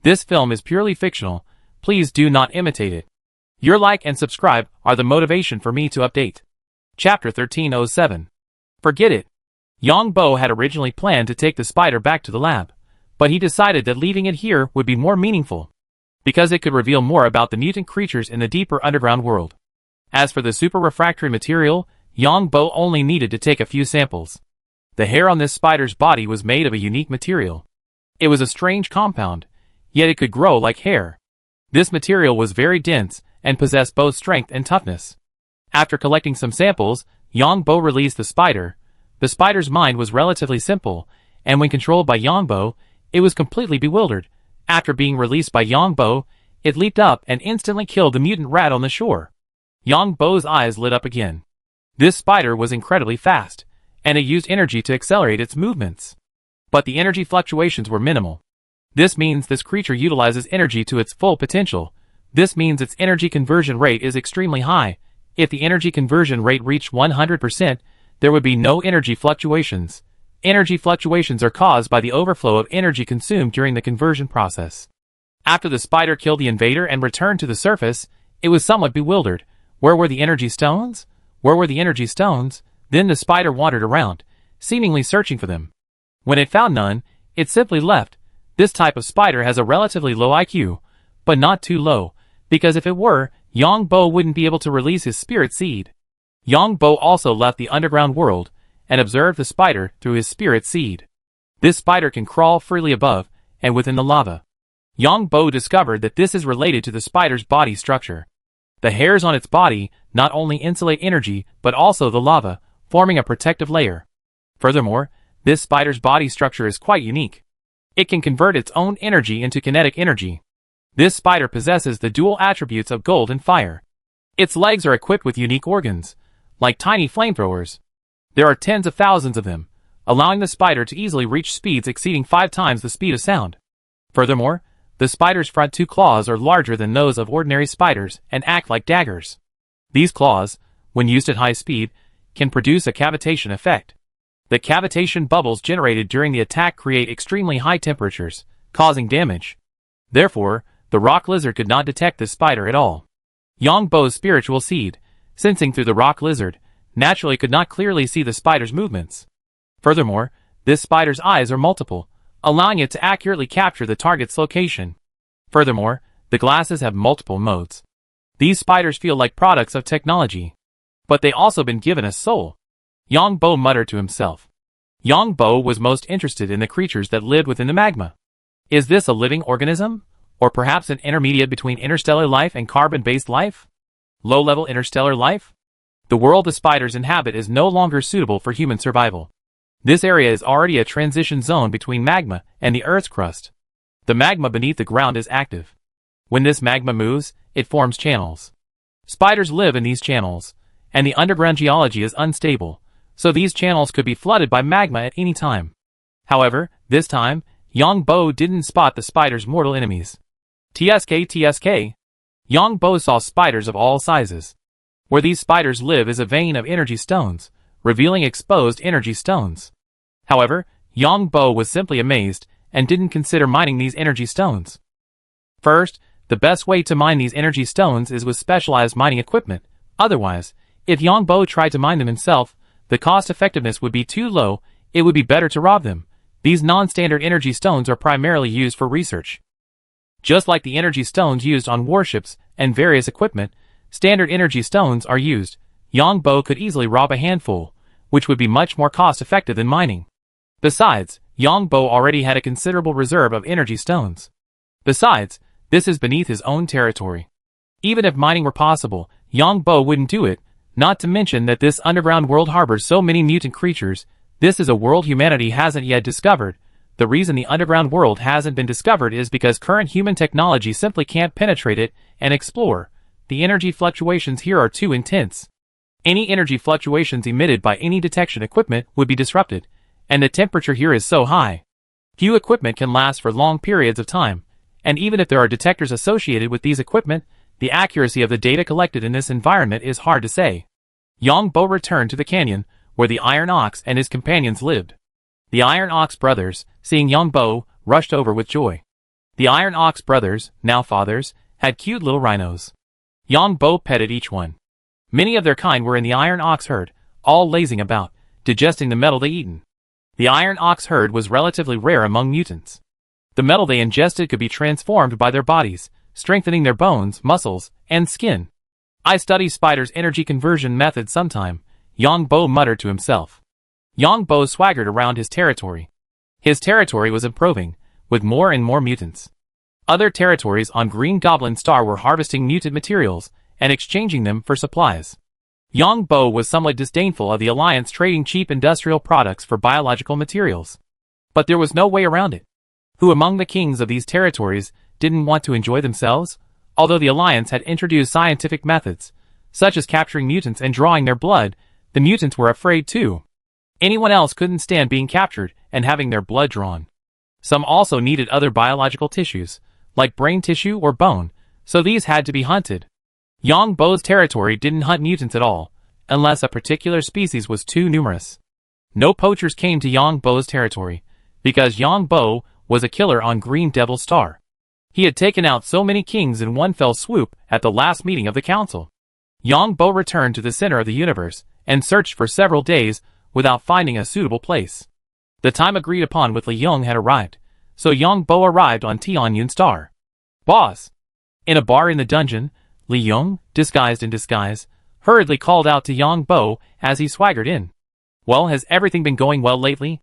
This film is purely fictional. Please do not imitate it. Your like and subscribe are the motivation for me to update. Chapter 1307. Forget it. Yong Bo had originally planned to take the spider back to the lab, but he decided that leaving it here would be more meaningful, because it could reveal more about the mutant creatures in the deeper underground world. As for the super refractory material, Yong Bo only needed to take a few samples. The hair on this spider's body was made of a unique material. It was a strange compound, yet it could grow like hair. This material was very dense and possessed both strength and toughness. After collecting some samples, Yong Bo released the spider. The spider's mind was relatively simple, and when controlled by Yong Bo, it was completely bewildered. After being released by Yong Bo, it leaped up and instantly killed the mutant rat on the shore. Yong Bo's eyes lit up again. This spider was incredibly fast, and it used energy to accelerate its movements. But the energy fluctuations were minimal. This means this creature utilizes energy to its full potential. This means its energy conversion rate is extremely high. If the energy conversion rate reached 100%, there would be no energy fluctuations. Energy fluctuations are caused by the overflow of energy consumed during the conversion process. After the spider killed the invader and returned to the surface, it was somewhat bewildered. Where were the energy stones? Where were the energy stones? Then the spider wandered around, seemingly searching for them. When it found none, it simply left. This type of spider has a relatively low IQ, but not too low, because if it were, Yong Bo wouldn't be able to release his spirit seed. Yong Bo also left the underground world and observed the spider through his spirit seed. This spider can crawl freely above and within the lava. Yong Bo discovered that this is related to the spider's body structure. The hairs on its body not only insulate energy but also the lava, forming a protective layer. Furthermore, this spider's body structure is quite unique. It can convert its own energy into kinetic energy. This spider possesses the dual attributes of gold and fire. Its legs are equipped with unique organs, like tiny flamethrowers. There are tens of thousands of them, allowing the spider to easily reach speeds exceeding 5 times the speed of sound. Furthermore, the spider's front 2 claws are larger than those of ordinary spiders and act like daggers. These claws, when used at high speed, can produce a cavitation effect. The cavitation bubbles generated during the attack create extremely high temperatures, causing damage. Therefore, the rock lizard could not detect this spider at all. Yong Bo's spiritual seed, sensing through the rock lizard, naturally could not clearly see the spider's movements. Furthermore, this spider's eyes are multiple, allowing it to accurately capture the target's location. Furthermore, the glasses have multiple modes. These spiders feel like products of technology. But they also been given a soul. Yong Bo muttered to himself. Yong Bo was most interested in the creatures that lived within the magma. Is this a living organism? Or perhaps an intermediate between interstellar life and carbon-based life? Low-level interstellar life? The world the spiders inhabit is no longer suitable for human survival. This area is already a transition zone between magma and the Earth's crust. The magma beneath the ground is active. When this magma moves, it forms channels. Spiders live in these channels, and the underground geology is unstable, so these channels could be flooded by magma at any time. However, this time, Yong Bo didn't spot the spider's mortal enemies. TSK. Yong Bo saw spiders of all sizes. Where these spiders live is a vein of energy stones, revealing exposed energy stones. However, Yong Bo was simply amazed and didn't consider mining these energy stones. First, the best way to mine these energy stones is with specialized mining equipment. Otherwise, if Yong Bo tried to mine them himself, the cost effectiveness would be too low. It would be better to rob them. These non-standard energy stones are primarily used for research. Just like the energy stones used on warships and various equipment, standard energy stones are used. Yong Bo could easily rob a handful, which would be much more cost-effective than mining. Besides, Yong Bo already had a considerable reserve of energy stones. Besides, this is beneath his own territory. Even if mining were possible, Yong Bo wouldn't do it, not to mention that this underground world harbors so many mutant creatures. This is a world humanity hasn't yet discovered. The reason the underground world hasn't been discovered is because current human technology simply can't penetrate it and explore. The energy fluctuations here are too intense. Any energy fluctuations emitted by any detection equipment would be disrupted, and the temperature here is so high. Few equipment can last for long periods of time, and even if there are detectors associated with these equipment, the accuracy of the data collected in this environment is hard to say. Yong Bo returned to the canyon, where the Iron Ox and his companions lived. The Iron Ox brothers, seeing Yong Bo, rushed over with joy. The Iron Ox brothers, now fathers, had cute little rhinos. Yong Bo petted each one. Many of their kind were in the Iron Ox herd, all lazing about, digesting the metal they eaten. The Iron Ox herd was relatively rare among mutants. The metal they ingested could be transformed by their bodies, strengthening their bones, muscles, and skin. I study Spider's energy conversion method sometime, Yong Bo muttered to himself. Yong Bo swaggered around his territory. His territory was improving, with more and more mutants. Other territories on Green Goblin Star were harvesting mutant materials and exchanging them for supplies. Yong Bo was somewhat disdainful of the Alliance trading cheap industrial products for biological materials. But there was no way around it. Who among the kings of these territories didn't want to enjoy themselves? Although the Alliance had introduced scientific methods, such as capturing mutants and drawing their blood, the mutants were afraid too. Anyone else couldn't stand being captured and having their blood drawn. Some also needed other biological tissues, like brain tissue or bone, so these had to be hunted. Yong Bo's territory didn't hunt mutants at all, unless a particular species was too numerous. No poachers came to Yong Bo's territory, because Yong Bo was a killer on Green Devil Star. He had taken out so many kings in one fell swoop at the last meeting of the council. Yong Bo returned to the center of the universe and searched for several days without finding a suitable place. The time agreed upon with Liong had arrived, so Yong Bo arrived on Tianyun Star. Boss! In a bar in the dungeon, Liong, disguised in disguise, hurriedly called out to Yong Bo as he swaggered in. Well, has everything been going well lately?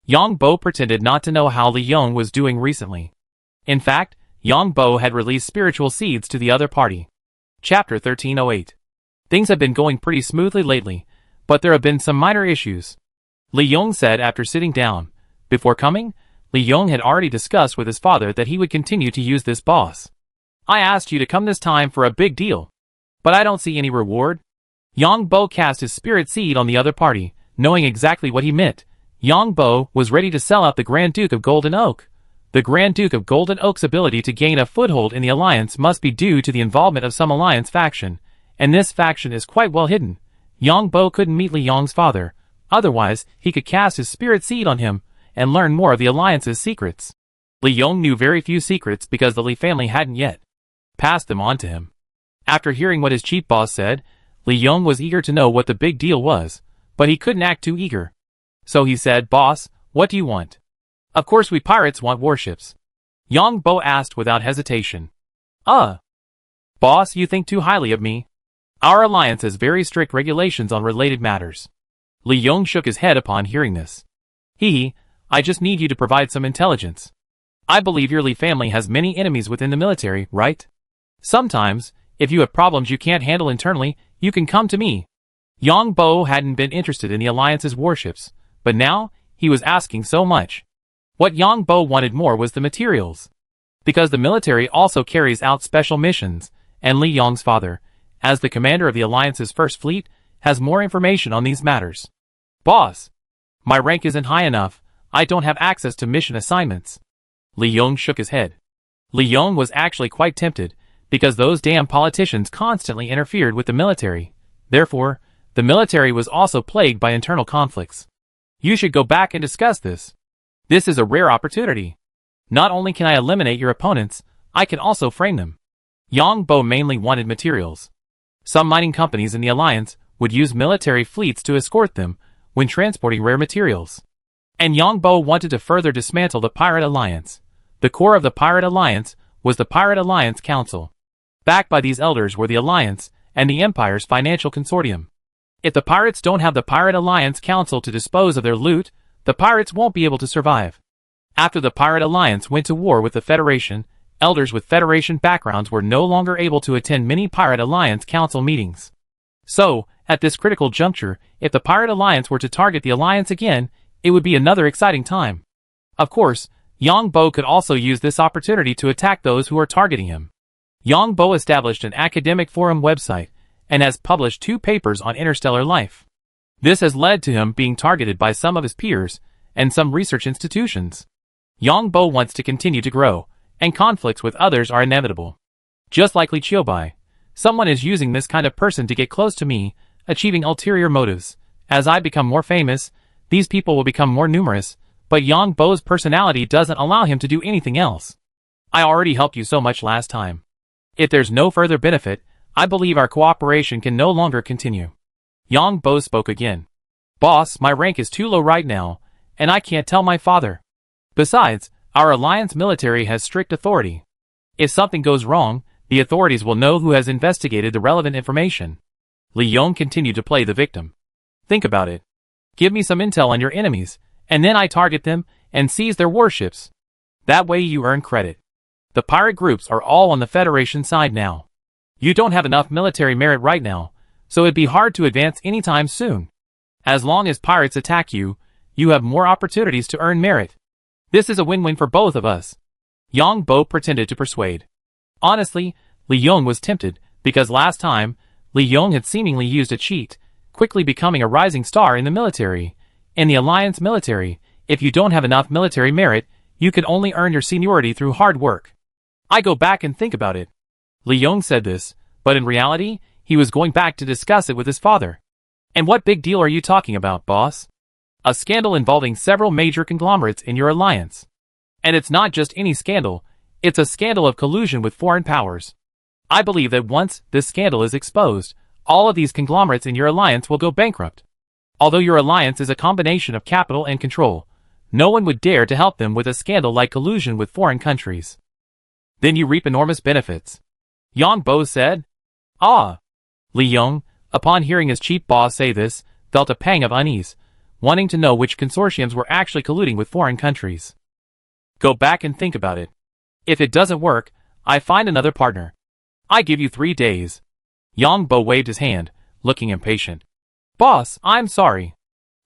Yong Bo pretended not to know how Liong was doing recently. In fact, Yong Bo had released spiritual seeds to the other party. Chapter 1308. Things have been going pretty smoothly lately, but there have been some minor issues. Liong said after sitting down. Before coming, Liong had already discussed with his father that he would continue to use this boss. I asked you to come this time for a big deal, but I don't see any reward. Yong Bo cast his spirit seed on the other party, knowing exactly what he meant. Yong Bo was ready to sell out the Grand Duke of Golden Oak. The Grand Duke of Golden Oak's ability to gain a foothold in the Alliance must be due to the involvement of some Alliance faction, and this faction is quite well hidden. Yong Bo couldn't meet Liong's father, otherwise he could cast his spirit seed on him and learn more of the Alliance's secrets. Liong knew very few secrets because the Li family hadn't yet passed them on to him. After hearing what his chief boss said, Liong was eager to know what the big deal was, but he couldn't act too eager. So he said, "Boss, what do you want?" "Of course we pirates want warships." Yong Bo asked without hesitation. Boss, you think too highly of me. Our alliance has very strict regulations on related matters." Liong shook his head upon hearing this. I just need you to provide some intelligence. I believe your Li family has many enemies within the military, right? Sometimes, if you have problems you can't handle internally, you can come to me. Yong Bo hadn't been interested in the Alliance's warships, but now, he was asking so much. What Yong Bo wanted more was the materials. Because the military also carries out special missions, and Li Yong's father, as the commander of the Alliance's first fleet, has more information on these matters. "Boss, my rank isn't high enough, I don't have access to mission assignments." Liong shook his head. Liong was actually quite tempted, because those damn politicians constantly interfered with the military. Therefore, the military was also plagued by internal conflicts. You should go back and discuss this. This is a rare opportunity. Not only can I eliminate your opponents, I can also frame them. Yong Bo mainly wanted materials. Some mining companies in the Alliance would use military fleets to escort them when transporting rare materials. And Yong Bo wanted to further dismantle the Pirate Alliance. The core of the Pirate Alliance was the Pirate Alliance Council. Backed by these elders were the Alliance and the Empire's financial consortium. If the pirates don't have the Pirate Alliance Council to dispose of their loot, the pirates won't be able to survive. After the Pirate Alliance went to war with the Federation, elders with Federation backgrounds were no longer able to attend many Pirate Alliance Council meetings. So, at this critical juncture, if the Pirate Alliance were to target the Alliance again, it would be another exciting time. Of course, Yong Bo could also use this opportunity to attack those who are targeting him. Yong Bo established an academic forum website and has published 2 papers on interstellar life. This has led to him being targeted by some of his peers and some research institutions. Yong Bo wants to continue to grow, and conflicts with others are inevitable. Just like Li Choi, someone is using this kind of person to get close to me, achieving ulterior motives. As I become more famous, these people will become more numerous, but Yong Bo's personality doesn't allow him to do anything else. I already helped you so much last time. If there's no further benefit, I believe our cooperation can no longer continue. Yong Bo spoke again. Boss, my rank is too low right now, and I can't tell my father. Besides, our alliance military has strict authority. If something goes wrong, the authorities will know who has investigated the relevant information. Liong continued to play the victim. Think about it. Give me some intel on your enemies, and then I target them and seize their warships. That way you earn credit. The pirate groups are all on the Federation side now. You don't have enough military merit right now, so it'd be hard to advance anytime soon. As long as pirates attack you, you have more opportunities to earn merit. This is a win-win for both of us. Yong Bo pretended to persuade. Honestly, Liong was tempted, because last time, Liong had seemingly used a cheat, quickly becoming a rising star in the military. In the Alliance military, if you don't have enough military merit, you can only earn your seniority through hard work. I go back and think about it. Liong said this, but in reality, he was going back to discuss it with his father. And what big deal are you talking about, boss? A scandal involving several major conglomerates in your alliance. And it's not just any scandal, it's a scandal of collusion with foreign powers. I believe that once this scandal is exposed, all of these conglomerates in your alliance will go bankrupt. Although your alliance is a combination of capital and control, no one would dare to help them with a scandal like collusion with foreign countries. Then you reap enormous benefits. Yong Bo said. Ah. Liong, upon hearing his chief boss say this, felt a pang of unease, wanting to know which consortiums were actually colluding with foreign countries. Go back and think about it. If it doesn't work, I find another partner. I give you 3 days. Yong Bo waved his hand, looking impatient. Boss, I'm sorry.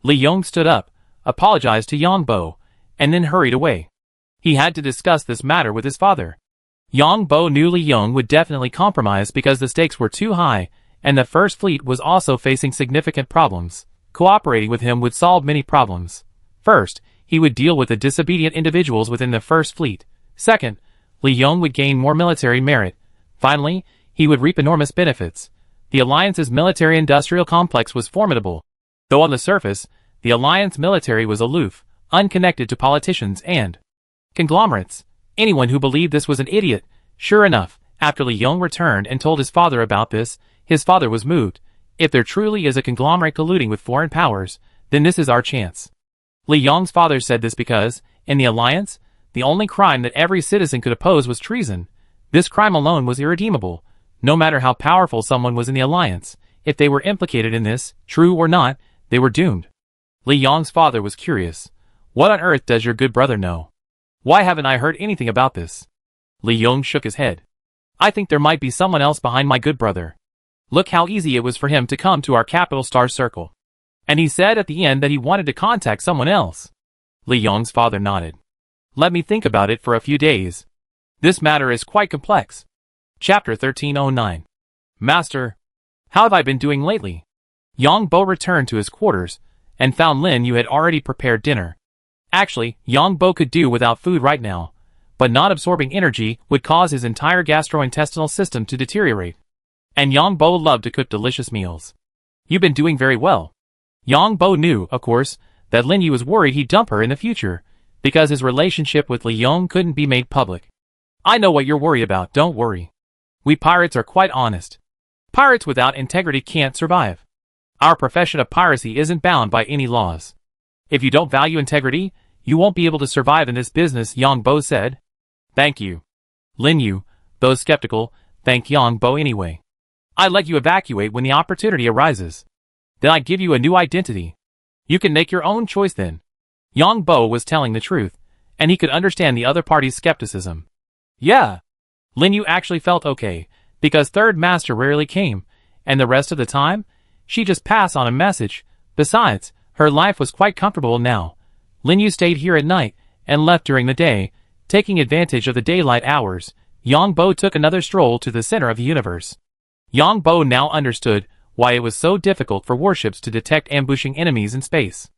Liong stood up, apologized to Yong Bo, and then hurried away. He had to discuss this matter with his father. Yong Bo knew Liong would definitely compromise because the stakes were too high, and the First Fleet was also facing significant problems. Cooperating with him would solve many problems. First, he would deal with the disobedient individuals within the First Fleet. Second, Liong would gain more military merit. Finally, he would reap enormous benefits. The Alliance's military-industrial complex was formidable. Though on the surface, the Alliance military was aloof, unconnected to politicians and conglomerates. Anyone who believed this was an idiot. Sure enough, after Liong returned and told his father about this, his father was moved. If there truly is a conglomerate colluding with foreign powers, then this is our chance. Liong's father said this because, in the Alliance, the only crime that every citizen could oppose was treason. This crime alone was irredeemable. No matter how powerful someone was in the Alliance, if they were implicated in this, true or not, they were doomed. Liong's father was curious. What on earth does your good brother know? Why haven't I heard anything about this? Liong shook his head. I think there might be someone else behind my good brother. Look how easy it was for him to come to our capital star circle. And he said at the end that he wanted to contact someone else. Liong's father nodded. Let me think about it for a few days. This matter is quite complex. Chapter 1309. Master, how have I been doing lately? Yong Bo returned to his quarters, and found Lin Yu had already prepared dinner. Actually, Yong Bo could do without food right now, but not absorbing energy would cause his entire gastrointestinal system to deteriorate. And Yong Bo loved to cook delicious meals. You've been doing very well. Yong Bo knew, of course, that Lin Yu was worried he'd dump her in the future, because his relationship with Liong couldn't be made public. I know what you're worried about, don't worry. We pirates are quite honest. Pirates without integrity can't survive. Our profession of piracy isn't bound by any laws. If you don't value integrity, you won't be able to survive in this business, Yong Bo said. Thank you. Lin Yu, though skeptical, thanked Yong Bo anyway. I let you evacuate when the opportunity arises. Then I give you a new identity. You can make your own choice then. Yong Bo was telling the truth, and he could understand the other party's skepticism. Yeah. Lin Yu actually felt okay, because Third Master rarely came, and the rest of the time, she just passed on a message. Besides, her life was quite comfortable now. Lin Yu stayed here at night, and left during the day, taking advantage of the daylight hours. Yong Bo took another stroll to the center of the universe. Yong Bo now understood why it was so difficult for warships to detect ambushing enemies in space.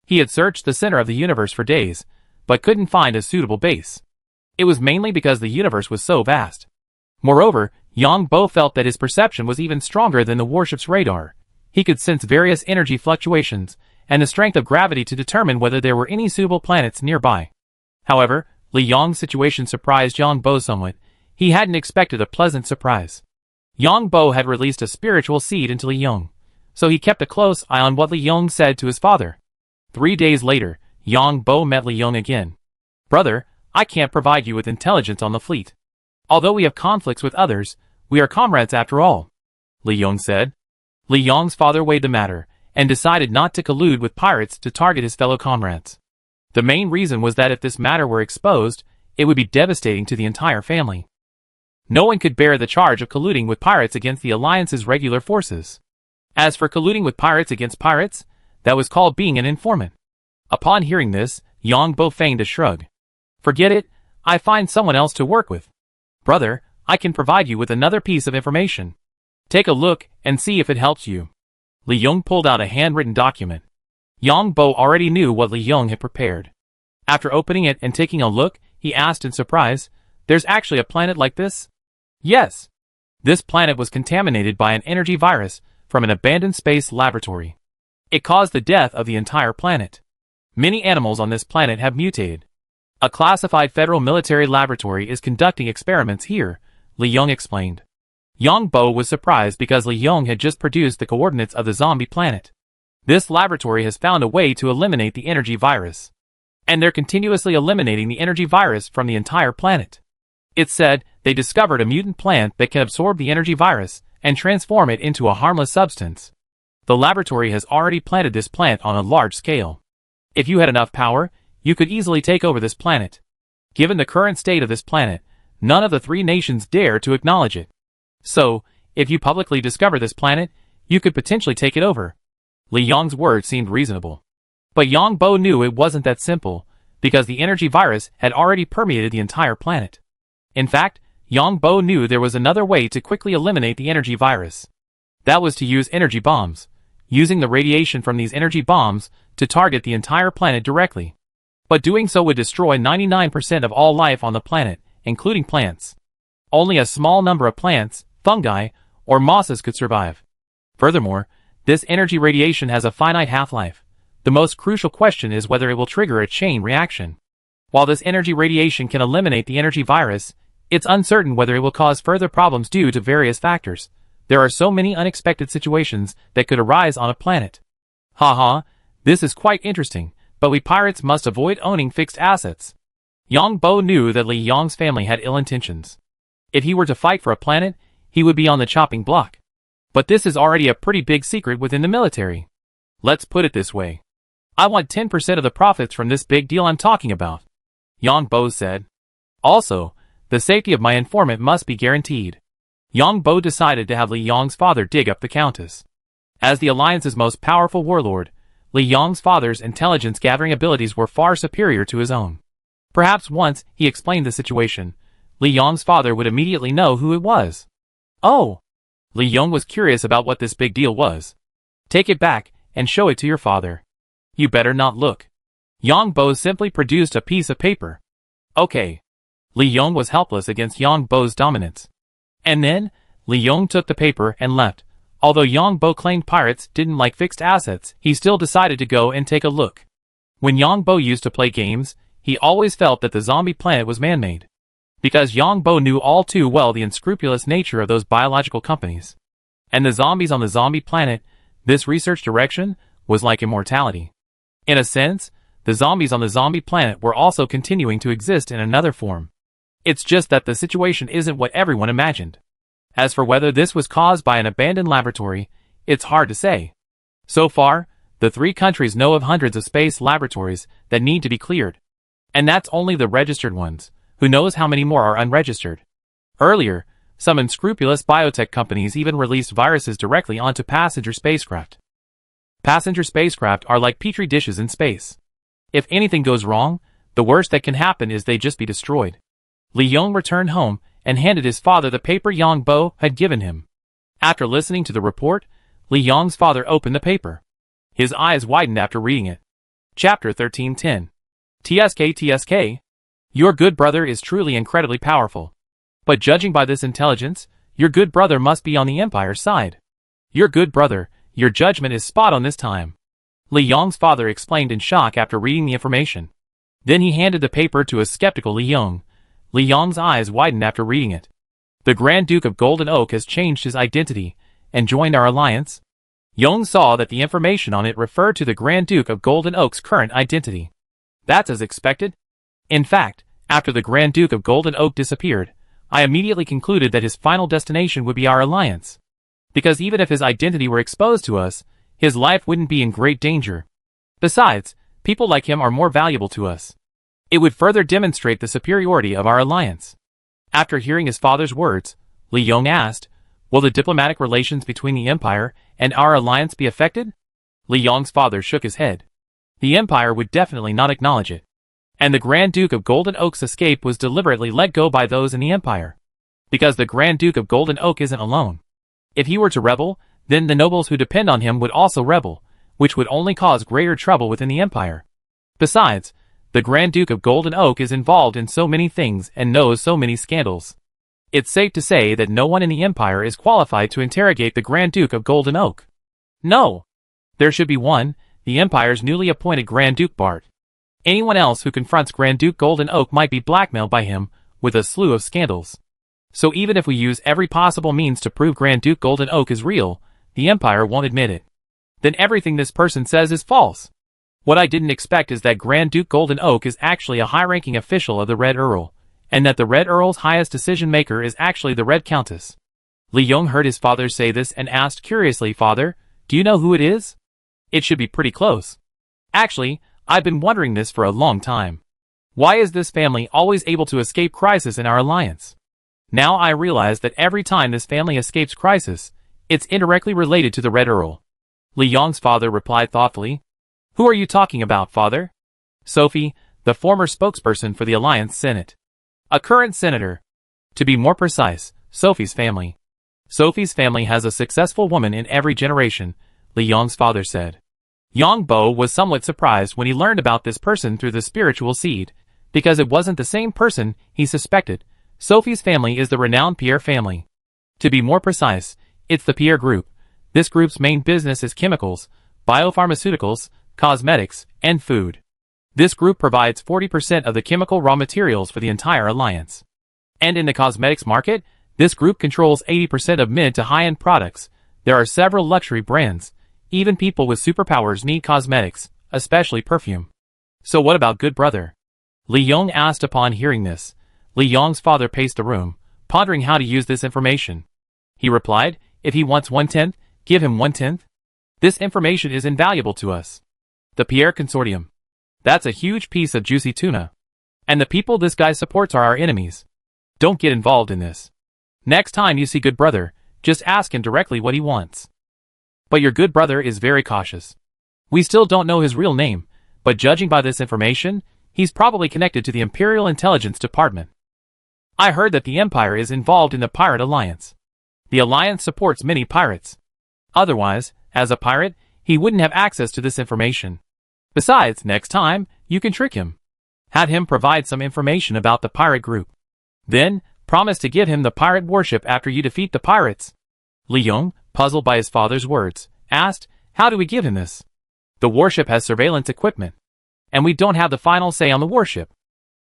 He had searched the center of the universe for days, but couldn't find a suitable base. It was mainly because the universe was so vast. Moreover, Yong Bo felt that his perception was even stronger than the warship's radar. He could sense various energy fluctuations, and the strength of gravity to determine whether there were any suitable planets nearby. However, Liong's situation surprised Yong Bo somewhat. He hadn't expected a pleasant surprise. Yong Bo had released a spiritual seed into Liong, so he kept a close eye on what Liong said to his father. 3 days later, Yong Bo met Liong again. "Brother, I can't provide you with intelligence on the fleet. Although we have conflicts with others, we are comrades after all," Liong said. Liong's father weighed the matter, and decided not to collude with pirates to target his fellow comrades. The main reason was that if this matter were exposed, it would be devastating to the entire family. No one could bear the charge of colluding with pirates against the Alliance's regular forces. As for colluding with pirates against pirates, that was called being an informant. Upon hearing this, Yong Bo feigned a shrug. "Forget it, I find someone else to work with. Brother, I can provide you with another piece of information. Take a look and see if it helps you." Liong pulled out a handwritten document. Yong Bo already knew what Liong had prepared. After opening it and taking a look, he asked in surprise, "There's actually a planet like this?" "Yes." This planet was contaminated by an energy virus from an abandoned space laboratory. It caused the death of the entire planet. Many animals on this planet have mutated. A classified federal military laboratory is conducting experiments here, Liong explained. Yong Bo was surprised because Liong had just produced the coordinates of the zombie planet. This laboratory has found a way to eliminate the energy virus. And they're continuously eliminating the energy virus from the entire planet. It said they discovered a mutant plant that can absorb the energy virus and transform it into a harmless substance. The laboratory has already planted this plant on a large scale. If you had enough power, you could easily take over this planet. Given the current state of this planet, none of the 3 nations dare to acknowledge it. So, if you publicly discover this planet, you could potentially take it over. Liong's words seemed reasonable. But Yong Bo knew it wasn't that simple, because the energy virus had already permeated the entire planet. In fact, Yong Bo knew there was another way to quickly eliminate the energy virus. That was to use energy bombs, using the radiation from these energy bombs to target the entire planet directly. But doing so would destroy 99% of all life on the planet, including plants. Only a small number of plants, fungi, or mosses could survive. Furthermore, this energy radiation has a finite half-life. The most crucial question is whether it will trigger a chain reaction. While this energy radiation can eliminate the energy virus, it's uncertain whether it will cause further problems due to various factors. There are so many unexpected situations that could arise on a planet. Haha, this is quite interesting, but we pirates must avoid owning fixed assets. Yong Bo knew that Liong's family had ill intentions. If he were to fight for a planet, he would be on the chopping block. But this is already a pretty big secret within the military. Let's put it this way. I want 10% of the profits from this big deal I'm talking about, Yong Bo said. Also, the safety of my informant must be guaranteed. Yong Bo decided to have Liong's father dig up the Countess. As the Alliance's most powerful warlord, Liong's father's intelligence-gathering abilities were far superior to his own. Perhaps once he explained the situation, Liong's father would immediately know who it was. Oh! Liong was curious about what this big deal was. Take it back and show it to your father. You better not look. Yong Bo simply produced a piece of paper. Okay. Liong was helpless against Yong Bo's dominance. And then, Liong took the paper and left. Although Yong Bo claimed pirates didn't like fixed assets, he still decided to go and take a look. When Yong Bo used to play games, he always felt that the zombie planet was man-made. Because Yong Bo knew all too well the unscrupulous nature of those biological companies. And the zombies on the zombie planet, this research direction, was like immortality. In a sense, the zombies on the zombie planet were also continuing to exist in another form. It's just that the situation isn't what everyone imagined. As for whether this was caused by an abandoned laboratory, it's hard to say. So far, the 3 countries know of hundreds of space laboratories that need to be cleared. And that's only the registered ones. Who knows how many more are unregistered? Earlier, some unscrupulous biotech companies even released viruses directly onto passenger spacecraft. Passenger spacecraft are like petri dishes in space. If anything goes wrong, the worst that can happen is they just be destroyed. Liong returned home and handed his father the paper Yong Bo had given him. After listening to the report, Liong's father opened the paper. His eyes widened after reading it. Chapter 1310. TSK. Your good brother is truly incredibly powerful. But judging by this intelligence, your good brother must be on the Empire's side. Your good brother, your judgment is spot on this time. Liong's father explained in shock after reading the information. Then he handed the paper to a skeptical Liong. Liong's eyes widened after reading it. The Grand Duke of Golden Oak has changed his identity and joined our alliance? Yong saw that the information on it referred to the Grand Duke of Golden Oak's current identity. That's as expected. In fact, after the Grand Duke of Golden Oak disappeared, I immediately concluded that his final destination would be our alliance. Because even if his identity were exposed to us, his life wouldn't be in great danger. Besides, people like him are more valuable to us. It would further demonstrate the superiority of our alliance. After hearing his father's words, Liong asked, will the diplomatic relations between the Empire and our alliance be affected? Liong's father shook his head. The Empire would definitely not acknowledge it. And the Grand Duke of Golden Oak's escape was deliberately let go by those in the Empire. Because the Grand Duke of Golden Oak isn't alone. If he were to rebel, then the nobles who depend on him would also rebel, which would only cause greater trouble within the Empire. Besides, the Grand Duke of Golden Oak is involved in so many things and knows so many scandals. It's safe to say that no one in the Empire is qualified to interrogate the Grand Duke of Golden Oak. No! There should be one, the Empire's newly appointed Grand Duke Bart. Anyone else who confronts Grand Duke Golden Oak might be blackmailed by him, with a slew of scandals. So even if we use every possible means to prove Grand Duke Golden Oak is real, the Empire won't admit it. Then everything this person says is false. What I didn't expect is that Grand Duke Golden Oak is actually a high-ranking official of the Red Earl, and that the Red Earl's highest decision-maker is actually the Red Countess. Liong heard his father say this and asked curiously, Father, do you know who it is? It should be pretty close. Actually, I've been wondering this for a long time. Why is this family always able to escape crisis in our alliance? Now I realize that every time this family escapes crisis, it's indirectly related to the Red Earl. Liong's father replied thoughtfully. Who are you talking about, Father? Sophie, the former spokesperson for the Alliance Senate. A current senator. To be more precise, Sophie's family. Sophie's family has a successful woman in every generation, Liong's father said. Yong Bo was somewhat surprised when he learned about this person through the spiritual seed, because it wasn't the same person he suspected. Sophie's family is the renowned Pierre family. To be more precise, it's the Pierre Group. This group's main business is chemicals, biopharmaceuticals, cosmetics, and food. This group provides 40% of the chemical raw materials for the entire alliance. And in the cosmetics market, this group controls 80% of mid to high-end products. There are several luxury brands. Even people with superpowers need cosmetics, especially perfume. So what about good brother? Liong asked upon hearing this. Liong's father paced the room, pondering how to use this information. He replied, if he wants 1/10, give him 1/10. This information is invaluable to us. The Pierre Consortium. That's a huge piece of juicy tuna. And the people this guy supports are our enemies. Don't get involved in this. Next time you see good brother, just ask him directly what he wants. But your good brother is very cautious. We still don't know his real name, but judging by this information, he's probably connected to the Imperial Intelligence Department. I heard that the Empire is involved in the Pirate Alliance. The Alliance supports many pirates. Otherwise, as a pirate, he wouldn't have access to this information. Besides, next time, you can trick him. Have him provide some information about the pirate group. Then, promise to give him the pirate warship after you defeat the pirates. Liong, puzzled by his father's words, asked, how do we give him this? The warship has surveillance equipment. And we don't have the final say on the warship.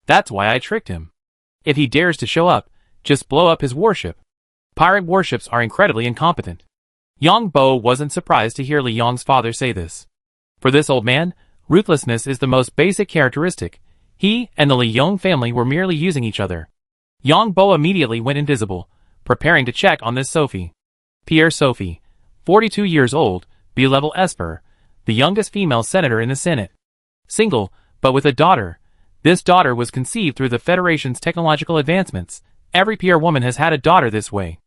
That's why I tricked him. If he dares to show up, just blow up his warship. Pirate warships are incredibly incompetent. Yong Bo wasn't surprised to hear Liong's father say this. For this old man, ruthlessness is the most basic characteristic. He and the Liong family were merely using each other. Yong Bo immediately went invisible, preparing to check on this Sophie. Pierre Sophie, 42 years old, B-level Esper, the youngest female senator in the Senate. Single, but with a daughter. This daughter was conceived through the Federation's technological advancements. Every Pierre woman has had a daughter this way.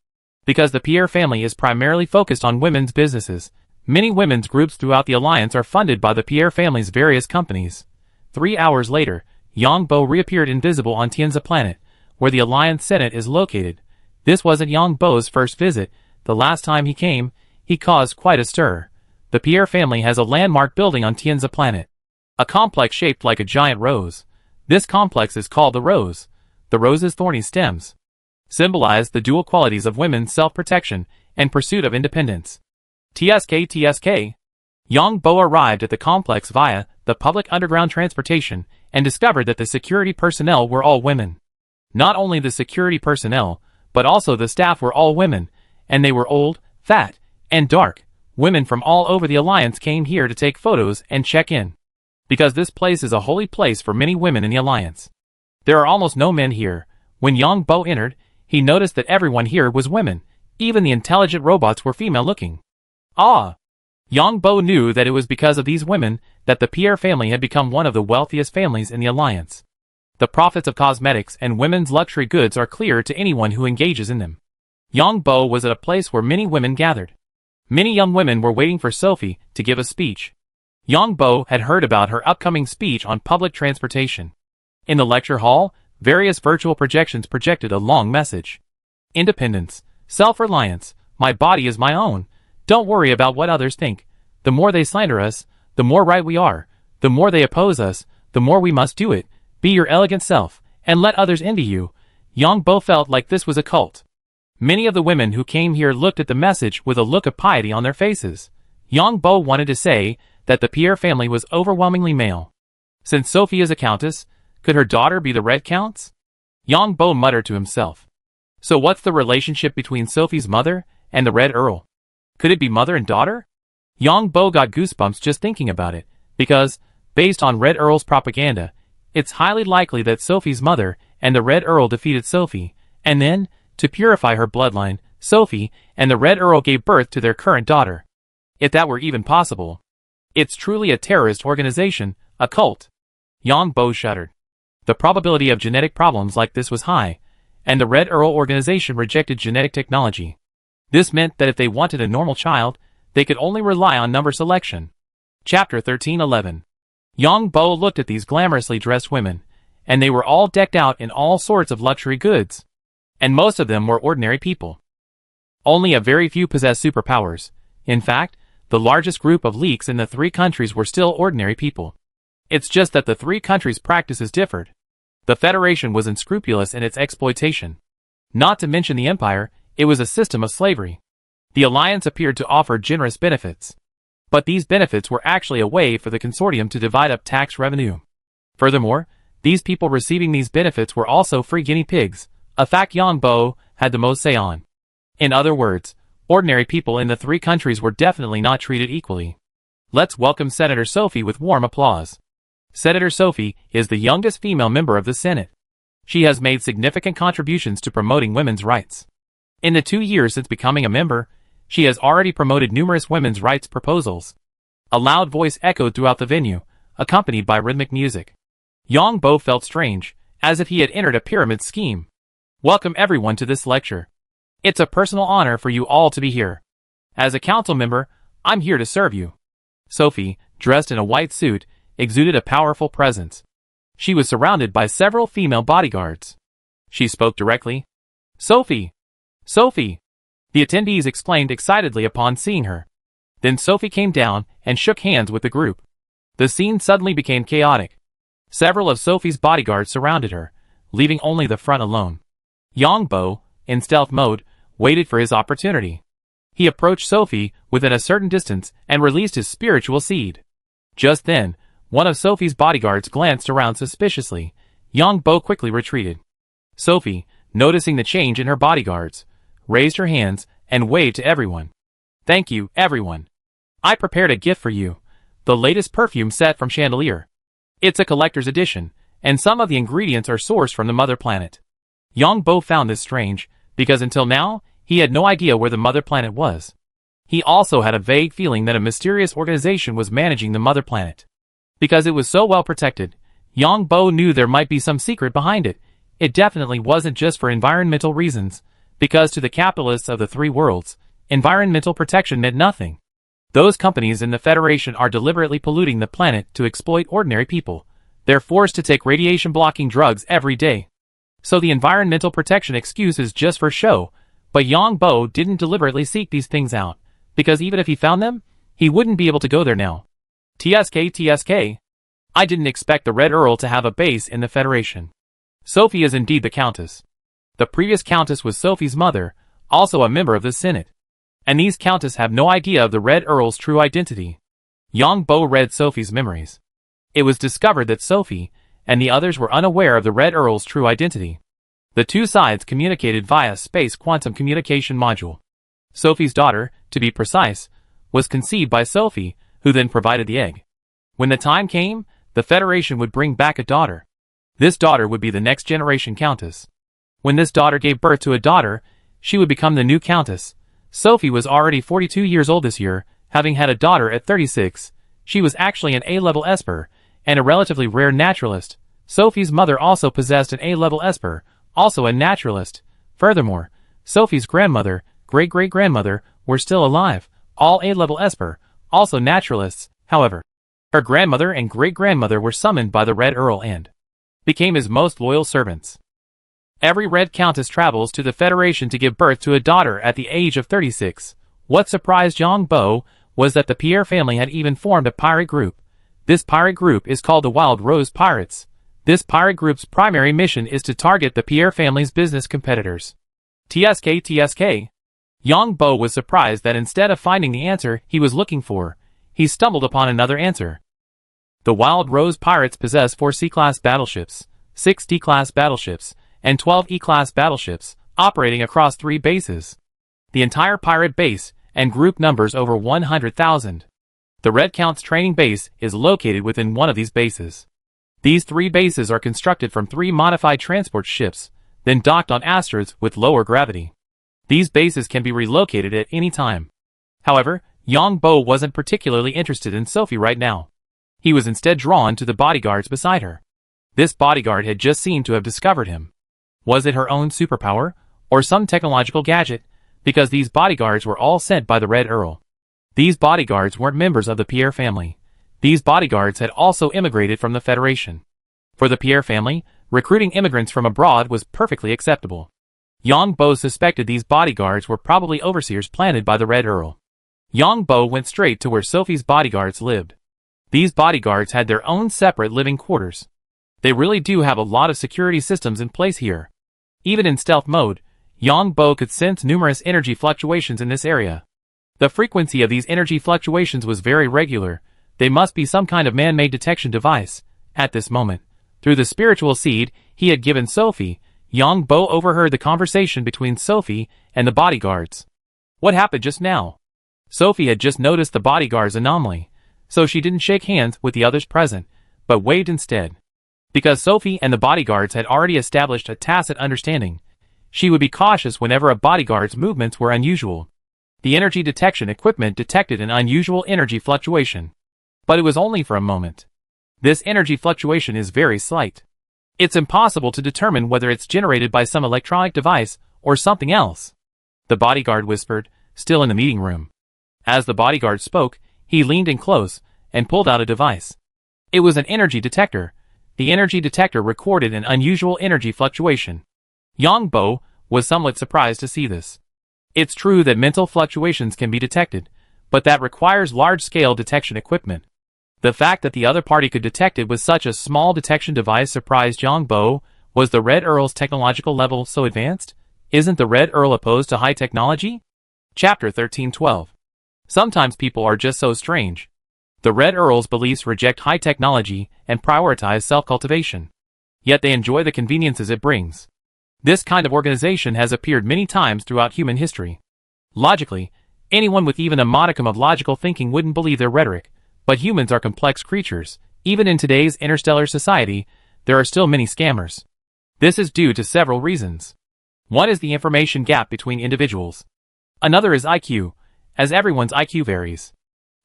Because the Pierre family is primarily focused on women's businesses, many women's groups throughout the alliance are funded by the Pierre family's various companies. 3 hours later, Yong Bo reappeared invisible on Tianza planet, where the Alliance Senate is located. This wasn't Yong Bo's first visit. The last time he came, he caused quite a stir. The Pierre family has a landmark building on Tianza planet. A complex shaped like a giant rose. This complex is called the Rose. The rose's thorny stems symbolize the dual qualities of women's self-protection and pursuit of independence. TSK. Yong Bo arrived at the complex via the public underground transportation and discovered that the security personnel were all women. Not only the security personnel, but also the staff were all women, and they were old, fat, and dark. Women from all over the Alliance came here to take photos and check in. Because this place is a holy place for many women in the Alliance. There are almost no men here. When Yong Bo entered, he noticed that everyone here was women. Even the intelligent robots were female-looking. Ah! Yong Bo knew that it was because of these women that the Pierre family had become one of the wealthiest families in the Alliance. The profits of cosmetics and women's luxury goods are clear to anyone who engages in them. Yong Bo was at a place where many women gathered. Many young women were waiting for Sophie to give a speech. Yong Bo had heard about her upcoming speech on public transportation. In the lecture hall, various virtual projections projected a long message. Independence, self-reliance, my body is my own. Don't worry about what others think. The more they slander us, the more right we are. The more they oppose us, the more we must do it. Be your elegant self, and let others envy you. Yong Bo felt like this was a cult. Many of the women who came here looked at the message with a look of piety on their faces. Yong Bo wanted to say that the Pierre family was overwhelmingly male. Since Sophie is a countess, could her daughter be the Red Countess? Yong Bo muttered to himself. So what's the relationship between Sophie's mother and the Red Earl? Could it be mother and daughter? Yong Bo got goosebumps just thinking about it, because, based on Red Earl's propaganda, it's highly likely that Sophie's mother and the Red Earl defeated Sophie, and then, to purify her bloodline, Sophie and the Red Earl gave birth to their current daughter. If that were even possible. It's truly a terrorist organization, a cult. Yong Bo shuddered. The probability of genetic problems like this was high, and the Red Earl organization rejected genetic technology. This meant that if they wanted a normal child, they could only rely on number selection. Chapter 1311. Yong Bo looked at these glamorously dressed women, and they were all decked out in all sorts of luxury goods. And most of them were ordinary people. Only a very few possessed superpowers. In fact, the largest group of leaks in the three countries were still ordinary people. It's just that the three countries' practices differed. The Federation was unscrupulous in its exploitation. Not to mention the Empire, it was a system of slavery. The Alliance appeared to offer generous benefits. But these benefits were actually a way for the consortium to divide up tax revenue. Furthermore, these people receiving these benefits were also free guinea pigs, a fact Yong Bo had the most say on. In other words, ordinary people in the three countries were definitely not treated equally. Let's welcome Senator Sophie with warm applause. Senator Sophie is the youngest female member of the Senate. She has made significant contributions to promoting women's rights. In the 2 years since becoming a member, she has already promoted numerous women's rights proposals. A loud voice echoed throughout the venue, accompanied by rhythmic music. Yong Bo felt strange, as if he had entered a pyramid scheme. Welcome everyone to this lecture. It's a personal honor for you all to be here. As a council member, I'm here to serve you. Sophie, dressed in a white suit, exuded a powerful presence. She was surrounded by several female bodyguards. She spoke directly. Sophie! Sophie! The attendees exclaimed excitedly upon seeing her. Then Sophie came down and shook hands with the group. The scene suddenly became chaotic. Several of Sophie's bodyguards surrounded her, leaving only the front alone. Yong Bo, in stealth mode, waited for his opportunity. He approached Sophie within a certain distance and released his spiritual seed. Just then, one of Sophie's bodyguards glanced around suspiciously. Yong Bo quickly retreated. Sophie, noticing the change in her bodyguards, raised her hands and waved to everyone. Thank you, everyone. I prepared a gift for you, the latest perfume set from Chandelier. It's a collector's edition, and some of the ingredients are sourced from the mother planet. Yong Bo found this strange, because until now, he had no idea where the mother planet was. He also had a vague feeling that a mysterious organization was managing the mother planet. Because it was so well protected, Yong Bo knew there might be some secret behind it. It definitely wasn't just for environmental reasons, because to the capitalists of the three worlds, environmental protection meant nothing. Those companies in the Federation are deliberately polluting the planet to exploit ordinary people. They're forced to take radiation-blocking drugs every day. So the environmental protection excuse is just for show, but Yong Bo didn't deliberately seek these things out, because even if he found them, he wouldn't be able to go there now. TSK. I didn't expect the Red Earl to have a base in the Federation. Sophie is indeed the Countess. The previous Countess was Sophie's mother, also a member of the Senate. And these Countess have no idea of the Red Earl's true identity. Yong Bo read Sophie's memories. It was discovered that Sophie, and the others were unaware of the Red Earl's true identity. The two sides communicated via space quantum communication module. Sophie's daughter, to be precise, was conceived by Sophie, who then provided the egg. When the time came, the Federation would bring back a daughter. This daughter would be the next generation countess. When this daughter gave birth to a daughter, she would become the new countess. Sophie was already 42 years old this year, having had a daughter at 36. She was actually an A-level Esper, and a relatively rare naturalist. Sophie's mother also possessed an A-level Esper, also a naturalist. Furthermore, Sophie's grandmother, great-great-grandmother, were still alive, all A-level Esper, also naturalists. However, her grandmother and great-grandmother were summoned by the Red Earl and became his most loyal servants. Every Red Countess travels to the Federation to give birth to a daughter at the age of 36. What surprised Yong Bo was that the Pierre family had even formed a pirate group. This pirate group is called the Wild Rose Pirates. This pirate group's primary mission is to target the Pierre family's business competitors. TSK. Yong Bo was surprised that instead of finding the answer he was looking for, he stumbled upon another answer. The Wild Rose Pirates possess 4 C-class battleships, 6 D-class battleships, and 12 E-class battleships, operating across 3 bases. The entire pirate base and group numbers over 100,000. The Red Count's training base is located within one of these bases. These 3 bases are constructed from 3 modified transport ships, then docked on asteroids with lower gravity. These bases can be relocated at any time. However, Yong Bo wasn't particularly interested in Sophie right now. He was instead drawn to the bodyguards beside her. This bodyguard had just seemed to have discovered him. Was it her own superpower, or some technological gadget? Because these bodyguards were all sent by the Red Earl. These bodyguards weren't members of the Pierre family. These bodyguards had also immigrated from the Federation. For the Pierre family, recruiting immigrants from abroad was perfectly acceptable. Yong Bo suspected these bodyguards were probably overseers planted by the Red Earl. Yong Bo went straight to where Sophie's bodyguards lived. These bodyguards had their own separate living quarters. They really do have a lot of security systems in place here. Even in stealth mode, Yong Bo could sense numerous energy fluctuations in this area. The frequency of these energy fluctuations was very regular. They must be some kind of man-made detection device. At this moment, through the spiritual seed he had given Sophie, Yong Bo overheard the conversation between Sophie and the bodyguards. What happened just now? Sophie had just noticed the bodyguard's anomaly, so she didn't shake hands with the others present, but waved instead. Because Sophie and the bodyguards had already established a tacit understanding, she would be cautious whenever a bodyguard's movements were unusual. The energy detection equipment detected an unusual energy fluctuation. But it was only for a moment. This energy fluctuation is very slight. It's impossible to determine whether it's generated by some electronic device or something else. The bodyguard whispered, still in the meeting room. As the bodyguard spoke, he leaned in close and pulled out a device. It was an energy detector. The energy detector recorded an unusual energy fluctuation. Yong Bo was somewhat surprised to see this. It's true that mental fluctuations can be detected, but that requires large-scale detection equipment. The fact that the other party could detect it with such a small detection device surprised Yong Bo. Was the Red Earl's technological level so advanced? Isn't the Red Earl opposed to high technology? Chapter 1312. Sometimes people are just so strange. The Red Earl's beliefs reject high technology and prioritize self-cultivation. Yet they enjoy the conveniences it brings. This kind of organization has appeared many times throughout human history. Logically, anyone with even a modicum of logical thinking wouldn't believe their rhetoric, but humans are complex creatures. Even in today's interstellar society, there are still many scammers. This is due to several reasons. One is the information gap between individuals. Another is IQ, as everyone's IQ varies.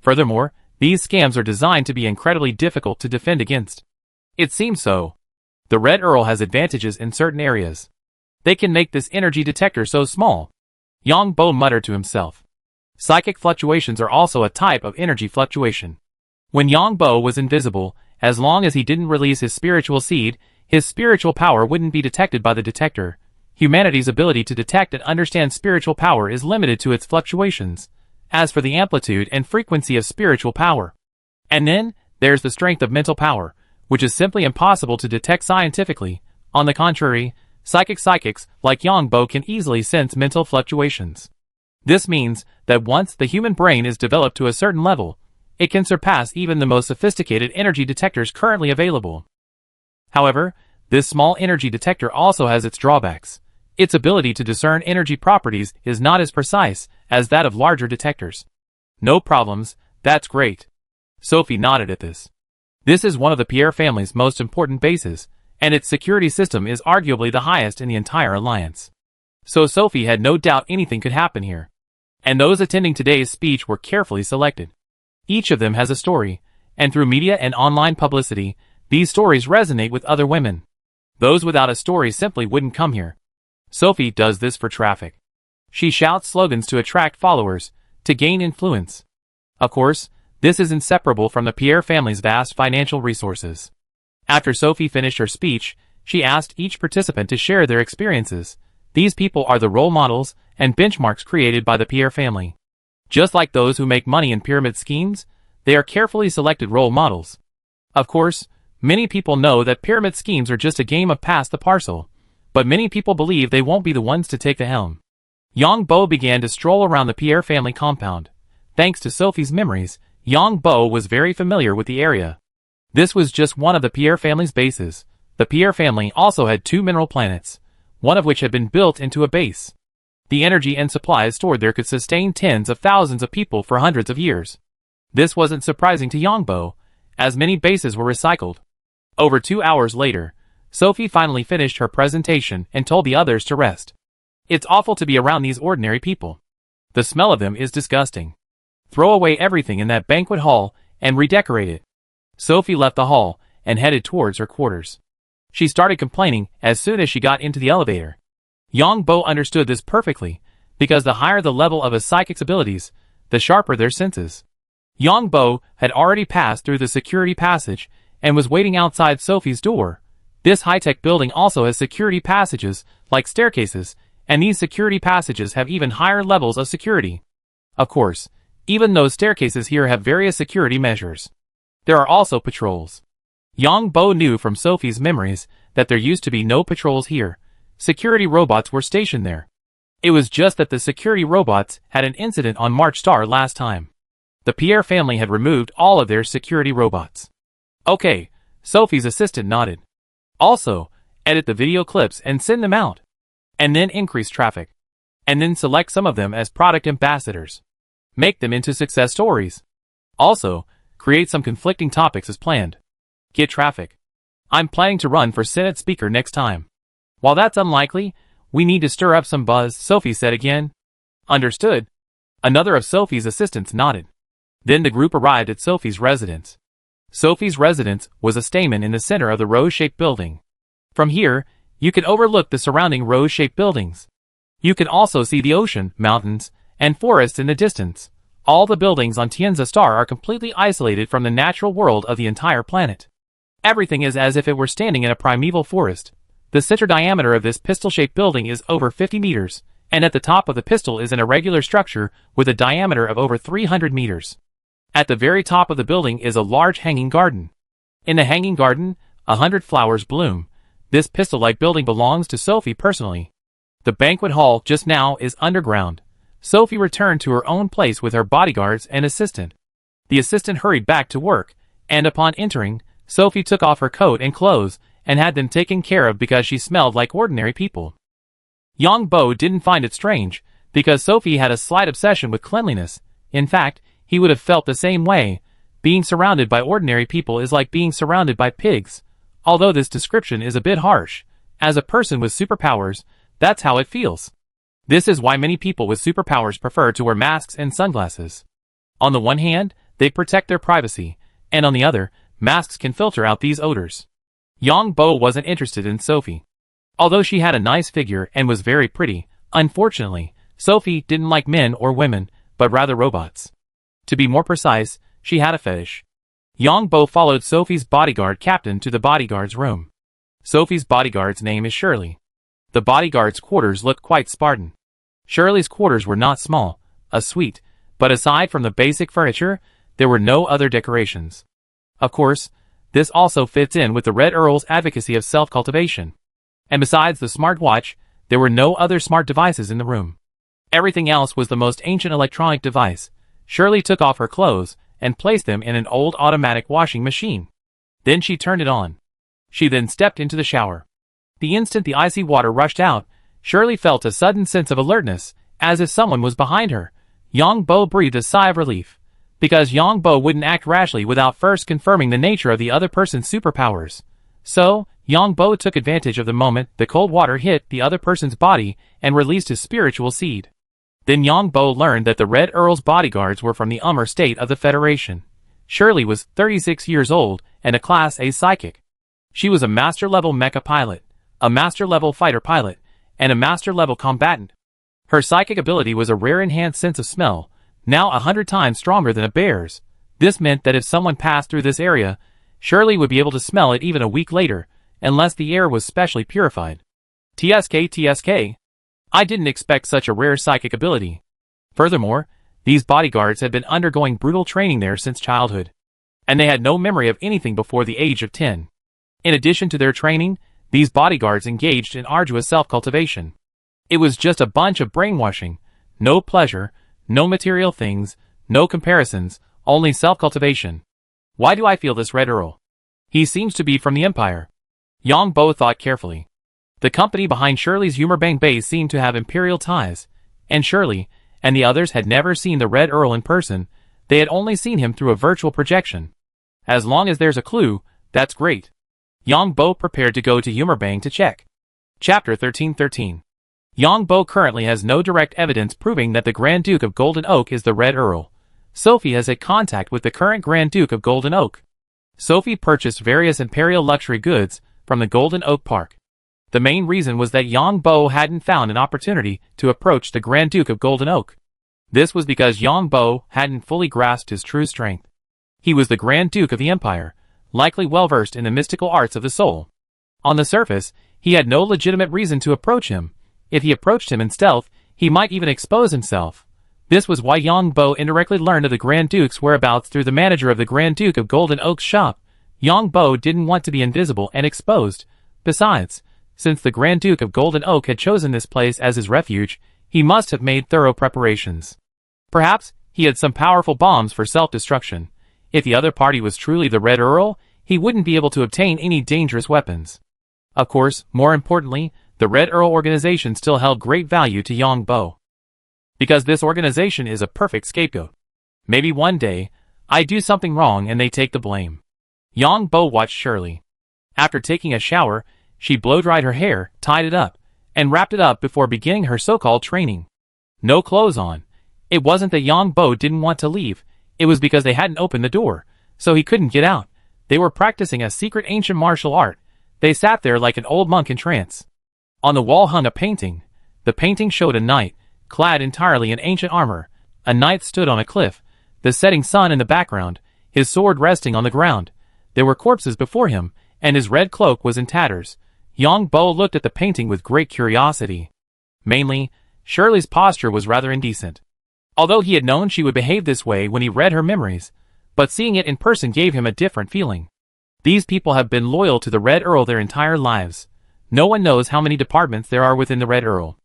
Furthermore, these scams are designed to be incredibly difficult to defend against. It seems so. The Red Earl has advantages in certain areas. They can make this energy detector so small. Yong Bo muttered to himself. Psychic fluctuations are also a type of energy fluctuation. When Yong Bo was invisible, as long as he didn't release his spiritual seed, his spiritual power wouldn't be detected by the detector. Humanity's ability to detect and understand spiritual power is limited to its fluctuations. As for the amplitude and frequency of spiritual power. And then, there's the strength of mental power, which is simply impossible to detect scientifically. On the contrary, psychics like Yong Bo can easily sense mental fluctuations. This means that once the human brain is developed to a certain level, it can surpass even the most sophisticated energy detectors currently available. However, this small energy detector also has its drawbacks. Its ability to discern energy properties is not as precise as that of larger detectors. No problems, that's great. Sophie nodded at this. This is one of the Pierre family's most important bases, and its security system is arguably the highest in the entire alliance. So Sophie had no doubt anything could happen here. And those attending today's speech were carefully selected. Each of them has a story, and through media and online publicity, these stories resonate with other women. Those without a story simply wouldn't come here. Sophie does this for traffic. She shouts slogans to attract followers, to gain influence. Of course, this is inseparable from the Pierre family's vast financial resources. After Sophie finished her speech, she asked each participant to share their experiences. These people are the role models and benchmarks created by the Pierre family. Just like those who make money in pyramid schemes, they are carefully selected role models. Of course, many people know that pyramid schemes are just a game of pass the parcel, but many people believe they won't be the ones to take the helm. Yong Bo began to stroll around the Pierre family compound. Thanks to Sophie's memories, Yong Bo was very familiar with the area. This was just one of the Pierre family's bases. The Pierre family also had 2 mineral planets, one of which had been built into a base. The energy and supplies stored there could sustain tens of thousands of people for hundreds of years. This wasn't surprising to Yong Bo, as many bases were recycled. Over 2 hours later, Sophie finally finished her presentation and told the others to rest. It's awful to be around these ordinary people. The smell of them is disgusting. Throw away everything in that banquet hall and redecorate it. Sophie left the hall and headed towards her quarters. She started complaining as soon as she got into the elevator. Yong Bo understood this perfectly, because the higher the level of a psychic's abilities, the sharper their senses. Yong Bo had already passed through the security passage and was waiting outside Sophie's door. This high-tech building also has security passages, like staircases, and these security passages have even higher levels of security. Of course, even those staircases here have various security measures. There are also patrols. Yong Bo knew from Sophie's memories that there used to be no patrols here. Security robots were stationed there. It was just that the security robots had an incident on March Star last time. The Pierre family had removed all of their security robots. Okay, Sophie's assistant nodded. Also, edit the video clips and send them out. And then increase traffic. And then select some of them as product ambassadors. Make them into success stories. Also, create some conflicting topics as planned. Get traffic. I'm planning to run for Senate Speaker next time. While that's unlikely, we need to stir up some buzz, Sophie said again. Understood. Another of Sophie's assistants nodded. Then the group arrived at Sophie's residence. Sophie's residence was a stamen in the center of the rose-shaped building. From here, you could overlook the surrounding rose-shaped buildings. You can also see the ocean, mountains, and forests in the distance. All the buildings on Tianza Star are completely isolated from the natural world of the entire planet. Everything is as if it were standing in a primeval forest. The center diameter of this pistol-shaped building is over 50 meters, and at the top of the pistol is an irregular structure with a diameter of over 300 meters. At the very top of the building is a large hanging garden. In the hanging garden, 100 flowers bloom. This pistol-like building belongs to Sophie personally. The banquet hall just now is underground. Sophie returned to her own place with her bodyguards and assistant. The assistant hurried back to work, and upon entering, Sophie took off her coat and clothes and had them taken care of because she smelled like ordinary people. Yong Bo didn't find it strange, because Sophie had a slight obsession with cleanliness. In fact, he would have felt the same way. Being surrounded by ordinary people is like being surrounded by pigs. Although this description is a bit harsh, as a person with superpowers, that's how it feels. This is why many people with superpowers prefer to wear masks and sunglasses. On the one hand, they protect their privacy, and on the other, masks can filter out these odors. Yong Bo wasn't interested in Sophie. Although she had a nice figure and was very pretty, unfortunately, Sophie didn't like men or women, but rather robots. To be more precise, she had a fetish. Yong Bo followed Sophie's bodyguard captain to the bodyguard's room. Sophie's bodyguard's name is Shirley. The bodyguard's quarters looked quite Spartan. Shirley's quarters were not small, a suite, but aside from the basic furniture, there were no other decorations. Of course, this also fits in with the Red Earl's advocacy of self-cultivation. And besides the smartwatch, there were no other smart devices in the room. Everything else was the most ancient electronic device. Shirley took off her clothes and placed them in an old automatic washing machine. Then she turned it on. She then stepped into the shower. The instant the icy water rushed out, Shirley felt a sudden sense of alertness, as if someone was behind her. Yong Bo breathed a sigh of relief, because Yong Bo wouldn't act rashly without first confirming the nature of the other person's superpowers. So, Yong Bo took advantage of the moment the cold water hit the other person's body and released his spiritual seed. Then Yong Bo learned that the Red Earl's bodyguards were from the state of the Federation. Shirley was 36 years old and a Class A psychic. She was a master-level mecha pilot, a master-level fighter pilot, and a master-level combatant. Her psychic ability was a rare enhanced sense of smell, now 100 times stronger than a bear's. This meant that if someone passed through this area, Shirley would be able to smell it even a week later, unless the air was specially purified. TSK. I didn't expect such a rare psychic ability. Furthermore, these bodyguards had been undergoing brutal training there since childhood, and they had no memory of anything before the age of 10. In addition to their training, these bodyguards engaged in arduous self-cultivation. It was just a bunch of brainwashing, no pleasure, no material things, no comparisons, only self-cultivation. Why do I feel this Red Earl? He seems to be from the Empire. Yong Bo thought carefully. The company behind Shirley's Humiliating base seemed to have imperial ties, and Shirley and the others had never seen the Red Earl in person. They had only seen him through a virtual projection. As long as there's a clue, that's great. Yong Bo prepared to go to Humiliating to check. Chapter 1313. Yong Bo currently has no direct evidence proving that the Grand Duke of Golden Oak is the Red Earl. Sophie has had contact with the current Grand Duke of Golden Oak. Sophie purchased various imperial luxury goods from the Golden Oak Park. The main reason was that Yong Bo hadn't found an opportunity to approach the Grand Duke of Golden Oak. This was because Yong Bo hadn't fully grasped his true strength. He was the Grand Duke of the Empire, likely well-versed in the mystical arts of the soul. On the surface, he had no legitimate reason to approach him. If he approached him in stealth, he might even expose himself. This was why Yong Bo indirectly learned of the Grand Duke's whereabouts through the manager of the Grand Duke of Golden Oak's shop. Yong Bo didn't want to be invisible and exposed. Besides, since the Grand Duke of Golden Oak had chosen this place as his refuge, he must have made thorough preparations. Perhaps he had some powerful bombs for self-destruction. If the other party was truly the Red Earl, he wouldn't be able to obtain any dangerous weapons. Of course, more importantly, the Red Earl organization still held great value to Yong Bo, because this organization is a perfect scapegoat. Maybe one day, I do something wrong and they take the blame. Yong Bo watched Shirley. After taking a shower, she blow-dried her hair, tied it up, and wrapped it up before beginning her so-called training. No clothes on. It wasn't that Yong Bo didn't want to leave, it was because they hadn't opened the door, so he couldn't get out. They were practicing a secret ancient martial art. They sat there like an old monk in trance. On the wall hung a painting. The painting showed a knight, clad entirely in ancient armor. A knight stood on a cliff, the setting sun in the background, his sword resting on the ground. There were corpses before him, and his red cloak was in tatters. Yong Bo looked at the painting with great curiosity. Mainly, Shirley's posture was rather indecent. Although he had known she would behave this way when he read her memories, but seeing it in person gave him a different feeling. These people have been loyal to the Red Earl their entire lives. No one knows how many departments there are within the Red Earl.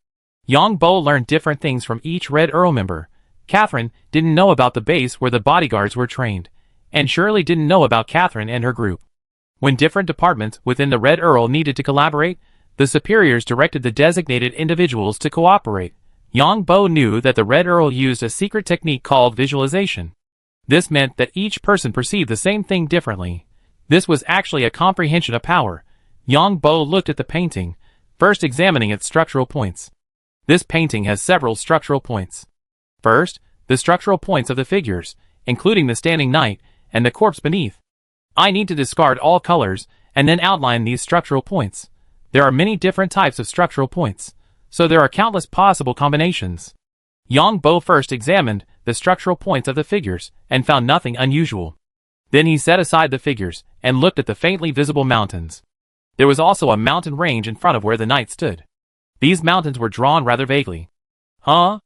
Yong Bo learned different things from each Red Earl member. Catherine didn't know about the base where the bodyguards were trained, and Shirley didn't know about Catherine and her group. When different departments within the Red Earl needed to collaborate, the superiors directed the designated individuals to cooperate. Yong Bo knew that the Red Earl used a secret technique called visualization. This meant that each person perceived the same thing differently. This was actually a comprehension of power. Yong Bo looked at the painting, first examining its structural points. This painting has several structural points. First, the structural points of the figures, including the standing knight and the corpse beneath. I need to discard all colors and then outline these structural points. There are many different types of structural points, so there are countless possible combinations. Yong Bo first examined the structural points of the figures and found nothing unusual. Then he set aside the figures and looked at the faintly visible mountains. There was also a mountain range in front of where the knight stood. These mountains were drawn rather vaguely. Huh?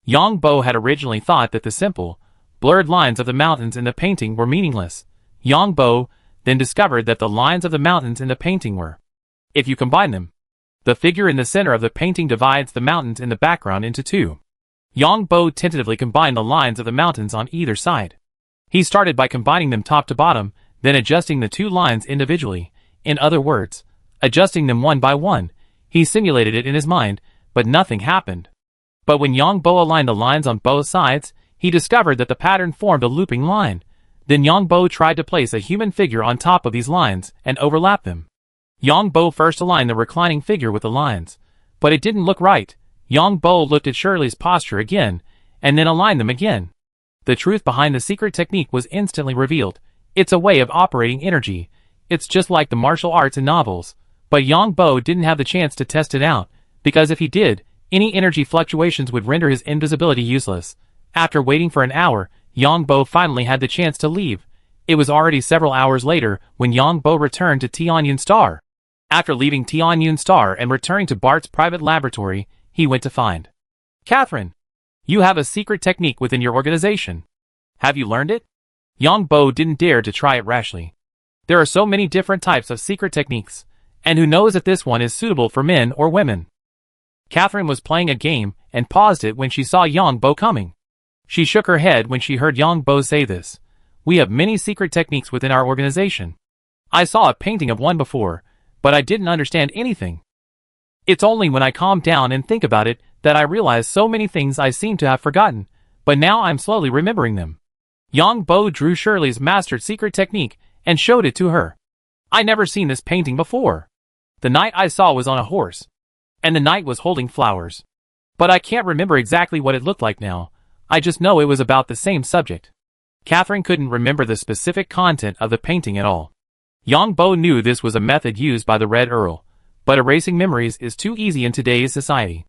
Yong Bo had originally thought that the simple, blurred lines of the mountains in the painting were meaningless. Yong Bo then discovered that the lines of the mountains in the painting were, if you combine them, the figure in the center of the painting divides the mountains in the background into two. Yong Bo tentatively combined the lines of the mountains on either side. He started by combining them top to bottom, then adjusting the two lines individually. In other words, adjusting them one by one. He simulated it in his mind, but nothing happened. But when Yong Bo aligned the lines on both sides, he discovered that the pattern formed a looping line. Then Yong Bo tried to place a human figure on top of these lines and overlap them. Yong Bo first aligned the reclining figure with the lines, but it didn't look right. Yong Bo looked at Shirley's posture again, and then aligned them again. The truth behind the secret technique was instantly revealed. It's a way of operating energy. It's just like the martial arts in novels. But Yong Bo didn't have the chance to test it out, because if he did, any energy fluctuations would render his invisibility useless. After waiting for an hour, Yong Bo finally had the chance to leave. It was already several hours later when Yong Bo returned to Tianyun Star. After leaving Tianyun Star and returning to Bart's private laboratory, he went to find Catherine. You have a secret technique within your organization. Have you learned it? Yong Bo didn't dare to try it rashly. There are so many different types of secret techniques, and who knows if this one is suitable for men or women. Catherine was playing a game and paused it when she saw Yong Bo coming. She shook her head when she heard Yong Bo say this. We have many secret techniques within our organization. I saw a painting of one before, but I didn't understand anything. It's only when I calmed down and think about it that I realize so many things I seem to have forgotten, but now I'm slowly remembering them. Yong Bo drew Shirley's mastered secret technique and showed it to her. I never seen this painting before. The knight I saw was on a horse, and the knight was holding flowers. But I can't remember exactly what it looked like now. I just know it was about the same subject. Catherine couldn't remember the specific content of the painting at all. Yong Bo knew this was a method used by the Red Earl, but erasing memories is too easy in today's society.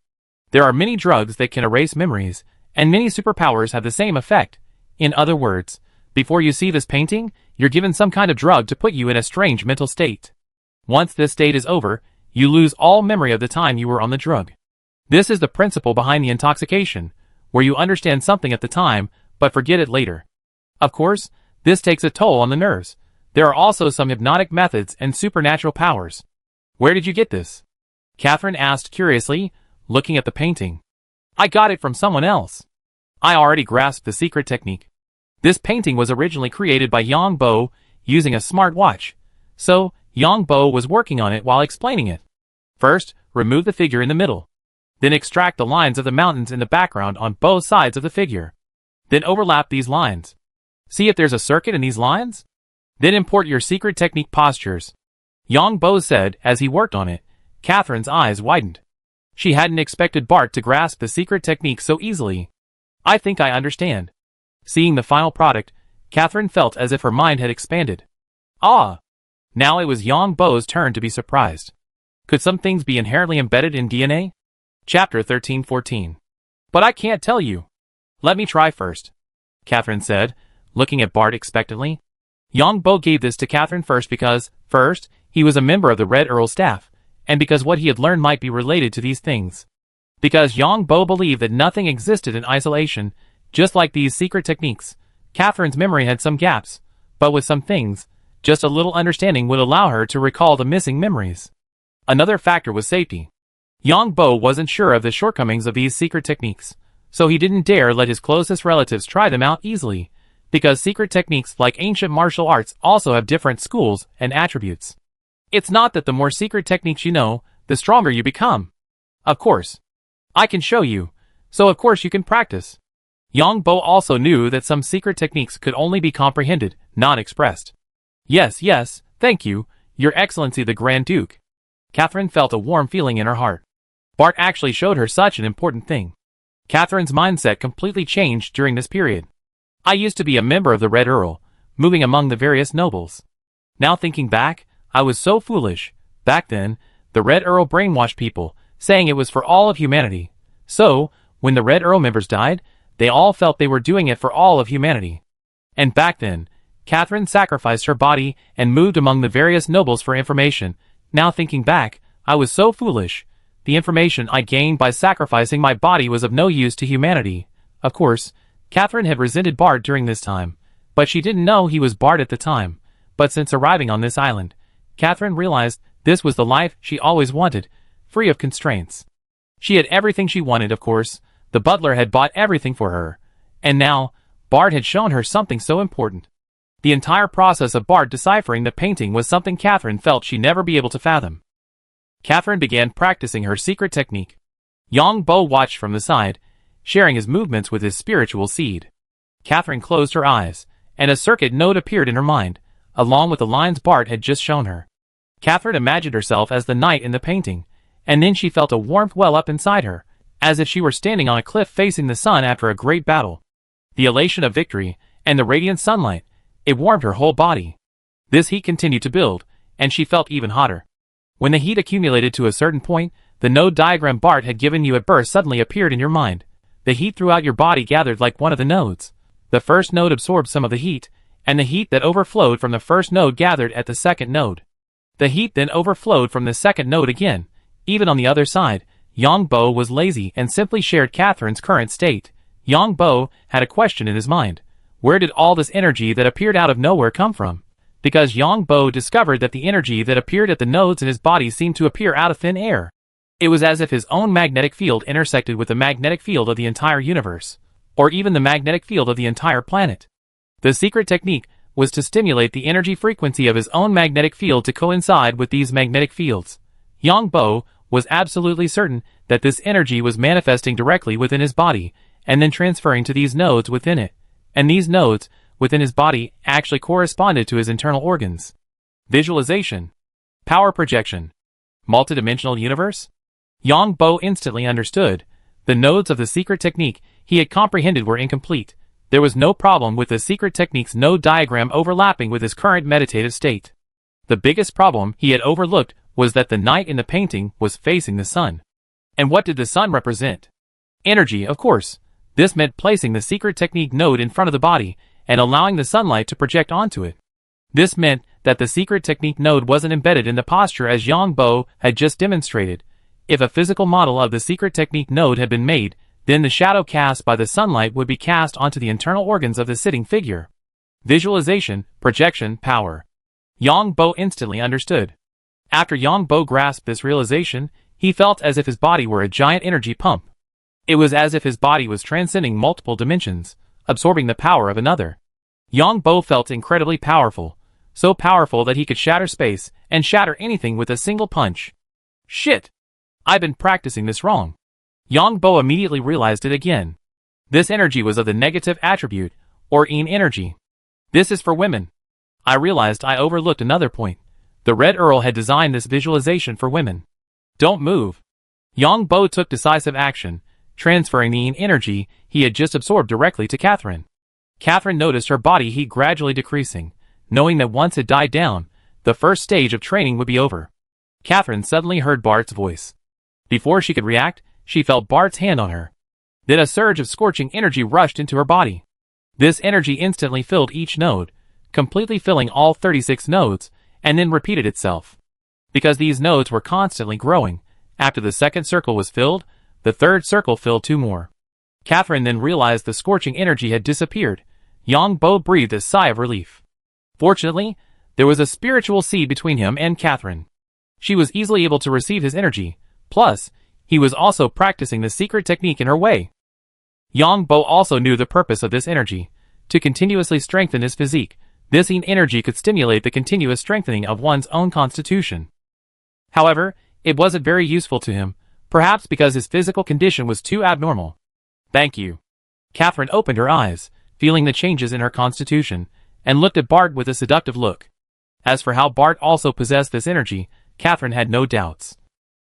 There are many drugs that can erase memories, and many superpowers have the same effect. In other words, before you see this painting, you're given some kind of drug to put you in a strange mental state. Once this state is over, you lose all memory of the time you were on the drug. This is the principle behind the intoxication, where you understand something at the time, but forget it later. Of course, this takes a toll on the nerves. There are also some hypnotic methods and supernatural powers. Where did you get this? Catherine asked curiously, looking at the painting. I got it from someone else. I already grasped the secret technique. This painting was originally created by Yong Bo using a smart watch. So, Yong Bo was working on it while explaining it. First, remove the figure in the middle. Then extract the lines of the mountains in the background on both sides of the figure. Then overlap these lines. See if there's a circuit in these lines? Then import your secret technique postures. Yong Bo said as he worked on it. Catherine's eyes widened. She hadn't expected Bart to grasp the secret technique so easily. I think I understand. Seeing the final product, Catherine felt as if her mind had expanded. Ah! Now it was Yong Bo's turn to be surprised. Could some things be inherently embedded in DNA? Chapter 1314. But I can't tell you. Let me try first, Catherine said, looking at Bart expectantly. Yong Bo gave this to Catherine first because, first, he was a member of the Red Earl staff, and because what he had learned might be related to these things. Because Yong Bo believed that nothing existed in isolation, just like these secret techniques. Catherine's memory had some gaps, but with some things, just a little understanding would allow her to recall the missing memories. Another factor was safety. Yong Bo wasn't sure of the shortcomings of these secret techniques, so he didn't dare let his closest relatives try them out easily, because secret techniques like ancient martial arts also have different schools and attributes. It's not that the more secret techniques you know, the stronger you become. Of course. I can show you, so of course you can practice. Yong Bo also knew that some secret techniques could only be comprehended, not expressed. Yes, yes, thank you, Your Excellency the Grand Duke. Catherine felt a warm feeling in her heart. Bart actually showed her such an important thing. Catherine's mindset completely changed during this period. I used to be a member of the Red Earl, moving among the various nobles. Now thinking back, I was so foolish. Back then, the Red Earl brainwashed people, saying it was for all of humanity. So, when the Red Earl members died, they all felt they were doing it for all of humanity. And back then, Catherine sacrificed her body and moved among the various nobles for information. Now thinking back, I was so foolish. The information I gained by sacrificing my body was of no use to humanity. Of course, Catherine had resented Bart during this time, but she didn't know he was Bart at the time. But since arriving on this island, Catherine realized this was the life she always wanted, free of constraints. She had everything she wanted, of course. The butler had bought everything for her. And now, Bart had shown her something so important. The entire process of Bart deciphering the painting was something Catherine felt she'd never be able to fathom. Catherine began practicing her secret technique. Yong Bo watched from the side, sharing his movements with his spiritual seed. Catherine closed her eyes, and a circuit node appeared in her mind, along with the lines Bart had just shown her. Catherine imagined herself as the knight in the painting, and then she felt a warmth well up inside her, as if she were standing on a cliff facing the sun after a great battle. The elation of victory, and the radiant sunlight, it warmed her whole body. This heat continued to build, and she felt even hotter. When the heat accumulated to a certain point, the node diagram Bart had given you at birth suddenly appeared in your mind. The heat throughout your body gathered like one of the nodes. The first node absorbed some of the heat, and the heat that overflowed from the first node gathered at the second node. The heat then overflowed from the second node again. Even on the other side, Yong Bo was lazy and simply shared Catherine's current state. Yong Bo had a question in his mind. Where did all this energy that appeared out of nowhere come from? Because Yong Bo discovered that the energy that appeared at the nodes in his body seemed to appear out of thin air. It was as if his own magnetic field intersected with the magnetic field of the entire universe, or even the magnetic field of the entire planet. The secret technique was to stimulate the energy frequency of his own magnetic field to coincide with these magnetic fields. Yong Bo was absolutely certain that this energy was manifesting directly within his body, and then transferring to these nodes within it, and these nodes within his body actually corresponded to his internal organs. Visualization. Power projection. Multidimensional universe? Yong Bo instantly understood. The nodes of the secret technique he had comprehended were incomplete. There was no problem with the secret technique's node diagram overlapping with his current meditative state. The biggest problem he had overlooked was that the knight in the painting was facing the sun. And what did the sun represent? Energy, of course. This meant placing the secret technique node in front of the body and allowing the sunlight to project onto it. This meant that the secret technique node wasn't embedded in the posture as Yong Bo had just demonstrated. If a physical model of the secret technique node had been made, then the shadow cast by the sunlight would be cast onto the internal organs of the sitting figure. Visualization, projection, power. Yong Bo instantly understood. After Yong Bo grasped this realization, he felt as if his body were a giant energy pump. It was as if his body was transcending multiple dimensions, absorbing the power of another. Yong Bo felt incredibly powerful, so powerful that he could shatter space and shatter anything with a single punch. Shit! I've been practicing this wrong. Yong Bo immediately realized it again. This energy was of the negative attribute, or yin energy. This is for women. I realized I overlooked another point. The Red Earl had designed this visualization for women. Don't move. Yong Bo took decisive action, transferring the yin energy he had just absorbed directly to Catherine. Catherine noticed her body heat gradually decreasing, knowing that once it died down, the first stage of training would be over. Catherine suddenly heard Bart's voice. Before she could react, she felt Bart's hand on her. Then a surge of scorching energy rushed into her body. This energy instantly filled each node, completely filling all 36 nodes, and then repeated itself. Because these nodes were constantly growing, after the second circle was filled, the third circle filled 2 more. Catherine then realized the scorching energy had disappeared. Yong Bo breathed a sigh of relief. Fortunately, there was a spiritual seed between him and Catherine. She was easily able to receive his energy, plus, he was also practicing the secret technique in her way. Yong Bo also knew the purpose of this energy, to continuously strengthen his physique. This yin energy could stimulate the continuous strengthening of one's own constitution. However, it wasn't very useful to him, perhaps because his physical condition was too abnormal. Thank you. Catherine opened her eyes, feeling the changes in her constitution, and looked at Bart with a seductive look. As for how Bart also possessed this energy, Catherine had no doubts.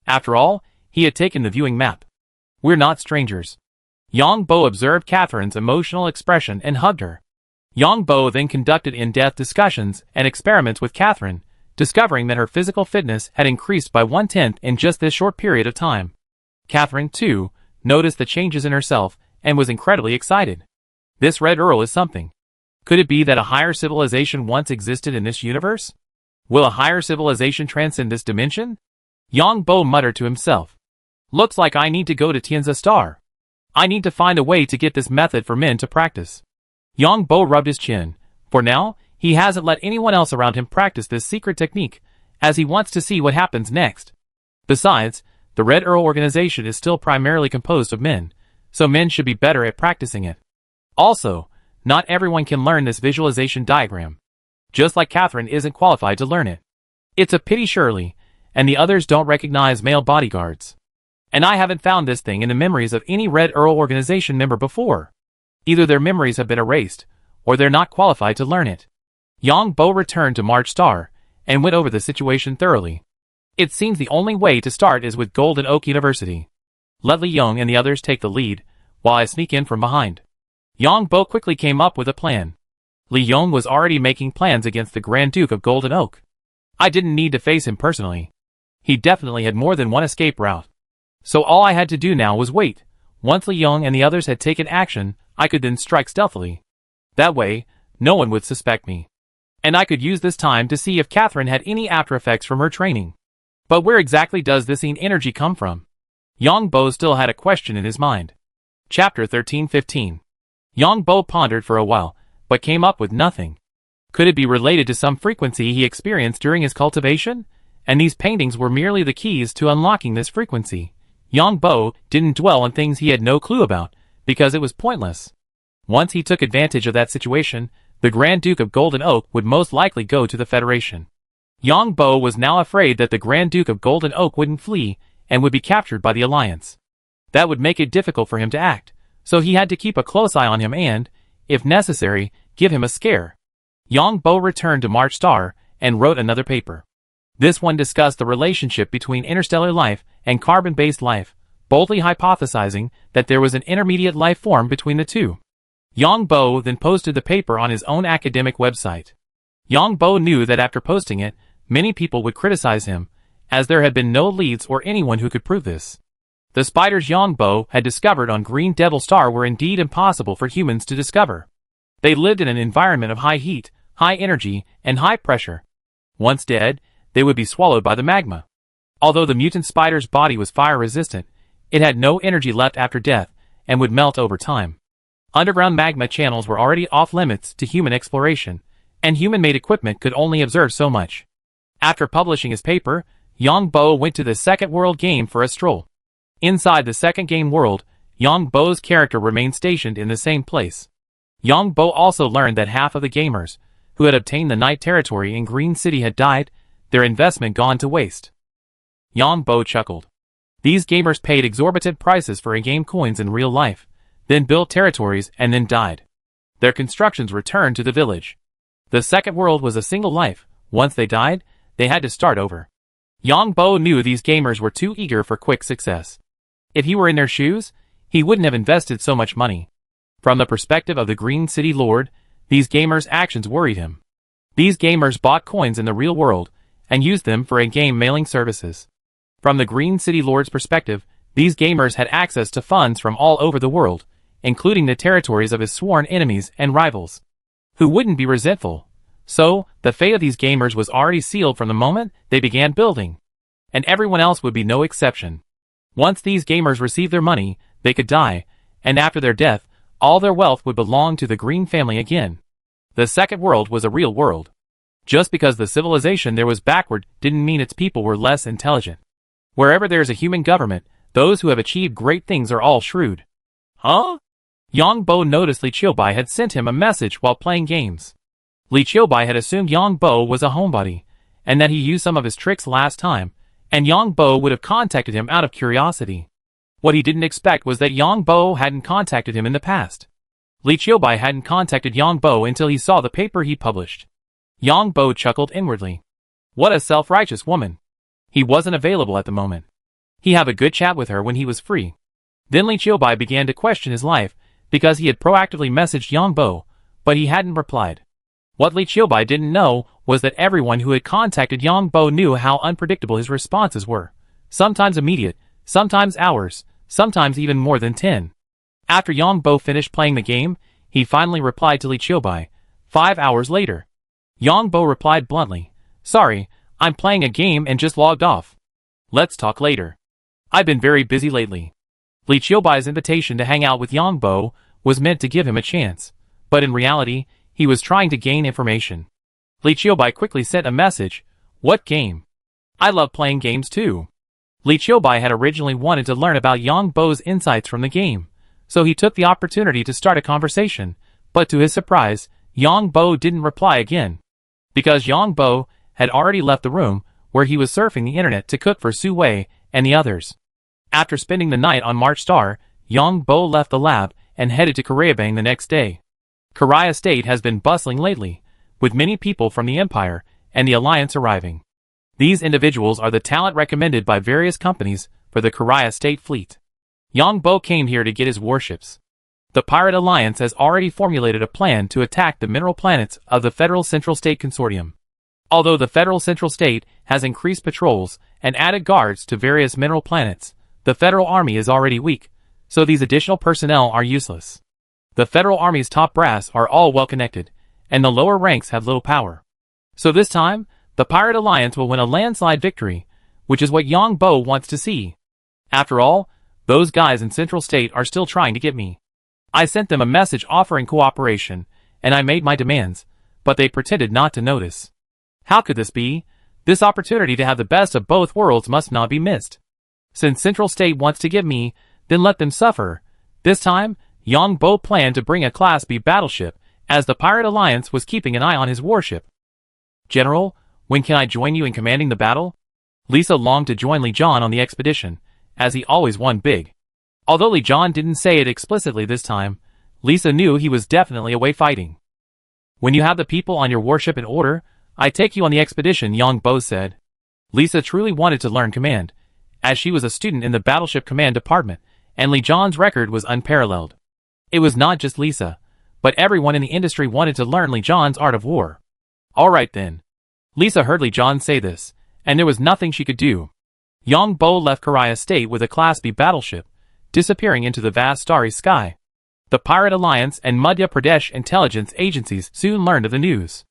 After all, he had taken the viewing map. We're not strangers. Yong Bo observed Catherine's emotional expression and hugged her. Yong Bo then conducted in-depth discussions and experiments with Catherine, discovering that her physical fitness had increased by 1/10 in just this short period of time. Catherine, too, noticed the changes in herself and was incredibly excited. This Red Earl is something. Could it be that a higher civilization once existed in this universe? Will a higher civilization transcend this dimension? Yong Bo muttered to himself. Looks like I need to go to Tianza Star. I need to find a way to get this method for men to practice. Yong Bo rubbed his chin. For now, he hasn't let anyone else around him practice this secret technique, as he wants to see what happens next. Besides, the Red Earl organization is still primarily composed of men, so men should be better at practicing it. Also, Not everyone can learn this visualization diagram. Just like Catherine isn't qualified to learn it. It's a pity Shirley, and the others don't recognize male bodyguards. And I haven't found this thing in the memories of any Red Earl organization member before. Either their memories have been erased, or they're not qualified to learn it. Yong Bo returned to March Star, and went over the situation thoroughly. It seems the only way to start is with Golden Oak University. Let Liong and the others take the lead, while I sneak in from behind. Yong Bo quickly came up with a plan. Liong was already making plans against the Grand Duke of Golden Oak. I didn't need to face him personally. He definitely had more than one escape route. So all I had to do now was wait. Once Liong and the others had taken action, I could then strike stealthily. That way, no one would suspect me. And I could use this time to see if Catherine had any after effects from her training. But where exactly does this energy come from? Yong Bo still had a question in his mind. Chapter 1315. Yong Bo pondered for a while, but came up with nothing. Could it be related to some frequency he experienced during his cultivation? And these paintings were merely the keys to unlocking this frequency. Yong Bo didn't dwell on things he had no clue about, because it was pointless. Once he took advantage of that situation, the Grand Duke of Golden Oak would most likely go to the Federation. Yong Bo was now afraid that the Grand Duke of Golden Oak wouldn't flee, and would be captured by the Alliance. That would make it difficult for him to act, so he had to keep a close eye on him and, if necessary, give him a scare. Yong Bo returned to March Star, and wrote another paper. This one discussed the relationship between interstellar life and carbon-based life, boldly hypothesizing that there was an intermediate life form between the two. Yong Bo then posted the paper on his own academic website. Yong Bo knew that after posting it, many people would criticize him, as there had been no leads or anyone who could prove this. The spiders Yong Bo had discovered on Green Devil Star were indeed impossible for humans to discover. They lived in an environment of high heat, high energy, and high pressure. Once dead, they would be swallowed by the magma. Although the mutant spider's body was fire-resistant, it had no energy left after death, and would melt over time. Underground magma channels were already off-limits to human exploration, and human-made equipment could only observe so much. After publishing his paper, Yong Bo went to the second world game for a stroll. Inside the second game world, Yong Bo's character remained stationed in the same place. Yong Bo also learned that half of the gamers, who had obtained the Night Territory in Green City had died, their investment gone to waste. Yong Bo chuckled. These gamers paid exorbitant prices for in-game coins in real life, then built territories and then died. Their constructions returned to the village. The second world was a single life. Once they died, they had to start over. Yong Bo knew these gamers were too eager for quick success. If he were in their shoes, he wouldn't have invested so much money. From the perspective of the Green City Lord, these gamers' actions worried him. These gamers bought coins in the real world, and used them for in-game mailing services. From the Green City Lord's perspective, these gamers had access to funds from all over the world, including the territories of his sworn enemies and rivals. Who wouldn't be resentful? So, the fate of these gamers was already sealed from the moment they began building. And everyone else would be no exception. Once these gamers received their money, they could die, and after their death, all their wealth would belong to the Green family again. The second world was a real world. Just because the civilization there was backward didn't mean its people were less intelligent. Wherever there's a human government, those who have achieved great things are all shrewd. Huh? Yong Bo noticed Li Choi had sent him a message while playing games. Li Choi had assumed Yong Bo was a homebody, and that he used some of his tricks last time, and Yong Bo would have contacted him out of curiosity. What he didn't expect was that Yong Bo hadn't contacted him in the past. Li Choi hadn't contacted Yong Bo until he saw the paper he published. Yong Bo chuckled inwardly. What a self-righteous woman. He wasn't available at the moment. He'd have a good chat with her when he was free. Then Li Choi began to question his life, because he had proactively messaged Yong Bo, but he hadn't replied. What Li Choi didn't know was that everyone who had contacted Yong Bo knew how unpredictable his responses were. Sometimes immediate, sometimes hours, sometimes even more than 10. After Yong Bo finished playing the game, he finally replied to Li Choi. 5 hours later. Yong Bo replied bluntly, "Sorry, I'm playing a game and just logged off. Let's talk later. I've been very busy lately." Li Choi's invitation to hang out with Yong Bo was meant to give him a chance, but in reality, he was trying to gain information. Li Choi quickly sent a message, "What game? I love playing games too." Li Choi had originally wanted to learn about Yong Bo's insights from the game, so he took the opportunity to start a conversation, But to his surprise, Yong Bo didn't reply again. Because Yong Bo had already left the room where he was surfing the internet to cook for Su Wei and the others. After spending the night on March Star, Yong Bo left the lab and headed to Koreabang the next day. Korea State has been bustling lately, with many people from the Empire and the Alliance arriving. These individuals are the talent recommended by various companies for the Korea State fleet. Yong Bo came here to get his warships. The Pirate Alliance has already formulated a plan to attack the mineral planets of the Federal Central State Consortium. Although the Federal Central State has increased patrols and added guards to various mineral planets, the Federal Army is already weak, so these additional personnel are useless. The Federal Army's top brass are all well connected, and the lower ranks have little power. So this time, the Pirate Alliance will win a landslide victory, which is what Yong Bo wants to see. After all, those guys in Central State are still trying to get me. I sent them a message offering cooperation, and I made my demands, but they pretended not to notice. How could this be? This opportunity to have the best of both worlds must not be missed. Since Central State wants to get me, then let them suffer. This time, Yong Bo planned to bring a Class B battleship, as the Pirate Alliance was keeping an eye on his warship. General, when can I join you in commanding the battle? Lisa longed to join Li Choi on the expedition, as he always won big. Although Li Choi didn't say it explicitly this time, Lisa knew he was definitely away fighting. When you have the people on your warship in order, I take you on the expedition, Yong Bo said. Lisa truly wanted to learn command, as she was a student in the Battleship Command Department, and Li Choi's record was unparalleled. It was not just Lisa, but everyone in the industry wanted to learn Li Choi's art of war. Alright then. Lisa heard Li Choi say this, and there was nothing she could do. Yong Bo left Korea State with a Class B battleship, disappearing into the vast starry sky. The Pirate Alliance and Madhya Pradesh intelligence agencies soon learned of the news.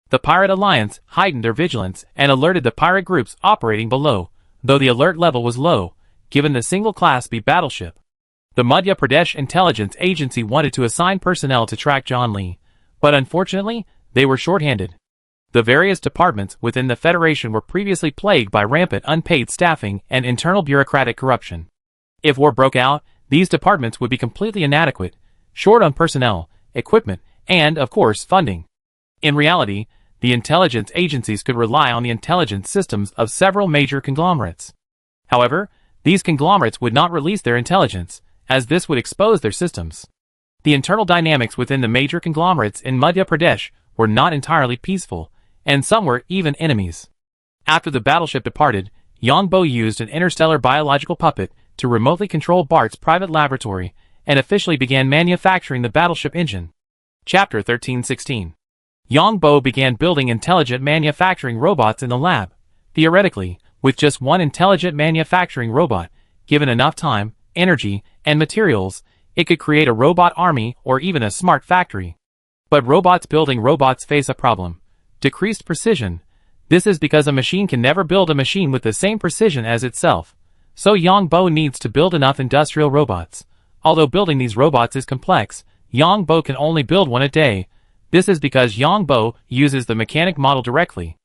The Pirate Alliance heightened their vigilance and alerted the pirate groups operating below, though the alert level was low, given the single Class B battleship. The Madhya Pradesh Intelligence Agency wanted to assign personnel to track John Lee, but unfortunately, they were short-handed. The various departments within the Federation were previously plagued by rampant unpaid staffing and internal bureaucratic corruption. If war broke out, these departments would be completely inadequate, short on personnel, equipment, and, of course, funding. In reality, the intelligence agencies could rely on the intelligence systems of several major conglomerates. However, these conglomerates would not release their intelligence, as this would expose their systems. The internal dynamics within the major conglomerates in Madhya Pradesh were not entirely peaceful, and some were even enemies. After the battleship departed, Yong Bo used an interstellar biological puppet to remotely control Bart's private laboratory and officially began manufacturing the battleship engine. Chapter 1316. Yong Bo began building intelligent manufacturing robots in the lab. Theoretically, with just one intelligent manufacturing robot, given enough time, energy, and materials, it could create a robot army or even a smart factory. But robots building robots face a problem: decreased precision. This is because a machine can never build a machine with the same precision as itself. So Yong Bo needs to build enough industrial robots. Although building these robots is complex, Yong Bo can only build one a day. This is because Yong Bo uses the mechanic model directly.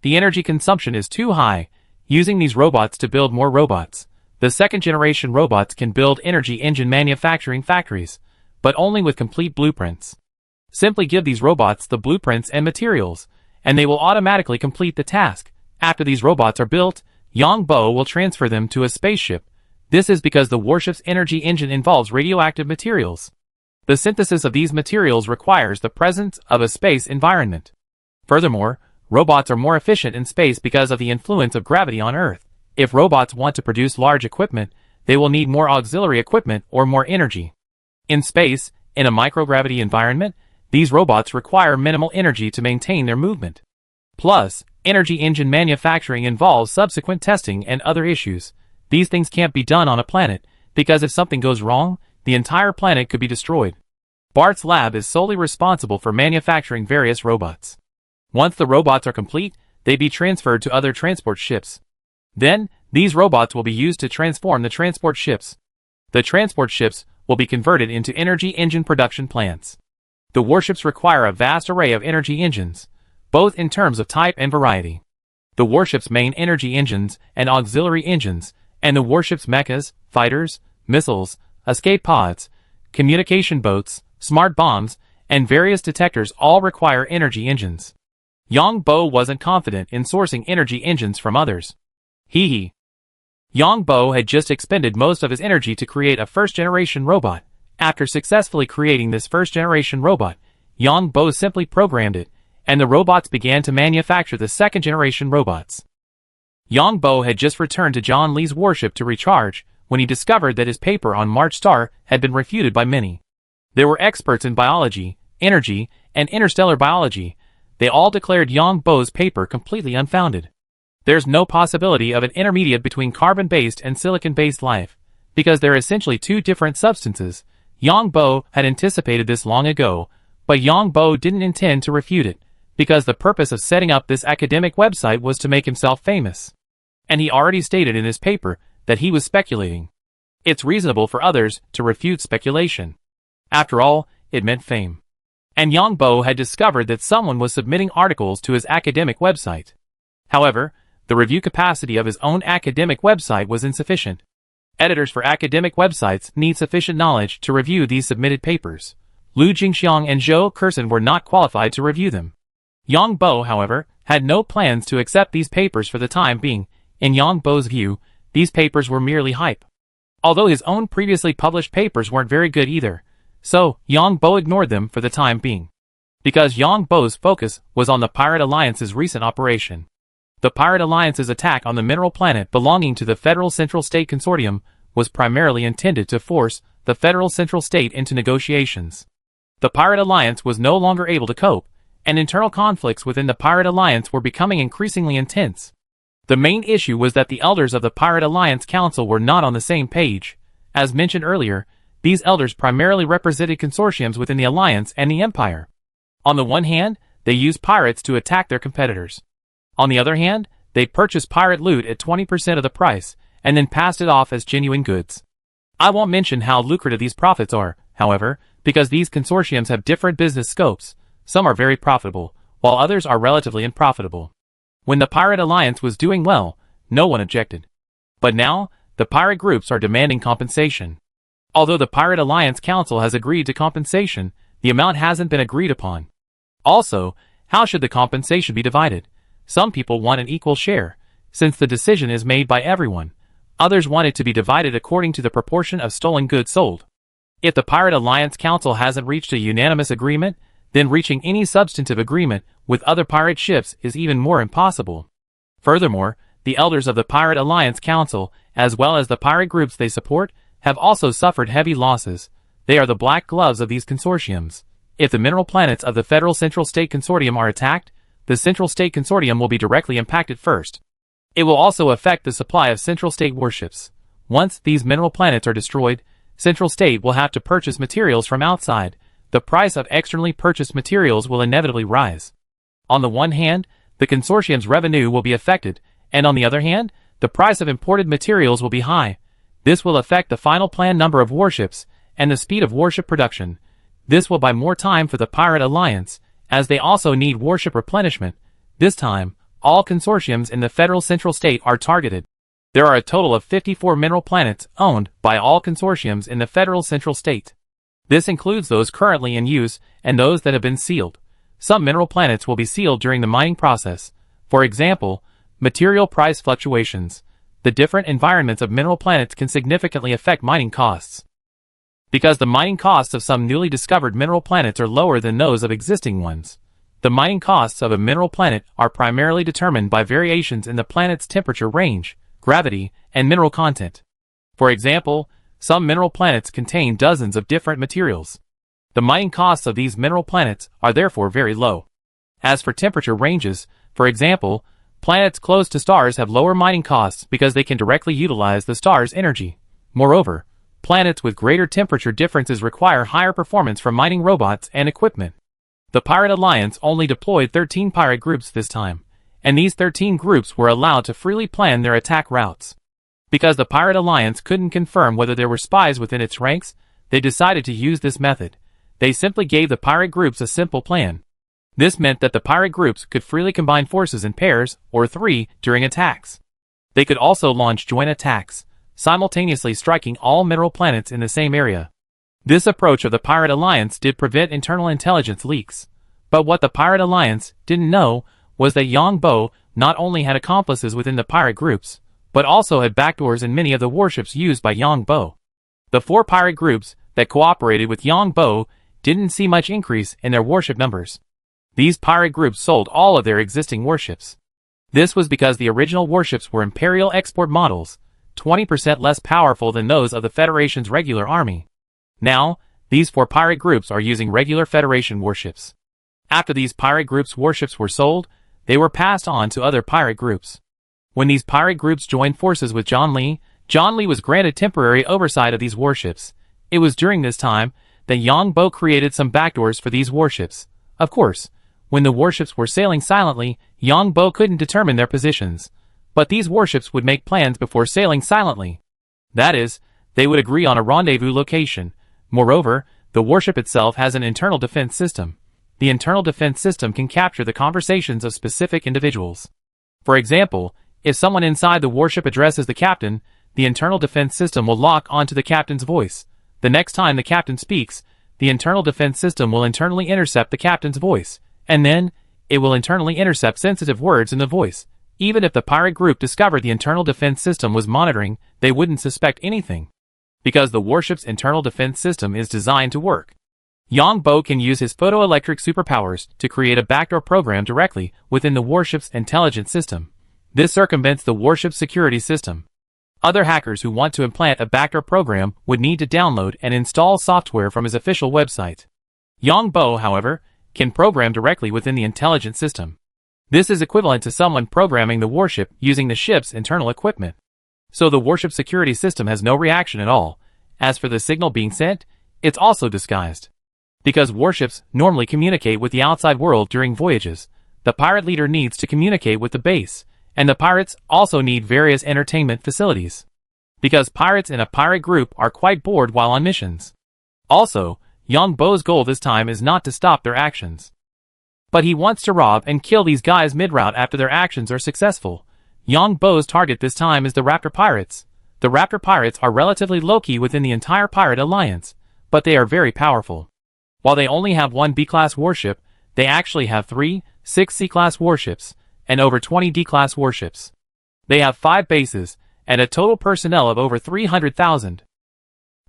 The energy consumption is too high, using these robots to build more robots. The second-generation robots can build energy engine manufacturing factories, but only with complete blueprints. Simply give these robots the blueprints and materials, and they will automatically complete the task. After these robots are built, Yong Bo will transfer them to a spaceship. This is because the warship's energy engine involves radioactive materials. The synthesis of these materials requires the presence of a space environment. Furthermore, robots are more efficient in space because of the influence of gravity on Earth. If robots want to produce large equipment, they will need more auxiliary equipment or more energy. In space, in a microgravity environment, these robots require minimal energy to maintain their movement. Plus, energy engine manufacturing involves subsequent testing and other issues. These things can't be done on a planet, because if something goes wrong, the entire planet could be destroyed. Bart's lab is solely responsible for manufacturing various robots. Once the robots are complete, they be transferred to other transport ships. Then, these robots will be used to transform the transport ships. The transport ships will be converted into energy engine production plants. The warships require a vast array of energy engines, both in terms of type and variety. The warship's main energy engines and auxiliary engines, and the warship's mechas, fighters, missiles, escape pods, communication boats, smart bombs, and various detectors all require energy engines. Yong Bo wasn't confident in sourcing energy engines from others. Yong Bo had just expended most of his energy to create a first-generation robot. After successfully creating this first-generation robot, Yong Bo simply programmed it, and the robots began to manufacture the second-generation robots. Yong Bo had just returned to John Lee's warship to recharge when he discovered that his paper on March Star had been refuted by many. There were experts in biology, energy, and interstellar biology. They all declared Yong Bo's paper completely unfounded. There's no possibility of an intermediate between carbon-based and silicon-based life, because they're essentially two different substances. Yong Bo had anticipated this long ago, but Yong Bo didn't intend to refute it, because the purpose of setting up this academic website was to make himself famous. And he already stated in his paper that he was speculating. It's reasonable for others to refute speculation. After all, it meant fame. And Yong Bo had discovered that someone was submitting articles to his academic website. However, the review capacity of his own academic website was insufficient. Editors for academic websites need sufficient knowledge to review these submitted papers. Lu Jingxiang and Zhou Kersen were not qualified to review them. Yong Bo, however, had no plans to accept these papers for the time being. In Yong Bo's view, these papers were merely hype. Although his own previously published papers weren't very good either, so Yong Bo ignored them for the time being. Because Yong Bo's focus was on the Pirate Alliance's recent operation. The Pirate Alliance's attack on the mineral planet belonging to the Federal Central State Consortium was primarily intended to force the Federal Central State into negotiations. The Pirate Alliance was no longer able to cope, and internal conflicts within the Pirate Alliance were becoming increasingly intense. The main issue was that the elders of the Pirate Alliance Council were not on the same page. As mentioned earlier, these elders primarily represented consortiums within the Alliance and the Empire. On the one hand, they used pirates to attack their competitors. On the other hand, they purchased pirate loot at 20% of the price, and then passed it off as genuine goods. I won't mention how lucrative these profits are, however, because these consortiums have different business scopes. Some are very profitable, while others are relatively unprofitable. When the Pirate Alliance was doing well, no one objected. But now, the pirate groups are demanding compensation. Although the Pirate Alliance Council has agreed to compensation, the amount hasn't been agreed upon. Also, how should the compensation be divided? Some people want an equal share, since the decision is made by everyone. Others want it to be divided according to the proportion of stolen goods sold. If the Pirate Alliance Council hasn't reached a unanimous agreement, then reaching any substantive agreement with other pirate ships is even more impossible. Furthermore, the elders of the Pirate Alliance Council, as well as the pirate groups they support, have also suffered heavy losses. They are the black gloves of these consortiums. If the mineral planets of the Federal Central State Consortium are attacked, the Central State Consortium will be directly impacted first. It will also affect the supply of Central State warships. Once these mineral planets are destroyed, Central State will have to purchase materials from outside. The price of externally purchased materials will inevitably rise. On the one hand, the consortium's revenue will be affected, and on the other hand, the price of imported materials will be high. This will affect the final planned number of warships and the speed of warship production. This will buy more time for the Pirate Alliance, as they also need warship replenishment. This time, all consortiums in the Federal Central State are targeted. There are a total of 54 mineral planets owned by all consortiums in the Federal Central State. This includes those currently in use and those that have been sealed. Some mineral planets will be sealed during the mining process. For example, material price fluctuations. The different environments of mineral planets can significantly affect mining costs. Because the mining costs of some newly discovered mineral planets are lower than those of existing ones. The mining costs of a mineral planet are primarily determined by variations in the planet's temperature range, gravity, and mineral content. For example, some mineral planets contain dozens of different materials. The mining costs of these mineral planets are therefore very low. As for temperature ranges, for example, planets close to stars have lower mining costs because they can directly utilize the star's energy. Moreover, planets with greater temperature differences require higher performance from mining robots and equipment. The Pirate Alliance only deployed 13 pirate groups this time, and these 13 groups were allowed to freely plan their attack routes. Because the Pirate Alliance couldn't confirm whether there were spies within its ranks, they decided to use this method. They simply gave the pirate groups a simple plan. This meant that the pirate groups could freely combine forces in pairs, or 3, during attacks. They could also launch joint attacks, simultaneously striking all mineral planets in the same area. This approach of the Pirate Alliance did prevent internal intelligence leaks. But what the Pirate Alliance didn't know was that Yong Bo not only had accomplices within the pirate groups, but also had backdoors in many of the warships used by Yong Bo. The 4 pirate groups that cooperated with Yong Bo didn't see much increase in their warship numbers. These pirate groups sold all of their existing warships. This was because the original warships were Imperial export models, 20% less powerful than those of the Federation's regular army. Now, these 4 pirate groups are using regular Federation warships. After these pirate groups' warships were sold, they were passed on to other pirate groups. When these pirate groups joined forces with John Li was granted temporary oversight of these warships. It was during this time that Yong Bo created some backdoors for these warships. Of course, when the warships were sailing silently, Yong Bo couldn't determine their positions. But these warships would make plans before sailing silently. That is, they would agree on a rendezvous location. Moreover, the warship itself has an internal defense system. The internal defense system can capture the conversations of specific individuals. For example, if someone inside the warship addresses the captain, the internal defense system will lock onto the captain's voice. The next time the captain speaks, the internal defense system will internally intercept the captain's voice, and then, it will internally intercept sensitive words in the voice. Even if the pirate group discovered the internal defense system was monitoring, they wouldn't suspect anything. Because the warship's internal defense system is designed to work. Yong Bo can use his photoelectric superpowers to create a backdoor program directly within the warship's intelligence system. This circumvents the warship's security system. Other hackers who want to implant a backdoor program would need to download and install software from his official website. Yong Bo, however, can program directly within the intelligence system. This is equivalent to someone programming the warship using the ship's internal equipment. So the warship security system has no reaction at all. As for the signal being sent, it's also disguised. Because warships normally communicate with the outside world during voyages, the pirate leader needs to communicate with the base, and the pirates also need various entertainment facilities. Because pirates in a pirate group are quite bored while on missions. Also, Yong Bo's goal this time is not to stop their actions. But he wants to rob and kill these guys mid-route after their actions are successful. Yong Bo's target this time is the Raptor pirates. The Raptor pirates are relatively low-key within the entire pirate alliance, but they are very powerful. While they only have 1 B-class warship, they actually have 6 C-class warships, and over 20 D-class warships. They have 5 bases, and a total personnel of over 300,000.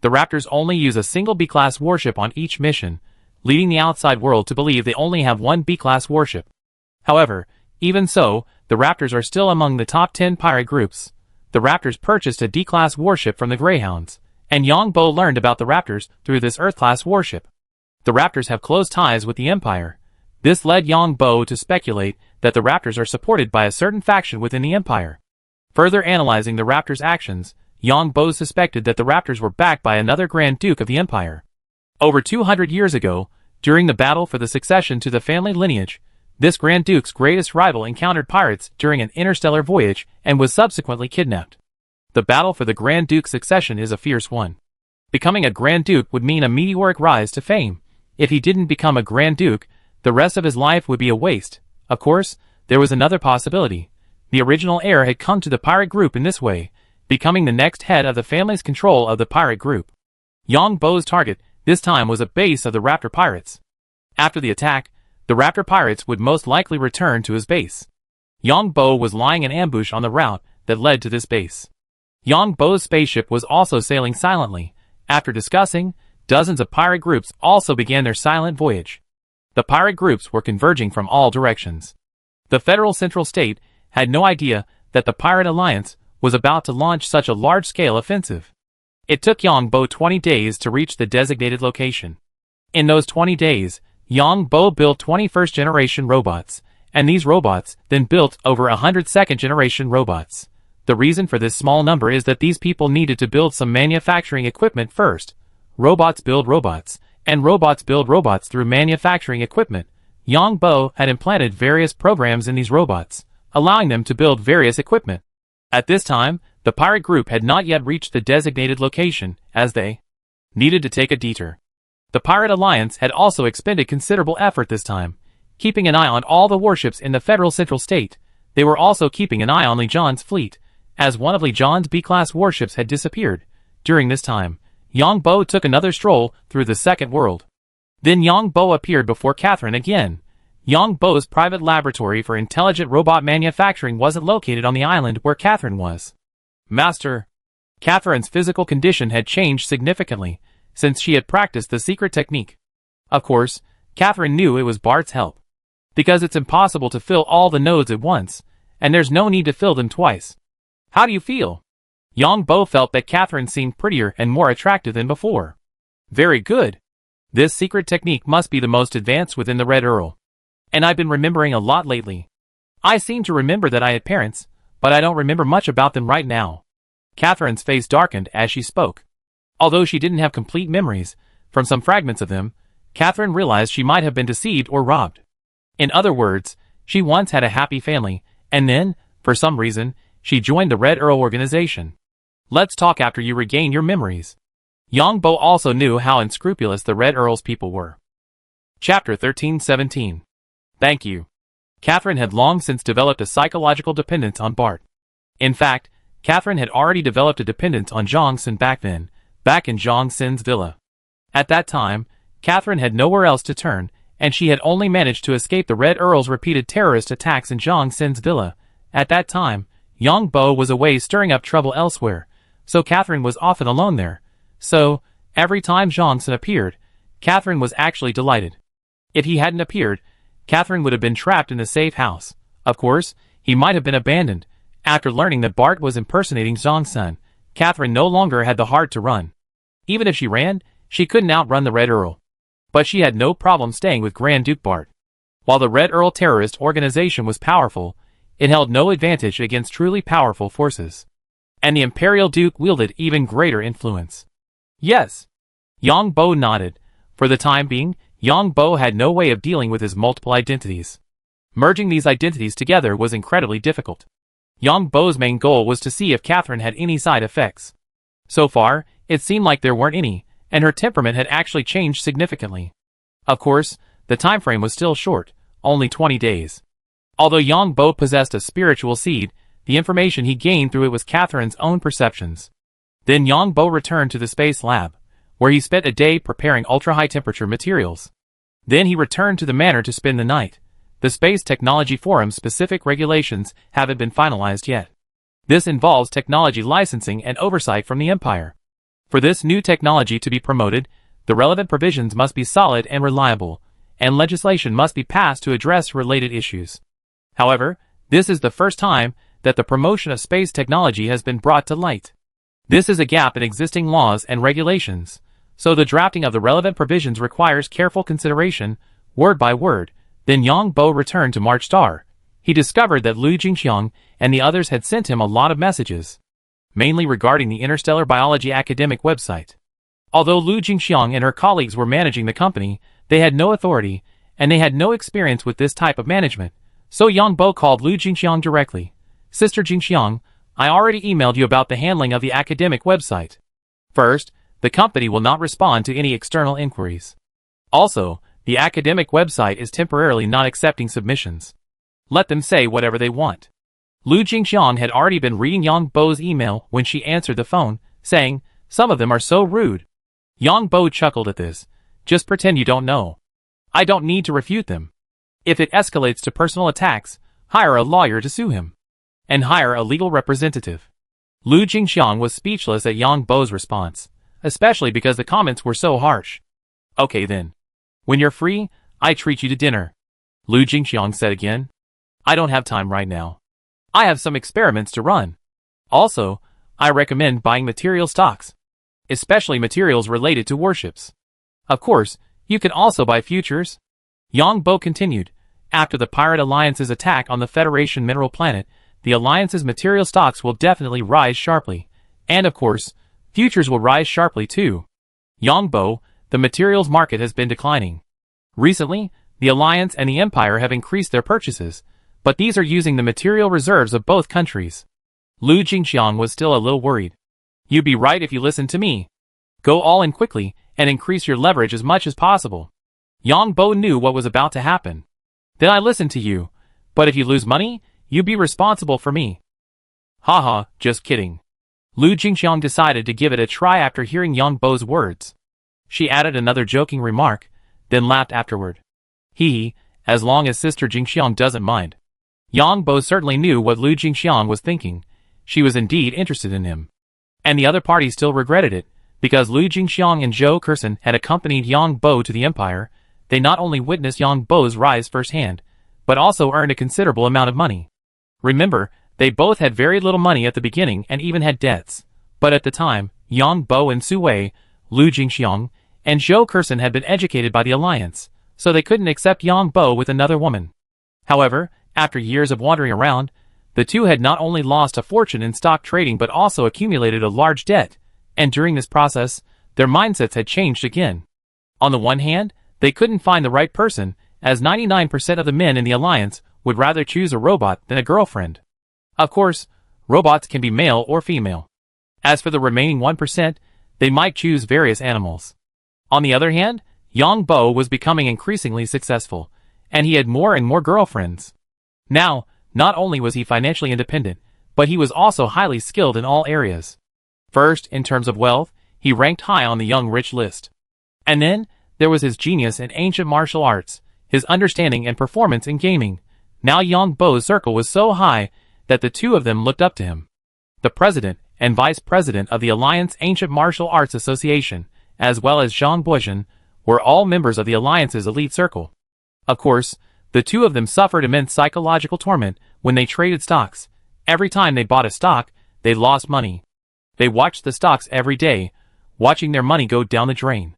The Raptors only use a single B-class warship on each mission, leading the outside world to believe they only have 1 B-class warship. However, even so, the Raptors are still among the top 10 pirate groups. The Raptors purchased a D-class warship from the Greyhounds, and Yong Bo learned about the Raptors through this Earth-class warship. The Raptors have close ties with the Empire. This led Yong Bo to speculate that the Raptors are supported by a certain faction within the Empire. Further analyzing the Raptors' actions, Yong Bo suspected that the Raptors were backed by another Grand Duke of the Empire. Over 200 years ago, during the battle for the succession to the family lineage, this Grand Duke's greatest rival encountered pirates during an interstellar voyage and was subsequently kidnapped. The battle for the Grand Duke's succession is a fierce one. Becoming a Grand Duke would mean a meteoric rise to fame. If he didn't become a Grand Duke, the rest of his life would be a waste. Of course, there was another possibility. The original heir had come to the pirate group in this way, becoming the next head of the family's control of the pirate group. Yong Bo's target this time was a base of the Raptor pirates. After the attack, the Raptor pirates would most likely return to his base. Yong Bo was lying in ambush on the route that led to this base. Yong Bo's spaceship was also sailing silently. After discussing, dozens of pirate groups also began their silent voyage. The pirate groups were converging from all directions. The Federal Central State had no idea that the Pirate Alliance was about to launch such a large-scale offensive. It took Yong Bo 20 days to reach the designated location. In those 20 days, Yong Bo built 21st-generation robots, and these robots then built over 100 second-generation robots. The reason for this small number is that these people needed to build some manufacturing equipment first. Robots build robots, and robots build robots through manufacturing equipment. Yong Bo had implanted various programs in these robots, allowing them to build various equipment. At this time, the pirate group had not yet reached the designated location, as they needed to take a detour. The Pirate Alliance had also expended considerable effort this time, keeping an eye on all the warships in the Federal Central State. They were also keeping an eye on Li John's fleet, as one of Li John's B-class warships had disappeared. During this time, Yong Bo took another stroll through the second world. Then Yong Bo appeared before Catherine again. Yong Bo's private laboratory for intelligent robot manufacturing wasn't located on the island where Catherine was. Master. Catherine's physical condition had changed significantly since she had practiced the secret technique. Of course, Catherine knew it was Bart's help. Because it's impossible to fill all the nodes at once, and there's no need to fill them twice. How do you feel? Yong Bo felt that Catherine seemed prettier and more attractive than before. Very good. This secret technique must be the most advanced within the Red Earl. And I've been remembering a lot lately. I seem to remember that I had parents, but I don't remember much about them right now. Catherine's face darkened as she spoke. Although she didn't have complete memories, from some fragments of them, Catherine realized she might have been deceived or robbed. In other words, she once had a happy family, and then, for some reason, she joined the Red Earl organization. Let's talk after you regain your memories. Yong Bo also knew how unscrupulous the Red Earl's people were. Chapter 1317. Thank you. Catherine had long since developed a psychological dependence on Bart. In fact, Catherine had already developed a dependence on Zhang Xin back in Zhang Xin's villa. At that time, Catherine had nowhere else to turn, and she had only managed to escape the Red Earl's repeated terrorist attacks in Zhang Xin's villa. At that time, Yong Bo was away stirring up trouble elsewhere, so Catherine was often alone there. So, every time Zhang Xin appeared, Catherine was actually delighted. If he hadn't appeared, Catherine would have been trapped in the safe house. Of course, he might have been abandoned. After learning that Bart was impersonating Zhang Xin, Catherine no longer had the heart to run. Even if she ran, she couldn't outrun the Red Earl. But she had no problem staying with Grand Duke Bart. While the Red Earl terrorist organization was powerful, it held no advantage against truly powerful forces. And the Imperial Duke wielded even greater influence. Yes. Yong Bo nodded. For the time being, Yong Bo had no way of dealing with his multiple identities. Merging these identities together was incredibly difficult. Yong Bo's main goal was to see if Catherine had any side effects. So far, it seemed like there weren't any, and her temperament had actually changed significantly. Of course, the time frame was still short, only 20 days. Although Yong Bo possessed a spiritual seed, the information he gained through it was Catherine's own perceptions. Then Yong Bo returned to the space lab, where he spent a day preparing ultra-high temperature materials. Then he returned to the manor to spend the night. The Space Technology Forum's specific regulations haven't been finalized yet. This involves technology licensing and oversight from the Empire. For this new technology to be promoted, the relevant provisions must be solid and reliable, and legislation must be passed to address related issues. However, this is the first time that the promotion of space technology has been brought to light. This is a gap in existing laws and regulations, so the drafting of the relevant provisions requires careful consideration, word by word. Then Yong Bo returned to March Star. He discovered that Lu Jingxiang and the others had sent him a lot of messages, mainly regarding the Interstellar Biology academic website. Although Lu Jingxiang and her colleagues were managing the company, they had no authority, and they had no experience with this type of management. So Yong Bo called Lu Jingxiang directly. Sister Jingxiang, I already emailed you about the handling of the academic website. First, the company will not respond to any external inquiries. Also, the academic website is temporarily not accepting submissions. Let them say whatever they want. Lu Jingxiang had already been reading Yong Bo's email when she answered the phone, saying, "Some of them are so rude." Yong Bo chuckled at this. Just pretend you don't know. I don't need to refute them. If it escalates to personal attacks, hire a lawyer to sue him. And hire a legal representative. Lu Jingxiang was speechless at Yong Bo's response, especially because the comments were so harsh. Okay then. When you're free, I treat you to dinner. Lu Jingxiang said again. I don't have time right now. I have some experiments to run. Also, I recommend buying material stocks, especially materials related to warships. Of course, you can also buy futures. Yong Bo continued. After the Pirate Alliance's attack on the Federation mineral planet, the Alliance's material stocks will definitely rise sharply. And of course, futures will rise sharply too. Yong Bo, the materials market has been declining. Recently, the Alliance and the Empire have increased their purchases, but these are using the material reserves of both countries. Lu Jingxiang was still a little worried. You'd be right if you listened to me. Go all in quickly and increase your leverage as much as possible. Yong Bo knew what was about to happen. Then I listened to you, but if you lose money, you'd be responsible for me. Haha, just kidding. Lu Jingxiang decided to give it a try after hearing Yong Bo's words. She added another joking remark, then laughed afterward. As long as Sister Jingxiang doesn't mind. Yong Bo certainly knew what Lu Jingxiang was thinking. She was indeed interested in him. And the other party still regretted it, because Lu Jingxiang and Zhou Kersen had accompanied Yong Bo to the Empire. They not only witnessed Yong Bo's rise firsthand, but also earned a considerable amount of money. Remember, they both had very little money at the beginning and even had debts. But at the time, Yong Bo and Su Wei, Lu Jingxiang, and Zhou Kersen had been educated by the Alliance, so they couldn't accept Yong Bo with another woman. However, after years of wandering around, the two had not only lost a fortune in stock trading but also accumulated a large debt, and during this process, their mindsets had changed again. On the one hand, they couldn't find the right person, as 99% of the men in the Alliance would rather choose a robot than a girlfriend. Of course, robots can be male or female. As for the remaining 1%, they might choose various animals. On the other hand, Yong Bo was becoming increasingly successful, and he had more and more girlfriends. Now, not only was he financially independent, but he was also highly skilled in all areas. First, in terms of wealth, he ranked high on the young rich list. And then, there was his genius in ancient martial arts, his understanding and performance in gaming. Now Yong Bo's circle was so high that the two of them looked up to him. The president and vice president of the Alliance Ancient Martial Arts Association, as well as Zhang Boijin, were all members of the Alliance's elite circle. Of course, the two of them suffered immense psychological torment when they traded stocks. Every time they bought a stock, they lost money. They watched the stocks every day, watching their money go down the drain.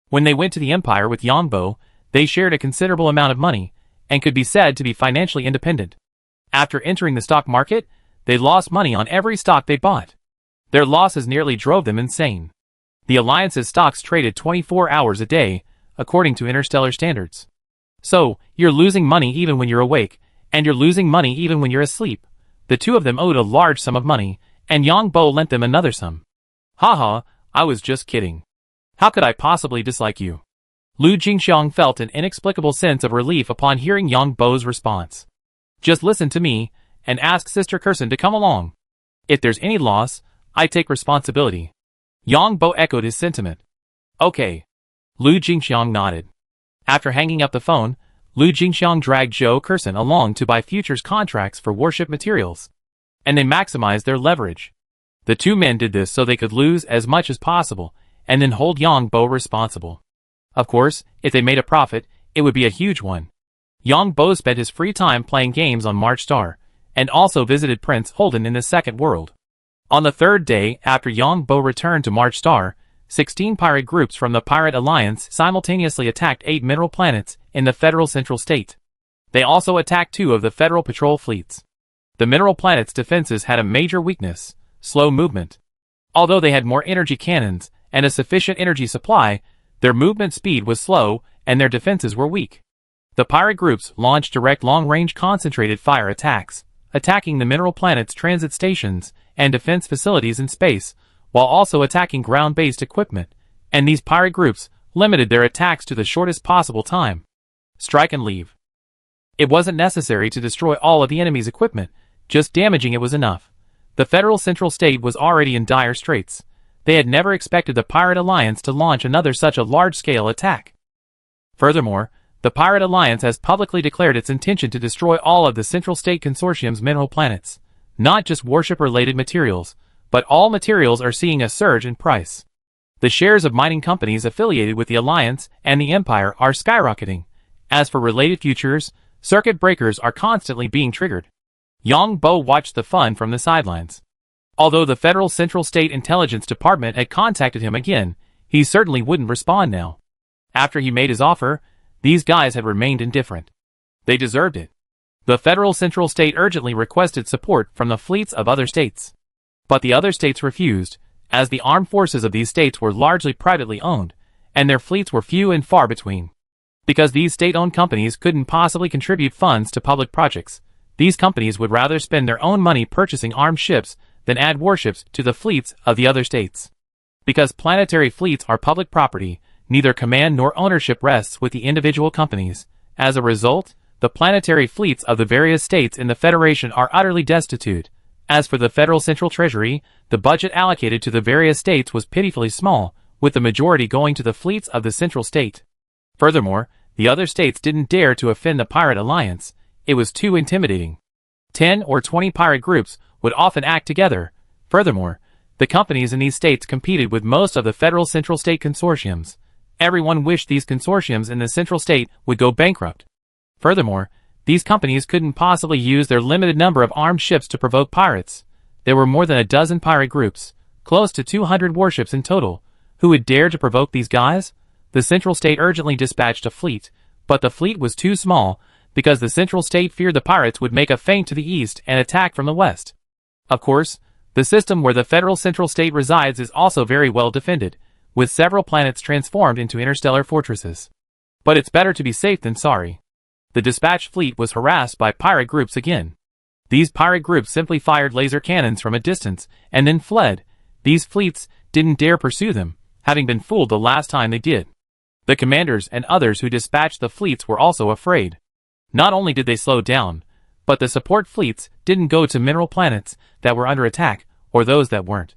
When they went to the Empire with Yong Bo, they shared a considerable amount of money, and could be said to be financially independent. After entering the stock market, they lost money on every stock they bought. Their losses nearly drove them insane. The Alliance's stocks traded 24 hours a day, according to Interstellar standards. So, you're losing money even when you're awake, and you're losing money even when you're asleep. The two of them owed a large sum of money, and Yong Bo lent them another sum. Haha, I was just kidding. How could I possibly dislike you? Lu Jingxiang felt an inexplicable sense of relief upon hearing Yong Bo's response. Just listen to me, and ask Sister Kersen to come along. If there's any loss, I take responsibility. Yong Bo echoed his sentiment. Okay. Lu Jingxiang nodded. After hanging up the phone, Lu Jingxiang dragged Zhou Kersen along to buy futures contracts for warship materials. And they maximized their leverage. The two men did this so they could lose as much as possible, and then hold Yong Bo responsible. Of course, if they made a profit, it would be a huge one. Yong Bo spent his free time playing games on March Star, and also visited Prince Holden in the Second World. On the third day after Yong Bo returned to March Star, 16 pirate groups from the Pirate Alliance simultaneously attacked 8 mineral planets in the Federal Central State. They also attacked 2 of the Federal Patrol fleets. The mineral planets' defenses had a major weakness: slow movement. Although they had more energy cannons and a sufficient energy supply, their movement speed was slow and their defenses were weak. The pirate groups launched direct long-range concentrated fire attacks, attacking the mineral planets' transit stations and defense facilities in space, while also attacking ground-based equipment, and these pirate groups limited their attacks to the shortest possible time. Strike and leave. It wasn't necessary to destroy all of the enemy's equipment, just damaging it was enough. The Federal Central State was already in dire straits. They had never expected the Pirate Alliance to launch another such a large-scale attack. Furthermore, the Pirate Alliance has publicly declared its intention to destroy all of the Central State Consortium's mineral planets. Not just warship-related materials, but all materials are seeing a surge in price. The shares of mining companies affiliated with the Alliance and the Empire are skyrocketing. As for related futures, circuit breakers are constantly being triggered. Yong Bo watched the fun from the sidelines. Although the Federal Central State Intelligence Department had contacted him again, he certainly wouldn't respond now. After he made his offer, these guys had remained indifferent. They deserved it. The Federal Central State urgently requested support from the fleets of other states. But the other states refused, as the armed forces of these states were largely privately owned, and their fleets were few and far between. Because these state-owned companies couldn't possibly contribute funds to public projects, these companies would rather spend their own money purchasing armed ships than add warships to the fleets of the other states. Because planetary fleets are public property, neither command nor ownership rests with the individual companies. As a result, the planetary fleets of the various states in the Federation are utterly destitute. As for the federal central treasury, the budget allocated to the various states was pitifully small, with the majority going to the fleets of the central state. Furthermore, the other states didn't dare to offend the pirate alliance. It was too intimidating. 10 or 20 pirate groups would often act together. Furthermore, the companies in these states competed with most of the federal central state consortiums. Everyone wished these consortiums in the central state would go bankrupt. Furthermore, these companies couldn't possibly use their limited number of armed ships to provoke pirates. There were more than a dozen pirate groups, close to 200 warships in total. Who would dare to provoke these guys? The central state urgently dispatched a fleet, but the fleet was too small because the central state feared the pirates would make a feint to the east and attack from the west. Of course, the system where the federal central state resides is also very well defended, with several planets transformed into interstellar fortresses. But it's better to be safe than sorry. The dispatched fleet was harassed by pirate groups again. These pirate groups simply fired laser cannons from a distance and then fled. These fleets didn't dare pursue them, having been fooled the last time they did. The commanders and others who dispatched the fleets were also afraid. Not only did they slow down, but the support fleets didn't go to mineral planets that were under attack or those that weren't.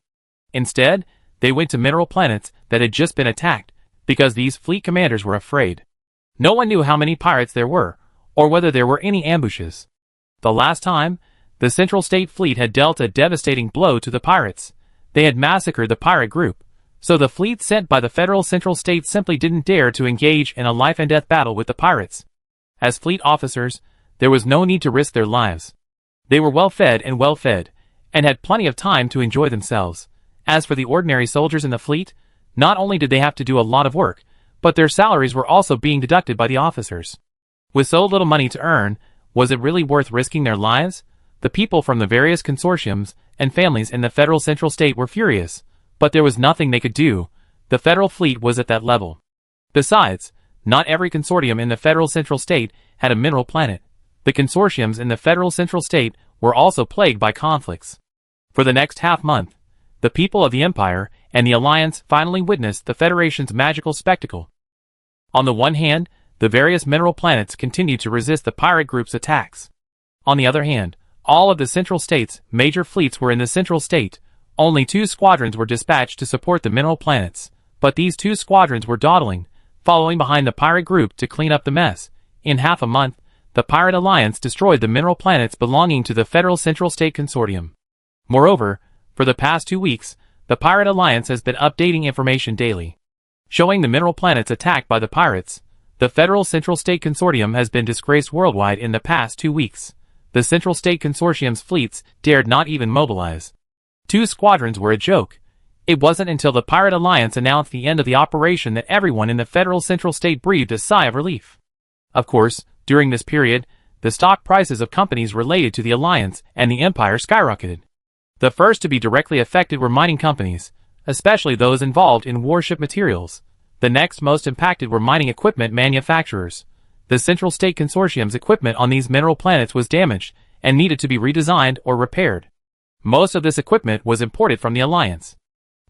Instead, they went to mineral planets that had just been attacked because these fleet commanders were afraid. No one knew how many pirates there were or whether there were any ambushes. The last time, the Central State Fleet had dealt a devastating blow to the pirates. They had massacred the pirate group, so the fleet sent by the Federal Central State simply didn't dare to engage in a life-and-death battle with the pirates. As fleet officers, there was no need to risk their lives. They were well-fed, and had plenty of time to enjoy themselves. As for the ordinary soldiers in the fleet, not only did they have to do a lot of work, but their salaries were also being deducted by the officers. With so little money to earn, was it really worth risking their lives? The people from the various consortiums and families in the Federal Central State were furious, but there was nothing they could do. The Federal Fleet was at that level. Besides, not every consortium in the Federal Central State had a mineral planet. The consortiums in the Federal Central State were also plagued by conflicts. For the next half-month, the people of the Empire and the Alliance finally witnessed the Federation's magical spectacle. On the one hand, the various mineral planets continued to resist the pirate group's attacks. On the other hand, all of the Central State's major fleets were in the Central State. Only 2 squadrons were dispatched to support the mineral planets, but these 2 squadrons were dawdling, following behind the pirate group to clean up the mess. In half a month, the Pirate Alliance destroyed the mineral planets belonging to the Federal Central State Consortium. Moreover, for the past 2 weeks, the Pirate Alliance has been updating information daily, showing the mineral planets attacked by the pirates. The Federal Central State Consortium has been disgraced worldwide in the past 2 weeks. The Central State Consortium's fleets dared not even mobilize. 2 squadrons were a joke. It wasn't until the Pirate Alliance announced the end of the operation that everyone in the Federal Central State breathed a sigh of relief. Of course, during this period, the stock prices of companies related to the Alliance and the Empire skyrocketed. The first to be directly affected were mining companies, especially those involved in warship materials. The next most impacted were mining equipment manufacturers. The Central State Consortium's equipment on these mineral planets was damaged and needed to be redesigned or repaired. Most of this equipment was imported from the Alliance.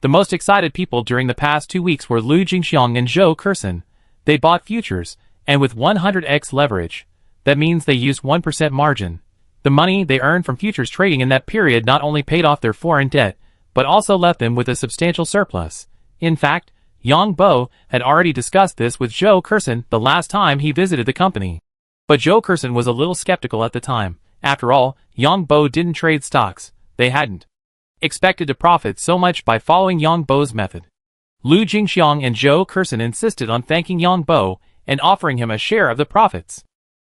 The most excited people during the past 2 weeks were Liu Jingxiang and Zhou Kersen. They bought futures, and with 100x leverage. That means they used 1% margin. The money they earned from futures trading in that period not only paid off their foreign debt, but also left them with a substantial surplus. In fact, Yong Bo had already discussed this with Zhou Kersen the last time he visited the company. But Zhou Kersen was a little skeptical at the time. After all, Yong Bo didn't trade stocks. They hadn't expected to profit so much by following Yong Bo's method. Liu Jingxiang and Zhou Kersen insisted on thanking Yong Bo and offering him a share of the profits.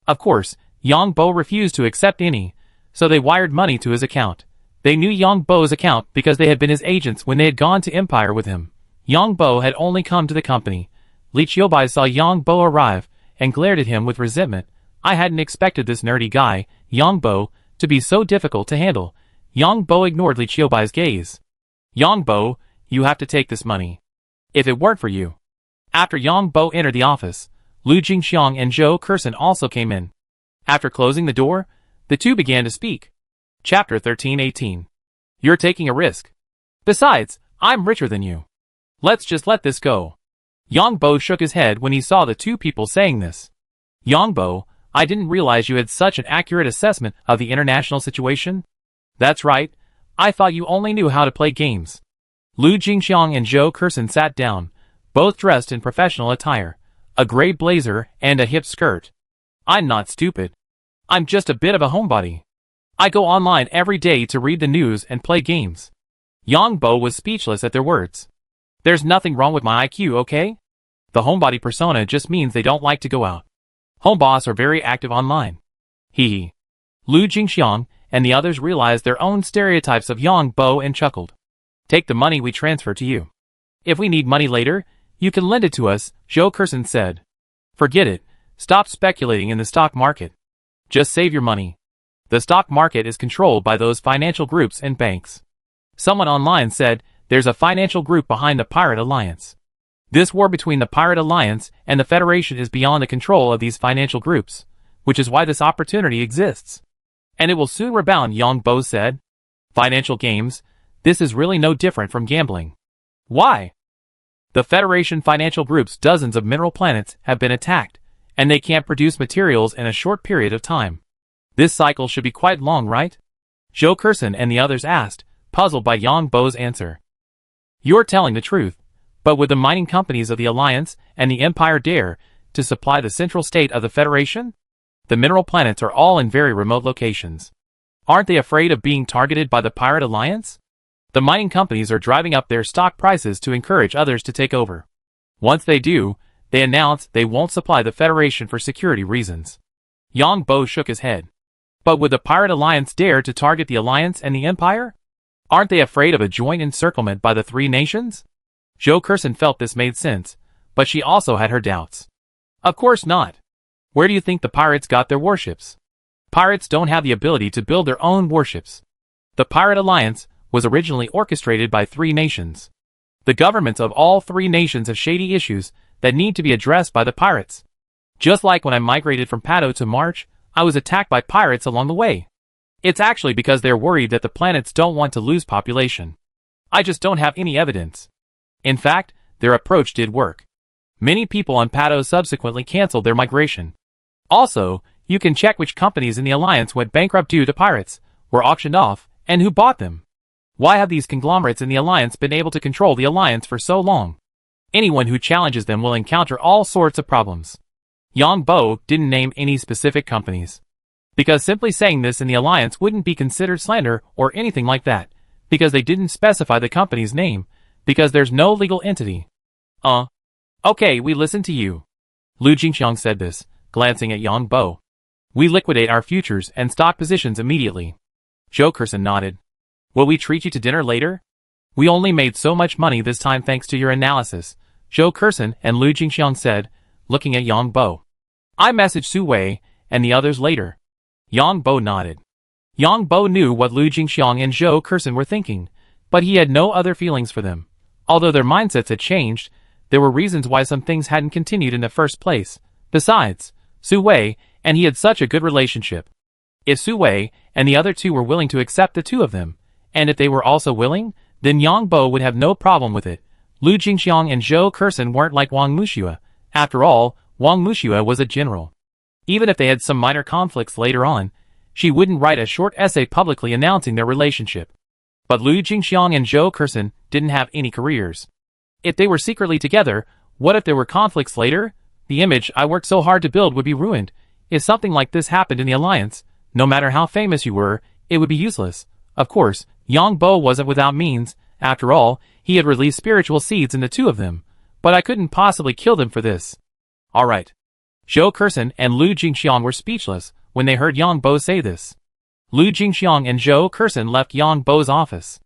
Of course, Yong Bo refused to accept any, so they wired money to his account. They knew Yong Bo's account because they had been his agents when they had gone to Empire with him. Yong Bo had only come to the company. Li Choi saw Yong Bo arrive and glared at him with resentment. I hadn't expected this nerdy guy, Yong Bo, to be so difficult to handle. Yong Bo ignored Li Choi's gaze. Yong Bo, you have to take this money. If it weren't for you. After Yong Bo entered the office, Liu Jingxiang and Zhou Kersen also came in. After closing the door, the two began to speak. Chapter 1318. You're taking a risk. Besides, I'm richer than you. Let's just let this go. Yong Bo shook his head when he saw the two people saying this. Yong Bo, I didn't realize you had such an accurate assessment of the international situation. That's right, I thought you only knew how to play games. Lu Jingxiang and Zhou Kersen sat down, both dressed in professional attire, a gray blazer and a hip skirt. I'm not stupid. I'm just a bit of a homebody. I go online every day to read the news and play games. Yong Bo was speechless at their words. There's nothing wrong with my IQ, okay? The homebody persona just means they don't like to go out. Homeboss are very active online. Hee hee. Lu Jingxiang and the others realized their own stereotypes of Yong Bo and chuckled. Take the money we transfer to you. If we need money later, you can lend it to us, Zhou Kersen said. Forget it. Stop speculating in the stock market. Just save your money. The stock market is controlled by those financial groups and banks. Someone online said, there's a financial group behind the Pirate Alliance. This war between the Pirate Alliance and the Federation is beyond the control of these financial groups, which is why this opportunity exists. And it will soon rebound, Yong Bo said. Financial games, this is really no different from gambling. Why? The Federation financial group's dozens of mineral planets have been attacked, and they can't produce materials in a short period of time. This cycle should be quite long, right? Zhou Kersen and the others asked, puzzled by Yong Bo's answer. You're telling the truth, but would the mining companies of the Alliance and the Empire dare to supply the central state of the Federation? The mineral planets are all in very remote locations. Aren't they afraid of being targeted by the Pirate Alliance? The mining companies are driving up their stock prices to encourage others to take over. Once they do, they announce they won't supply the Federation for security reasons. Yong Bo shook his head. But would the Pirate Alliance dare to target the Alliance and the Empire? Aren't they afraid of a joint encirclement by the three nations? Zhou Kersen felt this made sense, but she also had her doubts. Of course not. Where do you think the pirates got their warships? Pirates don't have the ability to build their own warships. The Pirate Alliance was originally orchestrated by three nations. The governments of all three nations have shady issues that need to be addressed by the pirates. Just like when I migrated from Pato to March, I was attacked by pirates along the way. It's actually because they're worried that the planets don't want to lose population. I just don't have any evidence. In fact, their approach did work. Many people on Pato subsequently canceled their migration. Also, you can check which companies in the Alliance went bankrupt due to pirates, were auctioned off, and who bought them. Why have these conglomerates in the Alliance been able to control the Alliance for so long? Anyone who challenges them will encounter all sorts of problems. Yong Bo didn't name any specific companies. Because simply saying this in the Alliance wouldn't be considered slander or anything like that, because they didn't specify the company's name, because there's no legal entity. Okay, we listen to you. Lu Jingxiang said this, glancing at Yong Bo. We liquidate our futures and stock positions immediately. Zhou Kersen nodded. Will we treat you to dinner later? We only made so much money this time thanks to your analysis, Zhou Kersen and Lu Jingxiang said, looking at Yong Bo. I messaged Su Wei and the others later. Yong Bo nodded. Yong Bo knew what Lu Jingxiang and Zhou Kersen were thinking, but he had no other feelings for them. Although their mindsets had changed, there were reasons why some things hadn't continued in the first place. Besides, Su Wei and he had such a good relationship. If Su Wei and the other two were willing to accept the two of them, and if they were also willing, then Yong Bo would have no problem with it. Lu Jingxiang and Zhou Kersen weren't like Wang Muxue. After all, Wang Muxue was a general. Even if they had some minor conflicts later on, she wouldn't write a short essay publicly announcing their relationship. But Lu Jingxiang and Zhou Kersen didn't have any careers. If they were secretly together, what if there were conflicts later? The image I worked so hard to build would be ruined. If something like this happened in the Alliance, no matter how famous you were, it would be useless. Of course, Yong Bo wasn't without means. After all, he had released spiritual seeds in the two of them. But I couldn't possibly kill them for this. Alright. Zhou Kersen and Lu Jingxiang were speechless when they heard Yong Bo say this. Lu Jingxiang and Zhou Kersen left Yong Bo's office.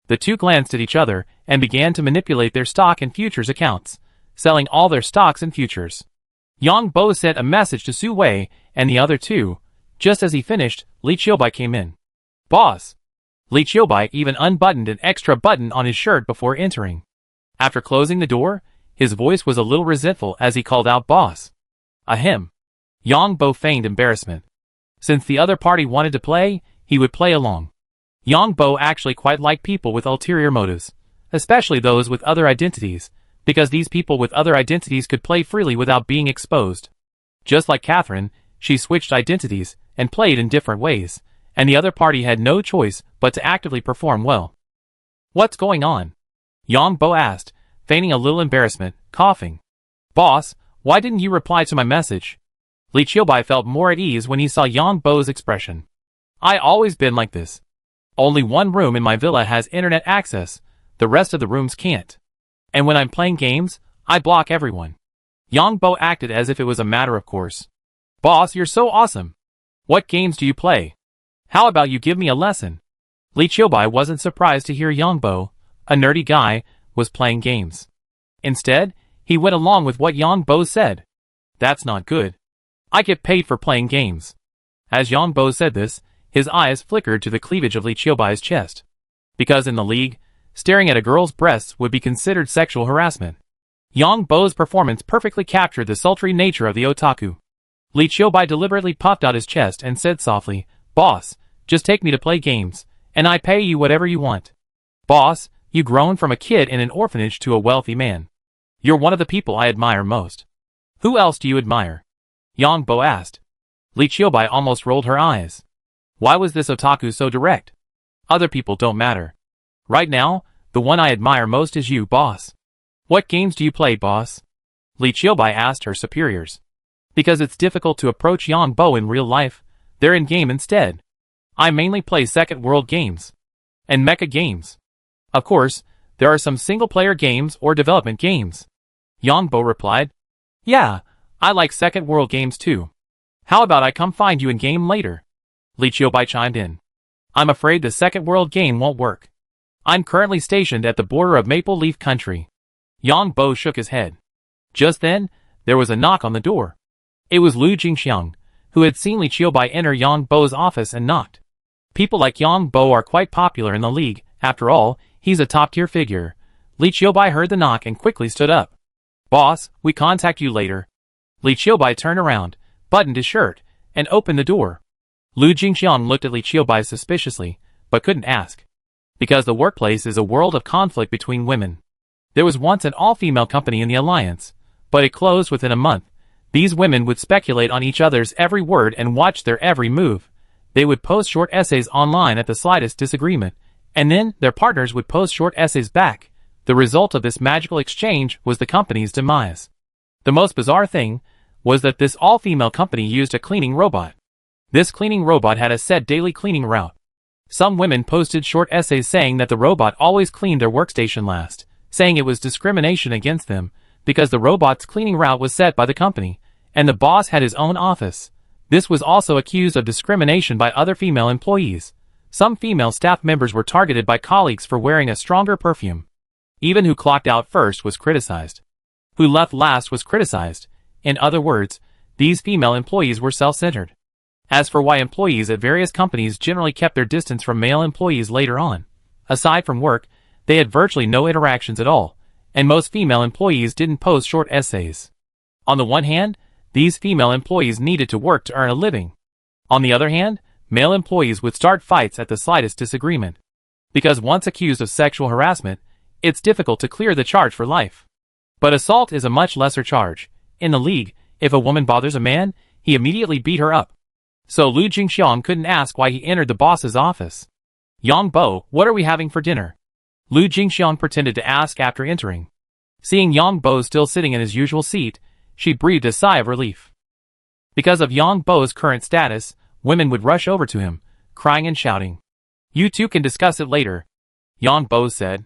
The two glanced at each other and began to manipulate their stock and futures accounts, selling all their stocks and futures. Yong Bo sent a message to Su Wei and the other two. Just as he finished, Li Choi came in. Boss! Li Choi even unbuttoned an extra button on his shirt before entering. After closing the door, his voice was a little resentful as he called out boss. Ahem. Yong Bo feigned embarrassment. Since the other party wanted to play, he would play along. Yong Bo actually quite liked people with ulterior motives, especially those with other identities, because these people with other identities could play freely without being exposed. Just like Catherine, she switched identities and played in different ways, and the other party had no choice but but to actively perform well. What's going on? Yong Bo asked, feigning a little embarrassment, coughing. Boss, why didn't you reply to my message? Li Choi felt more at ease when he saw Yong Bo's expression. I always been like this. Only one room in my villa has internet access, the rest of the rooms can't. And when I'm playing games, I block everyone. Yong Bo acted as if it was a matter of course. Boss, you're so awesome. What games do you play? How about you give me a lesson? Li Choi wasn't surprised to hear Yong Bo, a nerdy guy, was playing games. Instead, he went along with what Yong Bo said. That's not good. I get paid for playing games. As Yong Bo said this, his eyes flickered to the cleavage of Li Choi's chest. Because in the league, staring at a girl's breasts would be considered sexual harassment. Yong Bo's performance perfectly captured the sultry nature of the otaku. Li Choi deliberately puffed out his chest and said softly, Boss, just take me to play games, and I pay you whatever you want. Boss, you grown from a kid in an orphanage to a wealthy man. You're one of the people I admire most. Who else do you admire? Yong Bo asked. Li Choi almost rolled her eyes. Why was this otaku so direct? Other people don't matter. Right now, the one I admire most is you, boss. What games do you play, boss? Li Choi asked her superiors. Because it's difficult to approach Yong Bo in real life, they're in-game instead. I mainly play second world games. And mecha games. Of course, there are some single-player games or development games. Yong Bo replied. Yeah, I like second world games too. How about I come find you in-game later? Li Choi chimed in. I'm afraid the second world game won't work. I'm currently stationed at the border of Maple Leaf Country. Yong Bo shook his head. Just then, there was a knock on the door. It was Lu Jingxiang, who had seen Li Choi enter Yong Bo's office and knocked. People like Yong Bo are quite popular in the league, after all, he's a top-tier figure. Li Choi heard the knock and quickly stood up. Boss, we contact you later. Li Choi turned around, buttoned his shirt, and opened the door. Lu Jingxiang looked at Li Choi suspiciously, but couldn't ask. Because the workplace is a world of conflict between women. There was once an all-female company in the alliance, but it closed within a month. These women would speculate on each other's every word and watch their every move. They would post short essays online at the slightest disagreement, and then their partners would post short essays back. The result of this magical exchange was the company's demise. The most bizarre thing was that this all-female company used a cleaning robot. This cleaning robot had a set daily cleaning route. Some women posted short essays saying that the robot always cleaned their workstation last, saying it was discrimination against them, because the robot's cleaning route was set by the company, and the boss had his own office. This was also accused of discrimination by other female employees. Some female staff members were targeted by colleagues for wearing a stronger perfume. Even who clocked out first was criticized. Who left last was criticized. In other words, these female employees were self-centered. As for why employees at various companies generally kept their distance from male employees later on, aside from work, they had virtually no interactions at all, and most female employees didn't post short essays. On the one hand, these female employees needed to work to earn a living. On the other hand, male employees would start fights at the slightest disagreement. Because once accused of sexual harassment, it's difficult to clear the charge for life. But assault is a much lesser charge. In the league, if a woman bothers a man, he immediately beat her up. So Lu Jingxiang couldn't ask why he entered the boss's office. Yong Bo, what are we having for dinner? Lu Jingxiang pretended to ask after entering. Seeing Yong Bo still sitting in his usual seat, she breathed a sigh of relief. Because of Yong Bo's current status, women would rush over to him, crying and shouting. You two can discuss it later, Yong Bo said.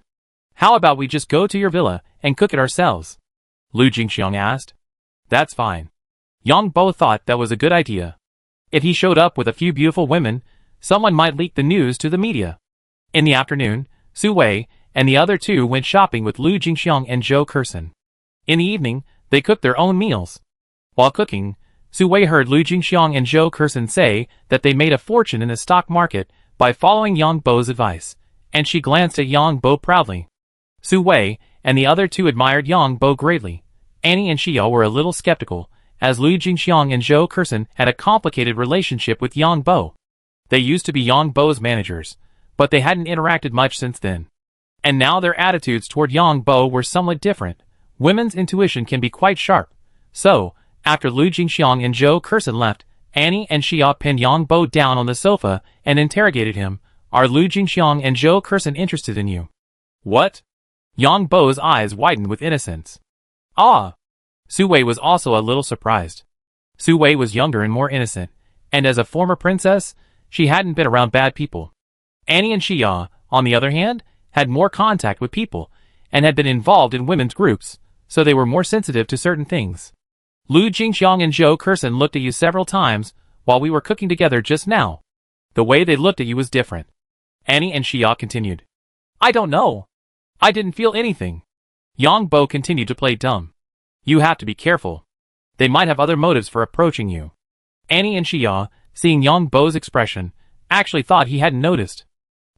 How about we just go to your villa and cook it ourselves? Lu Jingxiang asked. That's fine. Yong Bo thought that was a good idea. If he showed up with a few beautiful women, someone might leak the news to the media. In the afternoon, Su Wei and the other two went shopping with Lu Jingxiang and Zhou Kersen. In the evening, they cooked their own meals. While cooking, Su Wei heard Lu Jingxiang and Zhou Kersen say that they made a fortune in the stock market by following Yong Bo's advice, and she glanced at Yong Bo proudly. Su Wei and the other two admired Yong Bo greatly. Annie and Xiao were a little skeptical, as Lu Jingxiang and Zhou Kersen had a complicated relationship with Yong Bo. They used to be Yong Bo's managers, but they hadn't interacted much since then. And now their attitudes toward Yong Bo were somewhat different. Women's intuition can be quite sharp. So, after Lu Jingxiang and Zhou Kersen left, Annie and Xiao pinned Yong Bo down on the sofa and interrogated him. Are Lu Jingxiang and Zhou Kersen interested in you? What? Yong Bo's eyes widened with innocence. Ah! Su Wei was also a little surprised. Su Wei was younger and more innocent, and as a former princess, she hadn't been around bad people. Annie and Xia, on the other hand, had more contact with people, and had been involved in women's groups, so they were more sensitive to certain things. Lu Jingxiang and Zhou Kersen looked at you several times while we were cooking together just now. The way they looked at you was different. Annie and Xia continued. I don't know. I didn't feel anything. Yong Bo continued to play dumb. You have to be careful. They might have other motives for approaching you. Annie and Xia, seeing Yong Bo's expression, actually thought he hadn't noticed.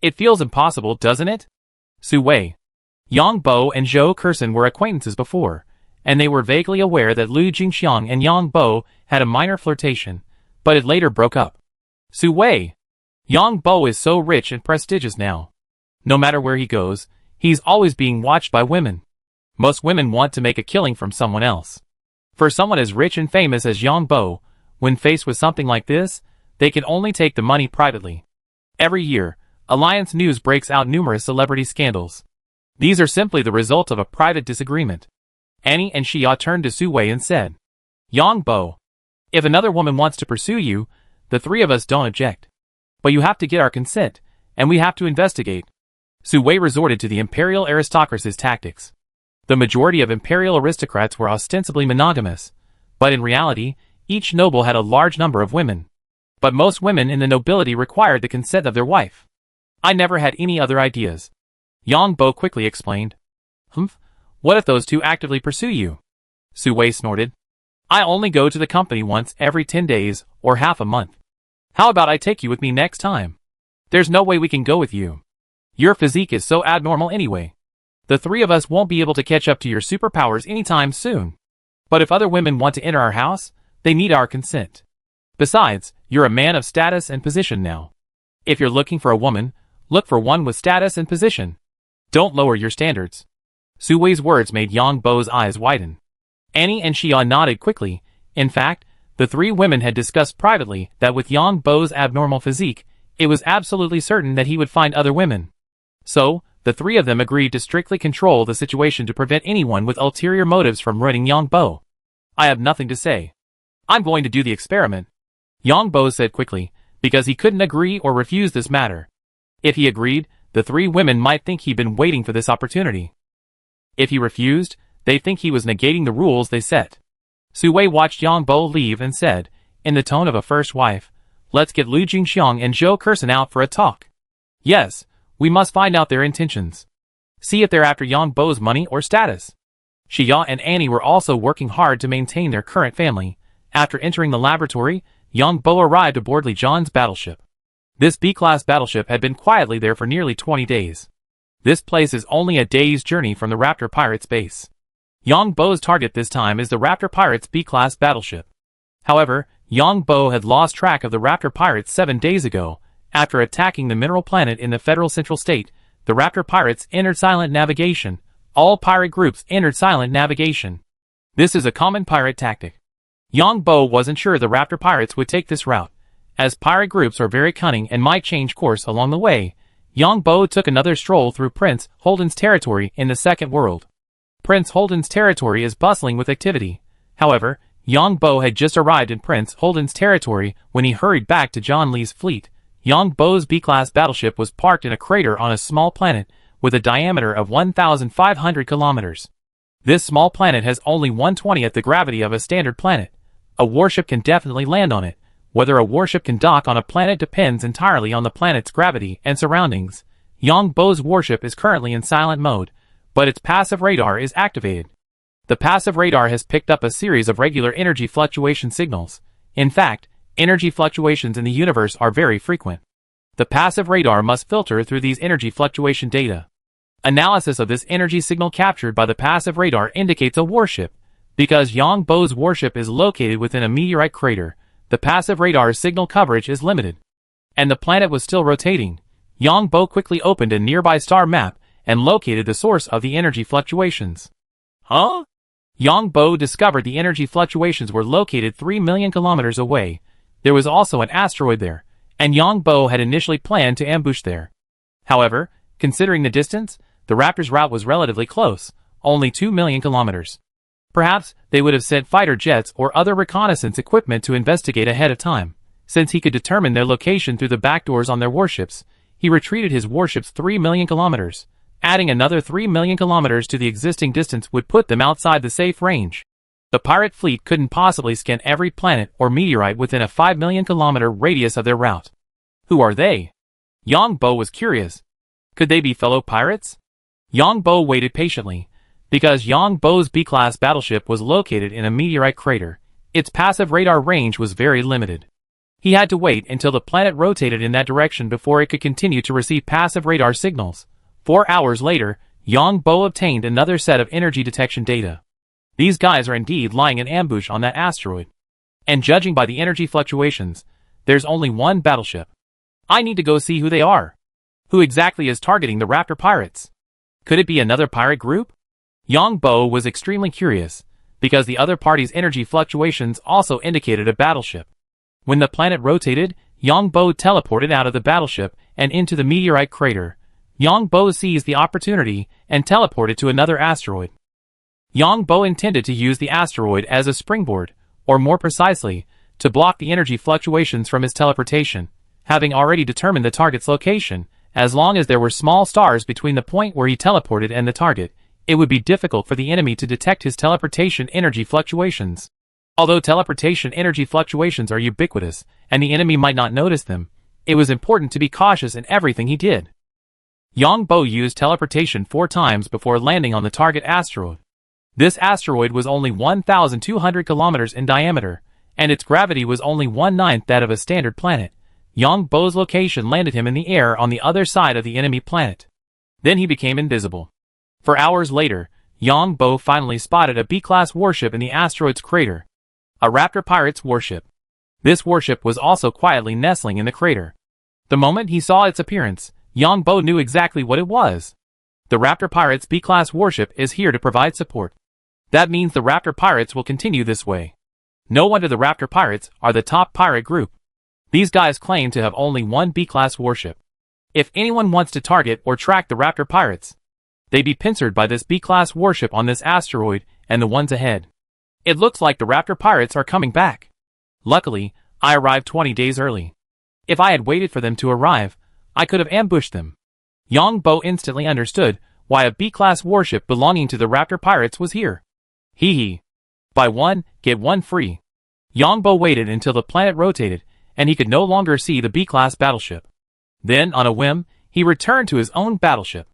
It feels impossible, doesn't it? Su Wei. Yong Bo and Zhou Kersen were acquaintances before, and they were vaguely aware that Lu Jingxiang and Yong Bo had a minor flirtation, but it later broke up. Su Wei. Yong Bo is so rich and prestigious now. No matter where he goes, he's always being watched by women. Most women want to make a killing from someone else. For someone as rich and famous as Yong Bo, when faced with something like this, they can only take the money privately. Every year, Alliance News breaks out numerous celebrity scandals. These are simply the result of a private disagreement. Annie and Xia turned to Su Wei and said, Yong Bo, if another woman wants to pursue you, the three of us don't object. But you have to get our consent, and we have to investigate. Su Wei resorted to the imperial aristocracy's tactics. The majority of imperial aristocrats were ostensibly monogamous, but in reality, each noble had a large number of women. But most women in the nobility required the consent of their wife. I never had any other ideas. Yong Bo quickly explained. Humph, what if those two actively pursue you? Su Wei snorted. I only go to the company once every 10 days, or half a month. How about I take you with me next time? There's no way we can go with you. Your physique is so abnormal anyway. The three of us won't be able to catch up to your superpowers anytime soon. But if other women want to enter our house, they need our consent. Besides, you're a man of status and position now. If you're looking for a woman, look for one with status and position. Don't lower your standards. Su Wei's words made Yong Bo's eyes widen. Annie and Xia nodded quickly. In fact, the three women had discussed privately that with Yong Bo's abnormal physique, it was absolutely certain that he would find other women. So, the three of them agreed to strictly control the situation to prevent anyone with ulterior motives from ruining Yong Bo. I have nothing to say. I'm going to do the experiment. Yong Bo said quickly, because he couldn't agree or refuse this matter. If he agreed, the three women might think he'd been waiting for this opportunity. If he refused, they'd think he was negating the rules they set. Su Wei watched Yong Bo leave and said, in the tone of a first wife, let's get Lu Jingxiang and Zhou Kersen out for a talk. Yes, we must find out their intentions. See if they're after Yong Bo's money or status. Xia and Annie were also working hard to maintain their current family. After entering the laboratory, Yong Bo arrived aboard Li John's battleship. This B-class battleship had been quietly there for nearly 20 days. This place is only a day's journey from the Raptor pirates' base. Yong Bo's target this time is the Raptor pirates' B-class battleship. However, Yong Bo had lost track of the Raptor pirates 7 days ago. After attacking the mineral planet in the Federal Central State, the Raptor pirates entered silent navigation. All pirate groups entered silent navigation. This is a common pirate tactic. Yong Bo wasn't sure the Raptor pirates would take this route, as pirate groups are very cunning and might change course along the way. Yong Bo took another stroll through Prince Holden's territory in the Second World. Prince Holden's territory is bustling with activity. However, Yong Bo had just arrived in Prince Holden's territory when he hurried back to John Lee's fleet. Yong Bo's B-class battleship was parked in a crater on a small planet with a diameter of 1,500 kilometers. This small planet has only 1/20th the gravity of a standard planet. A warship can definitely land on it. Whether a warship can dock on a planet depends entirely on the planet's gravity and surroundings. Yong Bo's warship is currently in silent mode, but its passive radar is activated. The passive radar has picked up a series of regular energy fluctuation signals. In fact, energy fluctuations in the universe are very frequent. The passive radar must filter through these energy fluctuation data. Analysis of this energy signal captured by the passive radar indicates a warship. Because Yong Bo's warship is located within a meteorite crater, the passive radar's signal coverage is limited. And the planet was still rotating. Yong Bo quickly opened a nearby star map and located the source of the energy fluctuations. Huh? Yong Bo discovered the energy fluctuations were located 3 million kilometers away. There was also an asteroid there, and Yong Bo had initially planned to ambush there. However, considering the distance, the Raptors' route was relatively close, only 2 million kilometers. Perhaps they would have sent fighter jets or other reconnaissance equipment to investigate ahead of time. Since he could determine their location through the backdoors on their warships, he retreated his warships 3 million kilometers. Adding another 3 million kilometers to the existing distance would put them outside the safe range. The pirate fleet couldn't possibly scan every planet or meteorite within a 5 million kilometer radius of their route. Who are they? Yong Bo was curious. Could they be fellow pirates? Yong Bo waited patiently. Because Yong Bo's B-class battleship was located in a meteorite crater, its passive radar range was very limited. He had to wait until the planet rotated in that direction before it could continue to receive passive radar signals. 4 hours later, Yong Bo obtained another set of energy detection data. These guys are indeed lying in ambush on that asteroid. And judging by the energy fluctuations, there's only one battleship. I need to go see who they are. Who exactly is targeting the Raptor pirates? Could it be another pirate group? Yong Bo was extremely curious, because the other party's energy fluctuations also indicated a battleship. When the planet rotated, Yong Bo teleported out of the battleship and into the meteorite crater. Yong Bo seized the opportunity and teleported to another asteroid. Yong Bo intended to use the asteroid as a springboard, or more precisely, to block the energy fluctuations from his teleportation, having already determined the target's location. As long as there were small stars between the point where he teleported and the target, it would be difficult for the enemy to detect his teleportation energy fluctuations. Although teleportation energy fluctuations are ubiquitous, and the enemy might not notice them, it was important to be cautious in everything he did. Yong Bo used teleportation 4 times before landing on the target asteroid. This asteroid was only 1,200 kilometers in diameter, and its gravity was only 1/9 that of a standard planet. Yong Bo's location landed him in the air on the other side of the enemy planet. Then he became invisible. For hours later, Yong Bo finally spotted a B-class warship in the asteroid's crater. A Raptor pirate's warship. This warship was also quietly nestling in the crater. The moment he saw its appearance, Yong Bo knew exactly what it was. The Raptor pirate's B-class warship is here to provide support. That means the Raptor pirates will continue this way. No wonder the Raptor pirates are the top pirate group. These guys claim to have only one B-class warship. If anyone wants to target or track the Raptor pirates, they'd be pincered by this B-class warship on this asteroid and the ones ahead. It looks like the Raptor pirates are coming back. Luckily, I arrived 20 days early. If I had waited for them to arrive, I could have ambushed them. Yong Bo instantly understood why a B-class warship belonging to the Raptor pirates was here. Hee hee. Buy one, get one free. Yong Bo waited until the planet rotated, and he could no longer see the B-class battleship. Then, on a whim, he returned to his own battleship.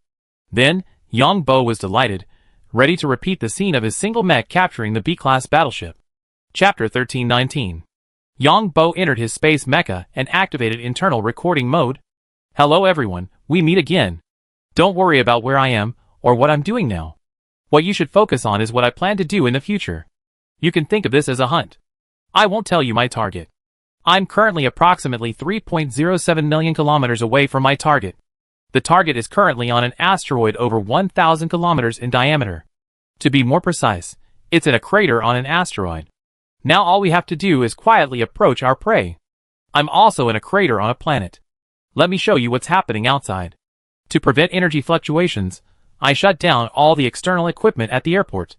Then, Yong Bo was delighted, ready to repeat the scene of his single mech capturing the B-class battleship. Chapter 1319. Yong Bo entered his space mecha and activated internal recording mode. Hello everyone, we meet again. Don't worry about where I am, or what I'm doing now. What you should focus on is what I plan to do in the future. You can think of this as a hunt. I won't tell you my target. I'm currently approximately 3.07 million kilometers away from my target. The target is currently on an asteroid over 1,000 kilometers in diameter. To be more precise, it's in a crater on an asteroid. Now all we have to do is quietly approach our prey. I'm also in a crater on a planet. Let me show you what's happening outside. To prevent energy fluctuations, I shut down all the external equipment at the airport.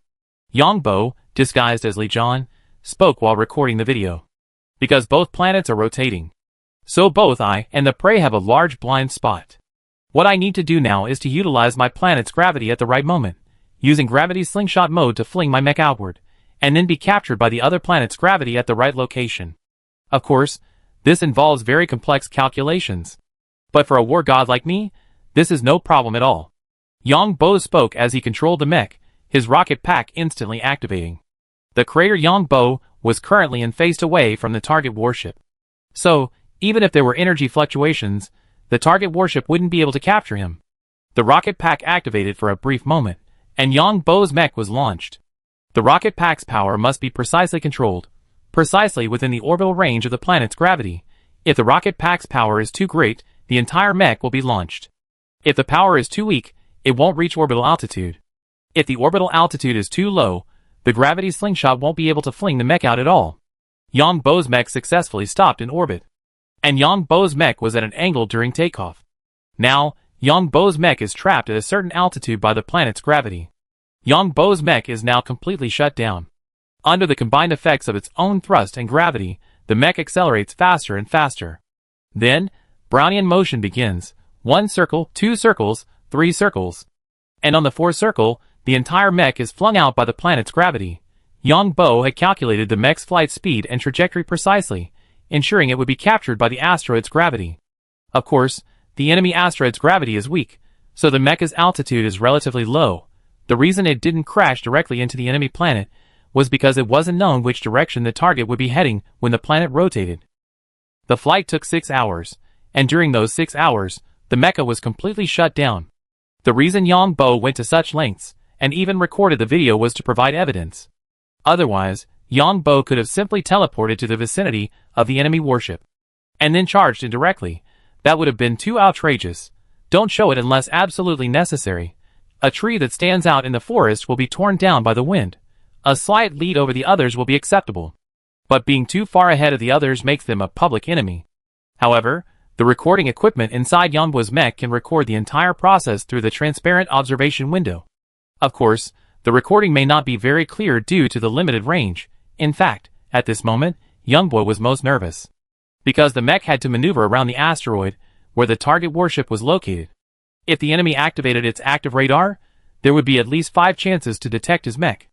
Yong Bo, disguised as Li Choi, spoke while recording the video. Because both planets are rotating, so both I and the prey have a large blind spot. What I need to do now is to utilize my planet's gravity at the right moment, using gravity slingshot mode to fling my mech outward, and then be captured by the other planet's gravity at the right location. Of course, this involves very complex calculations. But for a war god like me, this is no problem at all. Yong Bo spoke as he controlled the mech, his rocket pack instantly activating. The crater Yong Bo was currently faced away from the target warship. So, even if there were energy fluctuations, the target warship wouldn't be able to capture him. The rocket pack activated for a brief moment, and Yong Bo's mech was launched. The rocket pack's power must be precisely controlled, precisely within the orbital range of the planet's gravity. If the rocket pack's power is too great, the entire mech will be launched. If the power is too weak, it won't reach orbital altitude. If the orbital altitude is too low, the gravity slingshot won't be able to fling the mech out at all. Yong Bo's mech successfully stopped in orbit. and Yong Bo's mech was at an angle during takeoff. Now, Yong Bo's mech is trapped at a certain altitude by the planet's gravity. Yong Bo's mech is now completely shut down. Under the combined effects of its own thrust and gravity, the mech accelerates faster and faster. Then, Brownian motion begins. 1 circle, 2 circles, 3 circles. And on the 4th circle, the entire mech is flung out by the planet's gravity. Yong Bo had calculated the mech's flight speed and trajectory precisely, ensuring it would be captured by the asteroid's gravity. Of course, the enemy asteroid's gravity is weak, so the mech's altitude is relatively low. The reason it didn't crash directly into the enemy planet was because it wasn't known which direction the target would be heading when the planet rotated. The flight took 6 hours, and during those 6 hours, the mecha was completely shut down. The reason Yong Bo went to such lengths, and even recorded the video, was to provide evidence. Otherwise, Yong Bo could have simply teleported to the vicinity of the enemy warship, and then charged indirectly. That would have been too outrageous. Don't show it unless absolutely necessary. A tree that stands out in the forest will be torn down by the wind. A slight lead over the others will be acceptable. But being too far ahead of the others makes them a public enemy. However, the recording equipment inside Yong Bo's mech can record the entire process through the transparent observation window. Of course, the recording may not be very clear due to the limited range. In fact, at this moment, Yong Bo was most nervous, because the mech had to maneuver around the asteroid where the target warship was located. If the enemy activated its active radar, there would be at least 5 chances to detect his mech.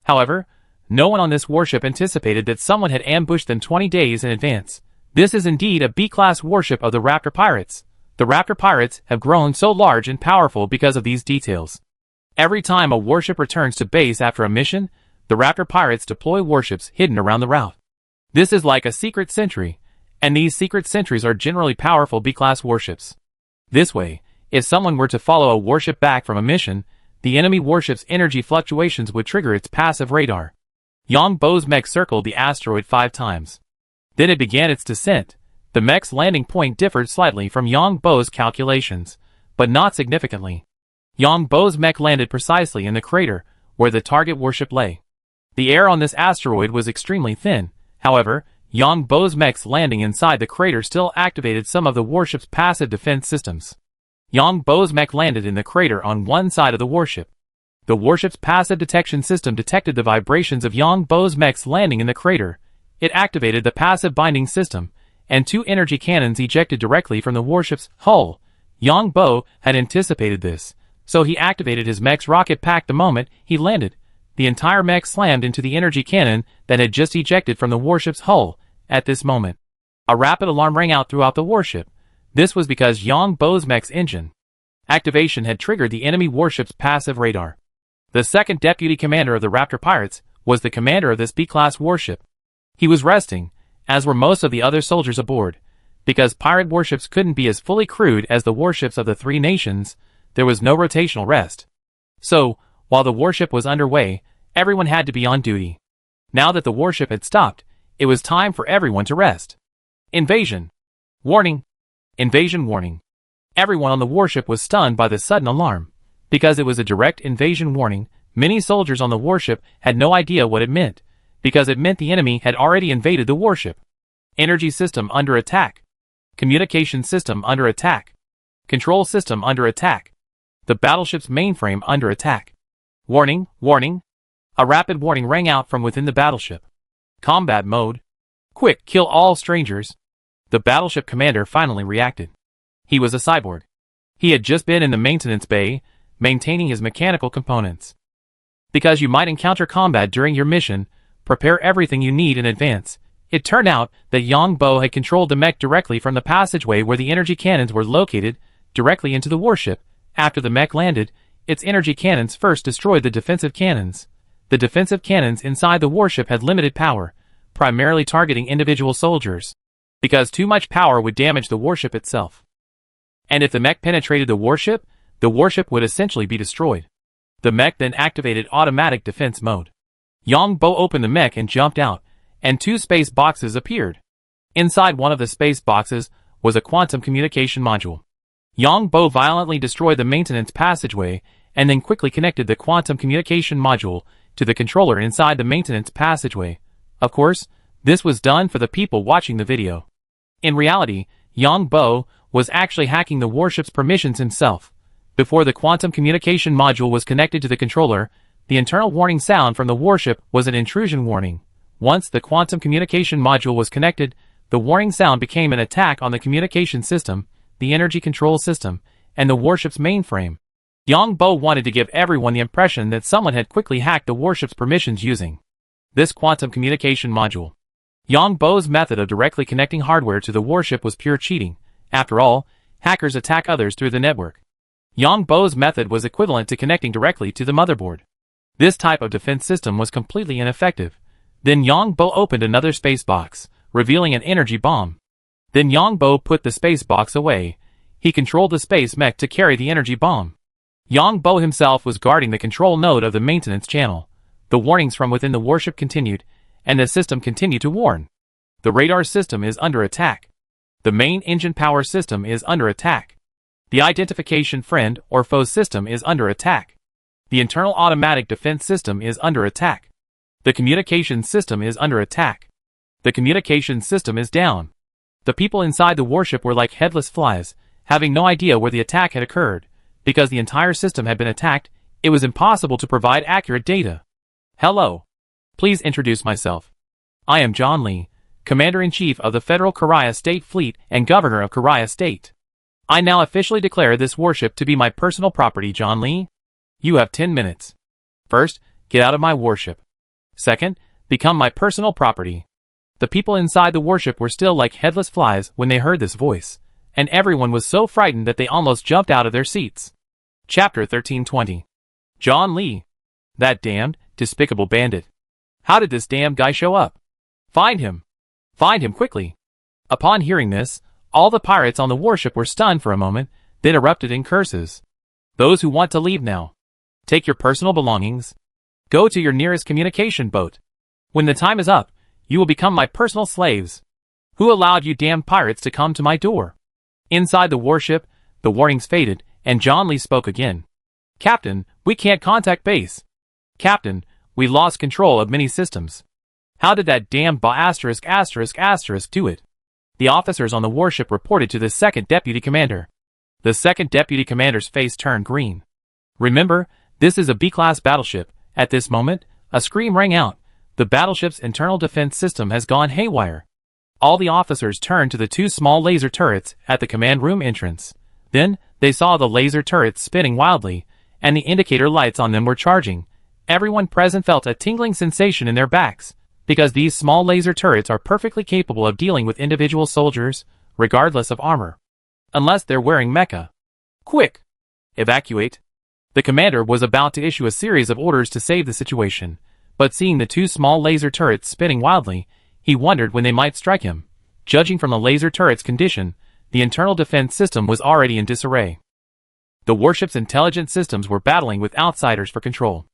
However, no one on this warship anticipated that someone had ambushed them 20 days in advance. This is indeed a B-class warship of the Raptor pirates. The Raptor pirates have grown so large and powerful because of these details. Every time a warship returns to base after a mission, the Raptor pirates deploy warships hidden around the route. This is like a secret sentry, and these secret sentries are generally powerful B-class warships. This way, if someone were to follow a warship back from a mission, the enemy warship's energy fluctuations would trigger its passive radar. Yong Bo's mech circled the asteroid 5 times. Then it began its descent. The mech's landing point differed slightly from Yong Bo's calculations, but not significantly. Yong Bo's mech landed precisely in the crater where the target warship lay. The air on this asteroid was extremely thin. However, Yong Bo's mech's landing inside the crater still activated some of the warship's passive defense systems. Yong Bo's mech landed in the crater on one side of the warship. The warship's passive detection system detected the vibrations of Yong Bo's mech's landing in the crater. It activated the passive binding system, and 2 energy cannons ejected directly from the warship's hull. Yong Bo had anticipated this, so he activated his mech's rocket pack the moment he landed. The entire mech slammed into the energy cannon that had just ejected from the warship's hull. At this moment, a rapid alarm rang out throughout the warship. This was because Yong Bo's mech's engine activation had triggered the enemy warship's passive radar. The second deputy commander of the Raptor pirates was the commander of this B-class warship. He was resting, as were most of the other soldiers aboard. Because pirate warships couldn't be as fully crewed as the warships of the 3 nations, there was no rotational rest. So, while the warship was underway, everyone had to be on duty. Now that the warship had stopped, it was time for everyone to rest. Invasion. Warning. Invasion warning. Everyone on the warship was stunned by the sudden alarm. Because it was a direct invasion warning, many soldiers on the warship had no idea what it meant, because it meant the enemy had already invaded the warship. Energy system under attack. Communication system under attack. Control system under attack. The battleship's mainframe under attack. Warning, warning. A rapid warning rang out from within the battleship. Combat mode. Quick, kill all strangers. The battleship commander finally reacted. He was a cyborg. He had just been in the maintenance bay, maintaining his mechanical components. Because you might encounter combat during your mission, prepare everything you need in advance. It turned out that Yong Bo had controlled the mech directly from the passageway where the energy cannons were located, directly into the warship. After the mech landed, its energy cannons first destroyed the defensive cannons. The defensive cannons inside the warship had limited power, primarily targeting individual soldiers, because too much power would damage the warship itself. And if the mech penetrated the warship would essentially be destroyed. The mech then activated automatic defense mode. Yong Bo opened the mech and jumped out, and 2 space boxes appeared. Inside one of the space boxes was a quantum communication module. Yong Bo violently destroyed the maintenance passageway, and then quickly connected the quantum communication module to the controller inside the maintenance passageway. Of course, this was done for the people watching the video. In reality, Yong Bo was actually hacking the warship's permissions himself. Before the quantum communication module was connected to the controller, the internal warning sound from the warship was an intrusion warning. Once the quantum communication module was connected, the warning sound became an attack on the communication system, the energy control system, and the warship's mainframe. Yong Bo wanted to give everyone the impression that someone had quickly hacked the warship's permissions using this quantum communication module. Yong Bo's method of directly connecting hardware to the warship was pure cheating. After all, hackers attack others through the network. Yong Bo's method was equivalent to connecting directly to the motherboard. This type of defense system was completely ineffective. Then Yong Bo opened another space box, revealing an energy bomb. Then Yong Bo put the space box away. He controlled the space mech to carry the energy bomb. Yong Bo himself was guarding the control node of the maintenance channel. The warnings from within the warship continued, and the system continued to warn. The radar system is under attack. The main engine power system is under attack. The identification friend or foe system is under attack. The internal automatic defense system is under attack. The communication system is under attack. The communication system is down. The people inside the warship were like headless flies, having no idea where the attack had occurred. Because the entire system had been attacked, it was impossible to provide accurate data. Hello. Please introduce myself. I am John Li, Commander-in-Chief of the Federal Korea State Fleet and Governor of Korea State. I now officially declare this warship to be my personal property, John Li. You have 10 minutes. First, get out of my warship. Second, become my personal property. The people inside the warship were still like headless flies when they heard this voice, and everyone was so frightened that they almost jumped out of their seats. Chapter 1320. John Li. That damned, despicable bandit. How did this damn guy show up? Find him. Find him quickly. Upon hearing this, all the pirates on the warship were stunned for a moment, then erupted in curses. Those who want to leave now. Take your personal belongings. Go to your nearest communication boat. When the time is up, you will become my personal slaves. Who allowed you damn pirates to come to my door? Inside the warship, the warnings faded, and John Li spoke again. Captain, we can't contact base. Captain, we lost control of many systems. How did that damn do it? The officers on the warship reported to the second deputy commander. The second deputy commander's face turned green. Remember, this is a B-class battleship. At this moment, a scream rang out. The battleship's internal defense system has gone haywire. All the officers turned to the two small laser turrets at the command room entrance. Then, they saw the laser turrets spinning wildly, and the indicator lights on them were charging. Everyone present felt a tingling sensation in their backs, because these small laser turrets are perfectly capable of dealing with individual soldiers, regardless of armor. Unless they're wearing mecha. Quick! Evacuate! The commander was about to issue a series of orders to save the situation, but seeing the two small laser turrets spinning wildly, he wondered when they might strike him. Judging from the laser turret's condition, the internal defense system was already in disarray. The warship's intelligence systems were battling with outsiders for control.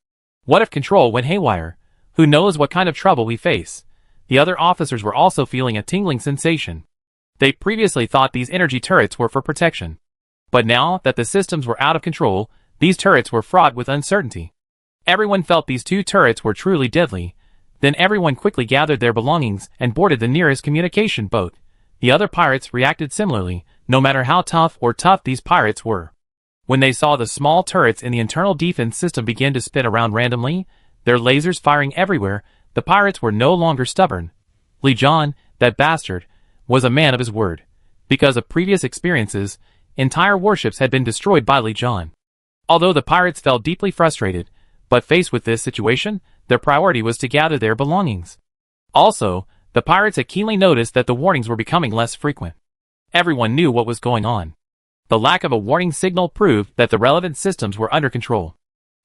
What if control went haywire? Who knows what kind of trouble we face? The other officers were also feeling a tingling sensation. They previously thought these energy turrets were for protection. But now that the systems were out of control, these turrets were fraught with uncertainty. Everyone felt these two turrets were truly deadly. Then everyone quickly gathered their belongings and boarded the nearest communication boat. The other pirates reacted similarly, no matter how tough these pirates were. When they saw the small turrets in the internal defense system begin to spin around randomly, their lasers firing everywhere, the pirates were no longer stubborn. Liong, that bastard, was a man of his word. Because of previous experiences, entire warships had been destroyed by Liong. Although the pirates felt deeply frustrated, but faced with this situation, their priority was to gather their belongings. Also, the pirates had keenly noticed that the warnings were becoming less frequent. Everyone knew what was going on. The lack of a warning signal proved that the relevant systems were under control.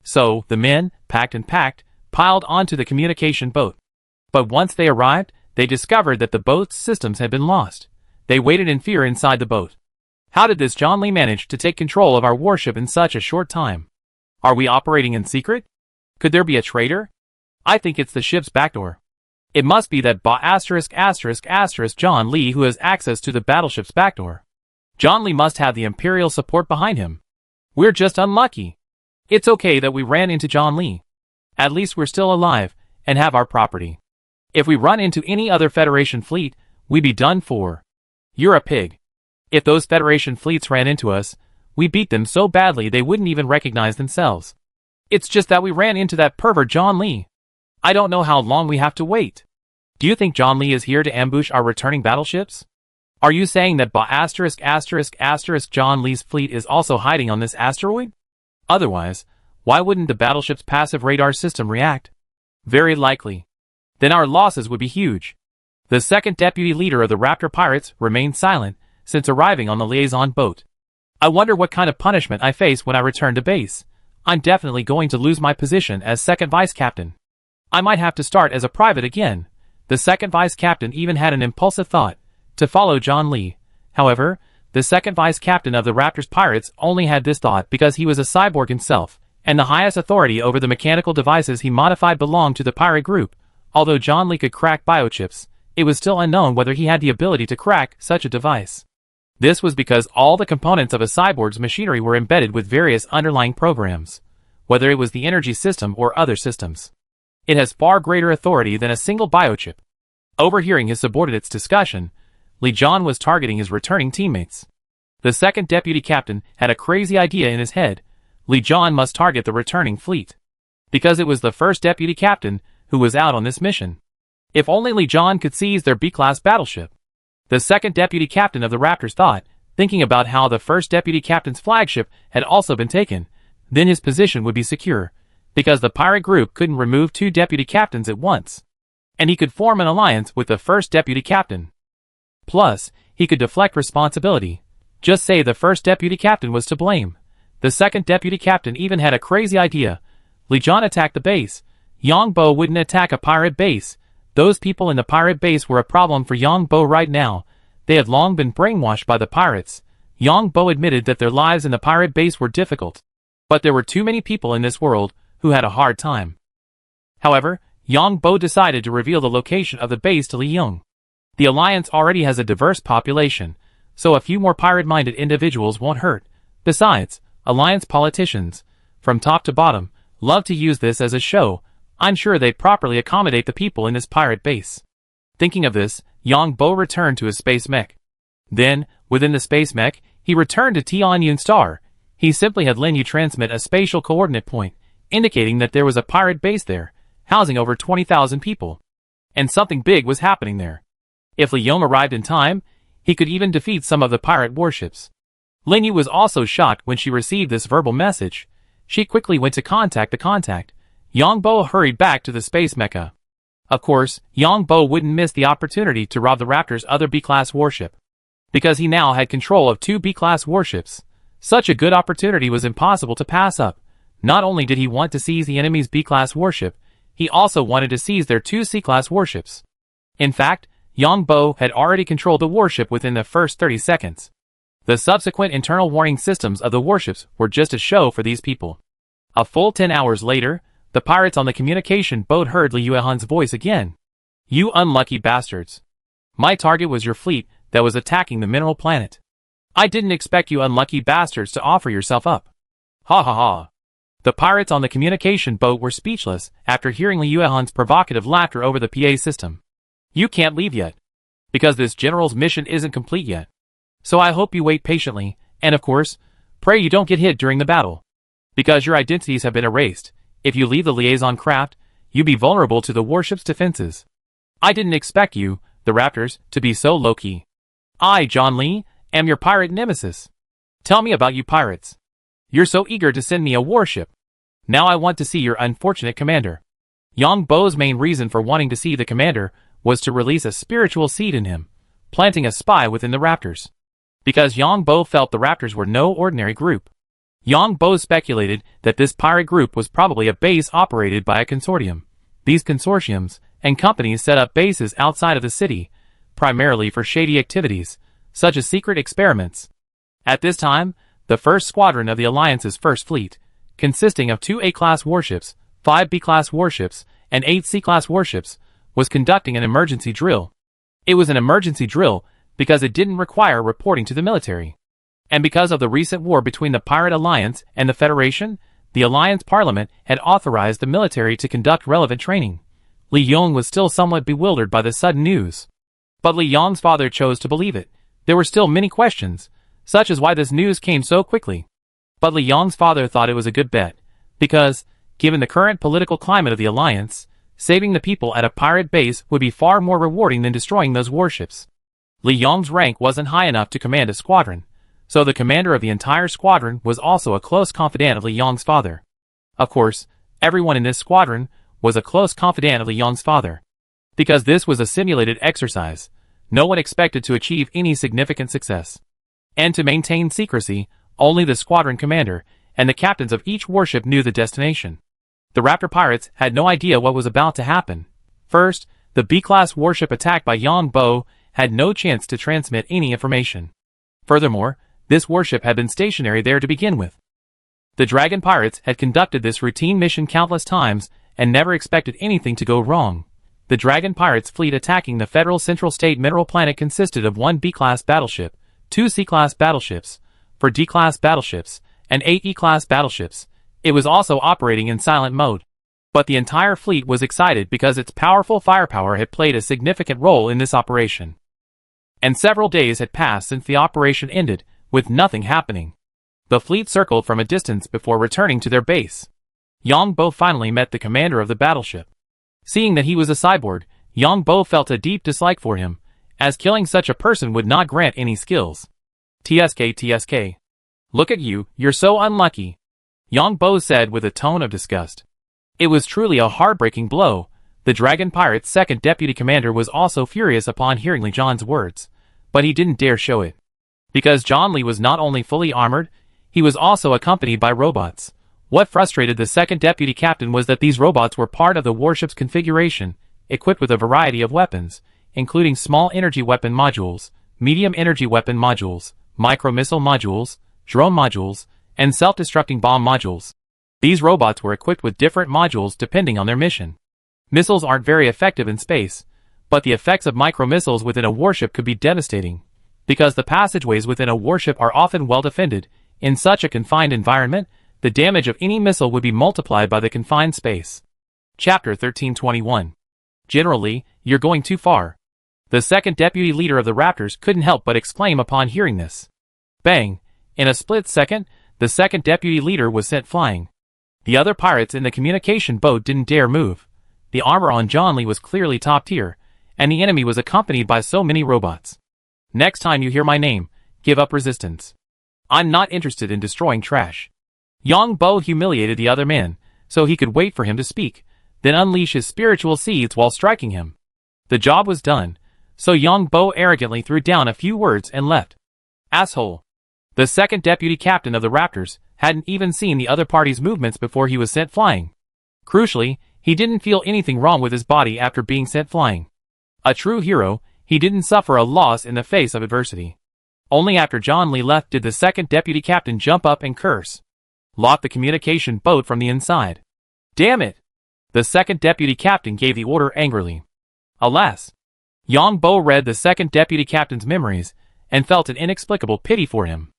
So, the men, packed, piled onto the communication boat. But once they arrived, they discovered that the boat's systems had been lost. They waited in fear inside the boat. How did this John Li manage to take control of our warship in such a short time? Are we operating in secret? Could there be a traitor? I think it's the ship's backdoor. It must be that John Li who has access to the battleship's backdoor. John Li must have the Imperial support behind him. We're just unlucky. It's okay that we ran into John Li. At least we're still alive, and have our property. If we run into any other Federation fleet, we'd be done for. You're a pig. If those Federation fleets ran into us, we beat them so badly they wouldn't even recognize themselves. It's just that we ran into that pervert John Li. I don't know how long we have to wait. Do you think John Li is here to ambush our returning battleships? Are you saying that John Li's fleet is also hiding on this asteroid? Otherwise, why wouldn't the battleship's passive radar system react? Very likely. Then our losses would be huge. The second deputy leader of the Raptor pirates remained silent since arriving on the liaison boat. I wonder what kind of punishment I face when I return to base. I'm definitely going to lose my position as second vice captain. I might have to start as a private again. The second vice captain even had an impulsive thought to follow John Li. However, the second vice captain of the Raptors pirates only had this thought because he was a cyborg himself, and the highest authority over the mechanical devices he modified belonged to the pirate group. Although John Li could crack biochips, it was still unknown whether he had the ability to crack such a device. This was because all the components of a cyborg's machinery were embedded with various underlying programs, whether it was the energy system or other systems. It has far greater authority than a single biochip. Overhearing his subordinates' discussion, Liong was targeting his returning teammates. The second deputy captain had a crazy idea in his head. Liong must target the returning fleet, because it was the first deputy captain who was out on this mission. If only Liong could seize their B-class battleship. The second deputy captain of the Raptors thought, thinking about how the first deputy captain's flagship had also been taken, then his position would be secure, because the pirate group couldn't remove two deputy captains at once. And he could form an alliance with the first deputy captain. Plus, he could deflect responsibility. Just say the first deputy captain was to blame. The second deputy captain even had a crazy idea. Liong attacked the base. Yong Bo wouldn't attack a pirate base. Those people in the pirate base were a problem for Yong Bo right now. They had long been brainwashed by the pirates. Yong Bo admitted that their lives in the pirate base were difficult. But there were too many people in this world who had a hard time. However, Yong Bo decided to reveal the location of the base to Liong. The alliance already has a diverse population, so a few more pirate-minded individuals won't hurt. Besides, alliance politicians, from top to bottom, love to use this as a show. I'm sure they'd properly accommodate the people in this pirate base. Thinking of this, Yong Bo returned to his space mech. Then, within the space mech, he returned to Tianyun Star. He simply had Lin Yu transmit a spatial coordinate point, indicating that there was a pirate base there, housing over 20,000 people. And something big was happening there. If Liong arrived in time, he could even defeat some of the pirate warships. Lin Yu was also shocked when she received this verbal message. She quickly went to contact the contact. Yong Bo hurried back to the space mecha. Of course, Yong Bo wouldn't miss the opportunity to rob the Raptor's other B-class warship, because he now had control of two B-class warships. Such a good opportunity was impossible to pass up. Not only did he want to seize the enemy's B-class warship, he also wanted to seize their two C-class warships. In fact, Yong Bo had already controlled the warship within the first 30 seconds. The subsequent internal warning systems of the warships were just a show for these people. A full 10 hours later, the pirates on the communication boat heard Li Yuehan's voice again. You unlucky bastards. My target was your fleet that was attacking the mineral planet. I didn't expect you unlucky bastards to offer yourself up. Ha ha ha. The pirates on the communication boat were speechless after hearing Li Yuehan's provocative laughter over the PA system. You can't leave yet, because this general's mission isn't complete yet. So I hope you wait patiently, and of course, pray you don't get hit during the battle. Because your identities have been erased. If you leave the liaison craft, you'd be vulnerable to the warship's defenses. I didn't expect you, the Raptors, to be so low-key. I, John Li, am your pirate nemesis. Tell me about you pirates. You're so eager to send me a warship. Now I want to see your unfortunate commander. Yong Bo's main reason for wanting to see the commander was to release a spiritual seed in him, planting a spy within the Raptors. Because Yong Bo felt the Raptors were no ordinary group. Yong Bo speculated that this pirate group was probably a base operated by a consortium. These consortiums and companies set up bases outside of the city, primarily for shady activities, such as secret experiments. At this time, the first squadron of the Alliance's first fleet, consisting of 2 A-class warships, 5 B-class warships, and 8 C-class warships, was conducting an emergency drill. It was an emergency drill because it didn't require reporting to the military. And because of the recent war between the Pirate Alliance and the Federation, the Alliance Parliament had authorized the military to conduct relevant training. Liong was still somewhat bewildered by the sudden news. But Liong's father chose to believe it, There were still many questions, such as why this news came so quickly. But Liong's father thought it was a good bet, because, given the current political climate of the alliance, saving the people at a pirate base would be far more rewarding than destroying those warships. Liong's rank wasn't high enough to command a squadron, so the commander of the entire squadron was also a close confidant of Liong's father. Of course, everyone in this squadron was a close confidant of Liong's father. Because this was a simulated exercise, no one expected to achieve any significant success. And to maintain secrecy, only the squadron commander and the captains of each warship knew the destination. The Raptor pirates had no idea what was about to happen. First, the B-class warship attacked by Yong Bo had no chance to transmit any information. Furthermore, this warship had been stationary there to begin with. The Dragon pirates had conducted this routine mission countless times and never expected anything to go wrong. The Dragon pirates' fleet attacking the Federal Central State Mineral Planet consisted of 1 B-class battleship, 2 C-class battleships, 4 D-class battleships, and 8 E-class battleships. It was also operating in silent mode. But the entire fleet was excited because its powerful firepower had played a significant role in this operation. And several days had passed since the operation ended, with nothing happening. The fleet circled from a distance before returning to their base. Yong Bo finally met the commander of the battleship. Seeing that he was a cyborg, Yong Bo felt a deep dislike for him, as killing such a person would not grant any skills. TSK. Look at you, you're so unlucky, Yong Bo said with a tone of disgust. It was truly a heartbreaking blow. The Dragon Pirate's second deputy commander was also furious upon hearing Li John's words, but he didn't dare show it. Because John Li was not only fully armored, he was also accompanied by robots. What frustrated the second deputy captain was that these robots were part of the warship's configuration, equipped with a variety of weapons, including small energy weapon modules, medium energy weapon modules, micro-missile modules, drone modules, and self-destructing bomb modules. These robots were equipped with different modules depending on their mission. Missiles aren't very effective in space, but the effects of micro-missiles within a warship could be devastating. Because the passageways within a warship are often well defended, in such a confined environment, the damage of any missile would be multiplied by the confined space. Chapter 1321. Generally, you're going too far. The second deputy leader of the Raptors couldn't help but exclaim upon hearing this. Bang! In a split second, the second deputy leader was sent flying. The other pirates in the communication boat didn't dare move. The armor on John Li was clearly top tier, and the enemy was accompanied by so many robots. Next time you hear my name, give up resistance. I'm not interested in destroying trash. Yong Bo humiliated the other man, so he could wait for him to speak, then unleash his spiritual seeds while striking him. The job was done, so Yong Bo arrogantly threw down a few words and left. Asshole. The second deputy captain of the Raptors hadn't even seen the other party's movements before he was sent flying. Crucially, he didn't feel anything wrong with his body after being sent flying. A true hero, he didn't suffer a loss in the face of adversity. Only after John Li left did the second deputy captain jump up and curse. Lock the communication boat from the inside. Damn it! The second deputy captain gave the order angrily. Alas! Yong Bo read the second deputy captain's memories and felt an inexplicable pity for him.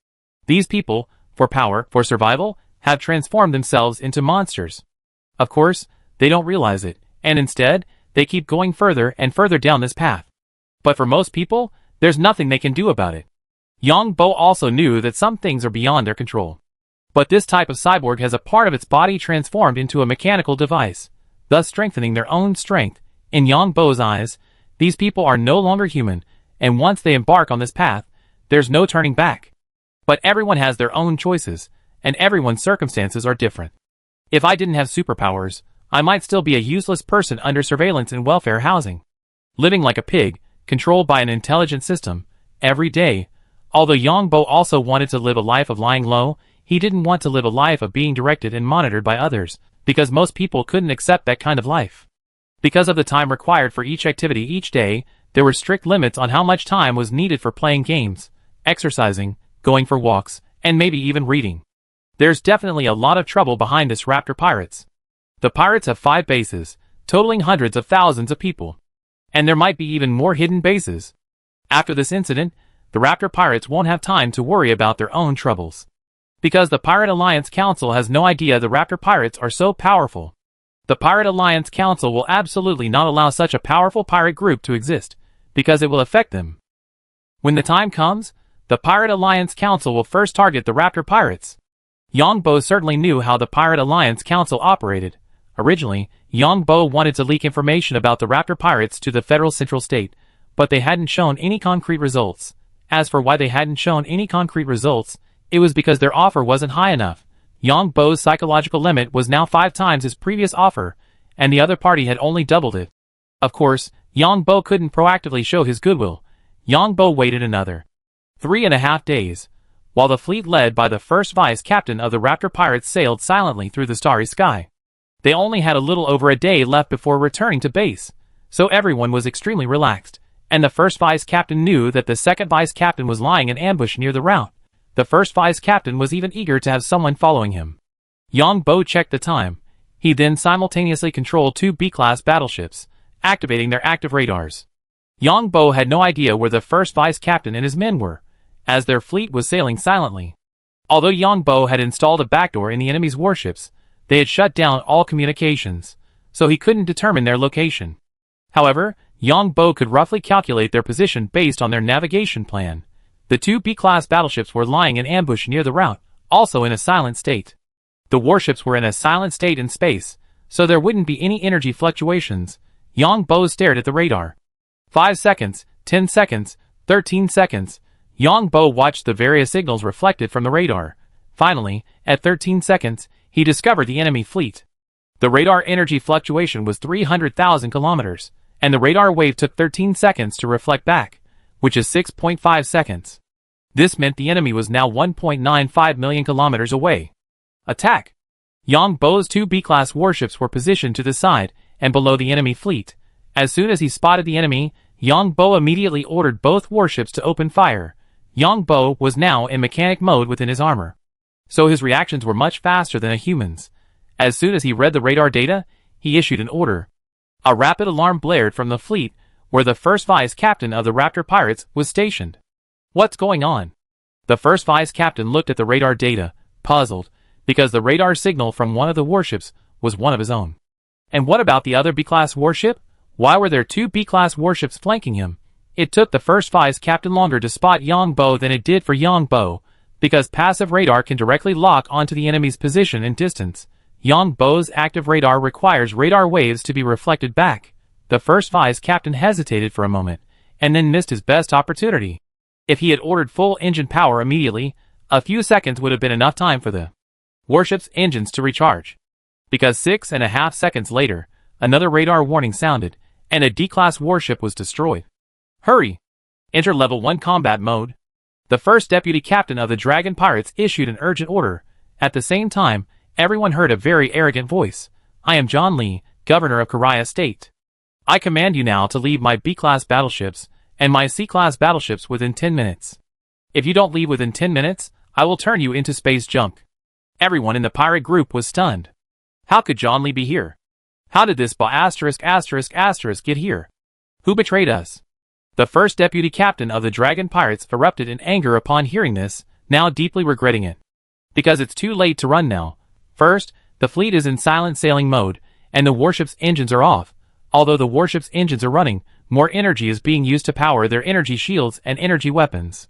These people, for power, for survival, have transformed themselves into monsters. Of course, they don't realize it, and instead, they keep going further and further down this path. But for most people, there's nothing they can do about it. Yong Bo also knew that some things are beyond their control. But this type of cyborg has a part of its body transformed into a mechanical device, thus strengthening their own strength. In Yong Bo's eyes, these people are no longer human, and once they embark on this path, there's no turning back. But everyone has their own choices, and everyone's circumstances are different. If I didn't have superpowers, I might still be a useless person under surveillance in welfare housing. Living like a pig, controlled by an intelligent system, every day. Although Yong Bo also wanted to live a life of lying low, he didn't want to live a life of being directed and monitored by others, because most people couldn't accept that kind of life. Because of the time required for each activity each day, there were strict limits on how much time was needed for playing games, exercising, going for walks, and maybe even reading. There's definitely a lot of trouble behind this Raptor pirates. The pirates have 5 bases, totaling hundreds of thousands of people. And there might be even more hidden bases. After this incident, the Raptor pirates won't have time to worry about their own troubles. Because the Pirate Alliance Council has no idea the Raptor pirates are so powerful. The Pirate Alliance Council will absolutely not allow such a powerful pirate group to exist, because it will affect them. When the time comes, the Pirate Alliance Council will first target the Raptor pirates. Yong Bo certainly knew how the Pirate Alliance Council operated. Originally, Yong Bo wanted to leak information about the Raptor pirates to the Federal Central State, but they hadn't shown any concrete results. As for why they hadn't shown any concrete results, it was because their offer wasn't high enough. Yong Bo's psychological limit was now 5 times his previous offer, and the other party had only doubled it. Of course, Yong Bo couldn't proactively show his goodwill. Yong Bo waited another 3.5 days, while the fleet led by the first vice captain of the Raptor pirates sailed silently through the starry sky. They only had a little over a day left before returning to base, so everyone was extremely relaxed, and the first vice captain knew that the second vice captain was lying in ambush near the route. The first vice captain was even eager to have someone following him. Yong Bo checked the time. He then simultaneously controlled 2 B-class battleships, activating their active radars. Yong Bo had no idea where the first vice captain and his men were, as their fleet was sailing silently. Although Yong Bo had installed a backdoor in the enemy's warships, they had shut down all communications, so he couldn't determine their location. However, Yong Bo could roughly calculate their position based on their navigation plan. The 2 B-class battleships were lying in ambush near the route, also in a silent state. The warships were in a silent state in space, so there wouldn't be any energy fluctuations. Yong Bo stared at the radar. 5 seconds, 10 seconds, 13 seconds. Yong Bo watched the various signals reflected from the radar. Finally, at 13 seconds, he discovered the enemy fleet. The radar energy fluctuation was 300,000 kilometers, and the radar wave took 13 seconds to reflect back, which is 6.5 seconds. This meant the enemy was now 1.95 million kilometers away. Attack! Yong Bo's 2 B-class warships were positioned to the side and below the enemy fleet. As soon as he spotted the enemy, Yong Bo immediately ordered both warships to open fire. Yong Bo was now in mechanic mode within his armor, so his reactions were much faster than a human's. As soon as he read the radar data, he issued an order. A rapid alarm blared from the fleet, where the first vice captain of the Raptor pirates was stationed. What's going on? The first vice captain looked at the radar data, puzzled, because the radar signal from one of the warships was one of his own. And what about the other B-class warship? Why were there 2 B-class warships flanking him? It took the first vice captain longer to spot Yong Bo than it did for Yong Bo, because passive radar can directly lock onto the enemy's position and distance. Yong Bo's active radar requires radar waves to be reflected back. The first vice captain hesitated for a moment, and then missed his best opportunity. If he had ordered full engine power immediately, a few seconds would have been enough time for the warship's engines to recharge. Because 6.5 seconds later, another radar warning sounded, and a D-class warship was destroyed. Hurry! Enter Level 1 combat mode. The first deputy captain of the Dragon Pirates issued an urgent order. At the same time, everyone heard a very arrogant voice. I am John Li, governor of Korea State. I command you now to leave my B-class battleships and my C-class battleships within 10 minutes. If you don't leave within 10 minutes, I will turn you into space junk. Everyone in the pirate group was stunned. How could John Li be here? How did this get here? Who betrayed us? The first deputy captain of the Dragon Pirates erupted in anger upon hearing this, now deeply regretting it. Because it's too late to run now. First, the fleet is in silent sailing mode, and the warship's engines are off. Although the warship's engines are running, more energy is being used to power their energy shields and energy weapons.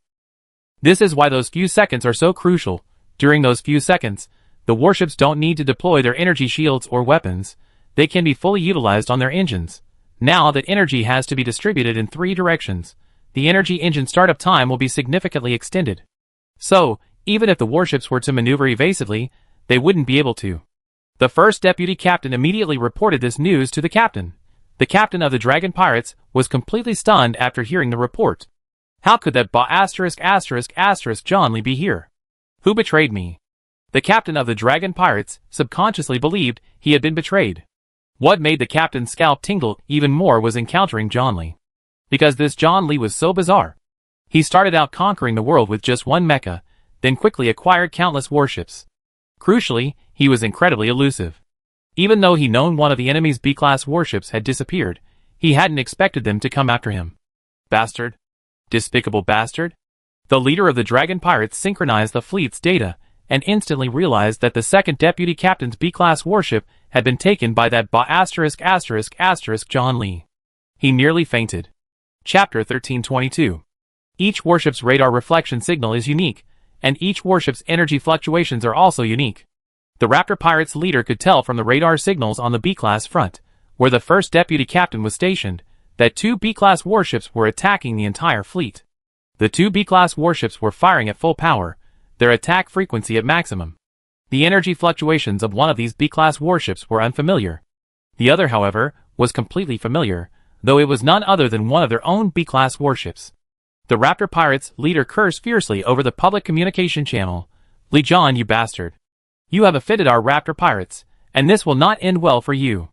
This is why those few seconds are so crucial. During those few seconds, the warships don't need to deploy their energy shields or weapons. They can be fully utilized on their engines. Now that energy has to be distributed in 3 directions, the energy engine startup time will be significantly extended. So, even if the warships were to maneuver evasively, they wouldn't be able to. The first deputy captain immediately reported this news to the captain. The captain of the Dragon Pirates was completely stunned after hearing the report. How could that John Li be here? Who betrayed me? The captain of the Dragon Pirates subconsciously believed he had been betrayed. What made the captain's scalp tingle even more was encountering John Li. Because this John Li was so bizarre. He started out conquering the world with just 1 mecha, then quickly acquired countless warships. Crucially, he was incredibly elusive. Even though he known one of the enemy's B-class warships had disappeared, he hadn't expected them to come after him. Bastard. Despicable bastard. The leader of the Dragon Pirates synchronized the fleet's data, and instantly realized that the second deputy captain's B-class warship had been taken by that John Li. He nearly fainted. Chapter 1322. Each warship's radar reflection signal is unique, and each warship's energy fluctuations are also unique. The Raptor pirates' leader could tell from the radar signals on the B-class front, where the first deputy captain was stationed, that 2 B-class warships were attacking the entire fleet. The 2 B-class warships were firing at full power, their attack frequency at maximum. The energy fluctuations of one of these B-class warships were unfamiliar. The other, however, was completely familiar, though it was none other than one of their own B-class warships. The Raptor pirates' leader cursed fiercely over the public communication channel. "Liong, you bastard. You have offended our Raptor pirates, and this will not end well for you.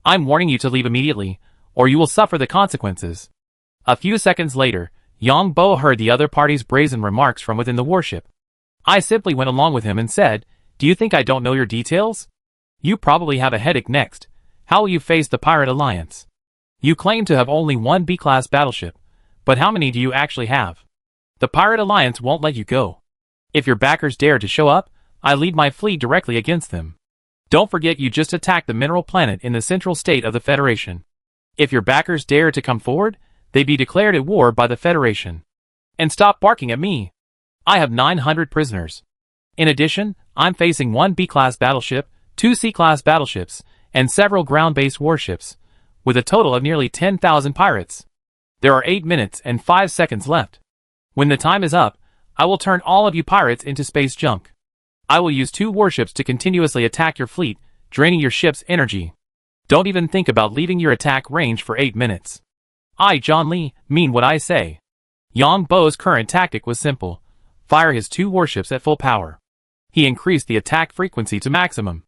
I'm warning you to leave immediately, or you will suffer the consequences." A few seconds later, Yong Bo heard the other party's brazen remarks from within the warship. I simply went along with him and said, "Do you think I don't know your details? You probably have a headache next. How will you face the Pirate Alliance? You claim to have only one B-class battleship, but how many do you actually have? The Pirate Alliance won't let you go. If your backers dare to show up, I lead my fleet directly against them. Don't forget you just attacked the mineral planet in the central state of the Federation. If your backers dare to come forward, they'd be declared at war by the Federation. And stop barking at me. I have 900 prisoners. In addition, I'm facing 1 B-class battleship, 2 C-class battleships, and several ground-based warships, with a total of nearly 10,000 pirates. There are 8 minutes and 5 seconds left. When the time is up, I will turn all of you pirates into space junk. I will use 2 warships to continuously attack your fleet, draining your ship's energy. Don't even think about leaving your attack range for 8 minutes. I, John Li, mean what I say." Yong Bo's current tactic was simple: fire his 2 warships at full power. He increased the attack frequency to maximum.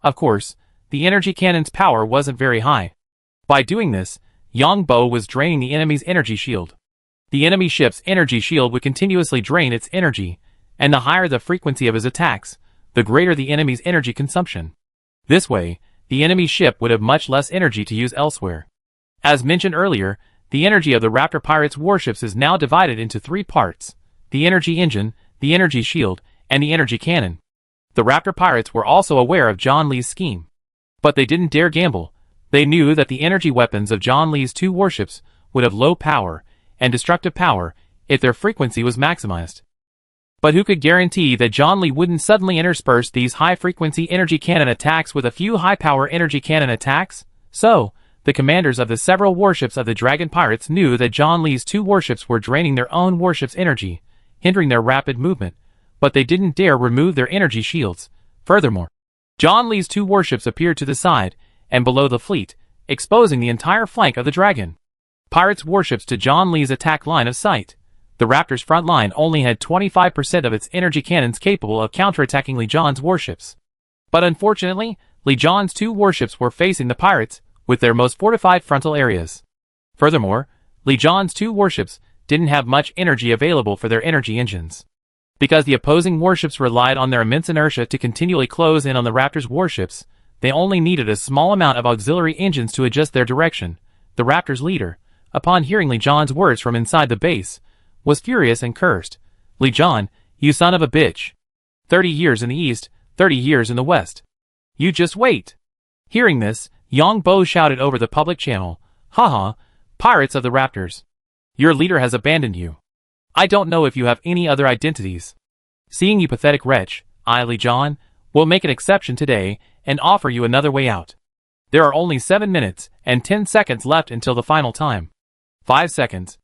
Of course, the energy cannon's power wasn't very high. By doing this, Yong Bo was draining the enemy's energy shield. The enemy ship's energy shield would continuously drain its energy, and the higher the frequency of his attacks, the greater the enemy's energy consumption. This way, the enemy ship would have much less energy to use elsewhere. As mentioned earlier, the energy of the Raptor pirates' warships is now divided into 3 parts: the energy engine, the energy shield, and the energy cannon. The Raptor pirates were also aware of John Li's scheme. But they didn't dare gamble. They knew that the energy weapons of John Li's 2 warships would have low power and destructive power if their frequency was maximized. But who could guarantee that John Li wouldn't suddenly intersperse these high-frequency energy cannon attacks with a few high-power energy cannon attacks? So, the commanders of the several warships of the Dragon Pirates knew that John Li's 2 warships were draining their own warship's energy, hindering their rapid movement, but they didn't dare remove their energy shields. Furthermore, John Li's 2 warships appeared to the side and below the fleet, exposing the entire flank of the Dragon Pirates' warships to John Li's attack line of sight. The Raptor's front line only had 25% of its energy cannons capable of counterattacking Liong's warships. But unfortunately, Liong's 2 warships were facing the pirates with their most fortified frontal areas. Furthermore, Liong's 2 warships didn't have much energy available for their energy engines. Because the opposing warships relied on their immense inertia to continually close in on the Raptor's warships, they only needed a small amount of auxiliary engines to adjust their direction. The Raptor's leader, upon hearing Liong's words from inside the base, was furious and cursed. "Liong, you son of a bitch. 30 years in the east, 30 years in the west. You just wait." Hearing this, Yong Bo shouted over the public channel, "Haha, pirates of the Raptors. Your leader has abandoned you. I don't know if you have any other identities. Seeing you pathetic wretch, I, Liong, will make an exception today and offer you another way out. There are only 7 minutes and 10 seconds left until the final time. 5 seconds.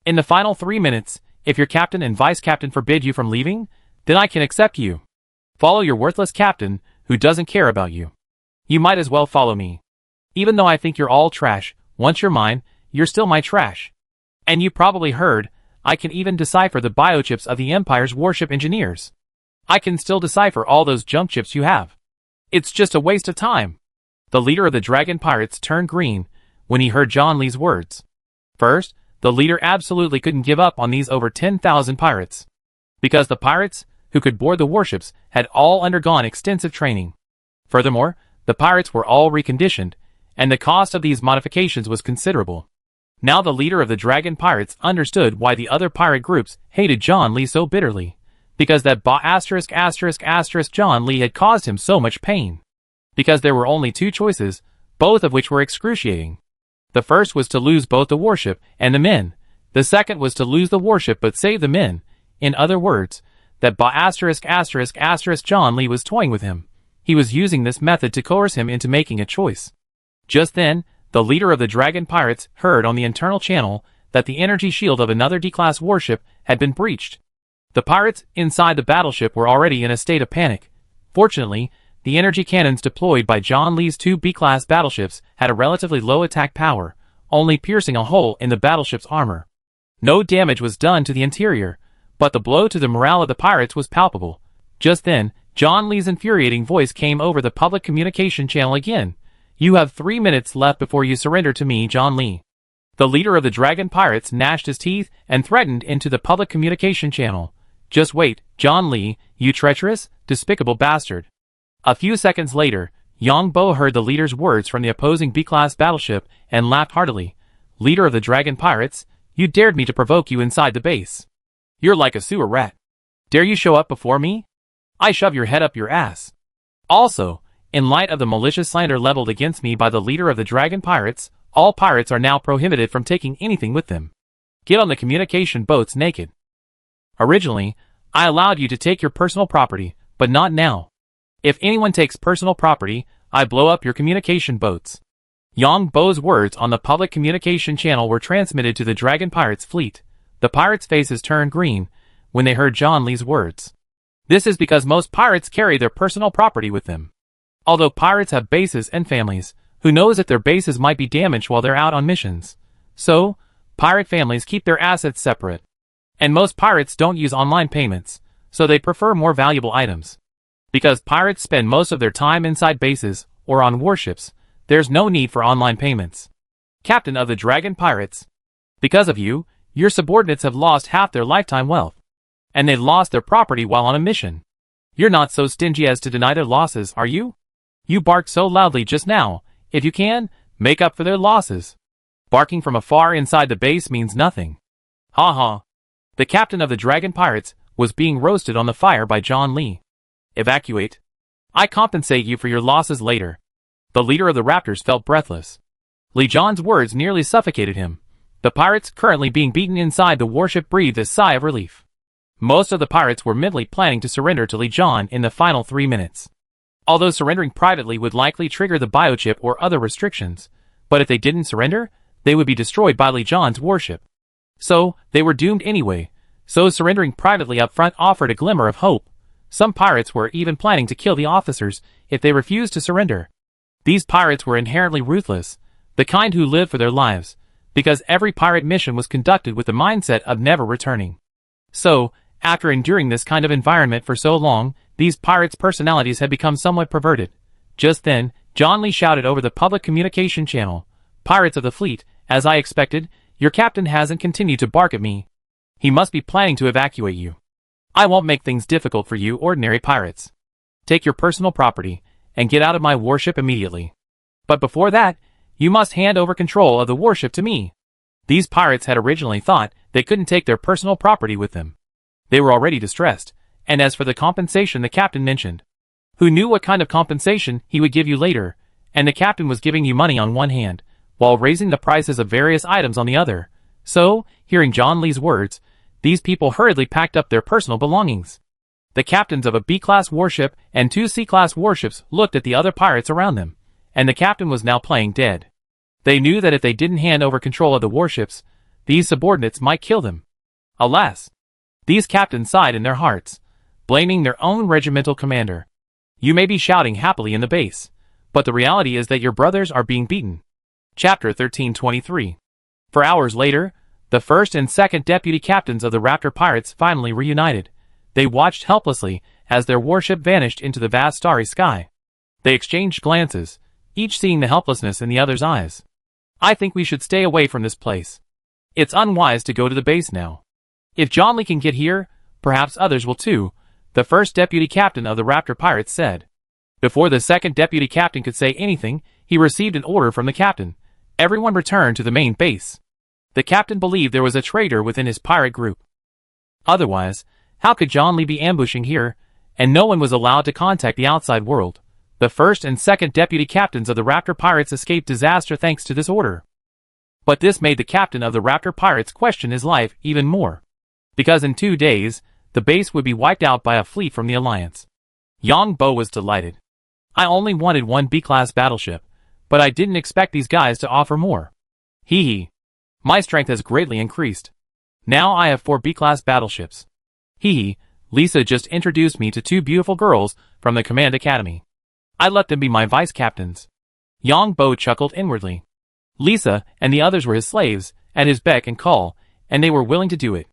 In the final 3 minutes, if your captain and vice captain forbid you from leaving, then I can accept you. Follow your worthless captain, who doesn't care about you. You might as well follow me. Even though I think you're all trash, once you're mine, you're still my trash. And you probably heard, I can even decipher the biochips of the Empire's warship engineers. I can still decipher all those junk chips you have. It's just a waste of time." The leader of the Dragon Pirates turned green when he heard John Li's words. First, the leader absolutely couldn't give up on these over 10,000 pirates. Because the pirates, who could board the warships, had all undergone extensive training. Furthermore, the pirates were all reconditioned, and the cost of these modifications was considerable. Now the leader of the Dragon Pirates understood why the other pirate groups hated John Li so bitterly. Because that John Li had caused him so much pain. Because there were only 2 choices, both of which were excruciating. The first was to lose both the warship and the men. The second was to lose the warship but save the men. In other words, that John Li was toying with him. He was using this method to coerce him into making a choice. Just then, the leader of the Dragon Pirates heard on the internal channel that the energy shield of another D-class warship had been breached. The pirates inside the battleship were already in a state of panic. Fortunately, the energy cannons deployed by John Li's two B-class battleships had a relatively low attack power, only piercing a hole in the battleship's armor. No damage was done to the interior, but the blow to the morale of the pirates was palpable. Just then, John Li's infuriating voice came over the public communication channel again. "You have 3 minutes left before you surrender to me, John Li." The leader of the Dragon Pirates gnashed his teeth and threatened into the public communication channel. "Just wait, John Li, you treacherous, despicable bastard." A few seconds later, Yong Bo heard the leader's words from the opposing B-class battleship and laughed heartily. "Leader of the Dragon Pirates, you dared me to provoke you inside the base. You're like a sewer rat. Dare you show up before me? I shove your head up your ass." Also, in light of the malicious slander leveled against me by the leader of the Dragon Pirates, all pirates are now prohibited from taking anything with them. Get on the communication boats naked. Originally, I allowed you to take your personal property, but not now. If anyone takes personal property, I blow up your communication boats. Yong Bo's words on the public communication channel were transmitted to the Dragon Pirates fleet. The pirates' faces turned green when they heard John Li's words. This is because most pirates carry their personal property with them. Although pirates have bases and families, who knows if their bases might be damaged while they're out on missions? So, pirate families keep their assets separate. And most pirates don't use online payments, so they prefer more valuable items. Because pirates spend most of their time inside bases or on warships, there's no need for online payments. Captain of the Dragon Pirates. Because of you, your subordinates have lost half their lifetime wealth. And they've lost their property while on a mission. You're not so stingy as to deny their losses, are you? You barked so loudly just now. If you can, make up for their losses. Barking from afar inside the base means nothing. Ha ha. The captain of the Dragon Pirates was being roasted on the fire by John Li. Evacuate. I compensate you for your losses later. The leader of the Raptors felt breathless. Li John's words nearly suffocated him. The pirates currently being beaten inside the warship breathed a sigh of relief. Most of the pirates were mentally planning to surrender to Li John in the final 3 minutes. Although surrendering privately would likely trigger the biochip or other restrictions, but if they didn't surrender, they would be destroyed by Li John's warship. So, they were doomed anyway, so surrendering privately up front offered a glimmer of hope. Some pirates were even planning to kill the officers if they refused to surrender. These pirates were inherently ruthless, the kind who lived for their lives, because every pirate mission was conducted with the mindset of never returning. So, after enduring this kind of environment for so long, these pirates' personalities had become somewhat perverted. Just then, John Li shouted over the public communication channel, "Pirates of the fleet, as I expected, your captain hasn't continued to bark at me. He must be planning to evacuate you. I won't make things difficult for you ordinary pirates. Take your personal property, and get out of my warship immediately. But before that, you must hand over control of the warship to me." These pirates had originally thought they couldn't take their personal property with them. They were already distressed, and as for the compensation the captain mentioned, who knew what kind of compensation he would give you later, and the captain was giving you money on one hand, while raising the prices of various items on the other. So, hearing John Li's words, these people hurriedly packed up their personal belongings. The captains of a B-class warship and 2 C-class warships looked at the other pirates around them, and the captain was now playing dead. They knew that if they didn't hand over control of the warships, these subordinates might kill them. Alas! These captains sighed in their hearts, blaming their own regimental commander. You may be shouting happily in the base, but the reality is that your brothers are being beaten. Chapter 1323. For hours later, the first and second deputy captains of the Raptor pirates finally reunited. They watched helplessly as their warship vanished into the vast starry sky. They exchanged glances, each seeing the helplessness in the other's eyes. "I think we should stay away from this place. It's unwise to go to the base now. If John Li can get here, perhaps others will too," the first deputy captain of the Raptor pirates said. Before the second deputy captain could say anything, he received an order from the captain. Everyone returned to the main base. The captain believed there was a traitor within his pirate group. Otherwise, how could John Li be ambushing here, and no one was allowed to contact the outside world? The first and second deputy captains of the Raptor pirates escaped disaster thanks to this order. But this made the captain of the Raptor pirates question his life even more. Because in 2 days, the base would be wiped out by a fleet from the Alliance. Yong Bo was delighted. I only wanted 1 B-class battleship, but I didn't expect these guys to offer more. Hee hee. My strength has greatly increased. Now I have 4 B-class battleships. Hee hee. Lisa just introduced me to 2 beautiful girls from the Command Academy. I let them be my vice captains. Yong Bo chuckled inwardly. Lisa and the others were his slaves, at his beck and call, and they were willing to do it.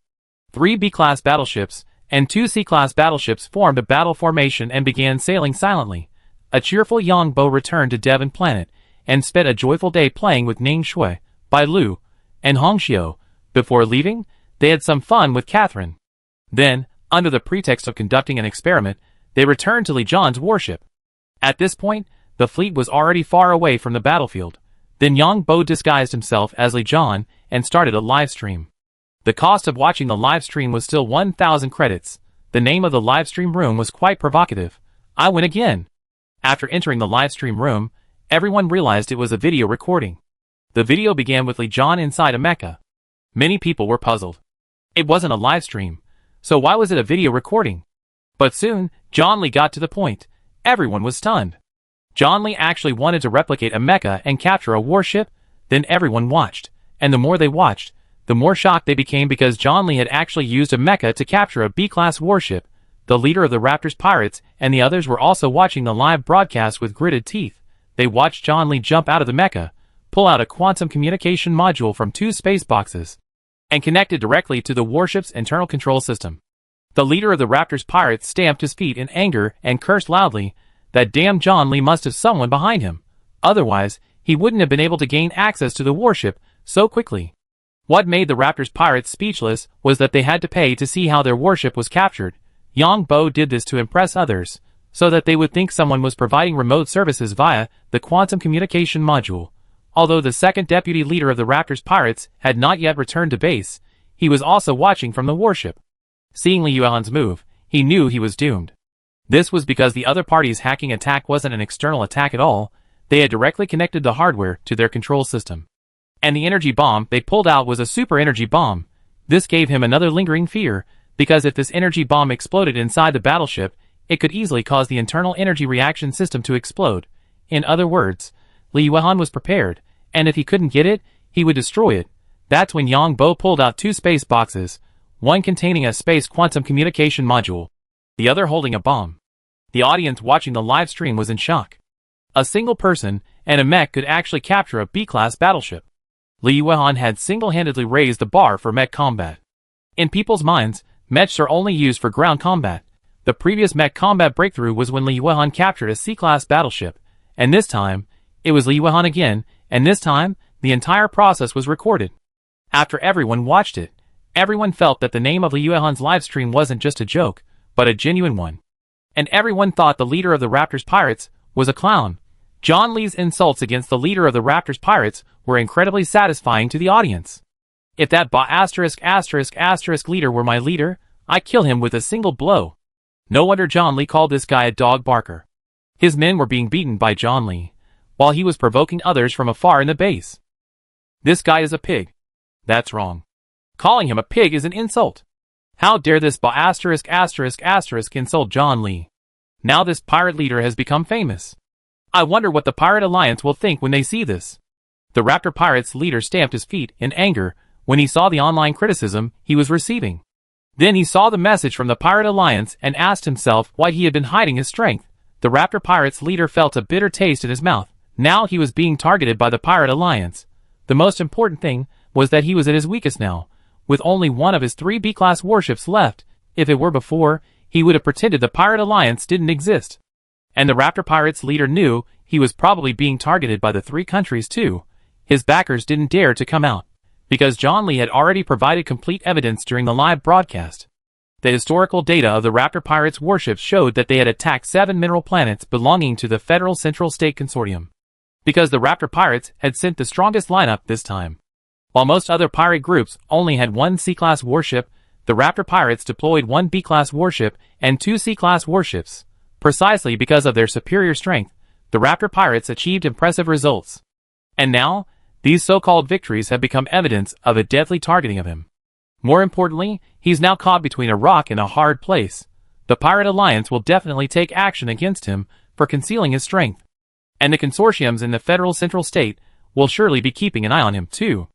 3 B-class battleships and 2 C-class battleships formed a battle formation and began sailing silently. A cheerful Yong Bo returned to Devon Planet and spent a joyful day playing with Ning Shui, Bai Lu, and Hong Xiu. Before leaving, they had some fun with Catherine. Then, under the pretext of conducting an experiment, they returned to Li Chai's warship. At this point, the fleet was already far away from the battlefield. Then Yong Bo disguised himself as Li Chai and started a live stream. The cost of watching the live stream was still 1,000 credits. The name of the live stream room was quite provocative. I win again. After entering the live stream room, everyone realized it was a video recording. The video began with Li Chai inside a mecha. Many people were puzzled. It wasn't a live stream, so why was it a video recording? But soon, John Lee got to the point. Everyone was stunned. John Lee actually wanted to replicate a mecha and capture a warship. Then everyone watched, and the more they watched, the more shocked they became because John Lee had actually used a mecha to capture a B-class warship. The leader of the Raptors pirates and the others were also watching the live broadcast with gritted teeth. They watched John Lee jump out of the mecha, pull out a quantum communication module from 2 space boxes, and connect it directly to the warship's internal control system. The leader of the Raptors pirates stamped his feet in anger and cursed loudly. That damn John Lee must have someone behind him. Otherwise, he wouldn't have been able to gain access to the warship so quickly. What made the Raptors pirates speechless was that they had to pay to see how their warship was captured. Yong Bo did this to impress others, so that they would think someone was providing remote services via the quantum communication module. Although the second deputy leader of the Raptors pirates had not yet returned to base, he was also watching from the warship. Seeing Li Yuan's move, he knew he was doomed. This was because the other party's hacking attack wasn't an external attack at all. They had directly connected the hardware to their control system. And the energy bomb they pulled out was a super energy bomb. This gave him another lingering fear, because if this energy bomb exploded inside the battleship, it could easily cause the internal energy reaction system to explode. In other words, Li Yuan was prepared, and if he couldn't get it, he would destroy it. That's when Yong Bo pulled out 2 space boxes, one containing a space quantum communication module, the other holding a bomb. The audience watching the live stream was in shock. A single person and a mech could actually capture a B-class battleship. Li Yuan had single-handedly raised the bar for mech combat. In people's minds, mechs are only used for ground combat. The previous mech combat breakthrough was when Li Yuan captured a C-class battleship, and this time, it was Li Yuan again, and this time, the entire process was recorded. After everyone watched it, everyone felt that the name of Li Yuan's livestream wasn't just a joke, but a genuine one. And everyone thought the leader of the Raptors pirates was a clown. John Lee's insults against the leader of the Raptors pirates were incredibly satisfying to the audience. If that leader were my leader, I'd kill him with a single blow. No wonder John Lee called this guy a dog barker. His men were being beaten by John Lee, while he was provoking others from afar in the base. This guy is a pig. That's wrong. Calling him a pig is an insult. How dare this insult John Lee? Now this pirate leader has become famous. I wonder what the Pirate Alliance will think when they see this. The Raptor Pirates leader stamped his feet in anger when he saw the online criticism he was receiving. Then he saw the message from the Pirate Alliance and asked himself why he had been hiding his strength. The Raptor Pirates leader felt a bitter taste in his mouth. Now he was being targeted by the Pirate Alliance. The most important thing was that he was at his weakest now, with only one of his 3 B-class warships left. If it were before, he would have pretended the Pirate Alliance didn't exist. And the Raptor Pirates leader knew he was probably being targeted by the 3 countries too. His backers didn't dare to come out, because John Lee had already provided complete evidence during the live broadcast. The historical data of the Raptor Pirates warships showed that they had attacked 7 mineral planets belonging to the Federal Central State Consortium. Because the Raptor Pirates had sent the strongest lineup this time. While most other pirate groups only had 1 C-class warship, the Raptor Pirates deployed 1 B-class warship and 2 C-class warships. Precisely because of their superior strength, the Raptor Pirates achieved impressive results. And now, These so-called victories have become evidence of a deadly targeting of him. More importantly, he's now caught between a rock and a hard place. The Pirate Alliance will definitely take action against him for concealing his strength. And the consortiums in the federal central state will surely be keeping an eye on him too.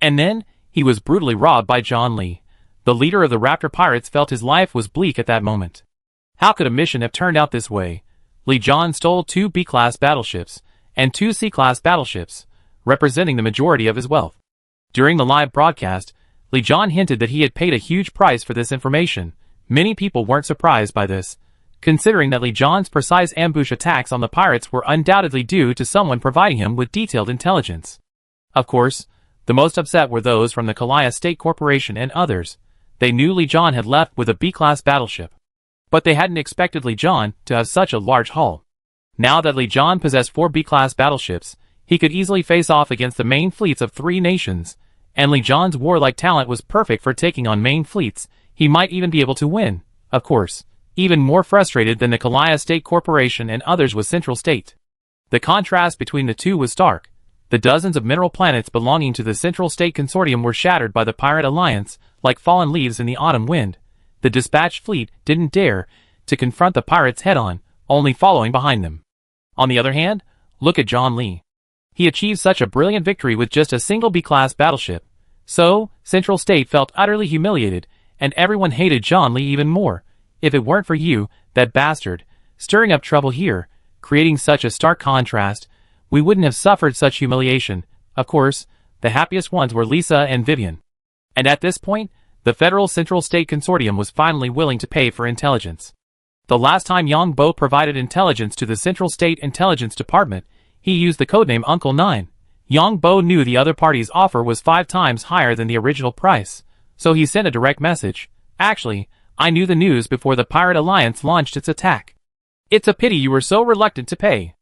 And then, he was brutally robbed by John Li. The leader of the Raptor pirates felt his life was bleak at that moment. How could a mission have turned out this way? Li John stole 2 B-class battleships and 2 C-class battleships, representing the majority of his wealth. During the live broadcast, Li John hinted that he had paid a huge price for this information. Many people weren't surprised by this, considering that Li John's precise ambush attacks on the pirates were undoubtedly due to someone providing him with detailed intelligence. Of course, the most upset were those from the Kalia State Corporation and others. They knew Li John had left with a B-class battleship, but they hadn't expected Li John to have such a large hull. Now that Li John possessed 4 B-class battleships, he could easily face off against the main fleets of 3 nations, and Li John's warlike talent was perfect for taking on main fleets. He might even be able to win. Of course, even more frustrated than the Kalia State Corporation and others was Central State. The contrast between the two was stark. The dozens of mineral planets belonging to the Central State Consortium were shattered by the Pirate Alliance, like fallen leaves in the autumn wind. The dispatched fleet didn't dare to confront the pirates head-on, only following behind them. On the other hand, look at John Li. He achieved such a brilliant victory with just a single B-class battleship. So, Central State felt utterly humiliated, and everyone hated John Li even more. If it weren't for you, that bastard, stirring up trouble here, creating such a stark contrast, we wouldn't have suffered such humiliation. Of course, the happiest ones were Lisa and Vivian. And at this point, the Federal Central State Consortium was finally willing to pay for intelligence. The last time Yong Bo provided intelligence to the Central State Intelligence Department, he used the codename Uncle 9. Yong Bo knew the other party's offer was 5 times higher than the original price, so he sent a direct message. Actually, I knew the news before the Pirate Alliance launched its attack. It's a pity you were so reluctant to pay.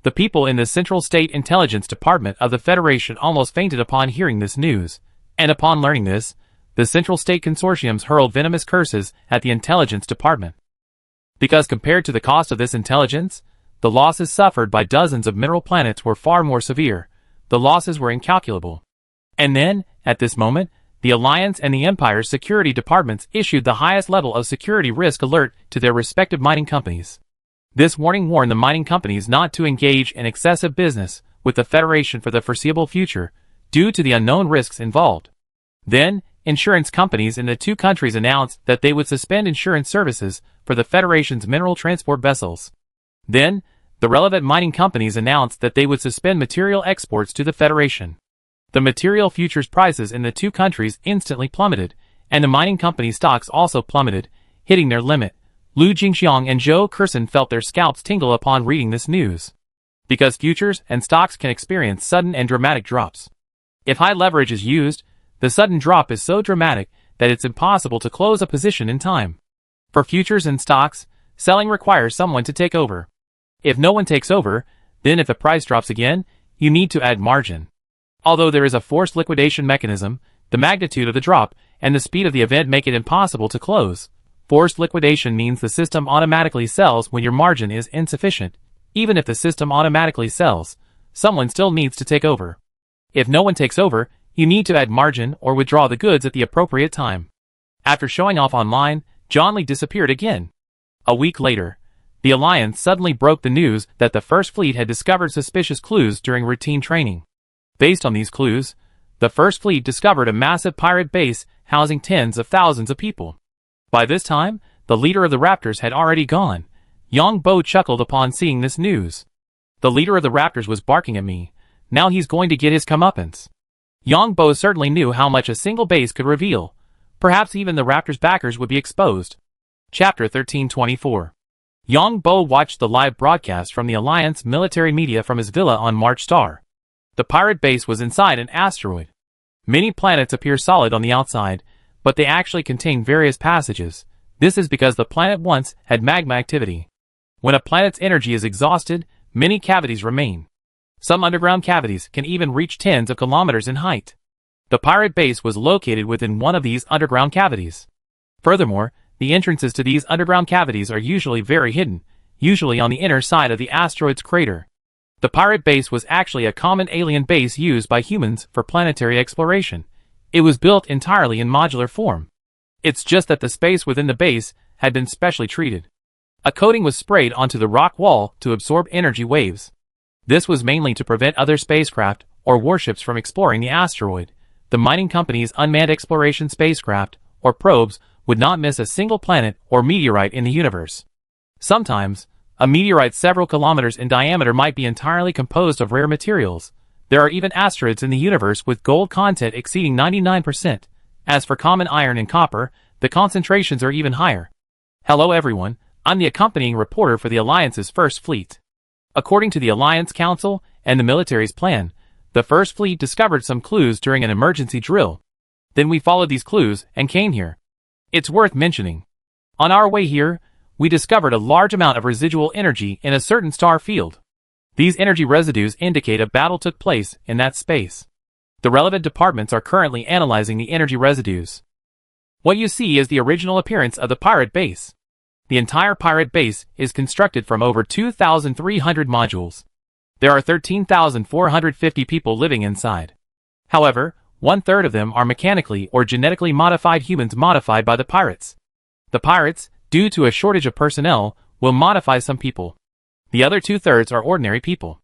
The people in the Central State Intelligence Department of the Federation almost fainted upon hearing this news, and upon learning this, the Central State Consortiums hurled venomous curses at the Intelligence Department. Because compared to the cost of this intelligence, the losses suffered by dozens of mineral planets were far more severe. The losses were incalculable. And then, at this moment, the Alliance and the Empire's security departments issued the highest level of security risk alert to their respective mining companies. This warning warned the mining companies not to engage in excessive business with the Federation for the foreseeable future, due to the unknown risks involved. Then, insurance companies in the 2 countries announced that they would suspend insurance services for the Federation's mineral transport vessels. Then, the relevant mining companies announced that they would suspend material exports to the Federation. The material futures prices in the 2 countries instantly plummeted, and the mining company stocks also plummeted, hitting their limit. Lu Jingxiang and Zhou Kersen felt their scalps tingle upon reading this news. Because futures and stocks can experience sudden and dramatic drops. If high leverage is used, the sudden drop is so dramatic that it's impossible to close a position in time. For futures and stocks, selling requires someone to take over. If no one takes over, then if the price drops again, you need to add margin. Although there is a forced liquidation mechanism, the magnitude of the drop and the speed of the event make it impossible to close. Forced liquidation means the system automatically sells when your margin is insufficient. Even if the system automatically sells, someone still needs to take over. If no one takes over, you need to add margin or withdraw the goods at the appropriate time. After showing off online, John Li disappeared again. A week later, the Alliance suddenly broke the news that the First Fleet had discovered suspicious clues during routine training. Based on these clues, the First Fleet discovered a massive pirate base housing tens of thousands of people. By this time, the leader of the Raptors had already gone. Yong Bo chuckled upon seeing this news. The leader of the Raptors was barking at me. Now he's going to get his comeuppance. Yong Bo certainly knew how much a single base could reveal. Perhaps even the Raptors' backers would be exposed. Chapter 1324. Yong Bo watched the live broadcast from the Alliance military media from his villa on March Star. The pirate base was inside an asteroid. Many planets appear solid on the outside, but they actually contain various passages. This is because the planet once had magma activity. When a planet's energy is exhausted, many cavities remain. Some underground cavities can even reach tens of kilometers in height. The pirate base was located within one of these underground cavities. Furthermore, the entrances to these underground cavities are usually very hidden, usually on the inner side of the asteroid's crater. The pirate base was actually a common alien base used by humans for planetary exploration. It was built entirely in modular form. It's just that the space within the base had been specially treated. A coating was sprayed onto the rock wall to absorb energy waves. This was mainly to prevent other spacecraft or warships from exploring the asteroid. The mining company's unmanned exploration spacecraft or probes would not miss a single planet or meteorite in the universe. Sometimes, a meteorite several kilometers in diameter might be entirely composed of rare materials. There are even asteroids in the universe with gold content exceeding 99%. As for common iron and copper, the concentrations are even higher. Hello everyone, I'm the accompanying reporter for the Alliance's First Fleet. According to the Alliance Council and the military's plan, the First Fleet discovered some clues during an emergency drill. Then we followed these clues and came here. It's worth mentioning. On our way here, we discovered a large amount of residual energy in a certain star field. These energy residues indicate a battle took place in that space. The relevant departments are currently analyzing the energy residues. What you see is the original appearance of the pirate base. The entire pirate base is constructed from over 2,300 modules. There are 13,450 people living inside. However, 1/3 of them are mechanically or genetically modified humans modified by the pirates. The pirates, due to a shortage of personnel, will modify some people. The other 2/3 are ordinary people.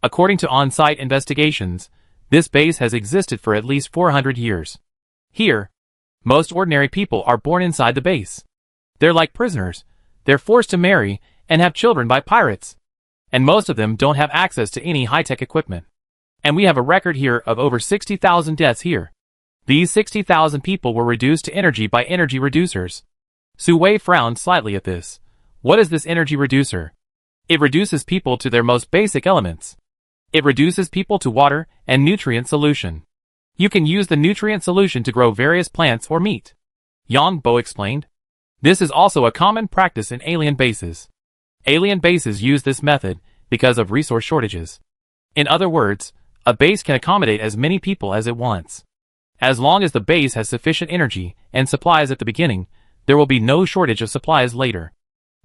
According to on-site investigations, this base has existed for at least 400 years. Here, most ordinary people are born inside the base. They're like prisoners. They're forced to marry and have children by pirates. And most of them don't have access to any high-tech equipment. And we have a record here of over 60,000 deaths here. These 60,000 people were reduced to energy by energy reducers. Su Wei frowned slightly at this. What is this energy reducer? It reduces people to their most basic elements. It reduces people to water and nutrient solution. You can use the nutrient solution to grow various plants or meat. Yong Bo explained. This is also a common practice in alien bases. Alien bases use this method because of resource shortages. In other words, a base can accommodate as many people as it wants. As long as the base has sufficient energy and supplies at the beginning, there will be no shortage of supplies later.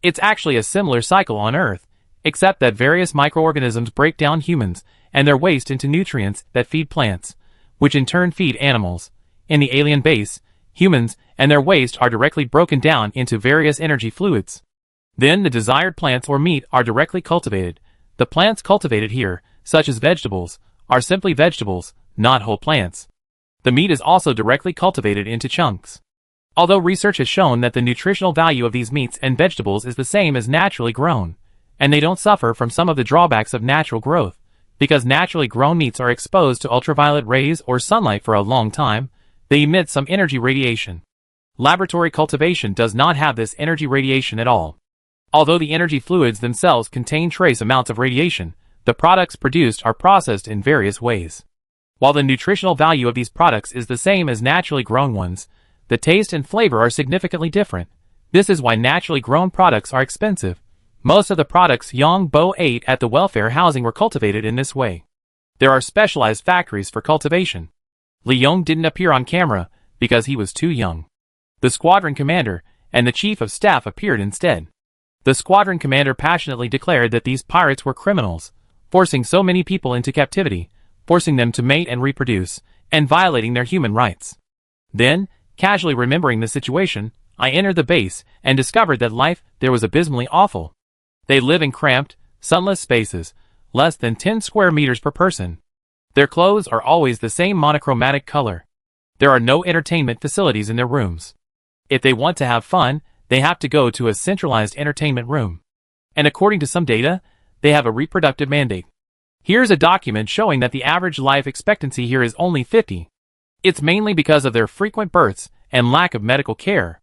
It's actually a similar cycle on Earth, except that various microorganisms break down humans and their waste into nutrients that feed plants, which in turn feed animals. In the alien base, humans and their waste are directly broken down into various energy fluids. Then the desired plants or meat are directly cultivated. The plants cultivated here, such as vegetables, are simply vegetables, not whole plants. The meat is also directly cultivated into chunks. Although research has shown that the nutritional value of these meats and vegetables is the same as naturally grown, and they don't suffer from some of the drawbacks of natural growth, because naturally grown meats are exposed to ultraviolet rays or sunlight for a long time, they emit some energy radiation. Laboratory cultivation does not have this energy radiation at all. Although the energy fluids themselves contain trace amounts of radiation, the products produced are processed in various ways. While the nutritional value of these products is the same as naturally grown ones, the taste and flavor are significantly different. This is why naturally grown products are expensive. Most of the products Yong Bo ate at the welfare housing were cultivated in this way. There are specialized factories for cultivation. Liong didn't appear on camera because he was too young. The squadron commander and the chief of staff appeared instead. The squadron commander passionately declared that these pirates were criminals, forcing so many people into captivity, forcing them to mate and reproduce, and violating their human rights. Then, casually remembering the situation, I entered the base and discovered that life there was abysmally awful. They live in cramped, sunless spaces, less than 10 square meters per person. Their clothes are always the same monochromatic color. There are no entertainment facilities in their rooms. If they want to have fun, they have to go to a centralized entertainment room. And according to some data, they have a reproductive mandate. Here's a document showing that the average life expectancy here is only 50. It's mainly because of their frequent births and lack of medical care.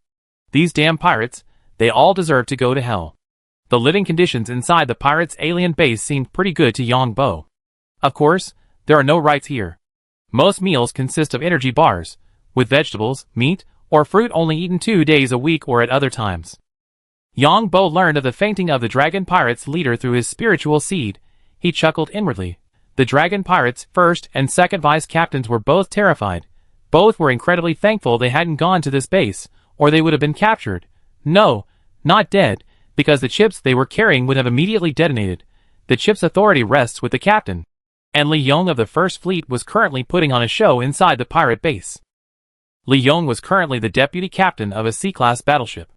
These damn pirates, they all deserve to go to hell. The living conditions inside the pirates' alien base seemed pretty good to Yong Bo. Of course, there are no rights here. Most meals consist of energy bars, with vegetables, meat, or fruit only eaten 2 days a week or at other times. Yong Bo learned of the fainting of the dragon pirates' leader through his spiritual seed. He chuckled inwardly. The dragon pirates' first and second vice captains were both terrified. Both were incredibly thankful they hadn't gone to this base, or they would have been captured. No, not dead, because the chips they were carrying would have immediately detonated. the ship's authority rests with the captain, and Liong of the First Fleet was currently putting on a show inside the pirate base. Liong was currently the deputy captain of a C-class battleship.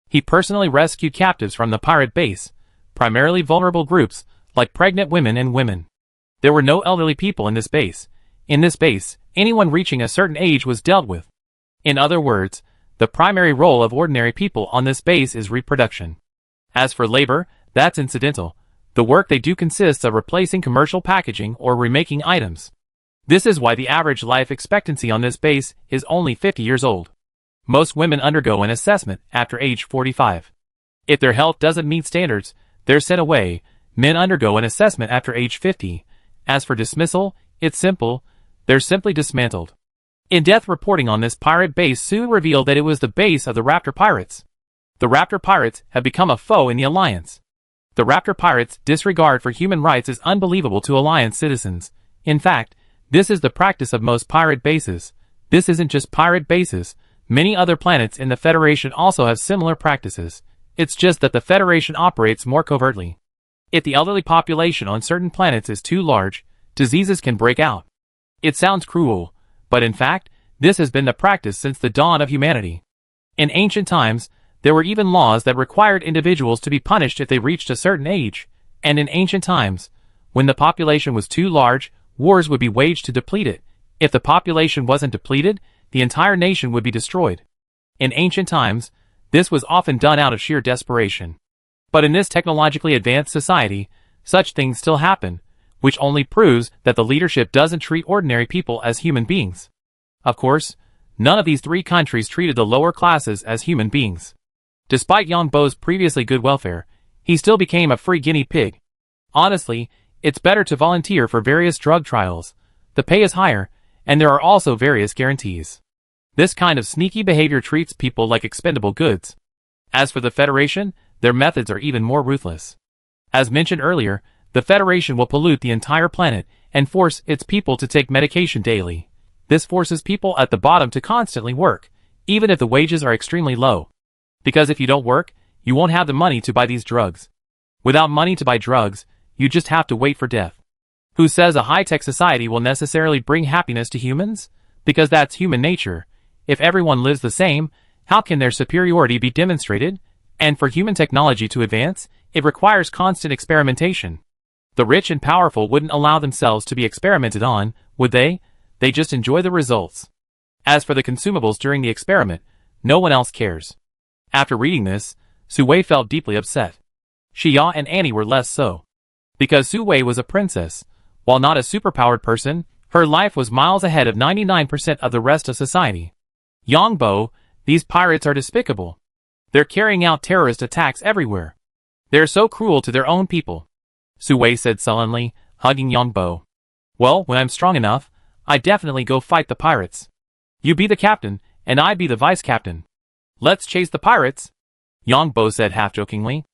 He personally rescued captives from the pirate base, primarily vulnerable groups, like pregnant women and women. There were no elderly people in this base. In this base, anyone reaching a certain age was dealt with. In other words, the primary role of ordinary people on this base is reproduction. As for labor, that's incidental. The work they do consists of replacing commercial packaging or remaking items. This is why the average life expectancy on this base is only 50 years old. Most women undergo an assessment after age 45. If their health doesn't meet standards, they're sent away. Men undergo an assessment after age 50. As for dismissal, it's simple. They're simply dismantled. In-depth reporting on this pirate base soon revealed that it was the base of the Raptor pirates. The Raptor pirates have become a foe in the Alliance. The Raptor pirates' disregard for human rights is unbelievable to Alliance citizens. In fact, this is the practice of most pirate bases. This isn't just pirate bases. Many other planets in the Federation also have similar practices. It's just that the Federation operates more covertly. If the elderly population on certain planets is too large, diseases can break out. It sounds cruel, but in fact, this has been the practice since the dawn of humanity. In ancient times, there were even laws that required individuals to be punished if they reached a certain age, and in ancient times, when the population was too large, wars would be waged to deplete it. If the population wasn't depleted, the entire nation would be destroyed. In ancient times, this was often done out of sheer desperation. But in this technologically advanced society, such things still happen, which only proves that the leadership doesn't treat ordinary people as human beings. Of course, none of these three countries treated the lower classes as human beings. Despite Yong Bo's previously good welfare, he still became a free guinea pig. Honestly, it's better to volunteer for various drug trials. The pay is higher, and there are also various guarantees. This kind of sneaky behavior treats people like expendable goods. As for the Federation, their methods are even more ruthless. As mentioned earlier, the Federation will pollute the entire planet and force its people to take medication daily. This forces people at the bottom to constantly work, even if the wages are extremely low. Because if you don't work, you won't have the money to buy these drugs. Without money to buy drugs, you just have to wait for death. Who says a high-tech society will necessarily bring happiness to humans? Because that's human nature. If everyone lives the same, how can their superiority be demonstrated? And for human technology to advance, it requires constant experimentation. The rich and powerful wouldn't allow themselves to be experimented on, would they? They just enjoy the results. As for the consumables during the experiment, no one else cares. After reading this, Su-wei felt deeply upset. Xia and Annie were less so. Because Su-wei was a princess, while not a superpowered person, her life was miles ahead of 99% of the rest of society. Yong Bo, these pirates are despicable. They're carrying out terrorist attacks everywhere. They're so cruel to their own people. Su-wei said sullenly, hugging Yong Bo. Well, when I'm strong enough, I definitely go fight the pirates. You be the captain, and I be the vice-captain. Let's chase the pirates, Yong Bo said half-jokingly.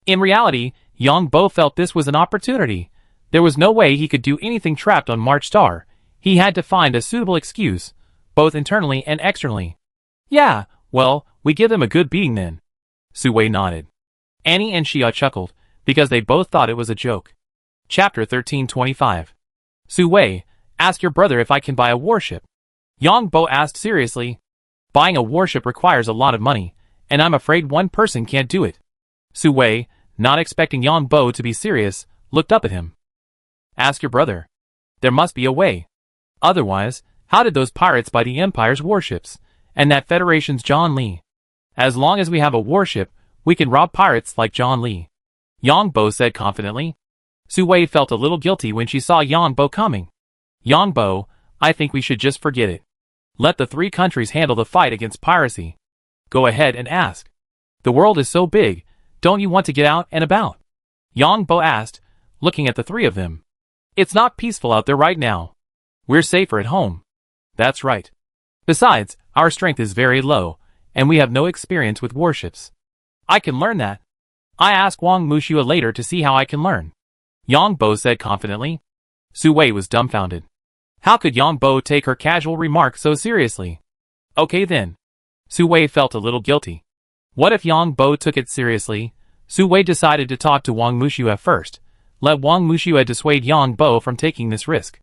In reality, Yong Bo felt this was an opportunity. There was no way he could do anything trapped on March Star. He had to find a suitable excuse, both internally and externally. Yeah, well, we give them a good beating then. Su-wei nodded. Annie and Xia chuckled, because they both thought it was a joke. Chapter 1325. Su-wei, ask your brother if I can buy a warship. Yong Bo asked seriously. Buying a warship requires a lot of money, and I'm afraid one person can't do it. Su-wei, not expecting Yong Bo to be serious, looked up at him. Ask your brother. There must be a way. Otherwise, how did those pirates buy the Empire's warships, and that Federation's John Lee? As long as we have a warship, we can rob pirates like John Lee, Yong Bo said confidently. Su-wei felt a little guilty when she saw Yong Bo coming. Yong Bo, I think we should just forget it. Let the three countries handle the fight against piracy. Go ahead and ask. The world is so big, don't you want to get out and about? Yong Bo asked, looking at the three of them. It's not peaceful out there right now. We're safer at home. That's right. Besides, our strength is very low, and we have no experience with warships. I can learn that. I ask Wang Mushua later to see how I can learn, Yong Bo said confidently. Su-wei was dumbfounded. How could Yong Bo take her casual remark so seriously? Okay then. Su-wei felt a little guilty. What if Yong Bo took it seriously? Su-wei decided to talk to Wang Mushua first, let Wang Muxue dissuade Yong Bo from taking this risk.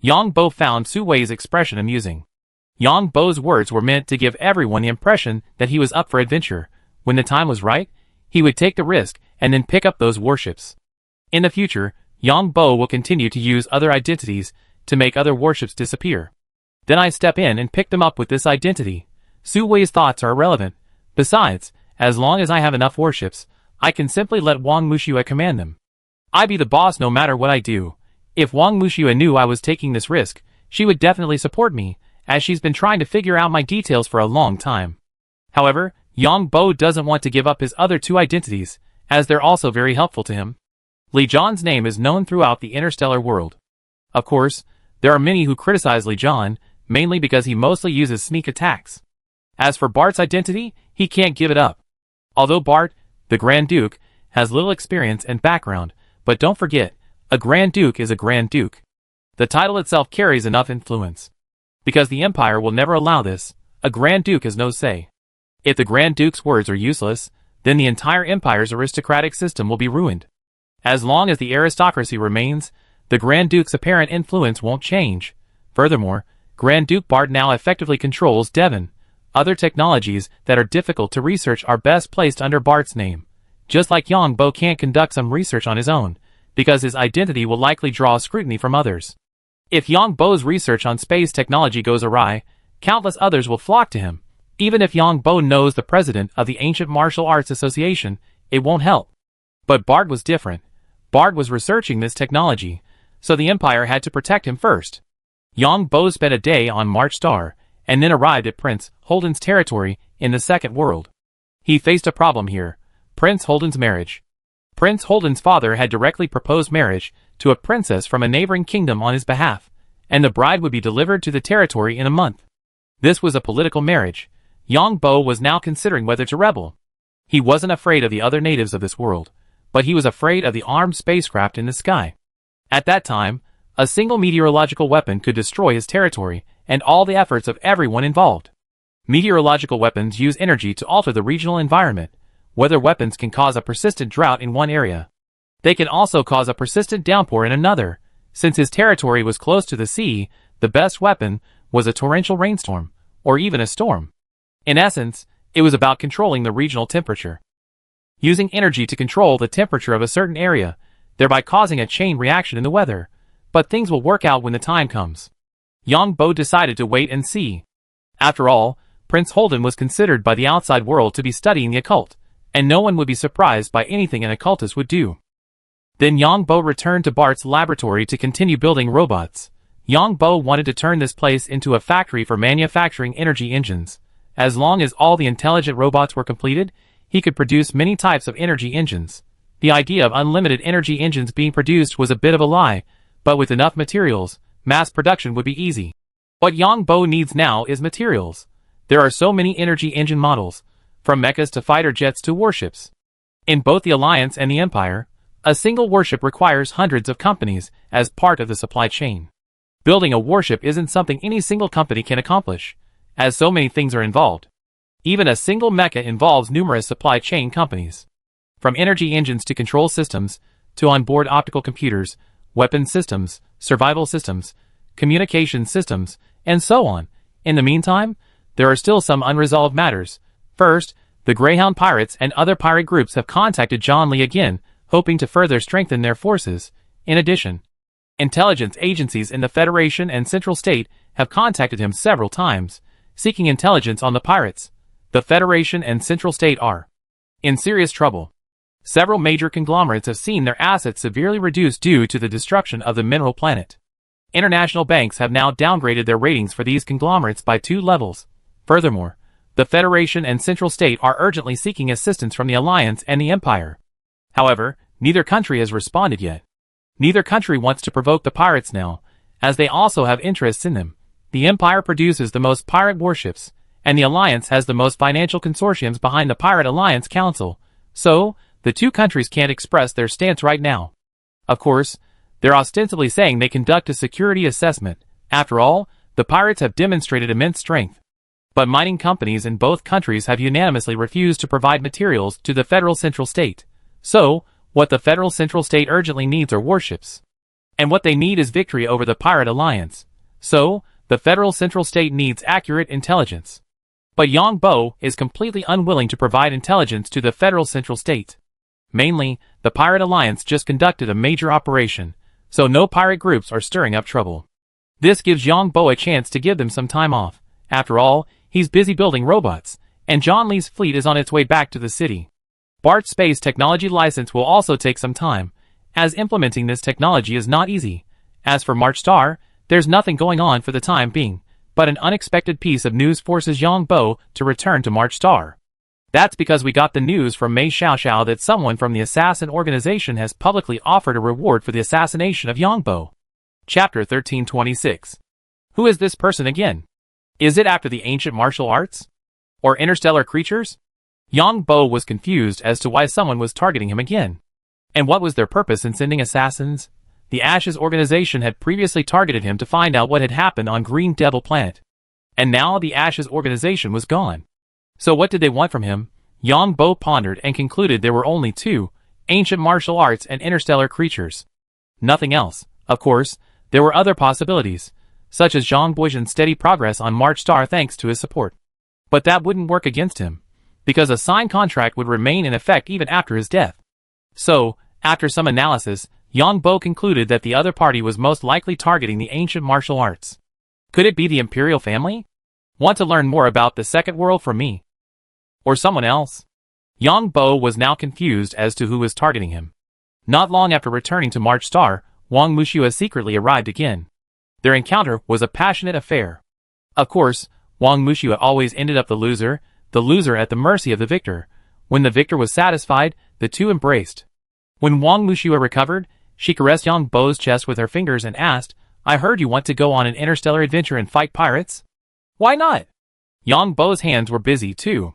Yong Bo found Su Wei's expression amusing. Yong Bo's words were meant to give everyone the impression that he was up for adventure. When the time was right, he would take the risk and then pick up those warships. In the future, Yong Bo will continue to use other identities to make other warships disappear. Then I step in and pick them up with this identity. Su Wei's thoughts are irrelevant. Besides, as long as I have enough warships, I can simply let Wang Muxue command them. I be the boss no matter what I do. If Wang Muxue knew I was taking this risk, she would definitely support me, as she's been trying to figure out my details for a long time. However, Yong Bo doesn't want to give up his other two identities, as they're also very helpful to him. Li John's name is known throughout the interstellar world. Of course, there are many who criticize Li John, mainly because he mostly uses sneak attacks. As for Bart's identity, he can't give it up. Although Bart, the Grand Duke, has little experience and background, but don't forget, a Grand Duke is a Grand Duke. The title itself carries enough influence. Because the Empire will never allow this, a Grand Duke has no say. If the Grand Duke's words are useless, then the entire Empire's aristocratic system will be ruined. As long as the aristocracy remains, the Grand Duke's apparent influence won't change. Furthermore, Grand Duke Bart now effectively controls Devon. Other technologies that are difficult to research are best placed under Bart's name. Just like Yong Bo can't conduct some research on his own, because his identity will likely draw scrutiny from others. If Yong Bo's research on space technology goes awry, countless others will flock to him. Even if Yong Bo knows the president of the Ancient Martial Arts Association, it won't help. But Bart was different. Bart was researching this technology, so the Empire had to protect him first. Yong Bo spent a day on March Star, and then arrived at Prince Holden's territory in the Second World. He faced a problem here: Prince Holden's marriage. Prince Holden's father had directly proposed marriage to a princess from a neighboring kingdom on his behalf, and the bride would be delivered to the territory in a month. This was a political marriage. Yong Bo was now considering whether to rebel. He wasn't afraid of the other natives of this world, but he was afraid of the armed spacecraft in the sky. At that time, a single meteorological weapon could destroy his territory and all the efforts of everyone involved. Meteorological weapons use energy to alter the regional environment. Weather weapons can cause a persistent drought in one area. They can also cause a persistent downpour in another. Since his territory was close to the sea, the best weapon was a torrential rainstorm, or even a storm. In essence, it was about controlling the regional temperature. Using energy to control the temperature of a certain area, thereby causing a chain reaction in the weather. But things will work out when the time comes. Yong Bo decided to wait and see. After all, Prince Holden was considered by the outside world to be studying the occult, and no one would be surprised by anything an occultist would do. Then Yong Bo returned to Bart's laboratory to continue building robots. Yong Bo wanted to turn this place into a factory for manufacturing energy engines. As long as all the intelligent robots were completed, he could produce many types of energy engines. The idea of unlimited energy engines being produced was a bit of a lie, but with enough materials, mass production would be easy. What Yong Bo needs now is materials. There are so many energy engine models, from mechas to fighter jets to warships. In both the Alliance and the Empire, a single warship requires hundreds of companies as part of the supply chain. Building a warship isn't something any single company can accomplish, as so many things are involved. Even a single mecha involves numerous supply chain companies. From energy engines to control systems, to onboard optical computers, weapon systems, survival systems, communication systems, and so on. In the meantime, there are still some unresolved matters. First, the Greyhound pirates and other pirate groups have contacted John Lee again, hoping to further strengthen their forces. In addition, intelligence agencies in the Federation and Central State have contacted him several times, seeking intelligence on the pirates. The Federation and Central State are in serious trouble. Several major conglomerates have seen their assets severely reduced due to the destruction of the mineral planet. International banks have now downgraded their ratings for these conglomerates by 2 levels. Furthermore, the Federation and Central State are urgently seeking assistance from the Alliance and the Empire. However, neither country has responded yet. Neither country wants to provoke the pirates now, as they also have interests in them. The Empire produces the most pirate warships, and the Alliance has the most financial consortiums behind the Pirate Alliance Council, so the two countries can't express their stance right now. Of course, they're ostensibly saying they conduct a security assessment. After all, the pirates have demonstrated immense strength. But mining companies in both countries have unanimously refused to provide materials to the Federal Central State. So, What the Federal Central State urgently needs are warships. And what they need is victory over the pirate alliance. So, the Federal Central State needs accurate intelligence. But Yong Bo is completely unwilling to provide intelligence to the Federal Central State. Mainly, the pirate alliance just conducted a major operation, so no pirate groups are stirring up trouble. This gives Yong Bo a chance to give them some time off. After all, he's busy building robots, and John Lee's fleet is on its way back to the city. Bart's space technology license will also take some time, as implementing this technology is not easy. As for March Star, there's nothing going on for the time being, but an unexpected piece of news forces Yong Bo to return to March Star. That's because we got the news from Mei Xiaoxiao that someone from the assassin organization has publicly offered a reward for the assassination of Yong Bo. Chapter 1326. Who is this person again? Is it after the ancient martial arts? Or interstellar creatures? Yong Bo was confused as to why someone was targeting him again. And what was their purpose in sending assassins? The Ashes organization had previously targeted him to find out what had happened on Green Devil Planet. And now the Ashes organization was gone. So what did they want from him? Yong Bo pondered and concluded there were only two, ancient martial arts and interstellar creatures. Nothing else. Of course, there were other possibilities, such as Zhang Boijan's steady progress on March Star thanks to his support. But that wouldn't work against him, because a signed contract would remain in effect even after his death. So, after some analysis, Yong Bo concluded that the other party was most likely targeting the ancient martial arts. Could it be the Imperial family? Want to learn more about the Second World from me? Or someone else? Yong Bo was now confused as to who was targeting him. Not long after returning to March Star, Wang Muxua secretly arrived again. Their encounter was a passionate affair. Of course, Wang Muxua always ended up the loser at the mercy of the victor. When the victor was satisfied, the two embraced. When Wang Muxua recovered, she caressed Yong Bo's chest with her fingers and asked, "I heard you want to go on an interstellar adventure and fight pirates? Why not?" Yong Bo's hands were busy too.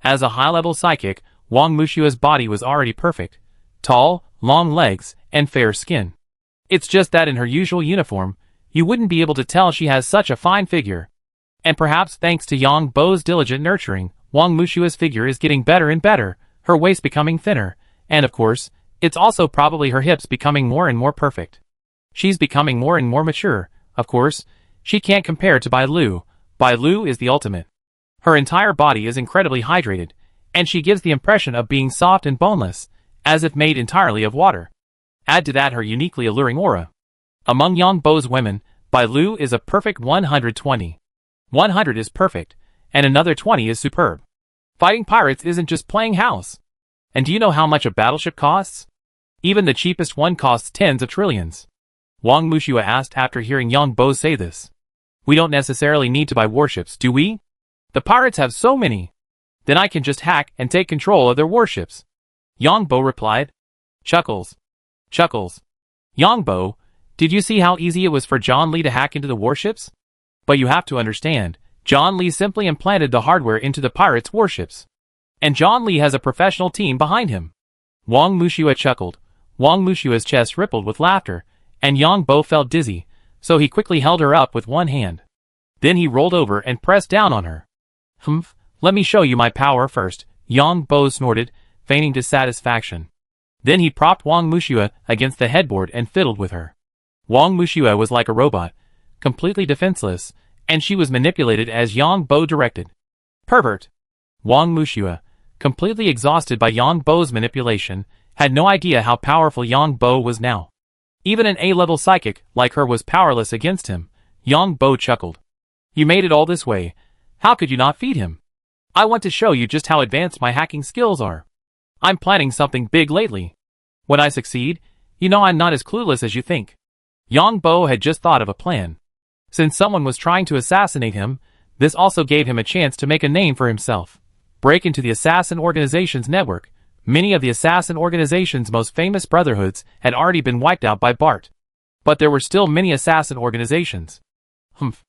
As a high-level psychic, Wang Muxua's body was already perfect. Tall, long legs, and fair skin. It's just that in her usual uniform, you wouldn't be able to tell she has such a fine figure. And perhaps thanks to Yong Bo's diligent nurturing, Wang Muxua's figure is getting better and better, her waist becoming thinner, and of course, it's also probably her hips becoming more and more perfect. She's becoming more and more mature. Of course, she can't compare to Bai Lu. Bai Lu is the ultimate. Her entire body is incredibly hydrated, and she gives the impression of being soft and boneless, as if made entirely of water. Add to that her uniquely alluring aura. Among Yong Bo's women, Bai Lu is a perfect 120. 100 is perfect, and another 20 is superb. Fighting pirates isn't just playing house. And do you know how much a battleship costs? Even the cheapest one costs tens of trillions. Wang Muxua asked after hearing Yong Bo say this. We don't necessarily need to buy warships, do we? The pirates have so many. Then I can just hack and take control of their warships. Yong Bo replied. Chuckles. Chuckles. Yong Bo, did you see how easy it was for John Lee to hack into the warships? But you have to understand, John Lee simply implanted the hardware into the pirates' warships. And John Lee has a professional team behind him. Wang Muxua chuckled. Wang Muxua's chest rippled with laughter, and Yong Bo felt dizzy, so he quickly held her up with one hand. Then he rolled over and pressed down on her. Humph, let me show you my power first, Yong Bo snorted, feigning dissatisfaction. Then he propped Wang Muxua against the headboard and fiddled with her. Wang Muxua was like a robot, completely defenseless, and she was manipulated as Yong Bo directed. Pervert! Wang Muxua, completely exhausted by Yong Bo's manipulation, had no idea how powerful Yong Bo was now. Even an A-level psychic like her was powerless against him. Yong Bo chuckled. You made it all this way. How could you not feed him? I want to show you just how advanced my hacking skills are. I'm planning something big lately. When I succeed, you know I'm not as clueless as you think. Yong Bo had just thought of a plan. Since someone was trying to assassinate him, this also gave him a chance to make a name for himself. Break into the assassin organization's network. Many of the assassin organization's most famous brotherhoods had already been wiped out by Bart. But there were still many assassin organizations. Humph.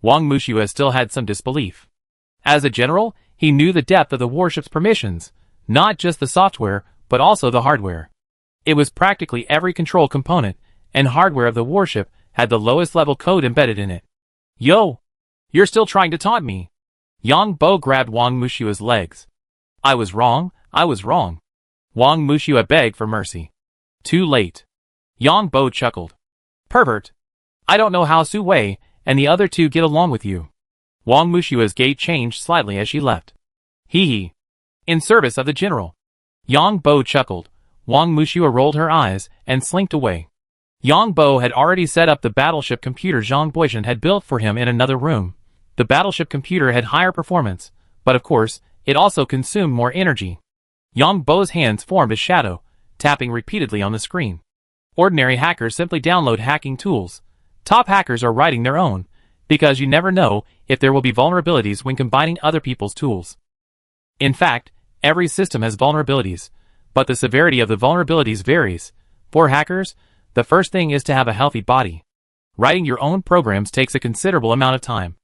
Wang Muxua still had some disbelief. As a general, he knew the depth of the warship's permissions, not just the software, but also the hardware. It was practically every control component and hardware of the warship had the lowest level code embedded in it. Yo! You're still trying to taunt me. Yong Bo grabbed Wang Muxua's legs. I was wrong. Wang Mushua begged for mercy. Too late. Yong Bo chuckled. Pervert. I don't know how Su Wei and the other two get along with you. Wang Mushua's gait changed slightly as she left. Hee hee. In service of the general. Yong Bo chuckled. Wang Mushua rolled her eyes and slinked away. Yong Bo had already set up the battleship computer Zhang Boishan had built for him in another room. The battleship computer had higher performance, but of course, it also consumed more energy. Yong Bo's hands formed a shadow, tapping repeatedly on the screen. Ordinary hackers simply download hacking tools. Top hackers are writing their own, because you never know if there will be vulnerabilities when combining other people's tools. In fact, every system has vulnerabilities, but the severity of the vulnerabilities varies. For hackers, the first thing is to have a healthy body. Writing your own programs takes a considerable amount of time.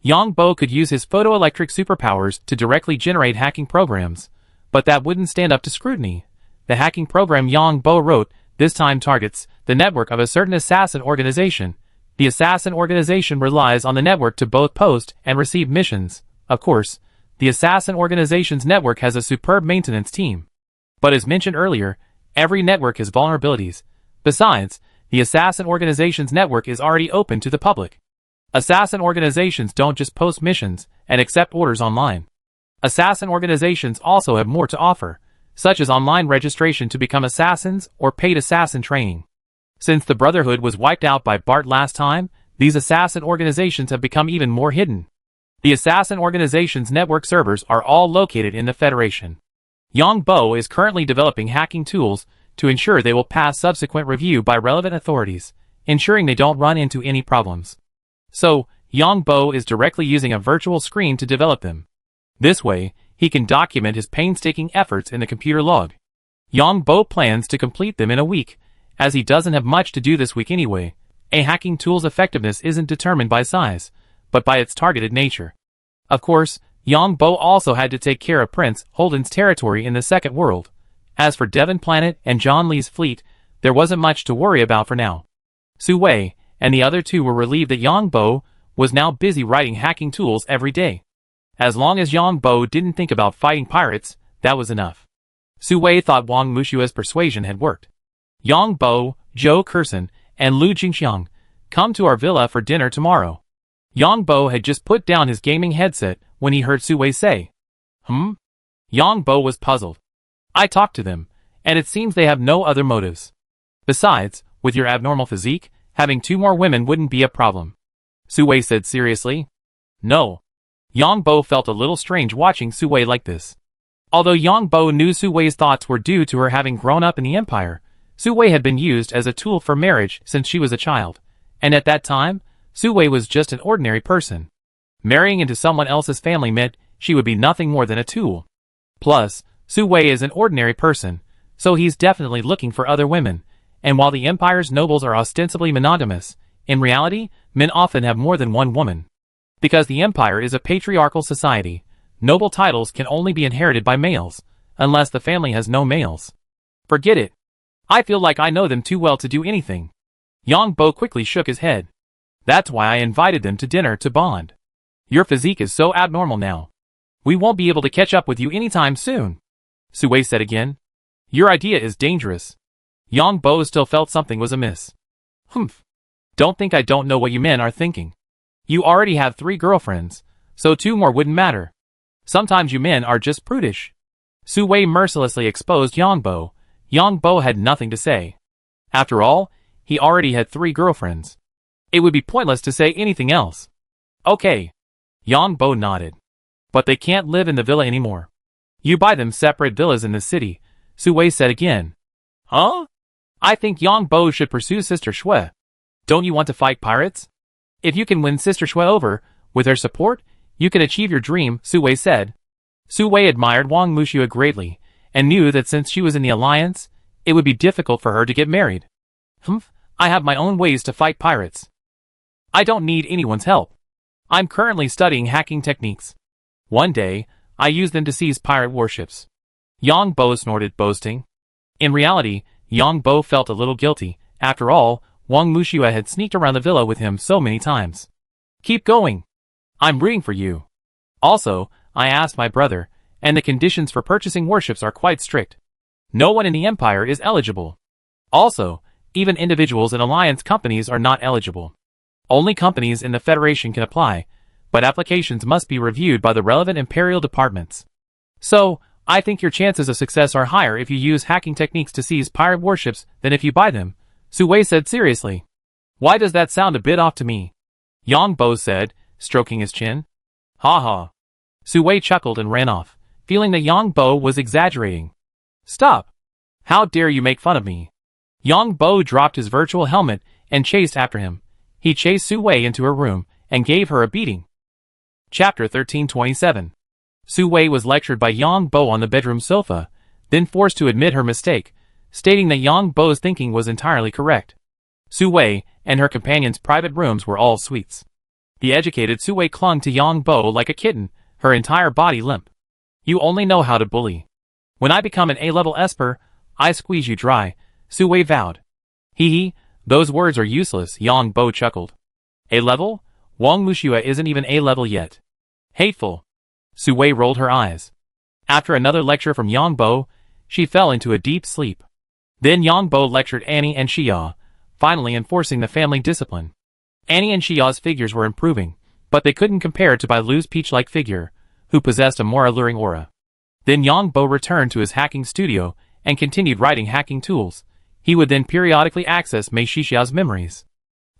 Yong Bo could use his photoelectric superpowers to directly generate hacking programs, but that wouldn't stand up to scrutiny. The hacking program Yong Bo wrote this time targets the network of a certain assassin organization. The assassin organization relies on the network to both post and receive missions. Of course, the assassin organization's network has a superb maintenance team. But as mentioned earlier, every network has vulnerabilities. Besides, the assassin organization's network is already open to the public. Assassin organizations don't just post missions and accept orders online. Assassin organizations also have more to offer, such as online registration to become assassins or paid assassin training. Since the Brotherhood was wiped out by Bart last time, these assassin organizations have become even more hidden. The assassin organization's network servers are all located in the Federation. Yong Bo is currently developing hacking tools to ensure they will pass subsequent review by relevant authorities, ensuring they don't run into any problems. So, Yong Bo is directly using a virtual screen to develop them. This way, he can document his painstaking efforts in the computer log. Yong Bo plans to complete them in a week, as he doesn't have much to do this week anyway. A hacking tool's effectiveness isn't determined by size, but by its targeted nature. Of course, Yong Bo also had to take care of Prince Holden's territory in the Second World. As for Devon Planet and John Lee's fleet, there wasn't much to worry about for now. Su Wei and the other two were relieved that Yong Bo was now busy writing hacking tools every day. As long as Yong Bo didn't think about fighting pirates, that was enough. Su Wei thought Wang Mushua's persuasion had worked. Yong Bo, Zhou Kersen, and Lu Jingxiang, come to our villa for dinner tomorrow. Yong Bo had just put down his gaming headset when he heard Su Wei say, Yong Bo was puzzled. I talked to them, and it seems they have no other motives. Besides, with your abnormal physique, having 2 more women wouldn't be a problem. Su Wei said seriously. No. Yong Bo felt a little strange watching Su Wei like this. Although Yong Bo knew Su Wei's thoughts were due to her having grown up in the Empire, Su Wei had been used as a tool for marriage since she was a child, and at that time, Su Wei was just an ordinary person. Marrying into someone else's family meant she would be nothing more than a tool. Plus, Su Wei is an ordinary person, so he's definitely looking for other women, and while the Empire's nobles are ostensibly monogamous, in reality, men often have more than one woman. Because the Empire is a patriarchal society, noble titles can only be inherited by males, unless the family has no males. Forget it. I feel like I know them too well to do anything. Yong Bo quickly shook his head. That's why I invited them to dinner to bond. Your physique is so abnormal now. We won't be able to catch up with you anytime soon. Su Wei said again. Your idea is dangerous. Yong Bo still felt something was amiss. Humph. Don't think I don't know what you men are thinking. You already have 3 girlfriends, so 2 more wouldn't matter. Sometimes you men are just prudish. Su Wei mercilessly exposed Yong Bo. Yong Bo had nothing to say. After all, he already had 3 girlfriends. It would be pointless to say anything else. Okay. Yong Bo nodded. But they can't live in the villa anymore. You buy them separate villas in the city, Su Wei said again. Huh? I think Yong Bo should pursue Sister Shui. Don't you want to fight pirates? If you can win Sister Shui over, with her support, you can achieve your dream, Su Wei said. Su Wei admired Wang Mushua greatly, and knew that since she was in the alliance, it would be difficult for her to get married. I have my own ways to fight pirates. I don't need anyone's help. I'm currently studying hacking techniques. One day, I use them to seize pirate warships. Yong Bo snorted, boasting. In reality, Yong Bo felt a little guilty. After all, Wang Mushua had sneaked around the villa with him so many times. Keep going. I'm rooting for you. Also, I asked my brother, and the conditions for purchasing warships are quite strict. No one in the empire is eligible. Also, even individuals in alliance companies are not eligible. Only companies in the Federation can apply, but applications must be reviewed by the relevant imperial departments. So, I think your chances of success are higher if you use hacking techniques to seize pirate warships than if you buy them, Su Wei said seriously. Why does that sound a bit off to me? Yong Bo said, stroking his chin. Ha ha. Su Wei chuckled and ran off, feeling that Yong Bo was exaggerating. Stop! How dare you make fun of me? Yong Bo dropped his virtual helmet and chased after him. He chased Su Wei into her room and gave her a beating. Chapter 1327. Su Wei was lectured by Yong Bo on the bedroom sofa, then forced to admit her mistake, stating that Yong Bo's thinking was entirely correct. Su Wei and her companion's private rooms were all suites. The educated Su Wei clung to Yong Bo like a kitten, her entire body limp. You only know how to bully. When I become an A-level Esper, I squeeze you dry, Su Wei vowed. Hee, those words are useless, Yong Bo chuckled. A-level? Wang Mushua isn't even A-level yet. Hateful. Su Wei rolled her eyes. After another lecture from Yong Bo, she fell into a deep sleep. Then Yong Bo lectured Annie and Xia, finally enforcing the family discipline. Annie and Xia's figures were improving, but they couldn't compare to Bai Lu's peach-like figure, who possessed a more alluring aura. Then Yong Bo returned to his hacking studio and continued writing hacking tools. He would then periodically access Mei Xixia's memories.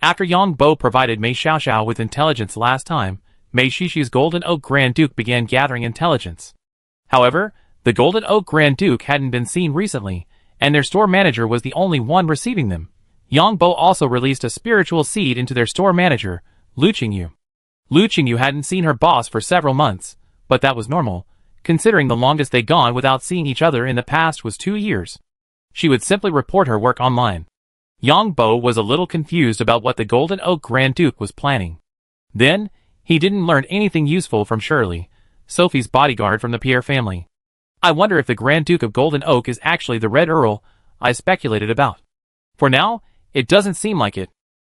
After Yong Bo provided Mei Xiaoxiao with intelligence last time, Mei Xixi's Golden Oak Grand Duke began gathering intelligence. However, the Golden Oak Grand Duke hadn't been seen recently, and their store manager was the only one receiving them. Yong Bo also released a spiritual seed into their store manager, Lu Qingyu. Lu Qingyu hadn't seen her boss for several months, but that was normal, considering the longest they'd gone without seeing each other in the past was 2 years. She would simply report her work online. Yong Bo was a little confused about what the Golden Oak Grand Duke was planning. Then, he didn't learn anything useful from Shirley, Sophie's bodyguard from the Pierre family. I wonder if the Grand Duke of Golden Oak is actually the Red Earl I speculated about. For now, it doesn't seem like it.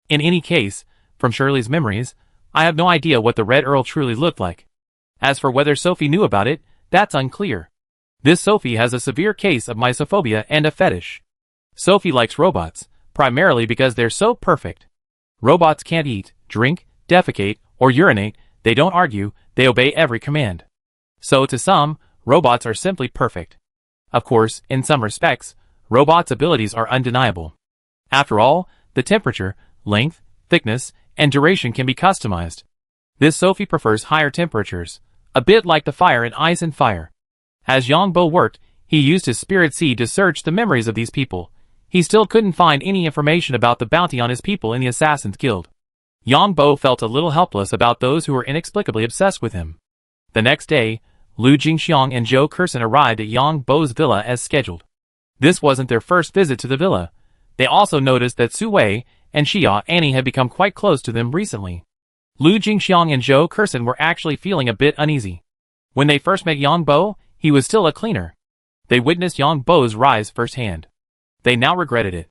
In any case, from Shirley's memories, I have no idea what the Red Earl truly looked like. As for whether Sophie knew about it, that's unclear. This Sophie has a severe case of mysophobia and a fetish. Sophie likes robots, primarily because they're so perfect. Robots can't eat, drink, defecate, or urinate, they don't argue, they obey every command. So to some, robots are simply perfect. Of course, in some respects, robots' abilities are undeniable. After all, the temperature, length, thickness, and duration can be customized. This Sophie prefers higher temperatures, a bit like the fire in Ice and Fire. As Yong Bo worked, he used his spirit seed to search the memories of these people. He still couldn't find any information about the bounty on his people in the Assassin's Guild. Yong Bo felt a little helpless about those who were inexplicably obsessed with him. The next day, Lu Jingxiang and Zhou Kersen arrived at Yong Bo's villa as scheduled. This wasn't their first visit to the villa. They also noticed that Su Wei and Xia Annie had become quite close to them recently. Lu Jingxiang and Zhou Kersen were actually feeling a bit uneasy. When they first met Yong Bo, he was still a cleaner. They witnessed Yong Bo's rise firsthand. They now regretted it.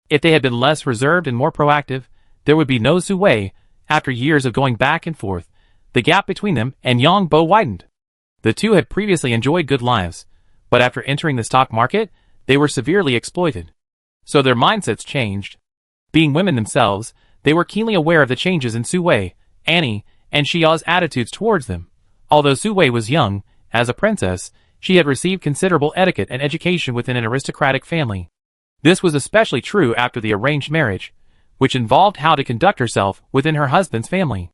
If they had been less reserved and more proactive, there would be no Su Wei. After years of going back and forth, the gap between them and Yong Bo widened. The two had previously enjoyed good lives, but after entering the stock market, they were severely exploited. So their mindsets changed. Being women themselves, they were keenly aware of the changes in Su Wei, Annie, and Xia's attitudes towards them. Although Su Wei was young, as a princess, she had received considerable etiquette and education within an aristocratic family. This was especially true after the arranged marriage, which involved how to conduct herself within her husband's family.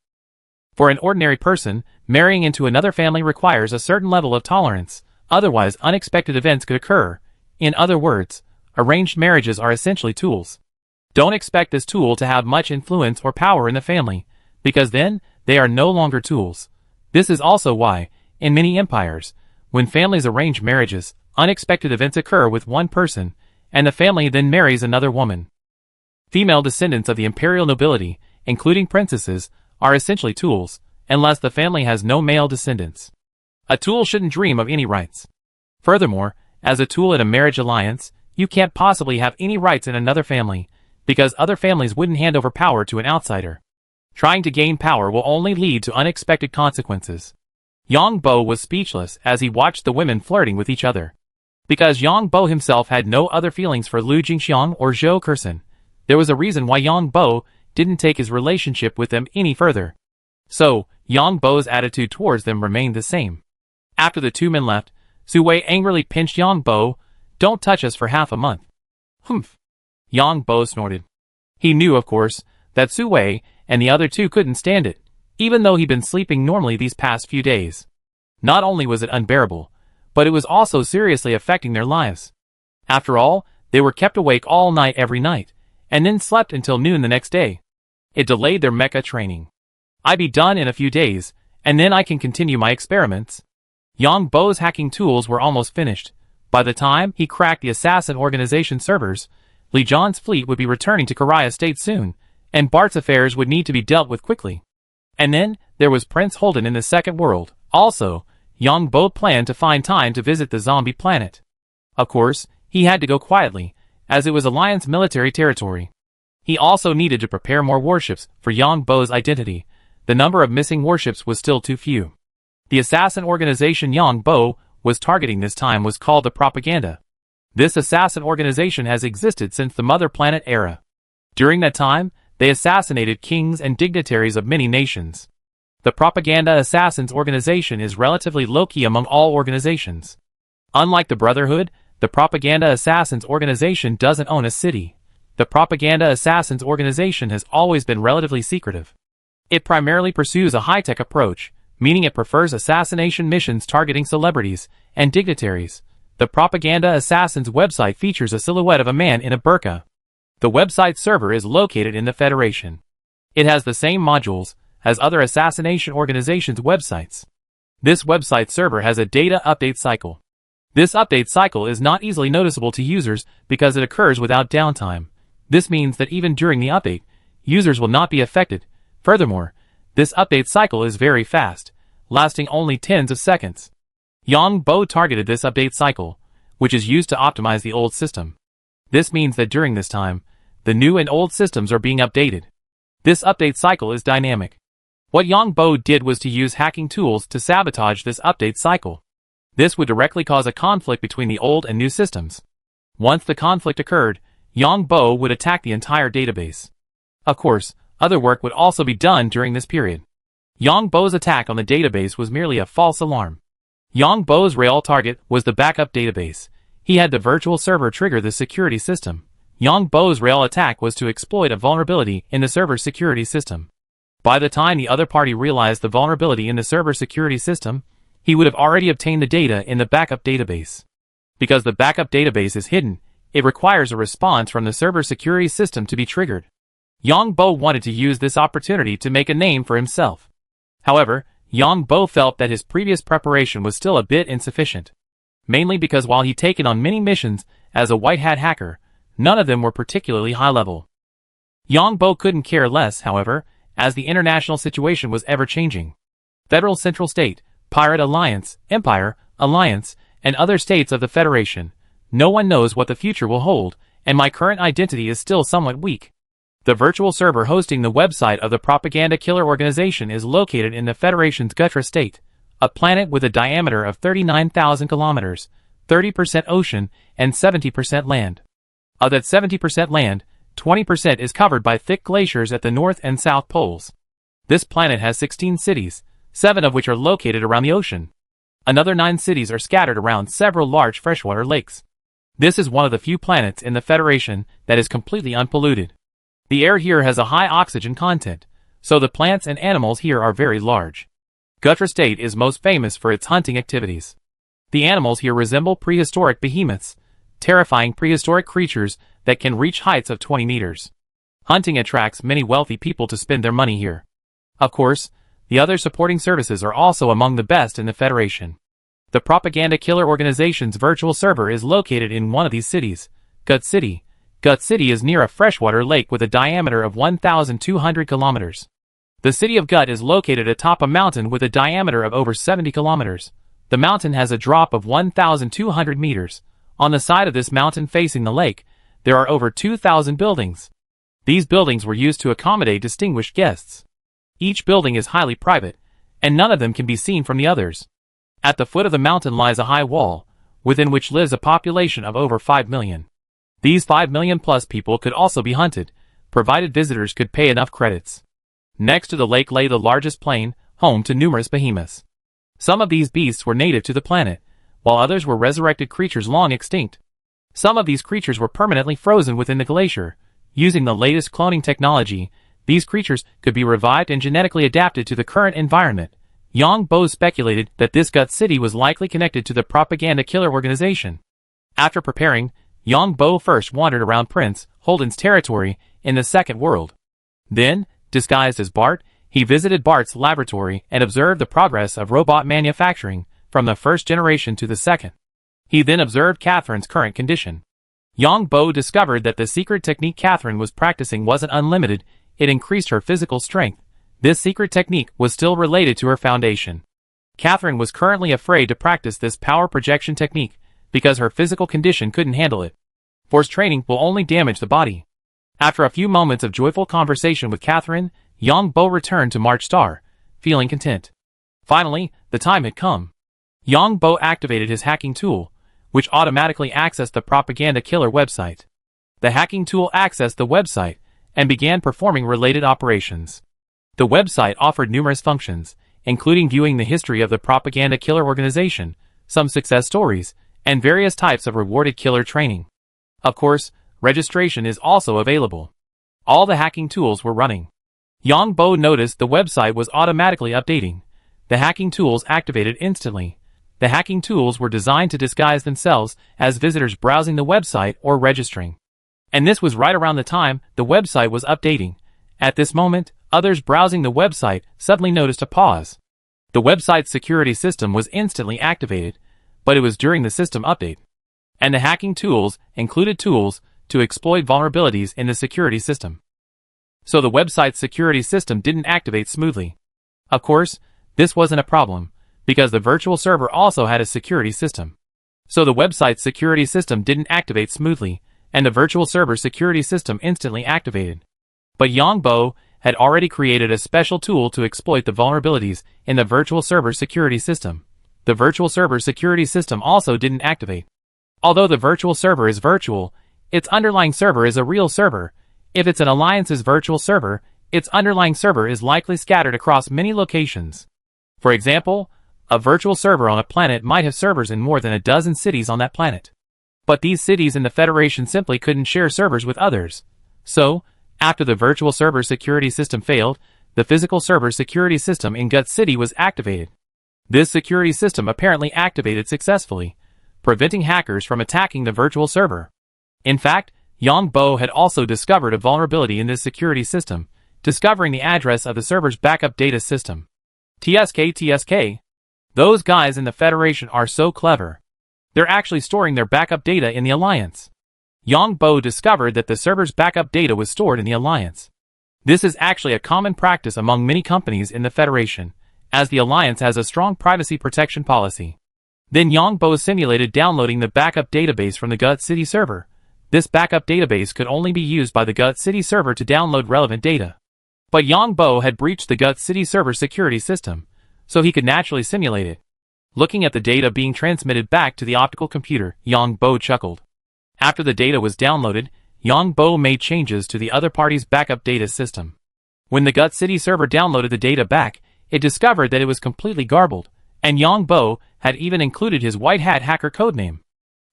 For an ordinary person, marrying into another family requires a certain level of tolerance, otherwise unexpected events could occur. In other words, arranged marriages are essentially tools. Don't expect this tool to have much influence or power in the family, because then, they are no longer tools. This is also why, in many empires, when families arrange marriages, unexpected events occur with one person, and the family then marries another woman. Female descendants of the imperial nobility, including princesses, are essentially tools, unless the family has no male descendants. A tool shouldn't dream of any rights. Furthermore, as a tool in a marriage alliance, you can't possibly have any rights in another family, because other families wouldn't hand over power to an outsider. Trying to gain power will only lead to unexpected consequences. Yong Bo was speechless as he watched the women flirting with each other. Because Yong Bo himself had no other feelings for Lu Jingxiang or Zhou Kersen, there was a reason why Yong Bo didn't take his relationship with them any further. So, Yong Bo's attitude towards them remained the same. After the two men left, Su Wei angrily pinched Yong Bo. "Don't touch us for half a month." "Humph." Yong Bo snorted. He knew, of course, that Su Wei and the other two couldn't stand it, even though he'd been sleeping normally these past few days. Not only was it unbearable, but it was also seriously affecting their lives. After all, they were kept awake all night every night, and then slept until noon the next day. It delayed their mecha training. "I'd be done in a few days, and then I can continue my experiments." Yong Bo's hacking tools were almost finished. By the time he cracked the assassin organization servers, Li Zhan's fleet would be returning to Korea State soon, and Bart's affairs would need to be dealt with quickly. And then, there was Prince Holden in the second world. Also, Yong Bo planned to find time to visit the zombie planet. Of course, he had to go quietly, as it was Alliance military territory. He also needed to prepare more warships for Yong Bo's identity. The number of missing warships was still too few. The assassin organization Yong Bo was targeting this time was called the Propaganda. This assassin organization has existed since the Mother Planet era. During that time, they assassinated kings and dignitaries of many nations. The Propaganda Assassins organization is relatively low-key among all organizations. Unlike the Brotherhood, the Propaganda Assassins organization doesn't own a city. The Propaganda Assassins organization has always been relatively secretive. It primarily pursues a high-tech approach, meaning it prefers assassination missions targeting celebrities and dignitaries. The Propaganda Assassins website features a silhouette of a man in a burqa. The website server is located in the Federation. It has the same modules as other assassination organizations' websites. This website server has a data update cycle. This update cycle is not easily noticeable to users because it occurs without downtime. This means that even during the update, users will not be affected. Furthermore, this update cycle is very fast, lasting only tens of seconds. Yong Bo targeted this update cycle, which is used to optimize the old system. This means that during this time, the new and old systems are being updated. This update cycle is dynamic. What Yong Bo did was to use hacking tools to sabotage this update cycle. This would directly cause a conflict between the old and new systems. Once the conflict occurred, Yong Bo would attack the entire database. Of course, other work would also be done during this period. Yong Bo's attack on the database was merely a false alarm. Yong Bo's real target was the backup database. He had the virtual server trigger the security system. Yong Bo's real attack was to exploit a vulnerability in the server security system. By the time the other party realized the vulnerability in the server security system, he would have already obtained the data in the backup database. Because the backup database is hidden, it requires a response from the server security system to be triggered. Yong Bo wanted to use this opportunity to make a name for himself. However, Yong Bo felt that his previous preparation was still a bit insufficient. Mainly because while he'd taken on many missions as a white hat hacker, none of them were particularly high level. Yong Bo couldn't care less, however, as the international situation was ever-changing. Federal Central State, Pirate Alliance, Empire, Alliance, and other states of the Federation. No one knows what the future will hold, and my current identity is still somewhat weak. The virtual server hosting the website of the Propaganda Killer Organization is located in the Federation's Gutra State, a planet with a diameter of 39,000 kilometers, 30% ocean, and 70% land. Of that 70% land, 20% is covered by thick glaciers at the north and south poles. This planet has 16 cities, 7 of which are located around the ocean. Another 9 cities are scattered around several large freshwater lakes. This is one of the few planets in the Federation that is completely unpolluted. The air here has a high oxygen content, so the plants and animals here are very large. Gutra State is most famous for its hunting activities. The animals here resemble prehistoric behemoths, terrifying prehistoric creatures that can reach heights of 20 meters. Hunting attracts many wealthy people to spend their money here. Of course, the other supporting services are also among the best in the Federation. The Propaganda Killer Organization's virtual server is located in one of these cities, Gut City. Gut City is near a freshwater lake with a diameter of 1,200 kilometers. The city of Gut is located atop a mountain with a diameter of over 70 kilometers. The mountain has a drop of 1,200 meters. On the side of this mountain facing the lake, there are over 2,000 buildings. These buildings were used to accommodate distinguished guests. Each building is highly private, and none of them can be seen from the others. At the foot of the mountain lies a high wall, within which lives a population of over 5 million. These 5 million plus people could also be hunted, provided visitors could pay enough credits. Next to the lake lay the largest plain, home to numerous behemoths. Some of these beasts were native to the planet, while others were resurrected creatures long extinct. Some of these creatures were permanently frozen within the glacier. Using the latest cloning technology, these creatures could be revived and genetically adapted to the current environment. Yong Bo speculated that this gut city was likely connected to the propaganda killer organization. After preparing, Yong Bo first wandered around Prince Holden's territory in the Second World. Then, disguised as Bart, he visited Bart's laboratory and observed the progress of robot manufacturing from the first generation to the second. He then observed Catherine's current condition. Yong Bo discovered that the secret technique Catherine was practicing wasn't unlimited, it increased her physical strength. This secret technique was still related to her foundation. Catherine was currently afraid to practice this power projection technique because her physical condition couldn't handle it. Force training will only damage the body. After a few moments of joyful conversation with Catherine, Yong Bo returned to March Star, feeling content. Finally, the time had come. Yong Bo activated his hacking tool, which automatically accessed the propaganda killer website. The hacking tool accessed the website and began performing related operations. The website offered numerous functions, including viewing the history of the propaganda killer organization, some success stories, and various types of rewarded killer training. Of course, registration is also available. All the hacking tools were running. Yong Bo noticed the website was automatically updating. The hacking tools activated instantly. The hacking tools were designed to disguise themselves as visitors browsing the website or registering. And this was right around the time the website was updating. At this moment, others browsing the website suddenly noticed a pause. The website's security system was instantly activated, but it was during the system update. And the hacking tools included tools to exploit vulnerabilities in the security system. So the website's security system didn't activate smoothly. Of course, this wasn't a problem, because the virtual server also had a security system. So the website's security system didn't activate smoothly, and the virtual server security system instantly activated. But Yong Bo had already created a special tool to exploit the vulnerabilities in the virtual server security system. The virtual server security system also didn't activate. Although the virtual server is virtual, its underlying server is a real server. If it's an alliance's virtual server, its underlying server is likely scattered across many locations. For example, a virtual server on a planet might have servers in more than a dozen cities on that planet. But these cities in the Federation simply couldn't share servers with others. So, after the virtual server security system failed, the physical server security system in Gut City was activated. This security system apparently activated successfully, preventing hackers from attacking the virtual server. In fact, Yong Bo had also discovered a vulnerability in this security system, discovering the address of the server's backup data system. TSK. Those guys in the Federation are so clever. They're actually storing their backup data in the Alliance. Yong Bo discovered that the server's backup data was stored in the Alliance. This is actually a common practice among many companies in the Federation, as the Alliance has a strong privacy protection policy. Then Yong Bo simulated downloading the backup database from the Gut City server. This backup database could only be used by the Gut City server to download relevant data. But Yong Bo had breached the Gut City server security system, so he could naturally simulate it. Looking at the data being transmitted back to the optical computer, Yong Bo chuckled. After the data was downloaded, Yong Bo made changes to the other party's backup data system. When the Gut City server downloaded the data back, it discovered that it was completely garbled, and Yong Bo had even included his white hat hacker codename.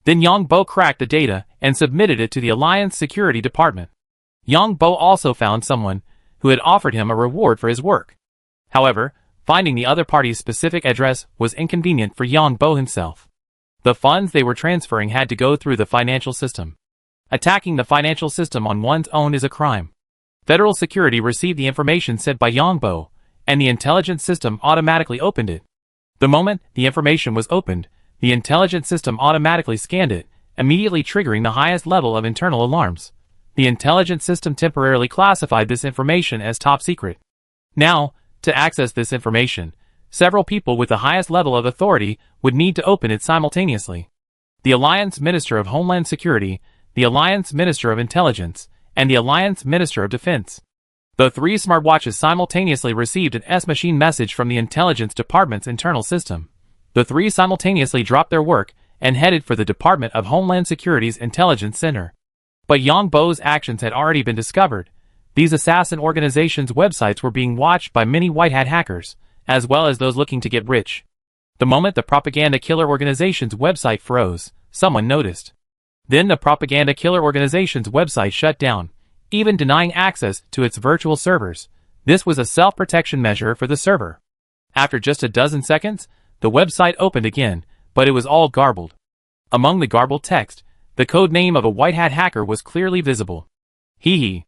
Then Yong Bo cracked the data and submitted it to the Alliance Security Department. Yong Bo also found someone who had offered him a reward for his work. However, finding the other party's specific address was inconvenient for Yong Bo himself. The funds they were transferring had to go through the financial system. Attacking the financial system on one's own is a crime. Federal security received the information sent by Yong Bo, and the intelligence system automatically opened it. The moment the information was opened, the intelligence system automatically scanned it, immediately triggering the highest level of internal alarms. The intelligence system temporarily classified this information as top secret. Now, to access this information, several people with the highest level of authority would need to open it simultaneously. The Alliance Minister of Homeland Security, the Alliance Minister of Intelligence, and the Alliance Minister of Defense. The three smartwatches simultaneously received an S-machine message from the Intelligence Department's internal system. The three simultaneously dropped their work and headed for the Department of Homeland Security's Intelligence Center. But Yong Bo's actions had already been discovered. These assassin organizations' websites were being watched by many white hat hackers, as well as those looking to get rich. The moment the propaganda killer organization's website froze, someone noticed. Then the propaganda killer organization's website shut down, even denying access to its virtual servers. This was a self-protection measure for the server. After just a dozen seconds, the website opened again, but it was all garbled. Among the garbled text, the code name of a white hat hacker was clearly visible. Hee.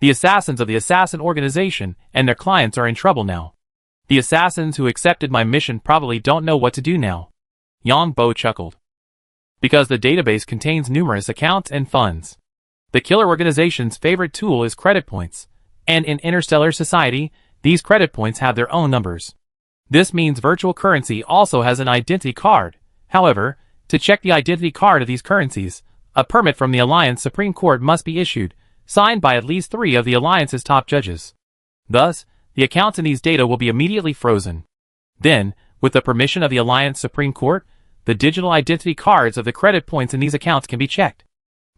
The assassins of the assassin organization and their clients are in trouble now. The assassins who accepted my mission probably don't know what to do now. Yong Bo chuckled. Because the database contains numerous accounts and funds. The killer organization's favorite tool is credit points, and in Interstellar society, these credit points have their own numbers. This means virtual currency also has an identity card. However, to check the identity card of these currencies, a permit from the Alliance Supreme Court must be issued, signed by at least 3 of the Alliance's top judges. Thus, the accounts in these data will be immediately frozen. Then, with the permission of the Alliance Supreme Court, the digital identity cards of the credit points in these accounts can be checked.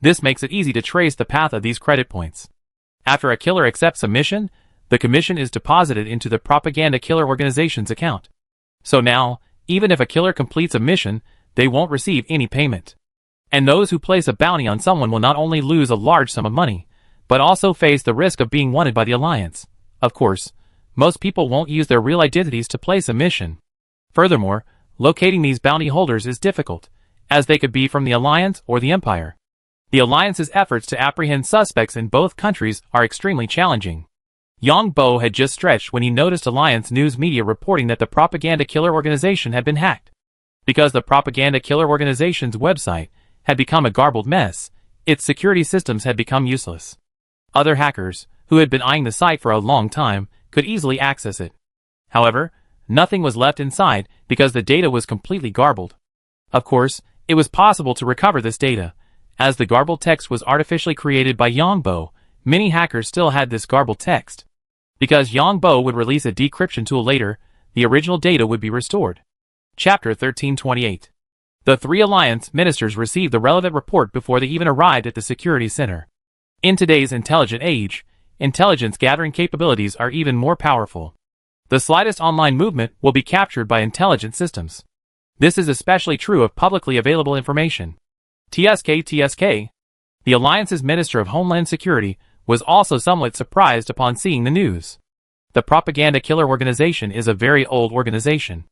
This makes it easy to trace the path of these credit points. After a killer accepts a mission, the commission is deposited into the propaganda killer organization's account. So now, even if a killer completes a mission, they won't receive any payment. And those who place a bounty on someone will not only lose a large sum of money, but also face the risk of being wanted by the Alliance. Of course, most people won't use their real identities to place a mission. Furthermore, locating these bounty holders is difficult, as they could be from the Alliance or the Empire. The Alliance's efforts to apprehend suspects in both countries are extremely challenging. Yong Bo had just stretched when he noticed Alliance news media reporting that the propaganda killer organization had been hacked. Because the propaganda killer organization's website had become a garbled mess, its security systems had become useless. Other hackers, who had been eyeing the site for a long time, could easily access it. However, nothing was left inside because the data was completely garbled. Of course, it was possible to recover this data. As the garbled text was artificially created by Yong Bo, many hackers still had this garbled text. Because Yong Bo would release a decryption tool later, the original data would be restored. Chapter 1328. The 3 Alliance ministers received the relevant report before they even arrived at the security center. In today's intelligent age, intelligence gathering capabilities are even more powerful. The slightest online movement will be captured by intelligent systems. This is especially true of publicly available information. TSK. The Alliance's Minister of Homeland Security was also somewhat surprised upon seeing the news. The propaganda killer organization is a very old organization.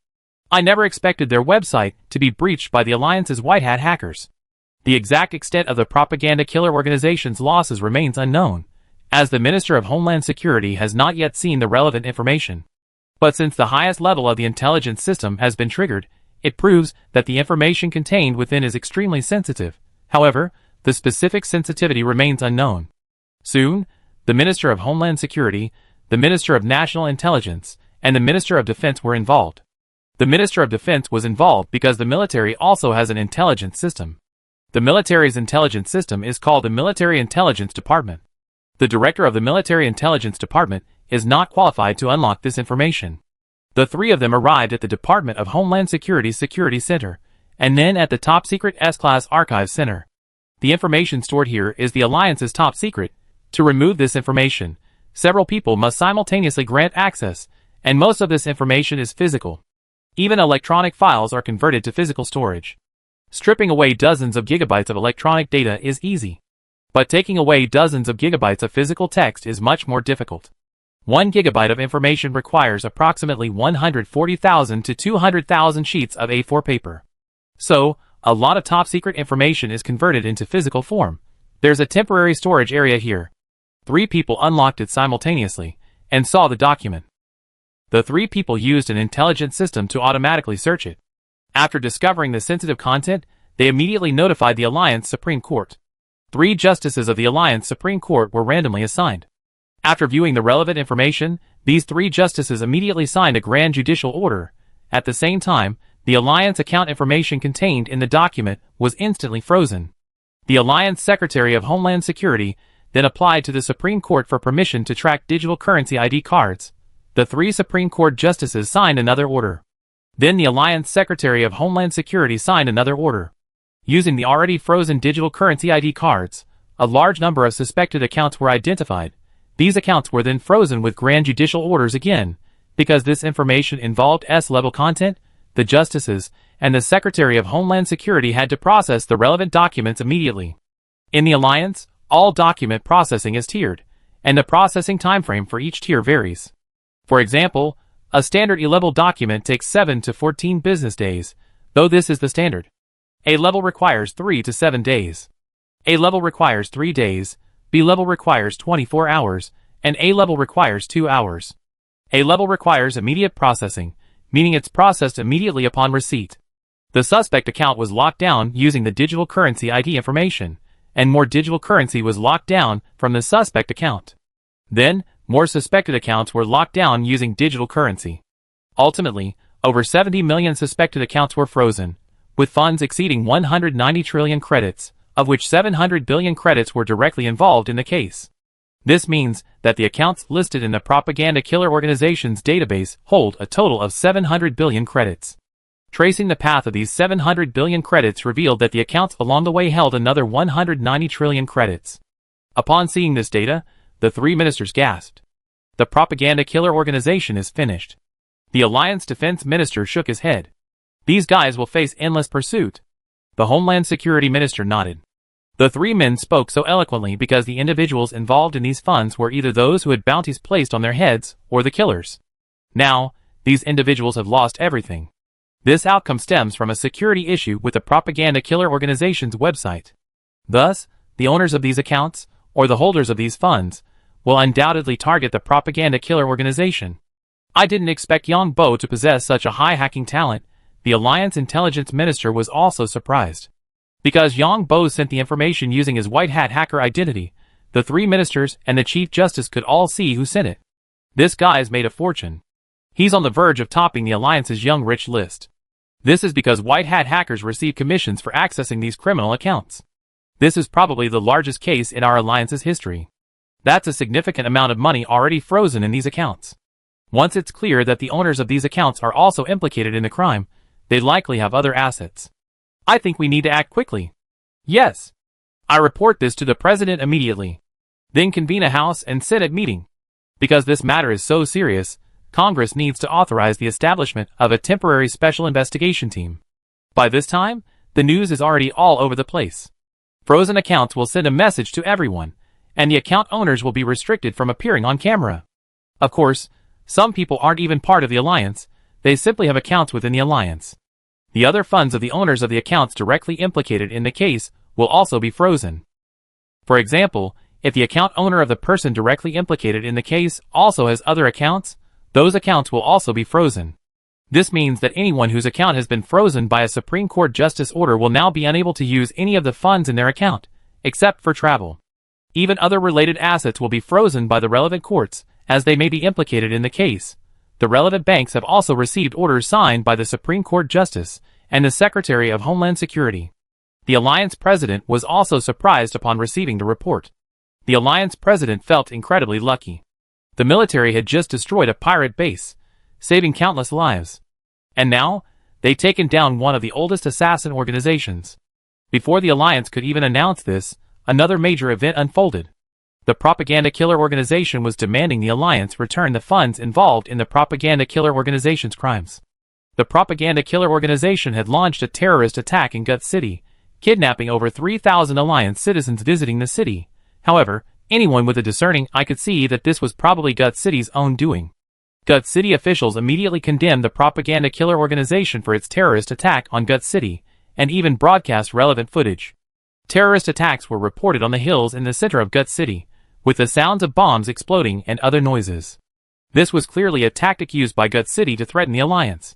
I never expected their website to be breached by the Alliance's white hat hackers. The exact extent of the propaganda killer organization's losses remains unknown, as the Minister of Homeland Security has not yet seen the relevant information. But since the highest level of the intelligence system has been triggered, it proves that the information contained within is extremely sensitive. However, the specific sensitivity remains unknown. Soon, the Minister of Homeland Security, the Minister of National Intelligence, and the Minister of Defense were involved. The Minister of Defense was involved because the military also has an intelligence system. The military's intelligence system is called the Military Intelligence Department. The director of the Military Intelligence Department is not qualified to unlock this information. The 3 of them arrived at the Department of Homeland Security's Security Center, and then at the top-secret S-Class Archives Center. The information stored here is the Alliance's top secret. To remove this information, several people must simultaneously grant access, and most of this information is physical. Even electronic files are converted to physical storage. Stripping away dozens of gigabytes of electronic data is easy. But taking away dozens of gigabytes of physical text is much more difficult. 1 gigabyte of information requires approximately 140,000 to 200,000 sheets of A4 paper. So, a lot of top-secret information is converted into physical form. There's a temporary storage area here. 3 people unlocked it simultaneously, and saw the document. The 3 people used an intelligent system to automatically search it. After discovering the sensitive content, they immediately notified the Alliance Supreme Court. 3 justices of the Alliance Supreme Court were randomly assigned. After viewing the relevant information, these 3 justices immediately signed a grand judicial order. At the same time, the Alliance account information contained in the document was instantly frozen. The Alliance Secretary of Homeland Security then applied to the Supreme Court for permission to track digital currency ID cards. The 3 Supreme Court justices signed another order. Then the Alliance Secretary of Homeland Security signed another order. Using the already frozen digital currency ID cards, a large number of suspected accounts were identified. These accounts were then frozen with grand judicial orders again, because this information involved S-level content. The justices and the Secretary of Homeland Security had to process the relevant documents immediately. In the Alliance, all document processing is tiered, and the processing timeframe for each tier varies. For example, a standard E-level document takes 7 to 14 business days, though this is the standard. A-level requires 3 to 7 days. A-level requires 3 days, B-level requires 24 hours, and A-level requires 2 hours. A-level requires immediate processing, meaning it's processed immediately upon receipt. The suspect account was locked down using the digital currency ID information, and more digital currency was locked down from the suspect account. Then, more suspected accounts were locked down using digital currency. Ultimately, over 70 million suspected accounts were frozen, with funds exceeding 190 trillion credits, of which 700 billion credits were directly involved in the case. This means that the accounts listed in the Propaganda Killer Organization's database hold a total of 700 billion credits. Tracing the path of these 700 billion credits revealed that the accounts along the way held another 190 trillion credits. Upon seeing this data, the three ministers gasped. The Propaganda Killer Organization is finished. The Alliance Defense Minister shook his head. These guys will face endless pursuit. The Homeland Security Minister nodded. The three men spoke so eloquently because the individuals involved in these funds were either those who had bounties placed on their heads, or the killers. Now, these individuals have lost everything. This outcome stems from a security issue with the Propaganda Killer Organization's website. Thus, the owners of these accounts, or the holders of these funds, will undoubtedly target the Propaganda Killer Organization. I didn't expect Yong Bo to possess such a high hacking talent. The Alliance Intelligence Minister was also surprised. Because Yong Bo sent the information using his white hat hacker identity, the three ministers and the Chief Justice could all see who sent it. This guy's made a fortune. He's on the verge of topping the Alliance's young rich list. This is because white hat hackers receive commissions for accessing these criminal accounts. This is probably the largest case in our Alliance's history. That's a significant amount of money already frozen in these accounts. Once it's clear that the owners of these accounts are also implicated in the crime, they likely have other assets. I think we need to act quickly. Yes. I report this to the President immediately. Then convene a House and Senate meeting. Because this matter is so serious, Congress needs to authorize the establishment of a temporary special investigation team. By this time, the news is already all over the place. Frozen accounts will send a message to everyone, and the account owners will be restricted from appearing on camera. Of course, some people aren't even part of the Alliance, they simply have accounts within the Alliance. The other funds of the owners of the accounts directly implicated in the case will also be frozen. For example, if the account owner of the person directly implicated in the case also has other accounts, those accounts will also be frozen. This means that anyone whose account has been frozen by a Supreme Court justice order will now be unable to use any of the funds in their account, except for travel. Even other related assets will be frozen by the relevant courts, as they may be implicated in the case. The relevant banks have also received orders signed by the Supreme Court Justice and the Secretary of Homeland Security. The Alliance President was also surprised upon receiving the report. The Alliance President felt incredibly lucky. The military had just destroyed a pirate base, saving countless lives. And now, they'd taken down one of the oldest assassin organizations. Before the Alliance could even announce this, another major event unfolded. The Propaganda Killer Organization was demanding the Alliance return the funds involved in the Propaganda Killer Organization's crimes. The Propaganda Killer Organization had launched a terrorist attack in Gut City, kidnapping over 3,000 Alliance citizens visiting the city. However, anyone with a discerning eye could see that this was probably Gut City's own doing. Gut City officials immediately condemned the Propaganda Killer Organization for its terrorist attack on Gut City, and even broadcast relevant footage. Terrorist attacks were reported on the hills in the center of Gut City, with the sounds of bombs exploding and other noises. This was clearly a tactic used by Gut City to threaten the Alliance.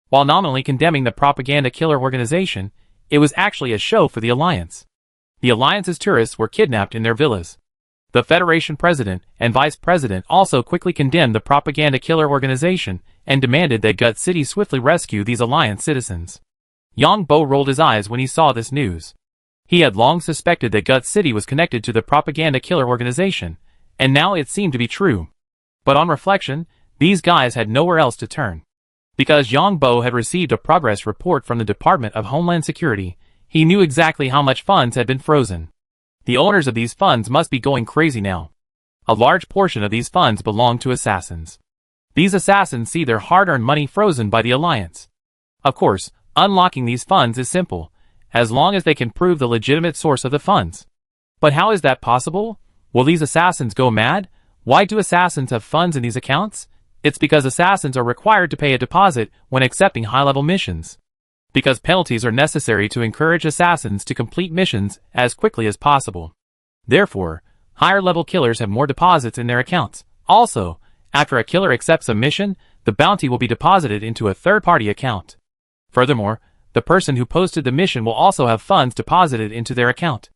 While nominally condemning the Propaganda Killer Organization, it was actually a show for the Alliance. The Alliance's tourists were kidnapped in their villas. The Federation President and Vice President also quickly condemned the Propaganda Killer Organization and demanded that Gut City swiftly rescue these Alliance citizens. Yong Bo rolled his eyes when he saw this news. He had long suspected that Gut City was connected to the Propaganda Killer Organization, and now it seemed to be true. But on reflection, these guys had nowhere else to turn. Because Yong Bo had received a progress report from the Department of Homeland Security, he knew exactly how much funds had been frozen. The owners of these funds must be going crazy now. A large portion of these funds belong to assassins. These assassins see their hard-earned money frozen by the Alliance. Of course, unlocking these funds is simple, as long as they can prove the legitimate source of the funds. But how is that possible? Will these assassins go mad? Why do assassins have funds in these accounts? It's because assassins are required to pay a deposit when accepting high-level missions. Because penalties are necessary to encourage assassins to complete missions as quickly as possible. Therefore, higher-level killers have more deposits in their accounts. Also, after a killer accepts a mission, the bounty will be deposited into a third-party account. Furthermore, the person who posted the mission will also have funds deposited into their account.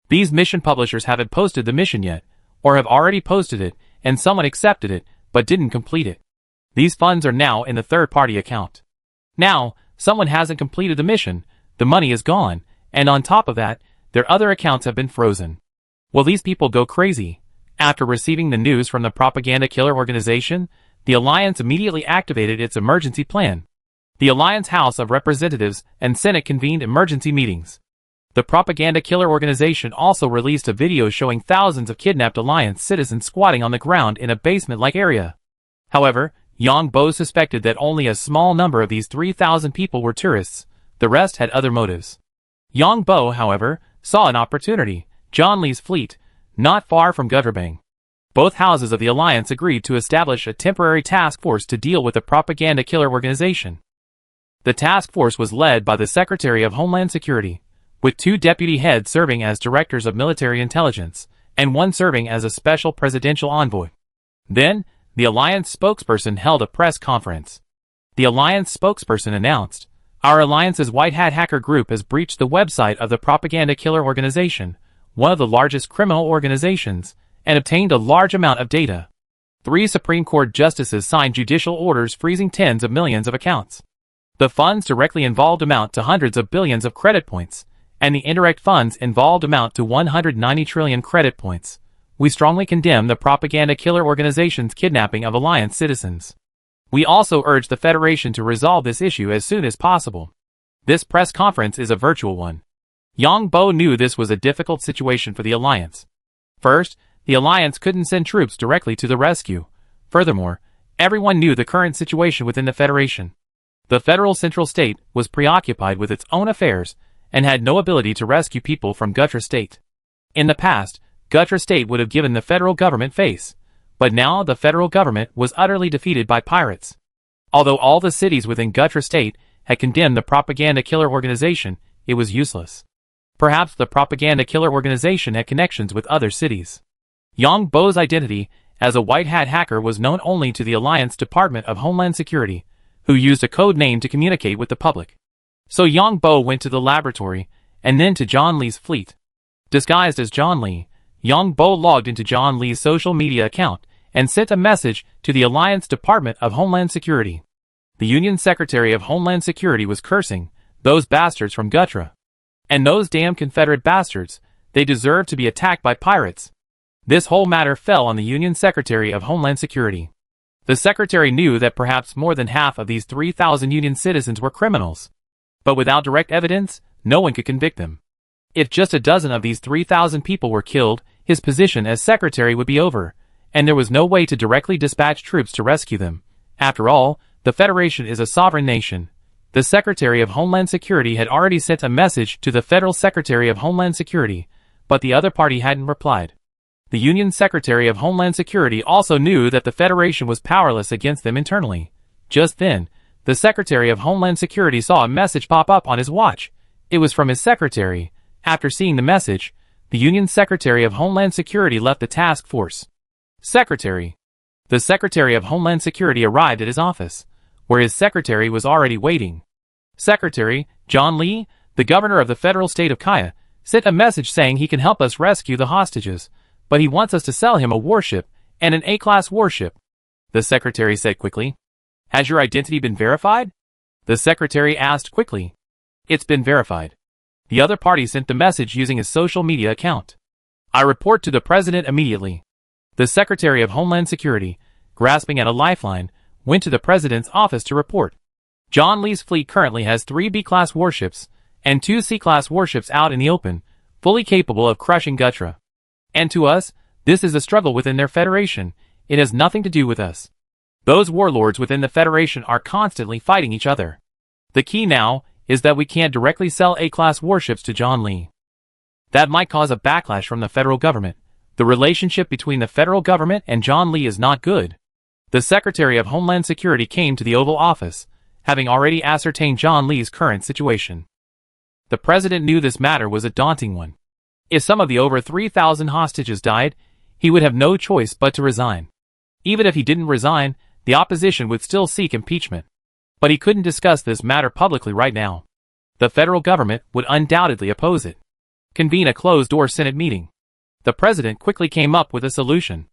These mission publishers haven't posted the mission yet, or have already posted it, and someone accepted it, but didn't complete it. These funds are now in the third-party account. Now, someone hasn't completed the mission, the money is gone, and on top of that, their other accounts have been frozen. Will these people go crazy? After receiving the news from the propaganda killer organization, the Alliance immediately activated its emergency plan. The Alliance House of Representatives and Senate convened emergency meetings. The propaganda killer organization also released a video showing thousands of kidnapped Alliance citizens squatting on the ground in a basement-like area. However, Yong Bo suspected that only a small number of these 3,000 people were tourists. The rest had other motives. Yong Bo, however, saw an opportunity. John Li's fleet, not far from Gutterbang. Both houses of the Alliance agreed to establish a temporary task force to deal with the propaganda killer organization. The task force was led by the Secretary of Homeland Security, with 2 deputy heads serving as directors of military intelligence, and 1 serving as a special presidential envoy. Then, the Alliance spokesperson held a press conference. The Alliance spokesperson announced, "Our Alliance's White Hat hacker group has breached the website of the propaganda killer organization, one of the largest criminal organizations, and obtained a large amount of data." 3 Supreme Court justices signed judicial orders freezing tens of millions of accounts. The funds directly involved amount to hundreds of billions of credit points, and the indirect funds involved amount to 190 trillion credit points. We strongly condemn the propaganda killer organization's kidnapping of Alliance citizens. We also urge the Federation to resolve this issue as soon as possible. This press conference is a virtual one. Yong Bo knew this was a difficult situation for the Alliance. First, the Alliance couldn't send troops directly to the rescue. Furthermore, everyone knew the current situation within the Federation. The federal central state was preoccupied with its own affairs and had no ability to rescue people from Gutra State. In the past, Gutra State would have given the federal government face, but now the federal government was utterly defeated by pirates. Although all the cities within Gutra State had condemned the propaganda killer organization, it was useless. Perhaps the propaganda killer organization had connections with other cities. Yong Bo's identity as a white hat hacker was known only to the Alliance Department of Homeland Security, who used a code name to communicate with the public. So Yong Bo went to the laboratory, and then to John Li's fleet. Disguised as John Li, Yong Bo logged into John Li's social media account and sent a message to the Alliance Department of Homeland Security. The Union Secretary of Homeland Security was cursing, "Those bastards from Gutra. And those damn Confederate bastards, they deserve to be attacked by pirates." This whole matter fell on the Union Secretary of Homeland Security. The Secretary knew that perhaps more than half of these 3,000 Union citizens were criminals. But without direct evidence, no one could convict them. If just a dozen of these 3,000 people were killed, his position as Secretary would be over, and there was no way to directly dispatch troops to rescue them. After all, the Federation is a sovereign nation. The Secretary of Homeland Security had already sent a message to the Federal Secretary of Homeland Security, but the other party hadn't replied. The Union Secretary of Homeland Security also knew that the Federation was powerless against them internally. Just then, the Secretary of Homeland Security saw a message pop up on his watch. It was from his secretary. After seeing the message, the Union Secretary of Homeland Security left the task force. Secretary. The Secretary of Homeland Security arrived at his office, where his secretary was already waiting. Secretary, John Li, the governor of the federal state of Kaya, sent a message saying he can help us rescue the hostages, but he wants us to sell him a warship, and an A-class warship. The secretary said quickly. Has your identity been verified? The secretary asked quickly. It's been verified. The other party sent the message using his social media account. I report to the president immediately. The Secretary of Homeland Security, grasping at a lifeline, went to the president's office to report. John Li's fleet currently has 3 B-class warships, and 2 C-class warships out in the open, fully capable of crushing Gutra. And to us, this is a struggle within their federation. It has nothing to do with us. Those warlords within the federation are constantly fighting each other. The key now is that we can't directly sell A-class warships to John Li. That might cause a backlash from the federal government. The relationship between the federal government and John Li is not good. The Secretary of Homeland Security came to the Oval Office, having already ascertained John Li's current situation. The president knew this matter was a daunting one. If some of the over 3,000 hostages died, he would have no choice but to resign. Even if he didn't resign, the opposition would still seek impeachment. But he couldn't discuss this matter publicly right now. The federal government would undoubtedly oppose it. Convene a closed-door Senate meeting. The president quickly came up with a solution.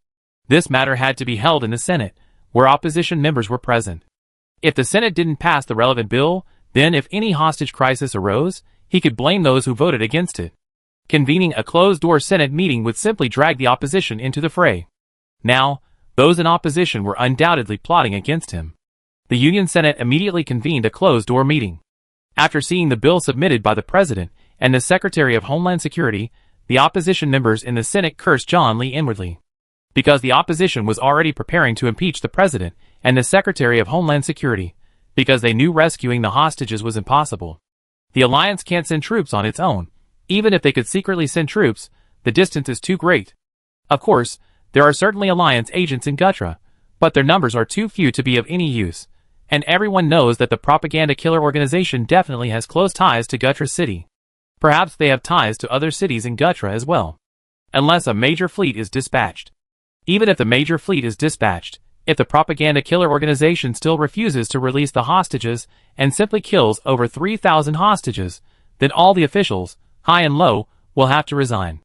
This matter had to be held in the Senate, where opposition members were present. If the Senate didn't pass the relevant bill, then if any hostage crisis arose, he could blame those who voted against it. Convening a closed-door Senate meeting would simply drag the opposition into the fray. Now, those in opposition were undoubtedly plotting against him. The Union Senate immediately convened a closed-door meeting. After seeing the bill submitted by the President and the Secretary of Homeland Security, the opposition members in the Senate cursed John Li inwardly. Because the opposition was already preparing to impeach the President and the Secretary of Homeland Security, because they knew rescuing the hostages was impossible. The alliance can't send troops on its own. Even if they could secretly send troops, the distance is too great. Of course, there are certainly alliance agents in Gutra, but their numbers are too few to be of any use. And everyone knows that the propaganda killer organization definitely has close ties to Gutra City. Perhaps they have ties to other cities in Gutra as well. Unless a major fleet is dispatched. Even if the major fleet is dispatched, if the propaganda killer organization still refuses to release the hostages and simply kills over 3,000 hostages, then all the officials, high and low, will have to resign.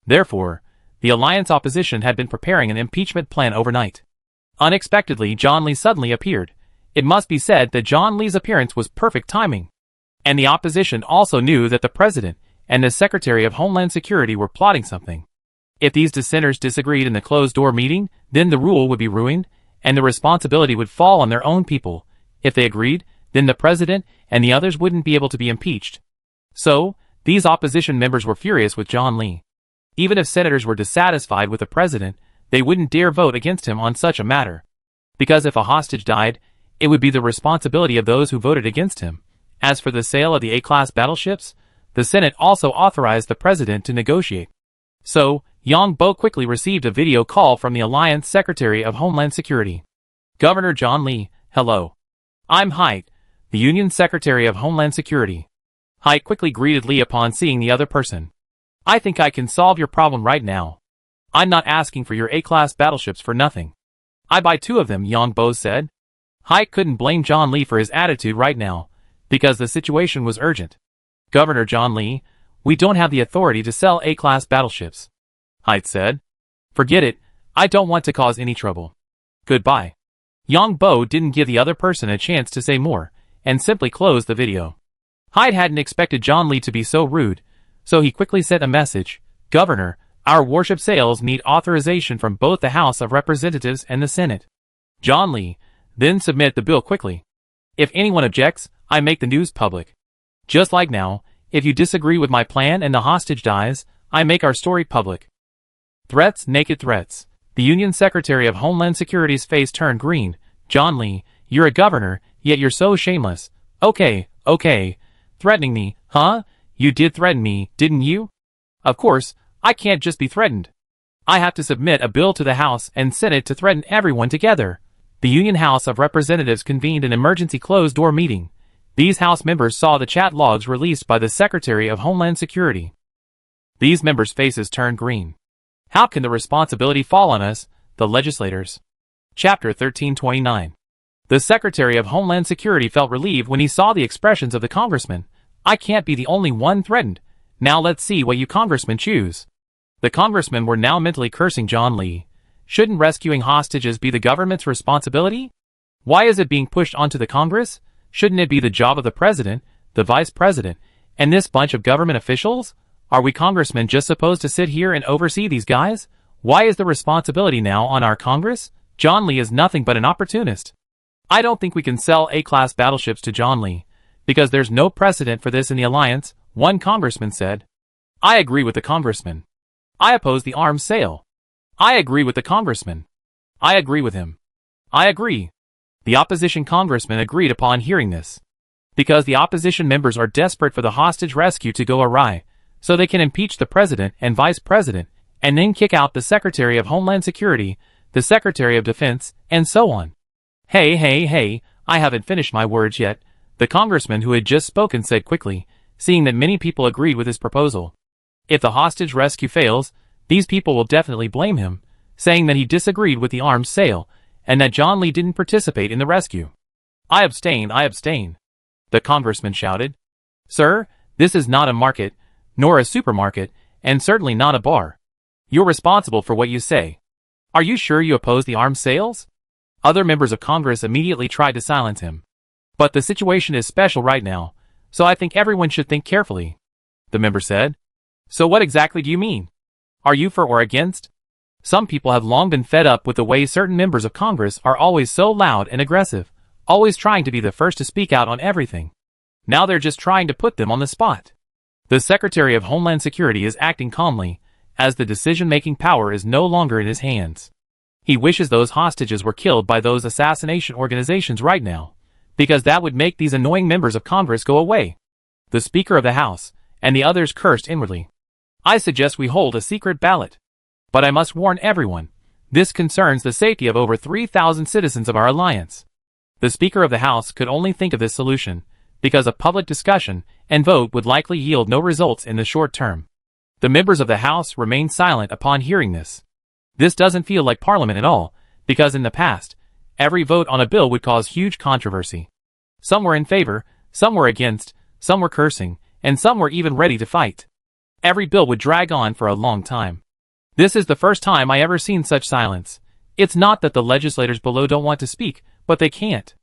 Therefore, the alliance opposition had been preparing an impeachment plan overnight. Unexpectedly, John Li suddenly appeared. It must be said that John Li's appearance was perfect timing. And the opposition also knew that the President and the Secretary of Homeland Security were plotting something. If these dissenters disagreed in the closed-door meeting, then the rule would be ruined, and the responsibility would fall on their own people. If they agreed, then the President and the others wouldn't be able to be impeached. So, these opposition members were furious with John Li. Even if senators were dissatisfied with the President, they wouldn't dare vote against him on such a matter. Because if a hostage died, it would be the responsibility of those who voted against him. As for the sale of the A-class battleships, the Senate also authorized the President to negotiate. So, Yong Bo quickly received a video call from the Alliance Secretary of Homeland Security. Governor John Li, hello. I'm Haidt, the Union Secretary of Homeland Security. Haidt quickly greeted Li upon seeing the other person. I think I can solve your problem right now. I'm not asking for your A-class battleships for nothing. I buy 2 of them, Yong Bo said. Haidt couldn't blame John Li for his attitude right now, because the situation was urgent. Governor John Li, we don't have the authority to sell A-class battleships. Haidt said. Forget it, I don't want to cause any trouble. Goodbye. Yong Bo didn't give the other person a chance to say more, and simply closed the video. Haidt hadn't expected John Li to be so rude, so he quickly sent a message. Governor, our warship sales need authorization from both the House of Representatives and the Senate. John Li, then submit the bill quickly. If anyone objects, I make the news public. Just like now, if you disagree with my plan and the hostage dies, I make our story public. Threats, naked threats. The Union Secretary of Homeland Security's face turned green. John Li, you're a governor, yet you're so shameless. Okay. Threatening me, huh? You did threaten me, didn't you? Of course, I can't just be threatened. I have to submit a bill to the House and Senate to threaten everyone together. The Union House of Representatives convened an emergency closed-door meeting. These House members saw the chat logs released by the Secretary of Homeland Security. These members' faces turned green. How can the responsibility fall on us, the legislators? Chapter 1329. The Secretary of Homeland Security felt relieved when he saw the expressions of the congressman. I can't be the only one threatened. Now let's see what you congressmen choose. The congressmen were now mentally cursing John Li. Shouldn't rescuing hostages be the government's responsibility? Why is it being pushed onto the Congress? Shouldn't it be the job of the President, the Vice President, and this bunch of government officials? Are we congressmen just supposed to sit here and oversee these guys? Why is the responsibility now on our Congress? John Li is nothing but an opportunist. I don't think we can sell A-class battleships to John Li. Because there's no precedent for this in the alliance, one congressman said. I agree with the congressman. I oppose the arms sale. I agree with the congressman. I agree with him. I agree. The opposition congressman agreed upon hearing this. Because the opposition members are desperate for the hostage rescue to go awry, so they can impeach the president and vice president, and then kick out the Secretary of Homeland Security, the Secretary of Defense, and so on. Hey, I haven't finished my words yet, the congressman who had just spoken said quickly, seeing that many people agreed with his proposal. If the hostage rescue fails, these people will definitely blame him, saying that he disagreed with the arms sale, and that John Lee didn't participate in the rescue. I abstain. The congressman shouted. Sir, this is not a market, nor a supermarket, and certainly not a bar. You're responsible for what you say. Are you sure you oppose the arms sales? Other members of Congress immediately tried to silence him. But the situation is special right now, so I think everyone should think carefully, the member said. So what exactly do you mean? Are you for or against? Some people have long been fed up with the way certain members of Congress are always so loud and aggressive, always trying to be the first to speak out on everything. Now they're just trying to put them on the spot. The Secretary of Homeland Security is acting calmly, as the decision-making power is no longer in his hands. He wishes those hostages were killed by those assassination organizations right now, because that would make these annoying members of Congress go away. The Speaker of the House, and the others cursed inwardly. I suggest we hold a secret ballot. But I must warn everyone, this concerns the safety of over 3,000 citizens of our alliance. The Speaker of the House could only think of this solution, because a public discussion and vote would likely yield no results in the short term. The members of the House remained silent upon hearing this. This doesn't feel like Parliament at all, because in the past, every vote on a bill would cause huge controversy. Some were in favor, some were against, some were cursing, and some were even ready to fight. Every bill would drag on for a long time. This is the first time I ever seen such silence. It's not that the legislators below don't want to speak, but they can't.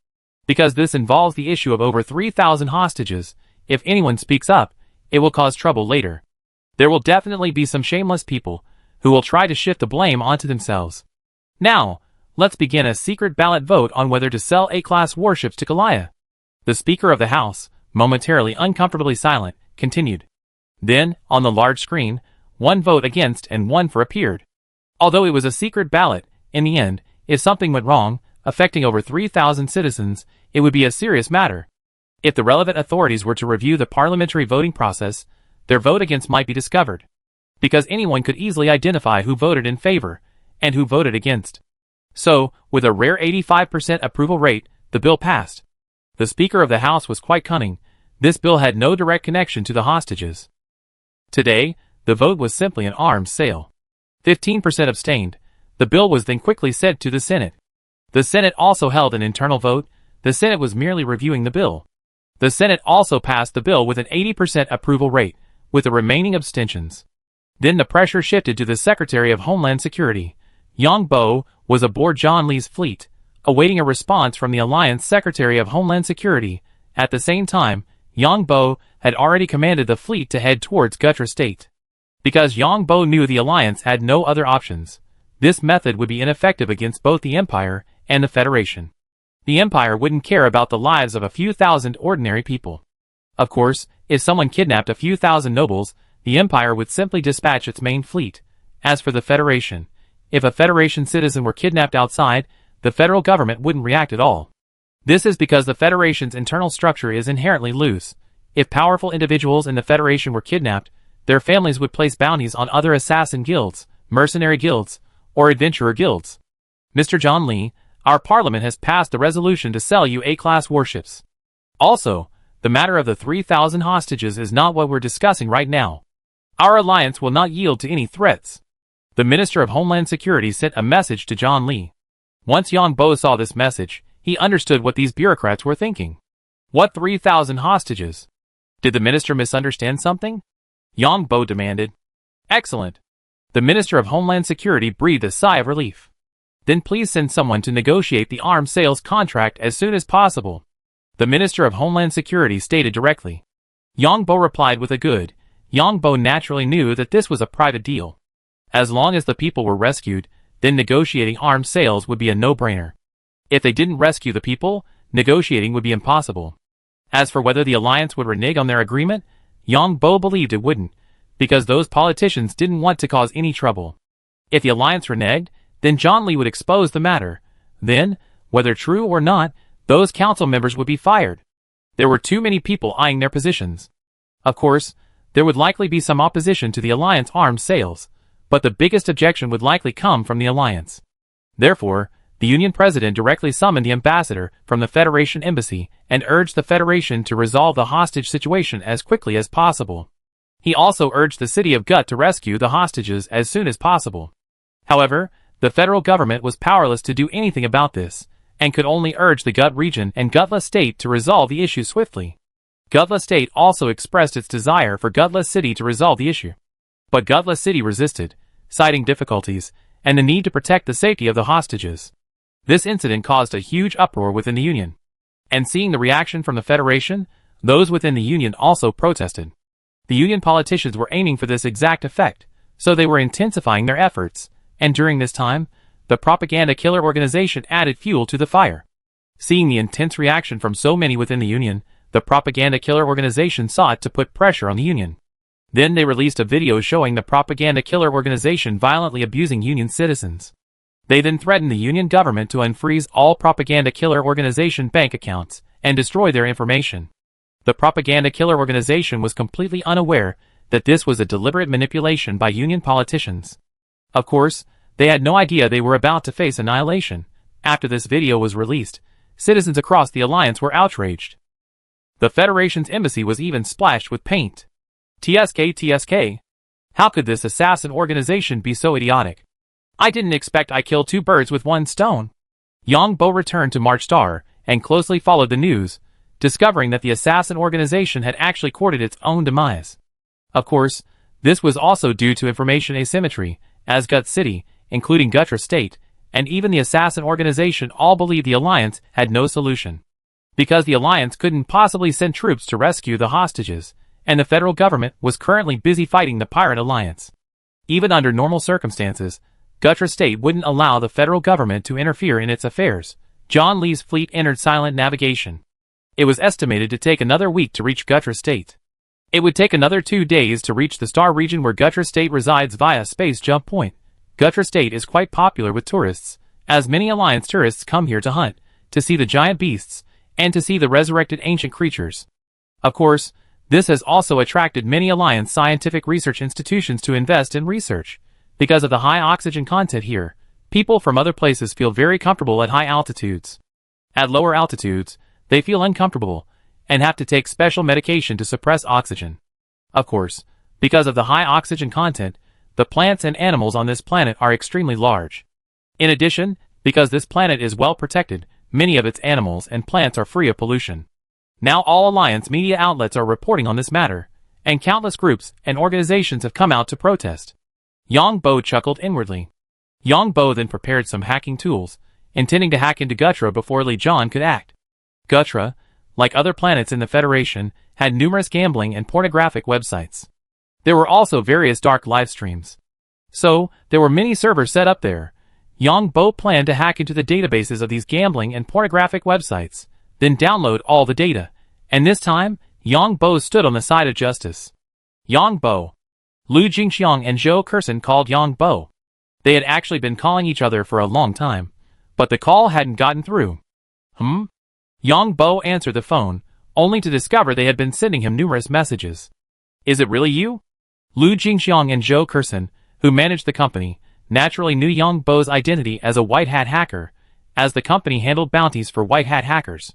Because this involves the issue of over 3,000 hostages, if anyone speaks up, it will cause trouble later. There will definitely be some shameless people who will try to shift the blame onto themselves. Now, let's begin a secret ballot vote on whether to sell A-class warships to Goliath. The Speaker of the House, momentarily uncomfortably silent, continued. Then, on the large screen, one vote against and one for appeared. Although it was a secret ballot, in the end, if something went wrong, affecting over 3,000 citizens, it would be a serious matter. If the relevant authorities were to review the parliamentary voting process, their vote against might be discovered. Because anyone could easily identify who voted in favor, and who voted against. So, with a rare 85% approval rate, the bill passed. The Speaker of the House was quite cunning. This bill had no direct connection to the hostages. Today, the vote was simply an arms sale. 15% abstained. The bill was then quickly sent to the Senate. The Senate also held an internal vote. The Senate was merely reviewing the bill. The Senate also passed the bill with an 80% approval rate, with the remaining abstentions. Then the pressure shifted to the Secretary of Homeland Security. Yong Bo was aboard John Lee's fleet, awaiting a response from the Alliance Secretary of Homeland Security. At the same time, Yong Bo had already commanded the fleet to head towards Gutra State. Because Yong Bo knew the Alliance had no other options, this method would be ineffective against both the Empire and the Federation. The Empire wouldn't care about the lives of a few thousand ordinary people. Of course, if someone kidnapped a few thousand nobles, the Empire would simply dispatch its main fleet. As for the Federation, if a Federation citizen were kidnapped outside, the federal government wouldn't react at all. This is because the Federation's internal structure is inherently loose. If powerful individuals in the Federation were kidnapped, their families would place bounties on other assassin guilds, mercenary guilds, or adventurer guilds. Mr. John Lee, our Parliament has passed a resolution to sell you A-class warships. Also, the matter of the 3,000 hostages is not what we're discussing right now. Our alliance will not yield to any threats. The Minister of Homeland Security sent a message to John Lee. Once Yong Bo saw this message, he understood what these bureaucrats were thinking. What 3,000 hostages? Did the minister misunderstand something? Yong Bo demanded. Excellent. The Minister of Homeland Security breathed a sigh of relief. Then please send someone to negotiate the arms sales contract as soon as possible. The Minister of Homeland Security stated directly. Yong Bo replied with a good. Yong Bo naturally knew that this was a private deal. As long as the people were rescued, then negotiating arms sales would be a no-brainer. If they didn't rescue the people, negotiating would be impossible. As for whether the alliance would renege on their agreement, Yong Bo believed it wouldn't, because those politicians didn't want to cause any trouble. If the alliance reneged, then John Lee would expose the matter. Then, whether true or not, those council members would be fired. There were too many people eyeing their positions. Of course, there would likely be some opposition to the alliance arms sales, but the biggest objection would likely come from the alliance. Therefore, the Union president directly summoned the ambassador from the Federation embassy and urged the Federation to resolve the hostage situation as quickly as possible. He also urged the city of Gut to rescue the hostages as soon as possible. However, the federal government was powerless to do anything about this, and could only urge the Gut region and Gutla state to resolve the issue swiftly. Gutla state also expressed its desire for Gutla city to resolve the issue. But Gutla city resisted, citing difficulties, and the need to protect the safety of the hostages. This incident caused a huge uproar within the Union. And seeing the reaction from the Federation, those within the Union also protested. The Union politicians were aiming for this exact effect, so they were intensifying their efforts, and during this time, the propaganda killer organization added fuel to the fire. Seeing the intense reaction from so many within the Union, the propaganda killer organization sought to put pressure on the Union. Then they released a video showing the propaganda killer organization violently abusing Union citizens. They then threatened the Union government to unfreeze all propaganda killer organization bank accounts and destroy their information. The propaganda killer organization was completely unaware that this was a deliberate manipulation by Union politicians. Of course, they had no idea they were about to face annihilation. After this video was released, citizens across the alliance were outraged. The Federation's embassy was even splashed with paint. TSK. How could this assassin organization be so idiotic? I didn't expect I killed two birds with one stone. Yong Bo returned to March Star and closely followed the news, discovering that the assassin organization had actually courted its own demise. Of course, this was also due to information asymmetry, as Gut City, including Gutra State, and even the assassin organization all believed the alliance had no solution. Because the alliance couldn't possibly send troops to rescue the hostages, and the federal government was currently busy fighting the pirate alliance. Even under normal circumstances, Gutra State wouldn't allow the federal government to interfere in its affairs. John Lee's fleet entered silent navigation. It was estimated to take another week to reach Gutra State. It would take another 2 days to reach the star region where Gutra State resides via Space Jump Point. Gutra State is quite popular with tourists, as many alliance tourists come here to hunt, to see the giant beasts, and to see the resurrected ancient creatures. Of course, this has also attracted many alliance scientific research institutions to invest in research. Because of the high oxygen content here, people from other places feel very comfortable at high altitudes. At lower altitudes, they feel uncomfortable and have to take special medication to suppress oxygen. Of course, because of the high oxygen content, the plants and animals on this planet are extremely large. In addition, because this planet is well protected, many of its animals and plants are free of pollution. Now all alliance media outlets are reporting on this matter, and countless groups and organizations have come out to protest. Yong Bo chuckled inwardly. Yong Bo then prepared some hacking tools, intending to hack into Gutra before Li Choi could act. Gutra, like other planets in the Federation, had numerous gambling and pornographic websites. There were also various dark live streams. So, there were many servers set up there. Yong Bo planned to hack into the databases of these gambling and pornographic websites, then download all the data, and this time, Yong Bo stood on the side of justice. Yong Bo. Lu Jingxiang and Zhou Kersen called Yong Bo. They had actually been calling each other for a long time, but the call hadn't gotten through. Yong Bo answered the phone, only to discover they had been sending him numerous messages. Is it really you? Lu Jingxiang and Zhou Kersen, who managed the company, naturally knew Yong Bo's identity as a white hat hacker, as the company handled bounties for white hat hackers.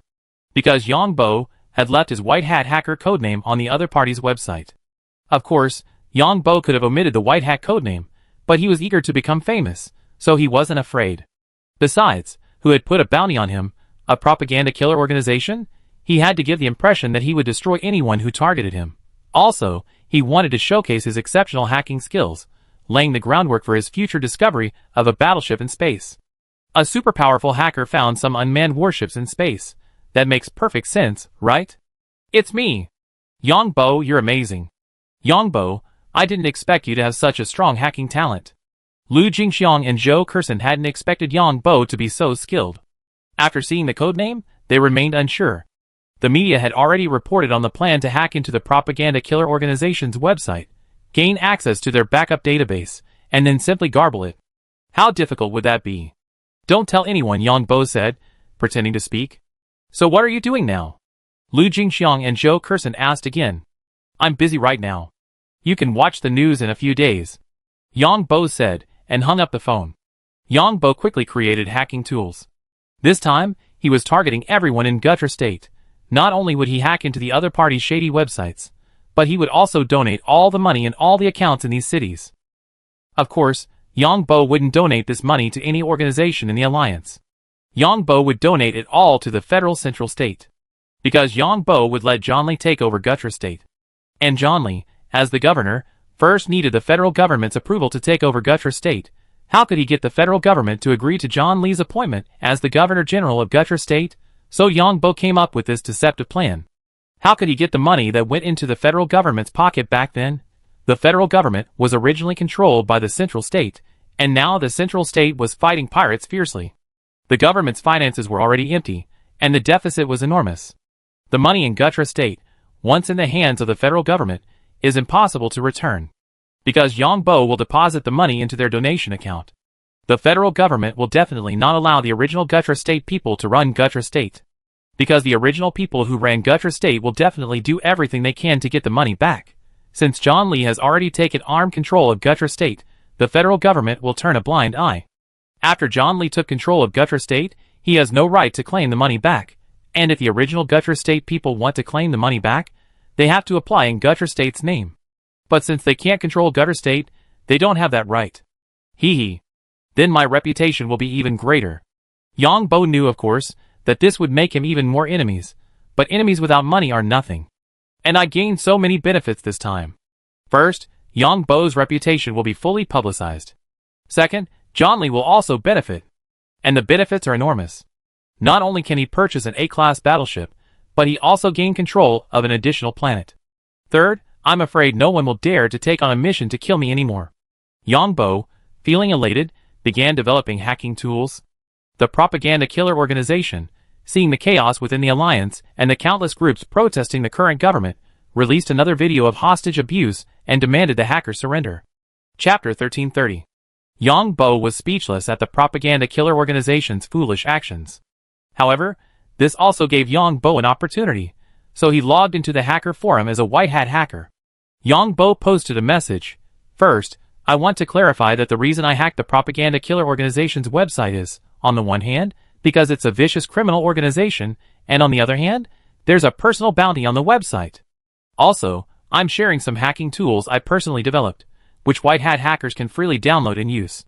Because Yong Bo had left his white hat hacker codename on the other party's website. Of course, Yong Bo could have omitted the white hat codename, but he was eager to become famous, so he wasn't afraid. Besides, who had put a bounty on him, a propaganda killer organization? He had to give the impression that he would destroy anyone who targeted him. Also, he wanted to showcase his exceptional hacking skills, laying the groundwork for his future discovery of a battleship in space. A super powerful hacker found some unmanned warships in space. That makes perfect sense, right? It's me. Yong Bo, you're amazing. Yong Bo, I didn't expect you to have such a strong hacking talent. Lu Jingxiang and Zhou Kersen hadn't expected Yong Bo to be so skilled. After seeing the codename, they remained unsure. The media had already reported on the plan to hack into the propaganda killer organization's website, gain access to their backup database, and then simply garble it. How difficult would that be? Don't tell anyone, Yong Bo said, pretending to speak. So what are you doing now? Lu Jingxiang and Zhou Kersen asked again. I'm busy right now. You can watch the news in a few days. Yong Bo said, and hung up the phone. Yong Bo quickly created hacking tools. This time, he was targeting everyone in Gutra State. Not only would he hack into the other party's shady websites, but he would also donate all the money in all the accounts in these cities. Of course, Yong Bo wouldn't donate this money to any organization in the alliance. Yong Bo would donate it all to the federal central state. Because Yong Bo would let John Li take over Gutra State. And John Li, as the governor, first needed the federal government's approval to take over Gutra State. How could he get the federal government to agree to John Li's appointment as the governor-general of Gutra State? So Yong Bo came up with this deceptive plan. How could he get the money that went into the federal government's pocket back then? The federal government was originally controlled by the central state, and now the central state was fighting pirates fiercely. The government's finances were already empty, and the deficit was enormous. The money in Gutra State, once in the hands of the federal government, is impossible to return. Because Yong Bo will deposit the money into their donation account. The federal government will definitely not allow the original Gutra State people to run Gutra State. Because the original people who ran Gutra State will definitely do everything they can to get the money back. Since John Li has already taken armed control of Gutra State, the federal government will turn a blind eye. After John Li took control of Gutra State, he has no right to claim the money back. And if the original Gutra State people want to claim the money back, they have to apply in Gutra State's name. But since they can't control Gutra State, they don't have that right. Hee hee. Then my reputation will be even greater. Yong Bo knew, of course, that this would make him even more enemies, but enemies without money are nothing. And I gained so many benefits this time. First, Yong Bo's reputation will be fully publicized. Second, John Li will also benefit. And the benefits are enormous. Not only can he purchase an A-class battleship, but he also gained control of an additional planet. Third, I'm afraid no one will dare to take on a mission to kill me anymore. Yong Bo, feeling elated, began developing hacking tools. The propaganda killer organization, seeing the chaos within the alliance and the countless groups protesting the current government, released another video of hostage abuse and demanded the hackers surrender. Chapter 1330. Yong Bo was speechless at the propaganda killer organization's foolish actions. However, this also gave Yong Bo an opportunity, so he logged into the hacker forum as a white hat hacker. Yong Bo posted a message. First, I want to clarify that the reason I hacked the propaganda killer organization's website is, on the one hand, because it's a vicious criminal organization, and on the other hand, there's a personal bounty on the website. Also, I'm sharing some hacking tools I personally developed, which white hat hackers can freely download and use.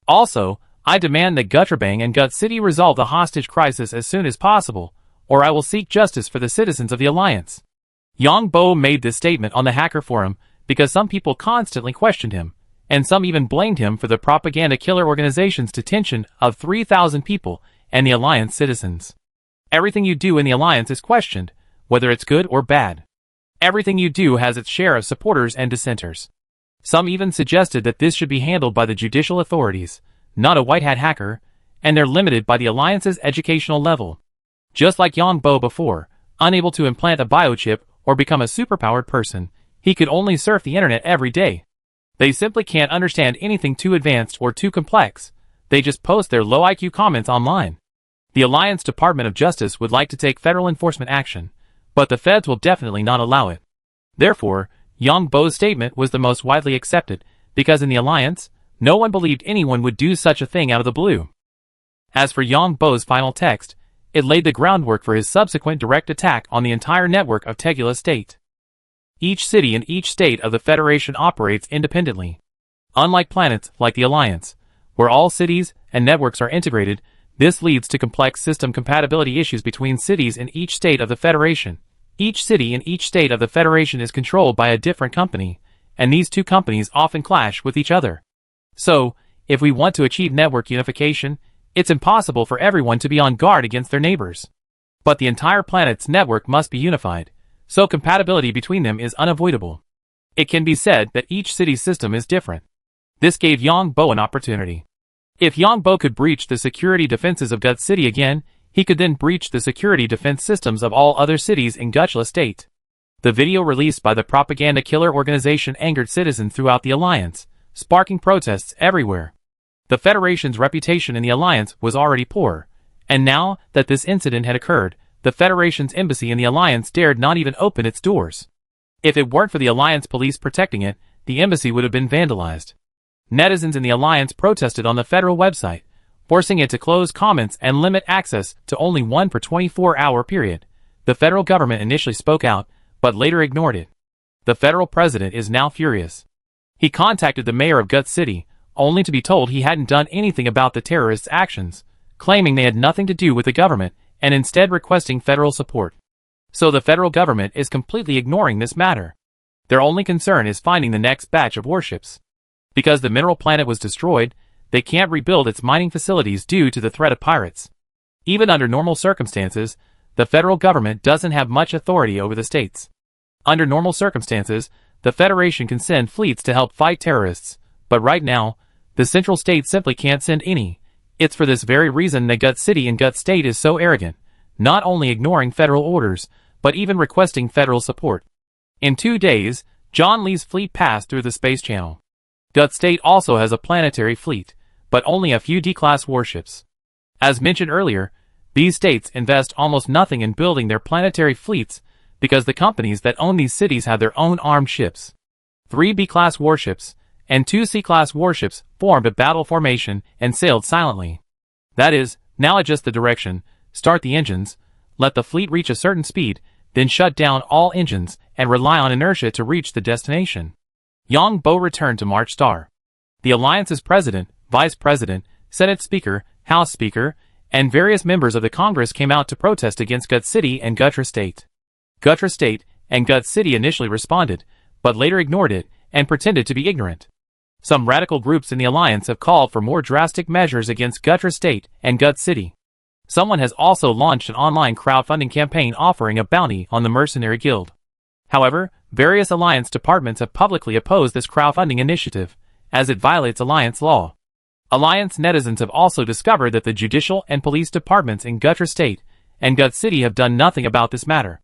Also, I demand that Gutrabang and Gut City resolve the hostage crisis as soon as possible, or I will seek justice for the citizens of the Alliance. Yong Bo made this statement on the hacker forum because some people constantly questioned him, and some even blamed him for the propaganda killer organization's detention of 3,000 people and the Alliance citizens. Everything you do in the Alliance is questioned, whether it's good or bad. Everything you do has its share of supporters and dissenters. Some even suggested that this should be handled by the judicial authorities, not a white hat hacker, and they're limited by the Alliance's educational level. Just like Yong Bo before, unable to implant a biochip or become a superpowered person, he could only surf the internet every day. They simply can't understand anything too advanced or too complex. They just post their low IQ comments online. The Alliance Department of Justice would like to take federal enforcement action, but the feds will definitely not allow it. Therefore, Yong Bo's statement was the most widely accepted, because in the Alliance, no one believed anyone would do such a thing out of the blue. As for Yong Bo's final text, it laid the groundwork for his subsequent direct attack on the entire network of Tegula State. Each city in each state of the Federation operates independently. Unlike planets like the Alliance, where all cities and networks are integrated, this leads to complex system compatibility issues between cities in each state of the Federation. Each city in each state of the Federation is controlled by a different company, and these two companies often clash with each other. So, if we want to achieve network unification, it's impossible for everyone to be on guard against their neighbors. But the entire planet's network must be unified, so compatibility between them is unavoidable. It can be said that each city's system is different. This gave Yong Bo an opportunity. If Yong Bo could breach the security defenses of Gut City again, He could then breach the security defense systems of all other cities in Gutchla state. The video released by the propaganda killer organization angered citizens throughout the alliance, sparking protests everywhere. The Federation's reputation in the alliance was already poor, and now that this incident had occurred, the Federation's embassy in the alliance dared not even open its doors. If it weren't for the alliance police protecting it, the embassy would have been vandalized. Netizens in the alliance protested on the federal website, forcing it to close comments and limit access to only one per 24-hour period. The federal government initially spoke out, but later ignored it. The federal president is now furious. He contacted the mayor of Gut City, only to be told he hadn't done anything about the terrorists' actions, claiming they had nothing to do with the government, and instead requesting federal support. So the federal government is completely ignoring this matter. Their only concern is finding the next batch of warships. Because the mineral planet was destroyed, they can't rebuild its mining facilities due to the threat of pirates. Even under normal circumstances, the federal government doesn't have much authority over the states. Under normal circumstances, the Federation can send fleets to help fight terrorists, but right now, the central state simply can't send any. It's for this very reason that Gut City and Gut State is so arrogant, not only ignoring federal orders, but even requesting federal support. In 2 days, John Lee's fleet passed through the space channel. Gut State also has a planetary fleet, but only a few D-class warships. As mentioned earlier, these states invest almost nothing in building their planetary fleets because the companies that own these cities have their own armed ships. 3 B-class warships and 2 C-class warships formed a battle formation and sailed silently. That is, now adjust the direction, start the engines, let the fleet reach a certain speed, then shut down all engines and rely on inertia to reach the destination. Yong Bo returned to March Star. The Alliance's president, vice president, Senate Speaker, House Speaker, and various members of the Congress came out to protest against Gut City and Gutchla State. Gutchla State and Gut City initially responded, but later ignored it and pretended to be ignorant. Some radical groups in the Alliance have called for more drastic measures against Gutchla State and Gut City. Someone has also launched an online crowdfunding campaign offering a bounty on the Mercenary Guild. However, various Alliance departments have publicly opposed this crowdfunding initiative, as it violates Alliance law. Alliance netizens have also discovered that the judicial and police departments in Gutchla State and Gut City have done nothing about this matter.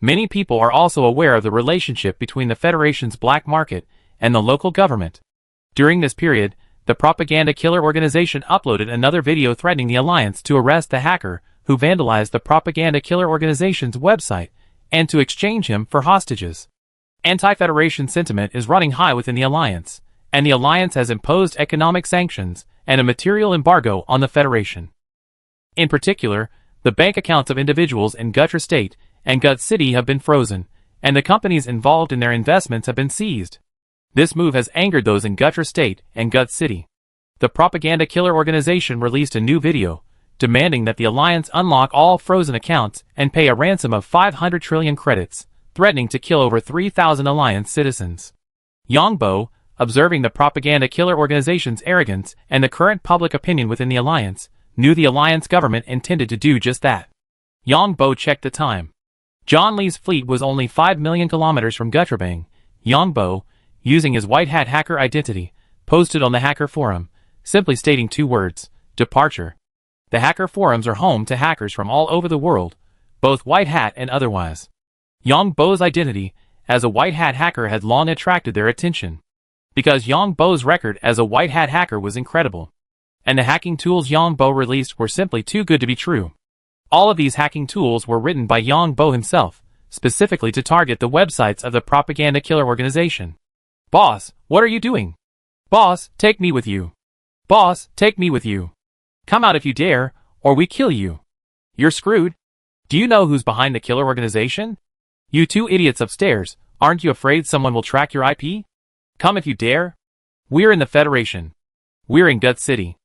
Many people are also aware of the relationship between the Federation's black market and the local government. During this period, the propaganda killer organization uploaded another video threatening the Alliance to arrest the hacker who vandalized the propaganda killer organization's website and to exchange him for hostages. Anti-Federation sentiment is running high within the Alliance, and the Alliance has imposed economic sanctions and a material embargo on the Federation. In particular, the bank accounts of individuals in Gutchla State and Gut City have been frozen, and the companies involved in their investments have been seized. This move has angered those in Gutchla State and Gut City. The propaganda killer organization released a new video, demanding that the Alliance unlock all frozen accounts and pay a ransom of 500 trillion credits, threatening to kill over 3,000 Alliance citizens. Yong Bo, observing the propaganda killer organization's arrogance and the current public opinion within the Alliance, knew the Alliance government intended to do just that. Yong Bo checked the time. John Lee's fleet was only 5 million kilometers from Gutchla. Yong Bo, using his white hat hacker identity, posted on the hacker forum, simply stating 2 words, departure. The hacker forums are home to hackers from all over the world, both white hat and otherwise. Yong Bo's identity as a white hat hacker had long attracted their attention, because Yong Bo's record as a white hat hacker was incredible, and the hacking tools Yong Bo released were simply too good to be true. All of these hacking tools were written by Yong Bo himself, specifically to target the websites of the propaganda killer organization. Boss, what are you doing? Boss, take me with you. Boss, take me with you. Come out if you dare, or we kill you. You're screwed. Do you know who's behind the killer organization? You 2 idiots upstairs, aren't you afraid someone will track your IP? Come if you dare. We're in the Federation. We're in Gut City.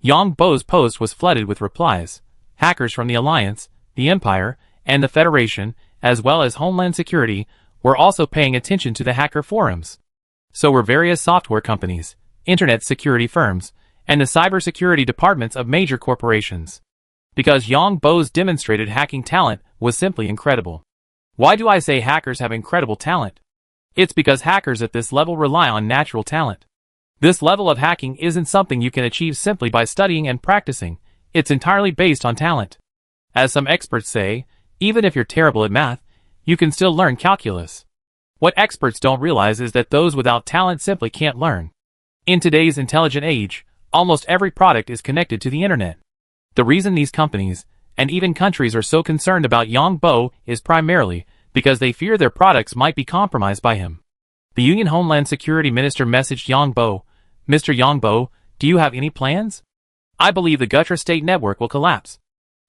Yong Bo's post was flooded with replies. Hackers from the Alliance, the Empire, and the Federation, as well as Homeland Security, were also paying attention to the hacker forums. So were various software companies, internet security firms, and the cybersecurity departments of major corporations. Because Yong Bo's demonstrated hacking talent was simply incredible. Why do I say hackers have incredible talent? It's because hackers at this level rely on natural talent. This level of hacking isn't something you can achieve simply by studying and practicing. It's entirely based on talent. As some experts say, even if you're terrible at math, you can still learn calculus. What experts don't realize is that those without talent simply can't learn. In today's intelligent age, almost every product is connected to the internet. The reason these companies, and even countries, are so concerned about Yong Bo is primarily because they fear their products might be compromised by him. The Union Homeland Security Minister messaged Yong Bo, "Mr. Yong Bo, do you have any plans? I believe the Gutra state network will collapse.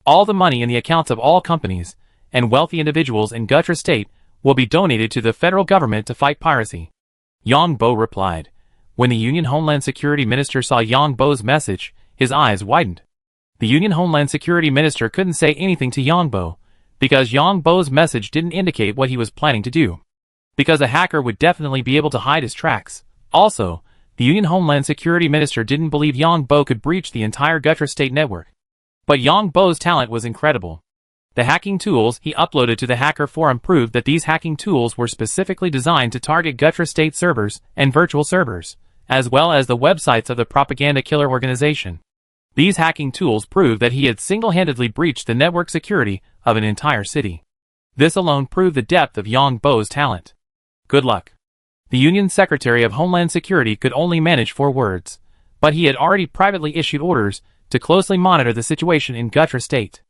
All the money in the accounts of all companies and wealthy individuals in Gutra state will be donated to the federal government to fight piracy." Yong Bo replied. When the Union Homeland Security Minister saw Yong Bo's message, his eyes widened. The Union Homeland Security Minister couldn't say anything to Yong Bo, because Yong Bo's message didn't indicate what he was planning to do. Because a hacker would definitely be able to hide his tracks. Also, the Union Homeland Security Minister didn't believe Yong Bo could breach the entire Gutra state network. But Yong Bo's talent was incredible. The hacking tools he uploaded to the hacker forum proved that these hacking tools were specifically designed to target Gutra state servers and virtual servers, as well as the websites of the propaganda killer organization. These hacking tools proved that he had single-handedly breached the network security of an entire city. This alone proved the depth of Yong Bo's talent. Good luck. The Union Secretary of Homeland Security could only manage 4 words, but he had already privately issued orders to closely monitor the situation in Gutra state.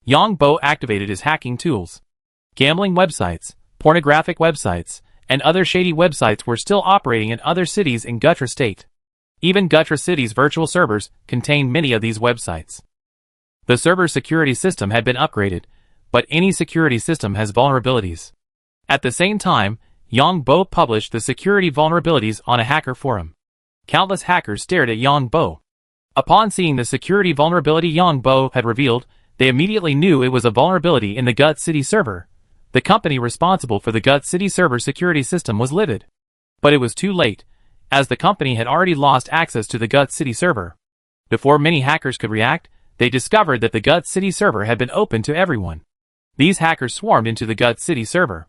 Yong Bo activated his hacking tools. Gambling websites, pornographic websites, and other shady websites were still operating in other cities in Gutra state. Even Gutra city's virtual servers contained many of these websites. The server security system had been upgraded, but any security system has vulnerabilities. At the same time, Yong Bo published the security vulnerabilities on a hacker forum. Countless hackers stared at Yong Bo. Upon seeing the security vulnerability Yong Bo had revealed, they immediately knew it was a vulnerability in the Gut City server. The company responsible for the Gut City server security system was livid. But it was too late, as the company had already lost access to the Gut City server. Before many hackers could react, they discovered that the Gut City server had been open to everyone. These hackers swarmed into the Gut City server.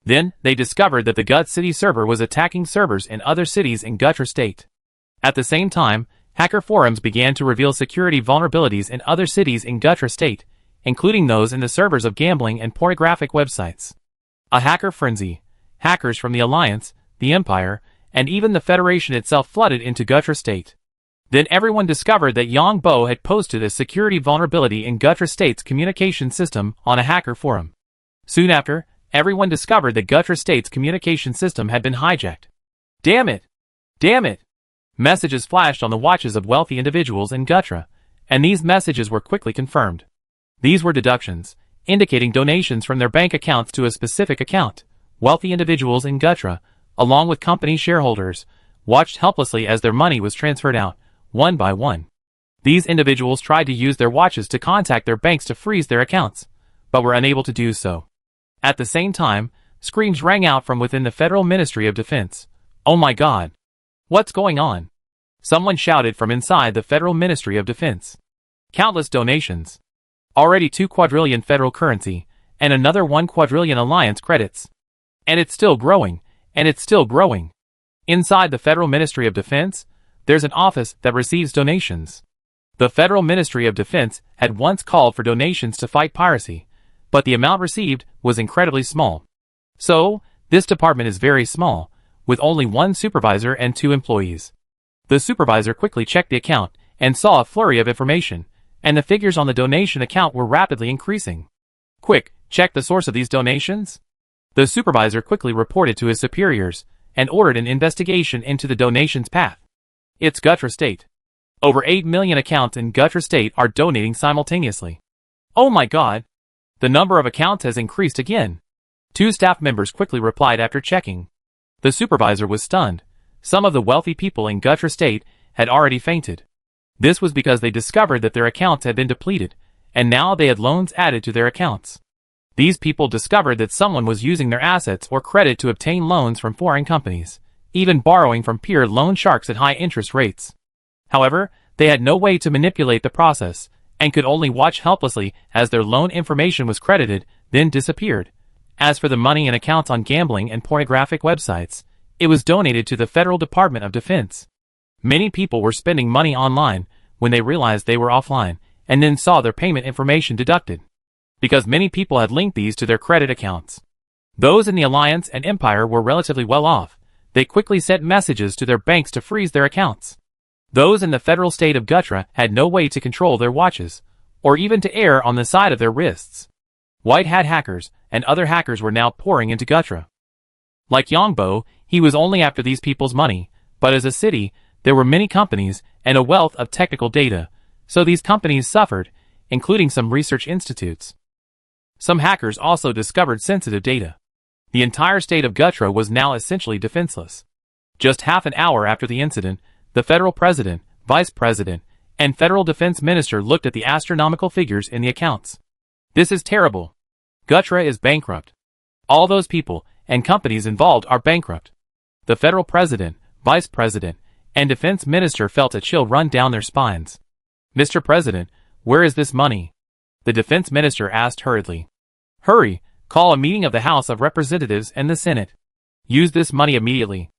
Then, they discovered that the Gut City server was attacking servers in other cities in Gutra state. At the same time, hacker forums began to reveal security vulnerabilities in other cities in Gutra state, including those in the servers of gambling and pornographic websites. A hacker frenzy. Hackers from the Alliance, the Empire, and even the Federation itself flooded into Gutra state. Then everyone discovered that Yong Bo had posted a security vulnerability in Gutra state's communication system on a hacker forum. Soon after, everyone discovered that Gutra state's communication system had been hijacked. Damn it! Damn it! Messages flashed on the watches of wealthy individuals in Gutra, and these messages were quickly confirmed. These were deductions, indicating donations from their bank accounts to a specific account. Wealthy individuals in Gutra, along with company shareholders, watched helplessly as their money was transferred out, one by one. These individuals tried to use their watches to contact their banks to freeze their accounts, but were unable to do so. At the same time, screams rang out from within the Federal Ministry of Defense. "Oh my God! What's going on?" Someone shouted from inside the Federal Ministry of Defense. Countless donations. Already 2 quadrillion federal currency, and another 1 quadrillion alliance credits. And it's still growing, and it's still growing. Inside the Federal Ministry of Defense, there's an office that receives donations. The Federal Ministry of Defense had once called for donations to fight piracy, but the amount received was incredibly small. So, this department is very small, with only 1 supervisor and 2 employees. The supervisor quickly checked the account and saw a flurry of information, and the figures on the donation account were rapidly increasing. "Quick, check the source of these donations." The supervisor quickly reported to his superiors and ordered an investigation into the donations path. It's Gutra state. Over 8 million accounts in Gutra state are donating simultaneously. Oh my God! The number of accounts has increased again. 2 staff members quickly replied after checking. The supervisor was stunned. Some of the wealthy people in Gutra state had already fainted. This was because they discovered that their accounts had been depleted, and now they had loans added to their accounts. These people discovered that someone was using their assets or credit to obtain loans from foreign companies, even borrowing from Pierre loan sharks at high interest rates. However, they had no way to manipulate the process, and could only watch helplessly as their loan information was credited, then disappeared. As for the money in accounts on gambling and pornographic websites, it was donated to the Federal Department of Defense. Many people were spending money online when they realized they were offline, and then saw their payment information deducted. because many people had linked these to their credit accounts. Those in the Alliance and Empire were relatively well off. They quickly sent messages to their banks to freeze their accounts. Those in the federal state of Gutra had no way to control their watches, or even to err on the side of their wrists. White hat hackers and other hackers were now pouring into Gutra. Like Yong Bo, he was only after these people's money, but as a city, there were many companies and a wealth of technical data, so these companies suffered, including some research institutes. Some hackers also discovered sensitive data. The entire state of Gutra was now essentially defenseless. Just half an hour after the incident, the federal president, vice president, and federal defense minister looked at the astronomical figures in the accounts. This is terrible. Gutra is bankrupt. All those people and companies involved are bankrupt. The federal president, vice president, and defense minister felt a chill run down their spines. Mr. President, where is this money? The defense minister asked hurriedly. Hurry, call a meeting of the House of Representatives and the Senate. Use this money immediately.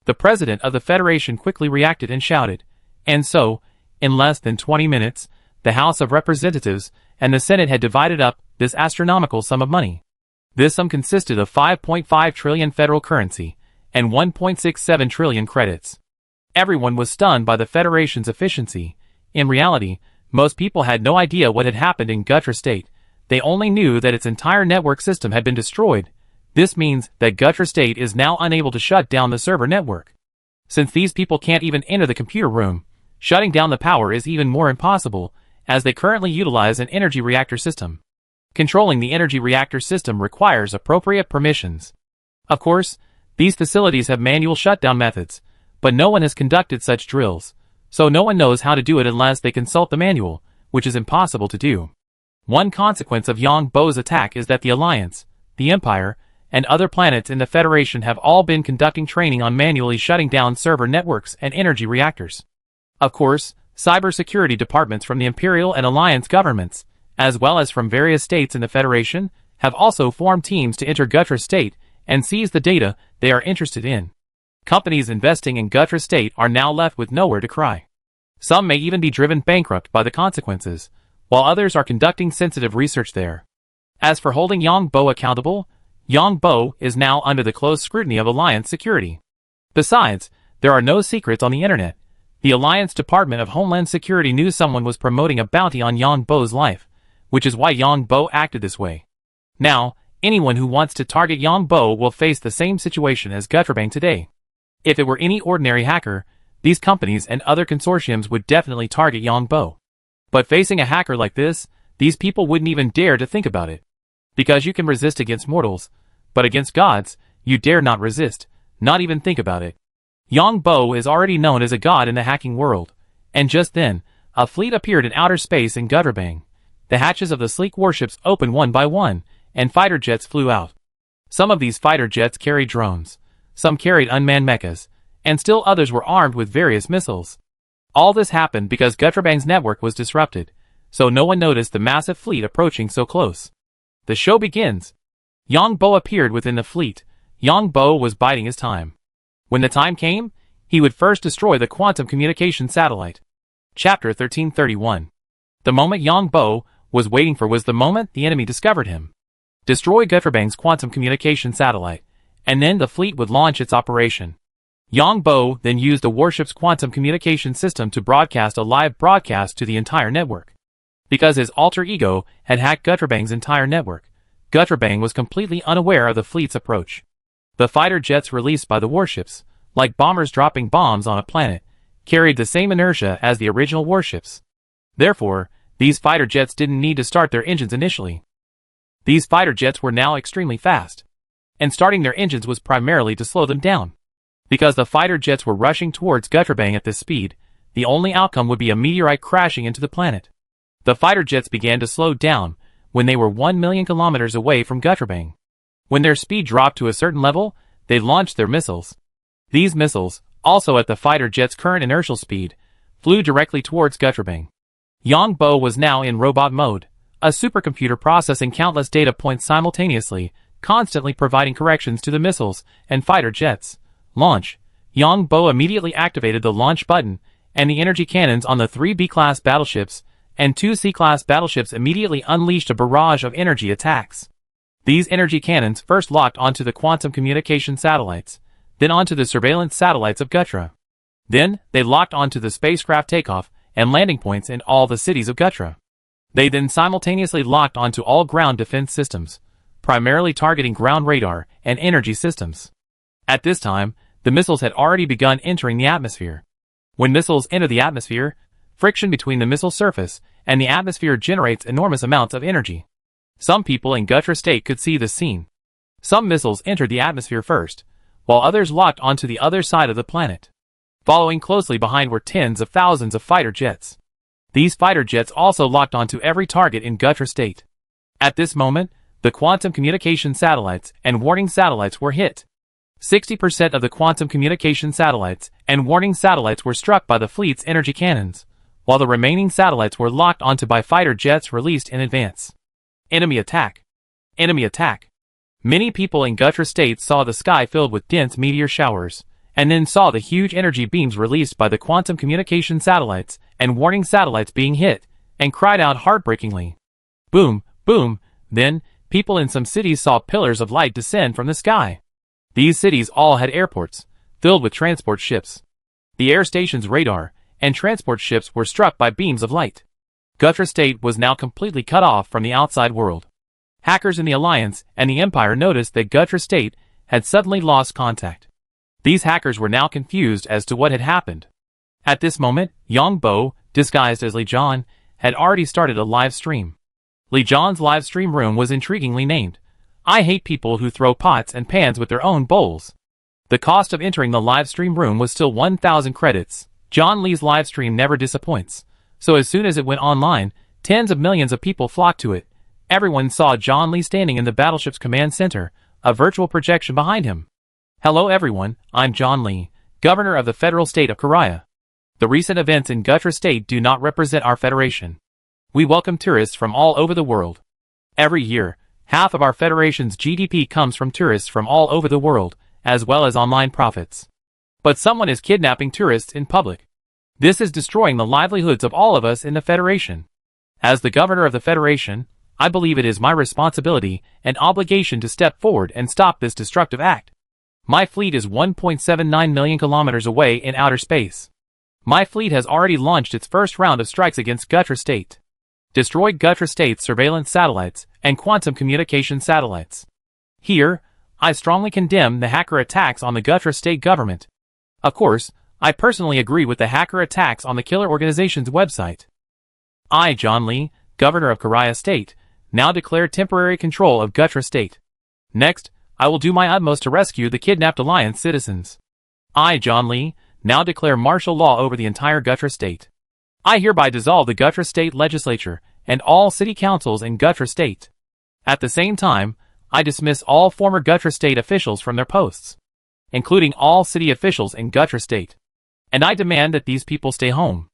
The president of the Federation quickly reacted and shouted. And so, in less than 20 minutes, the House of Representatives and the Senate had divided up this astronomical sum of money. This sum consisted of 5.5 trillion federal currency and 1.67 trillion credits. Everyone was stunned by the Federation's efficiency. In reality, most people had no idea what had happened in Gutra State. They only knew that its entire network system had been destroyed. This means that Gutra State is now unable to shut down the server network. Since these people can't even enter the computer room, shutting down the power is even more impossible, as they currently utilize an energy reactor system. Controlling the energy reactor system requires appropriate permissions. Of course, these facilities have manual shutdown methods, but no one has conducted such drills, so no one knows how to do it unless they consult the manual, which is impossible to do. One consequence of Yong Bo's attack is that the Alliance, the Empire, and other planets in the Federation have all been conducting training on manually shutting down server networks and energy reactors. Of course, cybersecurity departments from the Imperial and Alliance governments, as well as from various states in the Federation, have also formed teams to enter Gutra State and seize the data they are interested in. Companies investing in Gutra State are now left with nowhere to cry. Some may even be driven bankrupt by the consequences, while others are conducting sensitive research there. As for holding Yong Bo accountable, Yong Bo is now under the close scrutiny of Alliance security. Besides, there are no secrets on the internet. The Alliance Department of Homeland Security knew someone was promoting a bounty on Yong Bo's life, which is why Yong Bo acted this way. Now, anyone who wants to target Yong Bo will face the same situation as Gutrabang today. If it were any ordinary hacker, these companies and other consortiums would definitely target Yong Bo. But facing a hacker like this, these people wouldn't even dare to think about it. Because you can resist against mortals, but against gods, you dare not resist, not even think about it. Yong Bo is already known as a god in the hacking world, and just then, a fleet appeared in outer space in Gutrabang. The hatches of the sleek warships opened one by one, and fighter jets flew out. Some of these fighter jets carried drones, some carried unmanned mechas, and still others were armed with various missiles. All this happened because Gutrabang's network was disrupted, so no one noticed the massive fleet approaching so close. The show begins. Yong Bo appeared within the fleet. Yong Bo was biding his time. When the time came, he would first destroy the quantum communication satellite. Chapter 1331. The moment Yong Bo was waiting for was the moment the enemy discovered him. Destroy Gutrabang's quantum communication satellite, and then the fleet would launch its operation. Yong Bo then used the warship's quantum communication system to broadcast a live broadcast to the entire network. Because his alter ego had hacked Gutrabang's entire network, Gutrabang was completely unaware of the fleet's approach. The fighter jets released by the warships, like bombers dropping bombs on a planet, carried the same inertia as the original warships. Therefore, these fighter jets didn't need to start their engines initially. These fighter jets were now extremely fast, and starting their engines was primarily to slow them down. Because the fighter jets were rushing towards Gutrabang at this speed, the only outcome would be a meteorite crashing into the planet. The fighter jets began to slow down when they were 1 million kilometers away from Gutrabang. When their speed dropped to a certain level, they launched their missiles. These missiles, also at the fighter jet's current inertial speed, flew directly towards Gutrabang. Yong Bo was now in robot mode, a supercomputer processing countless data points simultaneously, constantly providing corrections to the missiles and fighter jets. Launch. Yong Bo immediately activated the launch button, and the energy cannons on the 3 B-class battleships and 2 C-class battleships immediately unleashed a barrage of energy attacks. These energy cannons first locked onto the quantum communication satellites, then onto the surveillance satellites of Gutra. Then, they locked onto the spacecraft takeoff and landing points in all the cities of Gutra. They then simultaneously locked onto all ground defense systems, primarily targeting ground radar and energy systems. At this time, the missiles had already begun entering the atmosphere. When missiles enter the atmosphere, friction between the missile surface and the atmosphere generates enormous amounts of energy. Some people in Gutra State could see this scene. Some missiles entered the atmosphere first, while others locked onto the other side of the planet. Following closely behind were tens of thousands of fighter jets. These fighter jets also locked onto every target in Gutra State. At this moment, the quantum communication satellites and warning satellites were hit. 60% of the quantum communication satellites and warning satellites were struck by the fleet's energy cannons, while the remaining satellites were locked onto by fighter jets released in advance. Enemy attack. Enemy attack. Many people in Gutra State saw the sky filled with dense meteor showers, and then saw the huge energy beams released by the quantum communication satellites and warning satellites being hit, and cried out heartbreakingly. Boom, boom. Then, people in some cities saw pillars of light descend from the sky. These cities all had airports, filled with transport ships. The air station's radar and transport ships were struck by beams of light. Gutra State was now completely cut off from the outside world. Hackers in the Alliance and the Empire noticed that Gutra State had suddenly lost contact. These hackers were now confused as to what had happened. At this moment, Yong Bo, disguised as Li Choi, had already started a live stream. Li Choi's live stream room was intriguingly named, "I hate people who throw pots and pans with their own bowls." The cost of entering the live stream room was still 1,000 credits. John Li's live stream never disappoints, so as soon as it went online, tens of millions of people flocked to it. Everyone saw John Li standing in the battleship's command center, a virtual projection behind him. Hello everyone, I'm John Li, Governor of the Federal State of Korea. The recent events in Gutra State do not represent our Federation. We welcome tourists from all over the world. Every year, half of our Federation's GDP comes from tourists from all over the world, as well as online profits. But someone is kidnapping tourists in public. This is destroying the livelihoods of all of us in the Federation. As the Governor of the Federation, I believe it is my responsibility and obligation to step forward and stop this destructive act. My fleet is 1.79 million kilometers away in outer space. My fleet has already launched its first round of strikes against Gutra State. Destroyed Gutra State's surveillance satellites and quantum communication satellites. Here, I strongly condemn the hacker attacks on the Gutra State government. Of course, I personally agree with the hacker attacks on the killer organization's website. I, John Li, Governor of Korea State, now declare temporary control of Gutra State. Next, I will do my utmost to rescue the kidnapped Alliance citizens. I, John Li, now declare martial law over the entire Gutra State. I hereby dissolve the Gutra State Legislature and all city councils in Gutra State. At the same time, I dismiss all former Gutra State officials from their posts, including all city officials in Gutra State. And I demand that these people stay home.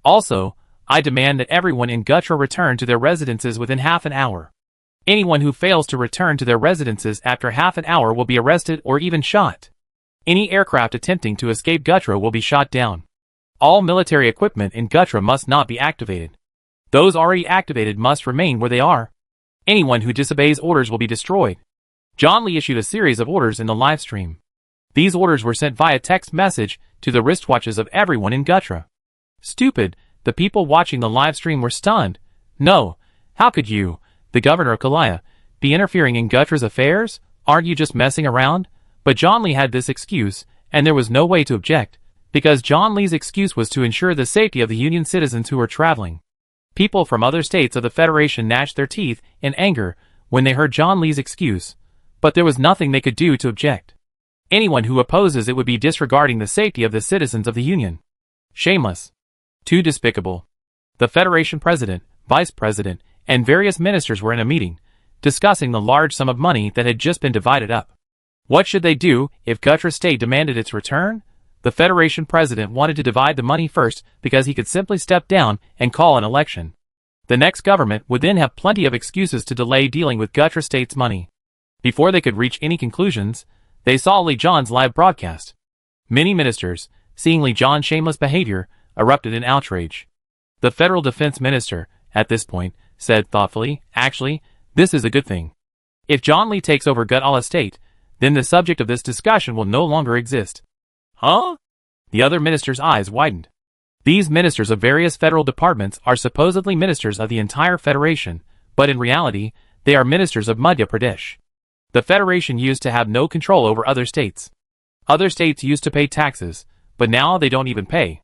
Also, I demand that everyone in Gutra return to their residences within half an hour. Anyone who fails to return to their residences after half an hour will be arrested or even shot. Any aircraft attempting to escape Gutra will be shot down. All military equipment in Gutra must not be activated. Those already activated must remain where they are. Anyone who disobeys orders will be destroyed. John Li issued a series of orders in the live stream. These orders were sent via text message to the wristwatches of everyone in Gutra. Stupid, the people watching the live stream were stunned. No, how could you, the Governor of Korea, be interfering in Gutra's affairs? Aren't you just messing around? But John Li had this excuse, and there was no way to object, because John Li's excuse was to ensure the safety of the Union citizens who were traveling. People from other states of the Federation gnashed their teeth in anger when they heard John Li's excuse, but there was nothing they could do to object. Anyone who opposes it would be disregarding the safety of the citizens of the Union. Shameless. Too despicable. The Federation President, Vice President, and various ministers were in a meeting, discussing the large sum of money that had just been divided up. What should they do if Gutra State demanded its return? The Federation President wanted to divide the money first because he could simply step down and call an election. The next government would then have plenty of excuses to delay dealing with Gutra State's money. Before they could reach any conclusions, they saw Li Choi's live broadcast. Many ministers, seeing Li Choi's shameless behavior, erupted in outrage. The federal defense minister, at this point, said thoughtfully, actually, this is a good thing. If John Li takes over Gut All Estate, then the subject of this discussion will no longer exist. Huh? The other minister's eyes widened. These ministers of various federal departments are supposedly ministers of the entire federation, but in reality, they are ministers of Madhya Pradesh. The federation used to have no control over other states. Other states used to pay taxes, but now they don't even pay.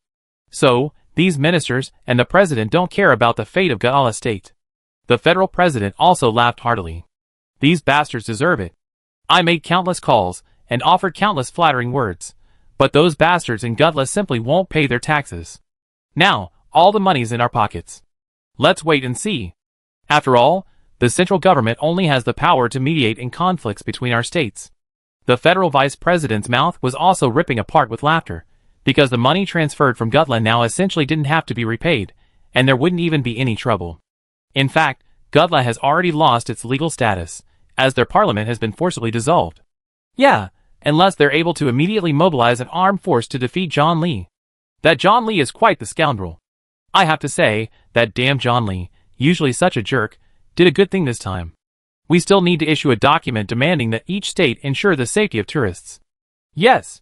So, these ministers and the president don't care about the fate of Gut All Estate. The federal president also laughed heartily. These bastards deserve it. I made countless calls and offered countless flattering words, but those bastards in Gutla simply won't pay their taxes. Now, all the money's in our pockets. Let's wait and see. After all, the central government only has the power to mediate in conflicts between our states. The federal vice president's mouth was also ripping apart with laughter, because the money transferred from Gutla now essentially didn't have to be repaid, and there wouldn't even be any trouble. In fact, Gutla has already lost its legal status, as their parliament has been forcibly dissolved. Yeah, unless they're able to immediately mobilize an armed force to defeat John Li. That John Li is quite the scoundrel. I have to say, that damn John Li, usually such a jerk, did a good thing this time. We still need to issue a document demanding that each state ensure the safety of tourists. Yes.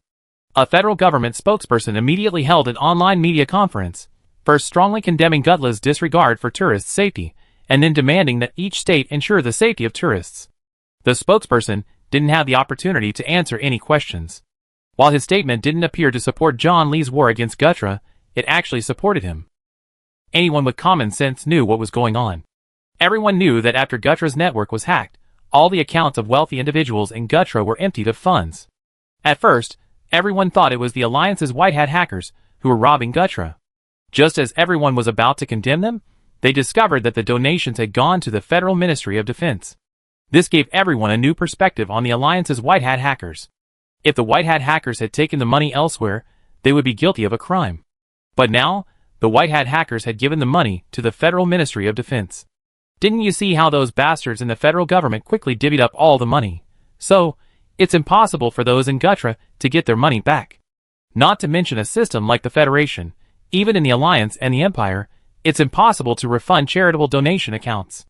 A federal government spokesperson immediately held an online media conference, first strongly condemning Gutla's disregard for tourists' safety, and then demanding that each state ensure the safety of tourists. The spokesperson didn't have the opportunity to answer any questions. While his statement didn't appear to support John Li's war against Gutra, it actually supported him. Anyone with common sense knew what was going on. Everyone knew that after Gutra's network was hacked, all the accounts of wealthy individuals in Gutra were emptied of funds. At first, everyone thought it was the Alliance's white hat hackers who were robbing Gutra. Just as everyone was about to condemn them, they discovered that the donations had gone to the Federal Ministry of Defense. This gave everyone a new perspective on the Alliance's white hat hackers. If the white hat hackers had taken the money elsewhere, they would be guilty of a crime. But now, the white hat hackers had given the money to the Federal Ministry of Defense. Didn't you see how those bastards in the federal government quickly divvied up all the money? So, it's impossible for those in Gutra to get their money back. Not to mention a system like the Federation, even in the Alliance and the Empire, it's impossible to refund charitable donation accounts.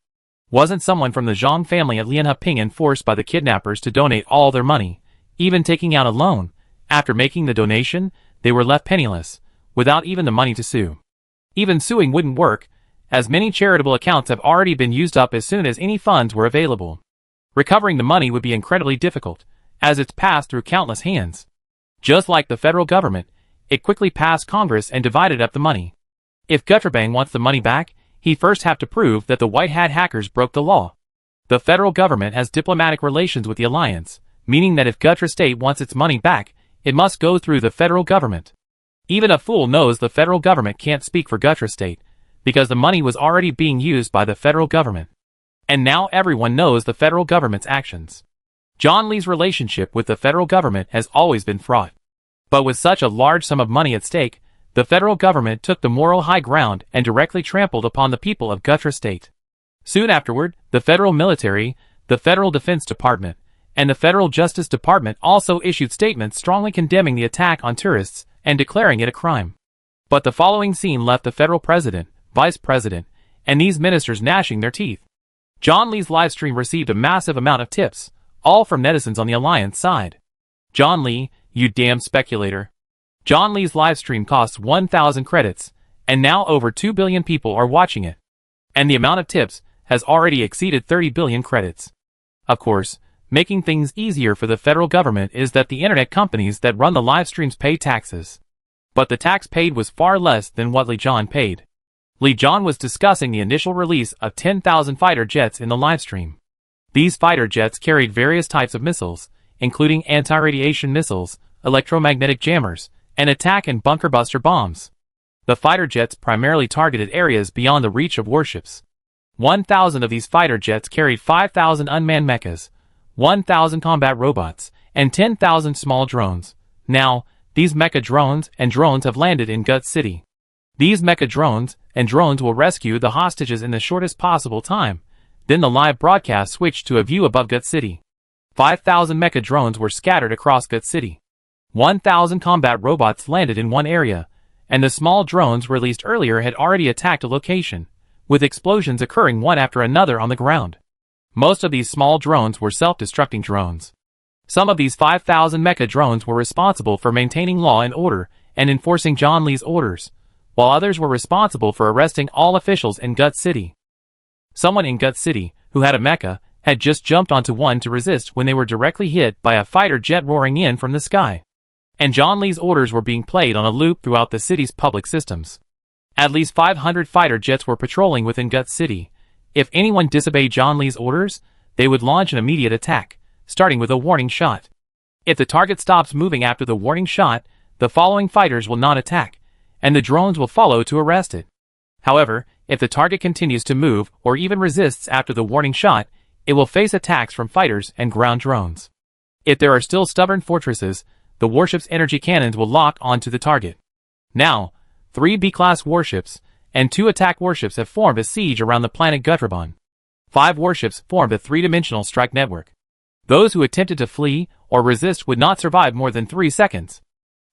Wasn't someone from the Zhang family at Lianheping forced by the kidnappers to donate all their money, even taking out a loan? After making the donation, they were left penniless, without even the money to sue. Even suing wouldn't work, as many charitable accounts have already been used up as soon as any funds were available. Recovering the money would be incredibly difficult, as it's passed through countless hands. Just like the federal government, it quickly passed Congress and divided up the money. If Gutrabang wants the money back, he first have to prove that the white hat hackers broke the law. The federal government has diplomatic relations with the Alliance, meaning that if Gutra State wants its money back, it must go through the federal government. Even a fool knows the federal government can't speak for Gutra State, because the money was already being used by the federal government. And now everyone knows the federal government's actions. John Li's relationship with the federal government has always been fraught. But with such a large sum of money at stake, the federal government took the moral high ground and directly trampled upon the people of Gutra State. Soon afterward, the federal military, the Federal Defense Department, and the Federal Justice Department also issued statements strongly condemning the attack on tourists and declaring it a crime. But the following scene left the federal president, vice president, and these ministers gnashing their teeth. John Li's livestream received a massive amount of tips, all from netizens on the Alliance side. John Li, you damn speculator. John Li's livestream costs 1,000 credits, and now over 2 billion people are watching it. And the amount of tips has already exceeded 30 billion credits. Of course, making things easier for the federal government is that the internet companies that run the live streams pay taxes. But the tax paid was far less than what Li Choi paid. Li Choi was discussing the initial release of 10,000 fighter jets in the livestream. These fighter jets carried various types of missiles, including anti-radiation missiles, electromagnetic jammers, and attack and bunker buster bombs. The fighter jets primarily targeted areas beyond the reach of warships. 1,000 of these fighter jets carried 5,000 unmanned mechas, 1,000 combat robots, and 10,000 small drones. Now, these mecha drones and drones have landed in Gut City. These mecha drones and drones will rescue the hostages in the shortest possible time. Then the live broadcast switched to a view above Gut City. 5,000 mecha drones were scattered across Gut City. 1,000 combat robots landed in one area, and the small drones released earlier had already attacked a location, with explosions occurring one after another on the ground. Most of these small drones were self-destructing drones. Some of these 5,000 mecha drones were responsible for maintaining law and order and enforcing John Li's orders, while others were responsible for arresting all officials in Gut City. Someone in Gut City, who had a mecha, had just jumped onto one to resist when they were directly hit by a fighter jet roaring in from the sky. And John Li's orders were being played on a loop throughout the city's public systems. At least 500 fighter jets were patrolling within Gut City. If anyone disobeyed John Li's orders, they would launch an immediate attack, starting with a warning shot. If the target stops moving after the warning shot, the following fighters will not attack, and the drones will follow to arrest it. However, if the target continues to move or even resists after the warning shot, it will face attacks from fighters and ground drones. If there are still stubborn fortresses, the warship's energy cannons will lock onto the target. Now, 3 B-class warships and 2 attack warships have formed a siege around the planet Gutrabon. 5 warships formed a 3-dimensional strike network. Those who attempted to flee or resist would not survive more than 3 seconds.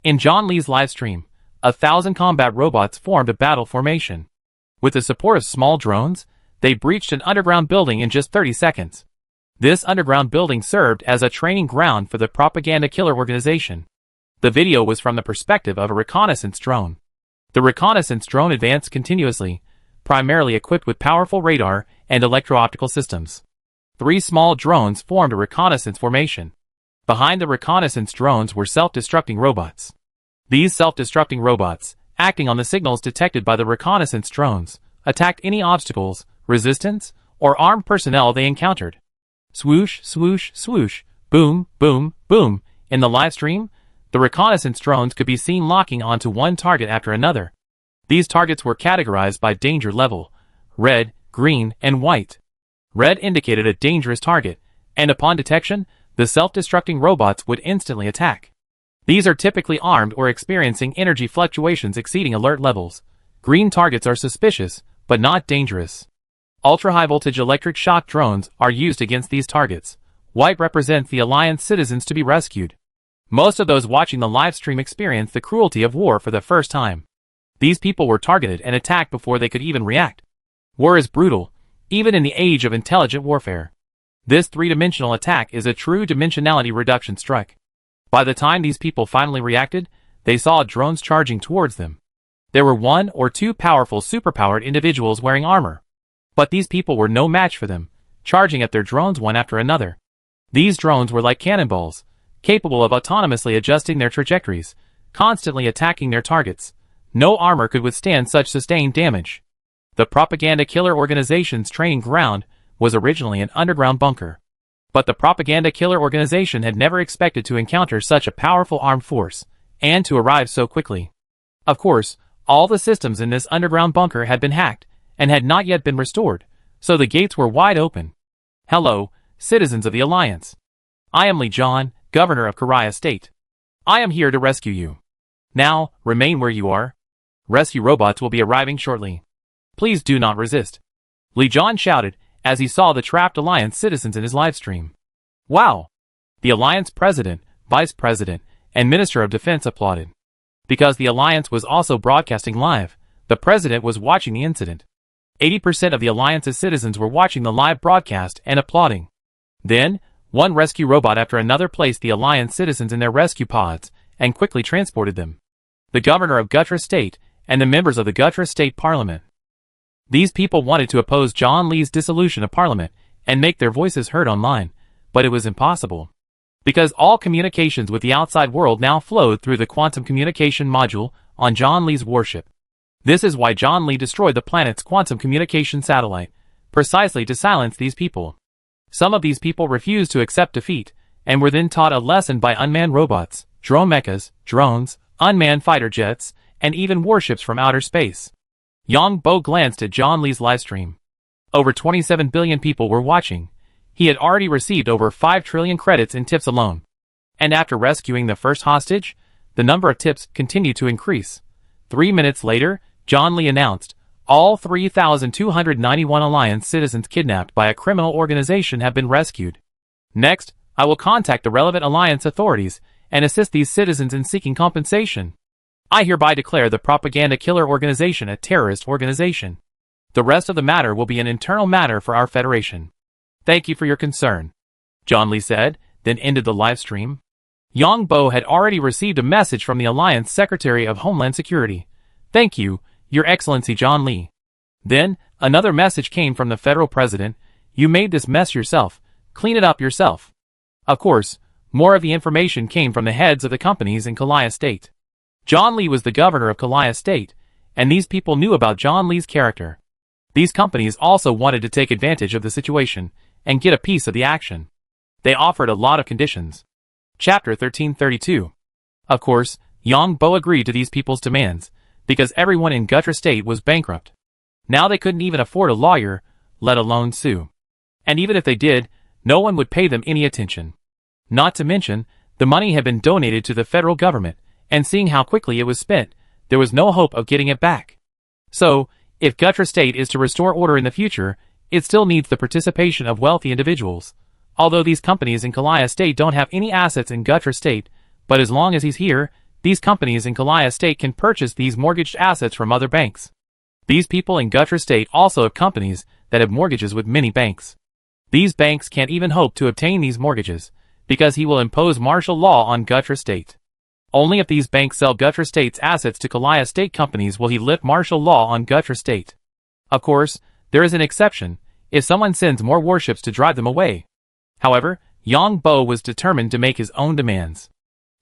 In John Li's livestream, 1,000 combat robots formed a battle formation. With the support of small drones, they breached an underground building in just 30 seconds. This underground building served as a training ground for the propaganda killer organization. The video was from the perspective of a reconnaissance drone. The reconnaissance drone advanced continuously, primarily equipped with powerful radar and electro-optical systems. 3 small drones formed a reconnaissance formation. Behind the reconnaissance drones were self-destructing robots. These self-destructing robots, acting on the signals detected by the reconnaissance drones, attacked any obstacles, resistance, or armed personnel they encountered. Swoosh, swoosh, swoosh, boom, boom, boom. In the livestream, the reconnaissance drones could be seen locking onto one target after another. These targets were categorized by danger level: red, green, and white. Red indicated a dangerous target, and upon detection, the self-destructing robots would instantly attack. These are typically armed or experiencing energy fluctuations exceeding alert levels. Green targets are suspicious, but not dangerous. Ultra-high-voltage electric shock drones are used against these targets. White represents the Alliance citizens to be rescued. Most of those watching the live stream experienced the cruelty of war for the first time. These people were targeted and attacked before they could even react. War is brutal, even in the age of intelligent warfare. This 3-dimensional attack is a true dimensionality reduction strike. By the time these people finally reacted, they saw drones charging towards them. There were 1 or 2 powerful superpowered individuals wearing armor. But these people were no match for them, charging at their drones one after another. These drones were like cannonballs, capable of autonomously adjusting their trajectories, constantly attacking their targets. No armor could withstand such sustained damage. The propaganda killer organization's training ground was originally an underground bunker. But the propaganda killer organization had never expected to encounter such a powerful armed force, and to arrive so quickly. Of course, all the systems in this underground bunker had been hacked, and had not yet been restored, so the gates were wide open. Hello, citizens of the Alliance. I am Li Choi, Governor of Korea State. I am here to rescue you. Now, remain where you are. Rescue robots will be arriving shortly. Please do not resist. Li Choi shouted as he saw the trapped Alliance citizens in his livestream. Wow! The Alliance President, Vice President, and Minister of Defense applauded. Because the Alliance was also broadcasting live, the President was watching the incident. 80% of the Alliance's citizens were watching the live broadcast and applauding. Then, one rescue robot after another placed the Alliance citizens in their rescue pods and quickly transported them. The Governor of Gutra State and the members of the Gutra State Parliament. These people wanted to oppose John Li's dissolution of Parliament and make their voices heard online, but it was impossible. Because all communications with the outside world now flowed through the quantum communication module on John Li's warship. This is why John Li destroyed the planet's quantum communication satellite, precisely to silence these people. Some of these people refused to accept defeat, and were then taught a lesson by unmanned robots, drone mechas, drones, unmanned fighter jets, and even warships from outer space. Yong Bo glanced at John Li's livestream. Over 27 billion people were watching. He had already received over 5 trillion credits in tips alone. And after rescuing the first hostage, the number of tips continued to increase. 3 minutes later, John Li announced, all 3,291 Alliance citizens kidnapped by a criminal organization have been rescued. Next, I will contact the relevant Alliance authorities and assist these citizens in seeking compensation. I hereby declare the propaganda killer organization a terrorist organization. The rest of the matter will be an internal matter for our Federation. Thank you for your concern, John Li said, then ended the live stream. Yong Bo had already received a message from the Alliance Secretary of Homeland Security. Thank you, Your Excellency John Li. Then, another message came from the Federal President. You made this mess yourself. Clean it up yourself. Of course, more of the information came from the heads of the companies in Kalaya State. John Li was the governor of Kalaya State, and these people knew about John Li's character. These companies also wanted to take advantage of the situation and get a piece of the action. They offered a lot of conditions. Chapter 1332. Of course, Yong Bo agreed to these people's demands, because everyone in Gutra State was bankrupt. Now they couldn't even afford a lawyer, let alone sue. And even if they did, no one would pay them any attention. Not to mention, the money had been donated to the federal government, and seeing how quickly it was spent, there was no hope of getting it back. So, if Gutra State is to restore order in the future, it still needs the participation of wealthy individuals. Although these companies in Kalaya State don't have any assets in Gutra State, but as long as he's here, these companies in Kalaya State can purchase these mortgaged assets from other banks. These people in Gutra State also have companies that have mortgages with many banks. These banks can't even hope to obtain these mortgages, because he will impose martial law on Gutra State. Only if these banks sell Gutra State's assets to Kalaya State companies will he lift martial law on Gutra State. Of course, there is an exception, if someone sends more warships to drive them away. However, Yong Bo was determined to make his own demands.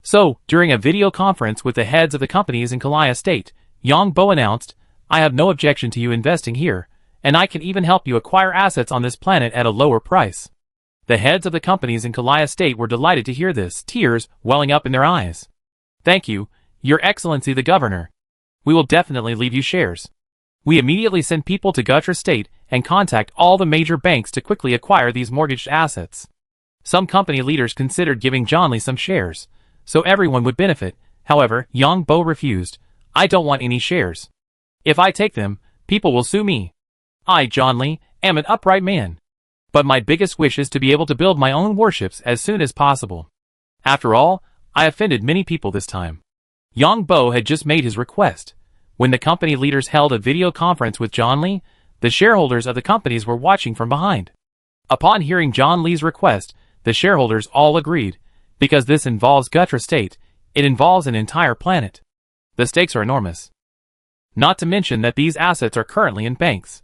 So, during a video conference with the heads of the companies in Kalaya State, Yong Bo announced, I have no objection to you investing here, and I can even help you acquire assets on this planet at a lower price. The heads of the companies in Kalaya State were delighted to hear this, tears welling up in their eyes. Thank you, Your Excellency the Governor. We will definitely leave you shares. We immediately send people to Gutra State and contact all the major banks to quickly acquire these mortgaged assets. Some company leaders considered giving John Li some shares, so everyone would benefit. However, Yong Bo refused. I don't want any shares. If I take them, people will sue me. I, John Li, am an upright man. But my biggest wish is to be able to build my own warships as soon as possible. After all, I offended many people this time. Yong Bo had just made his request. When the company leaders held a video conference with John Li, the shareholders of the companies were watching from behind. Upon hearing John Li's request, the shareholders all agreed, because this involves Gutra State, it involves an entire planet. The stakes are enormous. Not to mention that these assets are currently in banks.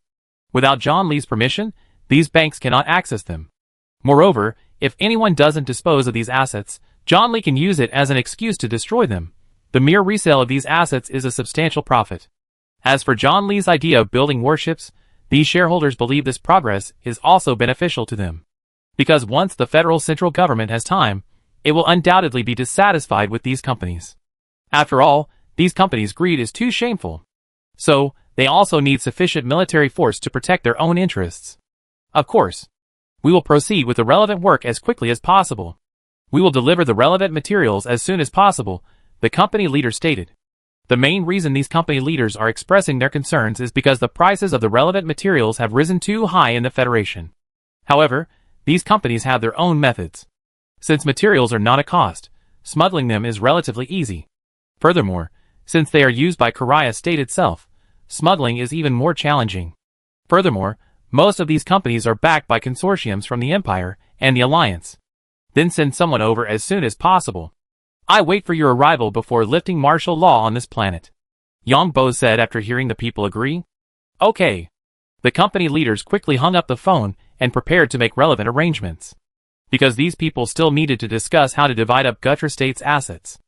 Without John Li's permission, these banks cannot access them. Moreover, if anyone doesn't dispose of these assets, John Li can use it as an excuse to destroy them. The mere resale of these assets is a substantial profit. As for John Li's idea of building warships, these shareholders believe this progress is also beneficial to them. Because once the federal central government has time, it will undoubtedly be dissatisfied with these companies. After all, these companies' greed is too shameful. So, they also need sufficient military force to protect their own interests. Of course, we will proceed with the relevant work as quickly as possible. We will deliver the relevant materials as soon as possible, the company leader stated. The main reason these company leaders are expressing their concerns is because the prices of the relevant materials have risen too high in the Federation. However, these companies have their own methods. Since materials are not a cost, smuggling them is relatively easy. Furthermore, since they are used by Kalaya State itself, smuggling is even more challenging. Furthermore, most of these companies are backed by consortiums from the Empire and the Alliance. Then send someone over as soon as possible. I wait for your arrival before lifting martial law on this planet. Yong Bo said after hearing the people agree. Okay. The company leaders quickly hung up the phone and prepared to make relevant arrangements. Because these people still needed to discuss how to divide up Gutra State's assets.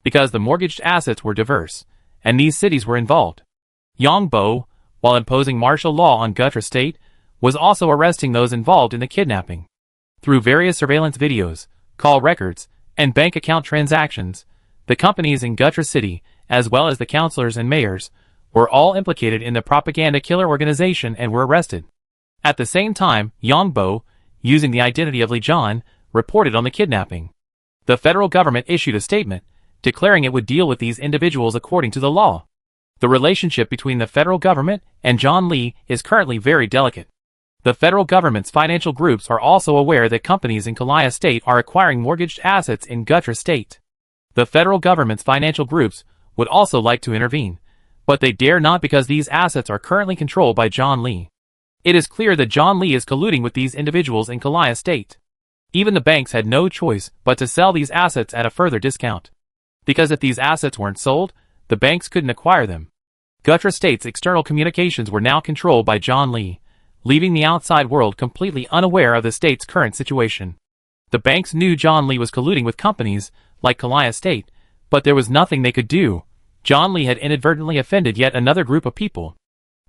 Because the mortgaged assets were diverse, and these cities were involved. Yong Bo, while imposing martial law on Gutra State, was also arresting those involved in the kidnapping. Through various surveillance videos, call records, and bank account transactions, the companies in Gutra City, as well as the councilors and mayors, were all implicated in the propaganda killer organization and were arrested. At the same time, Yong Bo, using the identity of Li Choi, reported on the kidnapping. The federal government issued a statement, declaring it would deal with these individuals according to the law. The relationship between the federal government and John Li is currently very delicate. The federal government's financial groups are also aware that companies in Kalaya State are acquiring mortgaged assets in Gutra State. The federal government's financial groups would also like to intervene, but they dare not because these assets are currently controlled by John Li. It is clear that John Li is colluding with these individuals in Li Estate. Even the banks had no choice but to sell these assets at a further discount. Because if these assets weren't sold, the banks couldn't acquire them. Gutra State's external communications were now controlled by John Li, leaving the outside world completely unaware of the state's current situation. The banks knew John Li was colluding with companies like Li Estate, but there was nothing they could do. John Li had inadvertently offended yet another group of people.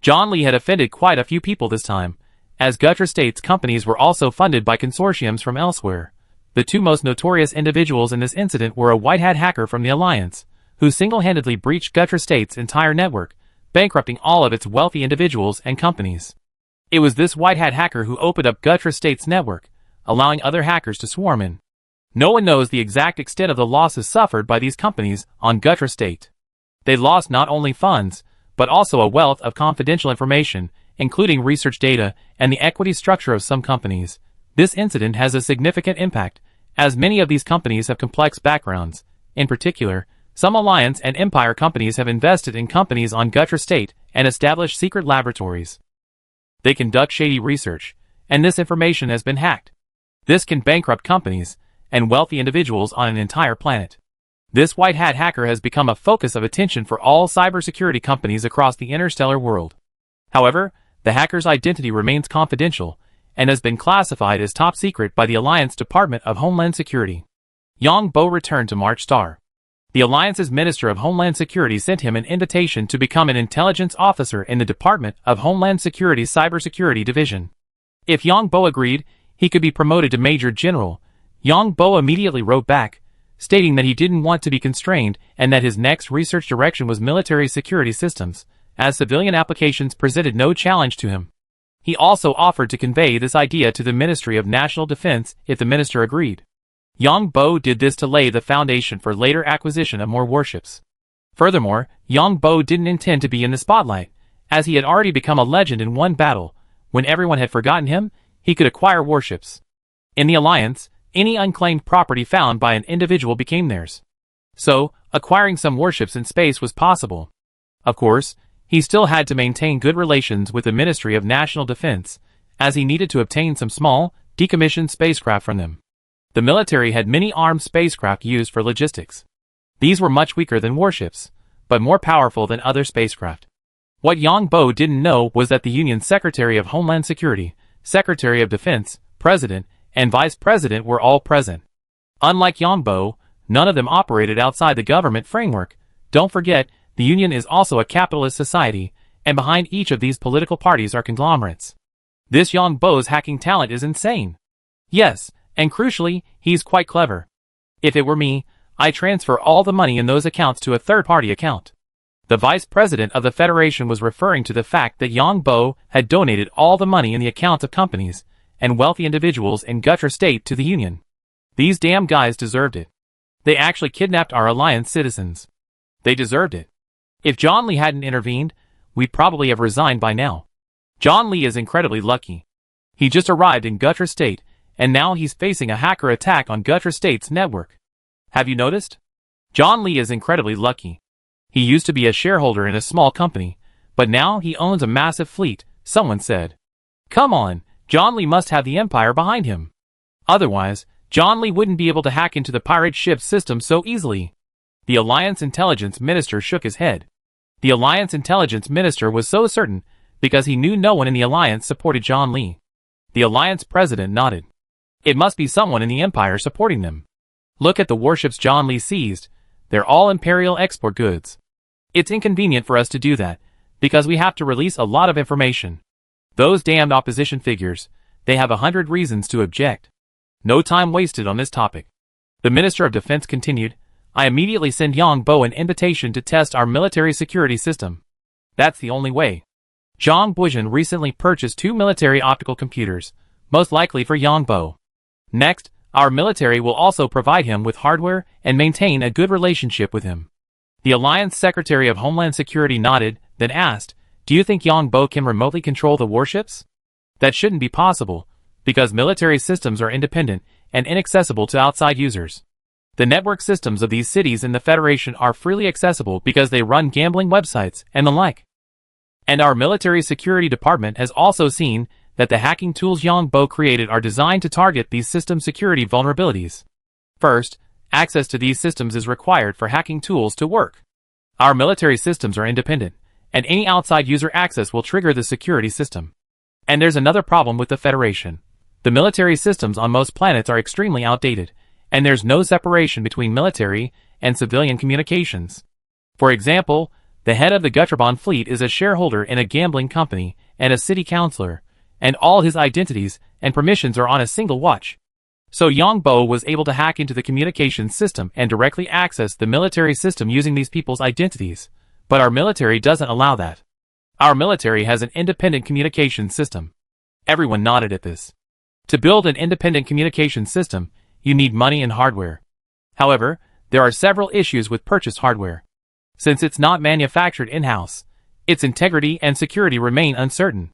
John Li had offended quite a few people this time, as Gutra State's companies were also funded by consortiums from elsewhere. The two most notorious individuals in this incident were a white hat hacker from the Alliance, who single-handedly breached Gutra State's entire network, bankrupting all of its wealthy individuals and companies. It was this white hat hacker who opened up Gutra State's network, allowing other hackers to swarm in. No one knows the exact extent of the losses suffered by these companies on Gutra State. They lost not only funds, but also a wealth of confidential information, including research data and the equity structure of some companies. This incident has a significant impact, as many of these companies have complex backgrounds. In particular, some Alliance and Empire companies have invested in companies on Gutra State and established secret laboratories. They conduct shady research, and this information has been hacked. This can bankrupt companies and wealthy individuals on an entire planet. This white hat hacker has become a focus of attention for all cybersecurity companies across the interstellar world. However, the hacker's identity remains confidential and has been classified as top secret by the Alliance Department of Homeland Security. Yong Bo returned to March Star. The Alliance's Minister of Homeland Security sent him an invitation to become an intelligence officer in the Department of Homeland Security's Cybersecurity Division. If Yong Bo agreed, he could be promoted to Major General. Yong Bo immediately wrote back, stating that he didn't want to be constrained and that his next research direction was military security systems, as civilian applications presented no challenge to him. He also offered to convey this idea to the Ministry of National Defense if the minister agreed. Yong Bo did this to lay the foundation for later acquisition of more warships. Furthermore, Yong Bo didn't intend to be in the spotlight, as he had already become a legend in one battle. When everyone had forgotten him, he could acquire warships. In the Alliance, any unclaimed property found by an individual became theirs. So, acquiring some warships in space was possible. Of course, he still had to maintain good relations with the Ministry of National Defense, as he needed to obtain some small, decommissioned spacecraft from them. The military had many armed spacecraft used for logistics. These were much weaker than warships, but more powerful than other spacecraft. What Yong Bo didn't know was that the Union's Secretary of Homeland Security, Secretary of Defense, President, and Vice President were all present. Unlike Yong Bo, none of them operated outside the government framework. Don't forget, the Union is also a capitalist society, and behind each of these political parties are conglomerates. This Yong Bo's hacking talent is insane. Yes, and crucially, he's quite clever. If it were me, I'd transfer all the money in those accounts to a third-party account. The Vice President of the Federation was referring to the fact that Yong Bo had donated all the money in the accounts of companies and wealthy individuals in Gutra State to the Union. These damn guys deserved it. They actually kidnapped our Alliance citizens. They deserved it. If John Li hadn't intervened, we'd probably have resigned by now. John Li is incredibly lucky. He just arrived in Gutra State, and now he's facing a hacker attack on Gutra State's network. Have you noticed? John Li is incredibly lucky. He used to be a shareholder in a small company, but now he owns a massive fleet, someone said. Come on, John Li must have the Empire behind him. Otherwise, John Li wouldn't be able to hack into the pirate ship system so easily. The Alliance Intelligence Minister shook his head. The Alliance Intelligence Minister was so certain because he knew no one in the Alliance supported John Li. The Alliance President nodded. It must be someone in the Empire supporting them. Look at the warships John Li seized. They're all Imperial export goods. It's inconvenient for us to do that, because we have to release a lot of information. Those damned opposition figures, they have 100 reasons to object. No time wasted on this topic. The Minister of Defense continued, I immediately send Yong Bo an invitation to test our military security system. That's the only way. Zhang Buizhen recently purchased 2 military optical computers, most likely for Yong Bo. Next, our military will also provide him with hardware and maintain a good relationship with him. The Alliance Secretary of Homeland Security nodded, then asked, do you think Yong Bo can remotely control the warships? That shouldn't be possible, because military systems are independent and inaccessible to outside users. The network systems of these cities in the Federation are freely accessible because they run gambling websites and the like. And our military security department has also seen that the hacking tools Yong Bo created are designed to target these system security vulnerabilities. First, access to these systems is required for hacking tools to work. Our military systems are independent, and any outside user access will trigger the security system. And there's another problem with the Federation. The military systems on most planets are extremely outdated, and there's no separation between military and civilian communications. For example, the head of the Gutrabon fleet is a shareholder in a gambling company and a city councilor, and all his identities and permissions are on a single watch. So Yong Bo was able to hack into the communications system and directly access the military system using these people's identities, but our military doesn't allow that. Our military has an independent communications system. Everyone nodded at this. To build an independent communications system, you need money and hardware. However, there are several issues with purchased hardware. Since it's not manufactured in-house, its integrity and security remain uncertain.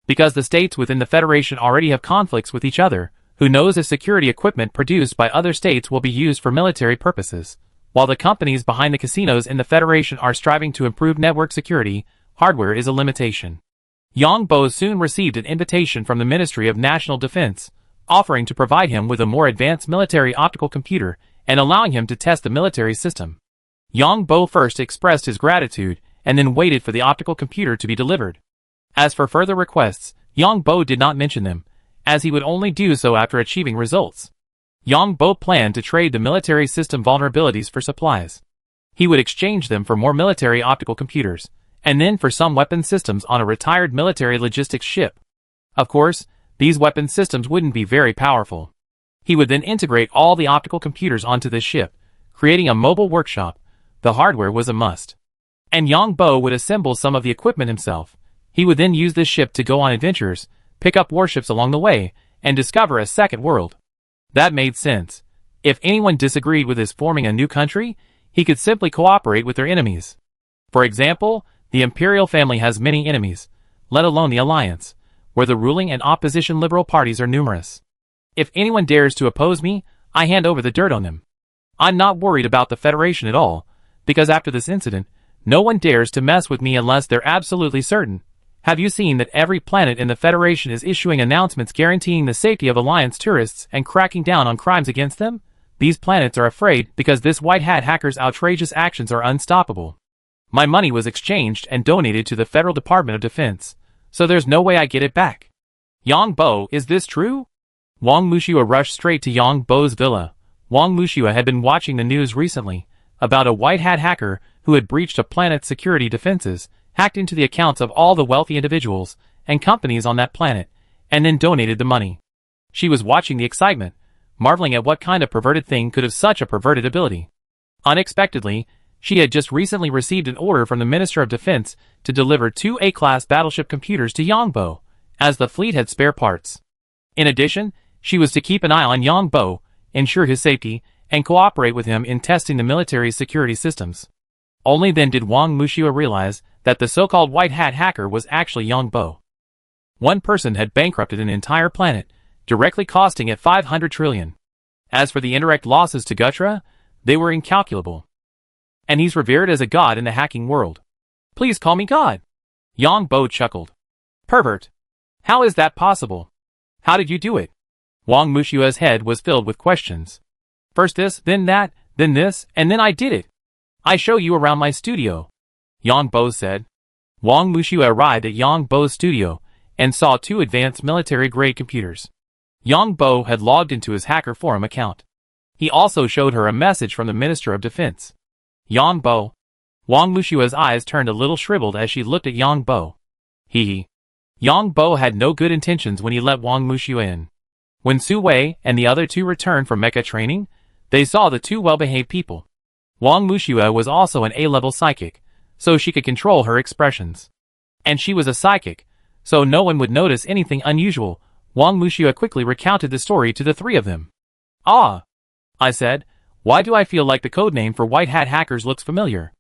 Because the states within the Federation already have conflicts with each other, who knows if security equipment produced by other states will be used for military purposes. While the companies behind the casinos in the Federation are striving to improve network security, hardware is a limitation. Yong Bo soon received an invitation from the Ministry of National Defense, offering to provide him with a more advanced military optical computer and allowing him to test the military system. Yong Bo first expressed his gratitude and then waited for the optical computer to be delivered. As for further requests, Yong Bo did not mention them, as he would only do so after achieving results. Yong Bo planned to trade the military system vulnerabilities for supplies. He would exchange them for more military optical computers, and then for some weapon systems on a retired military logistics ship. Of course, these weapon systems wouldn't be very powerful. He would then integrate all the optical computers onto this ship, creating a mobile workshop. The hardware was a must. And Yong Bo would assemble some of the equipment himself. He would then use this ship to go on adventures, pick up warships along the way, and discover a second world. That made sense. If anyone disagreed with his forming a new country, he could simply cooperate with their enemies. For example, the imperial family has many enemies, let alone the alliance, where the ruling and opposition liberal parties are numerous. If anyone dares to oppose me, I hand over the dirt on them. I'm not worried about the Federation at all, because after this incident, no one dares to mess with me unless they're absolutely certain. Have you seen that every planet in the Federation is issuing announcements guaranteeing the safety of Alliance tourists and cracking down on crimes against them? These planets are afraid because this white hat hacker's outrageous actions are unstoppable. My money was exchanged and donated to the Federal Department of Defense, so there's no way I get it back. Yong Bo, is this true? Wang Mushua rushed straight to Yong Bo's villa. Wang Mushua had been watching the news recently about a white hat hacker who had breached a planet's security defenses, hacked into the accounts of all the wealthy individuals and companies on that planet, and then donated the money. She was watching the excitement, marveling at what kind of perverted thing could have such a perverted ability. Unexpectedly, she had just recently received an order from the Minister of Defense to deliver 2 A-class battleship computers to Yong Bo, as the fleet had spare parts. In addition, she was to keep an eye on Yong Bo, ensure his safety, and cooperate with him in testing the military's security systems. Only then did Wang Mushua realize that the so-called white hat hacker was actually Yong Bo. One person had bankrupted an entire planet, directly costing it 500 trillion. As for the indirect losses to Gutra, they were incalculable. And he's revered as a god in the hacking world. Please call me God. Yong Bo chuckled. Pervert. How is that possible? How did you do it? Wang Mushua's head was filled with questions. First this, then that, then this, and then I did it. I show you around my studio, Yong Bo said. Wang Mushua arrived at Yong Bo's studio and saw 2 advanced military-grade computers. Yong Bo had logged into his hacker forum account. He also showed her a message from the Minister of Defense. Yong Bo. Wang Mushua's eyes turned a little shriveled as she looked at Yong Bo. Hee hee. Yong Bo had no good intentions when he let Wang Mushua in. When Su Wei and the other 2 returned from mecha training, they saw the 2 well-behaved people. Wang Mushua was also an A-level psychic, so she could control her expressions. And she was a psychic, so no one would notice anything unusual. Wang Mushua quickly recounted the story to the 3 of them. Ah, I said, why do I feel like the codename for white hat hackers looks familiar?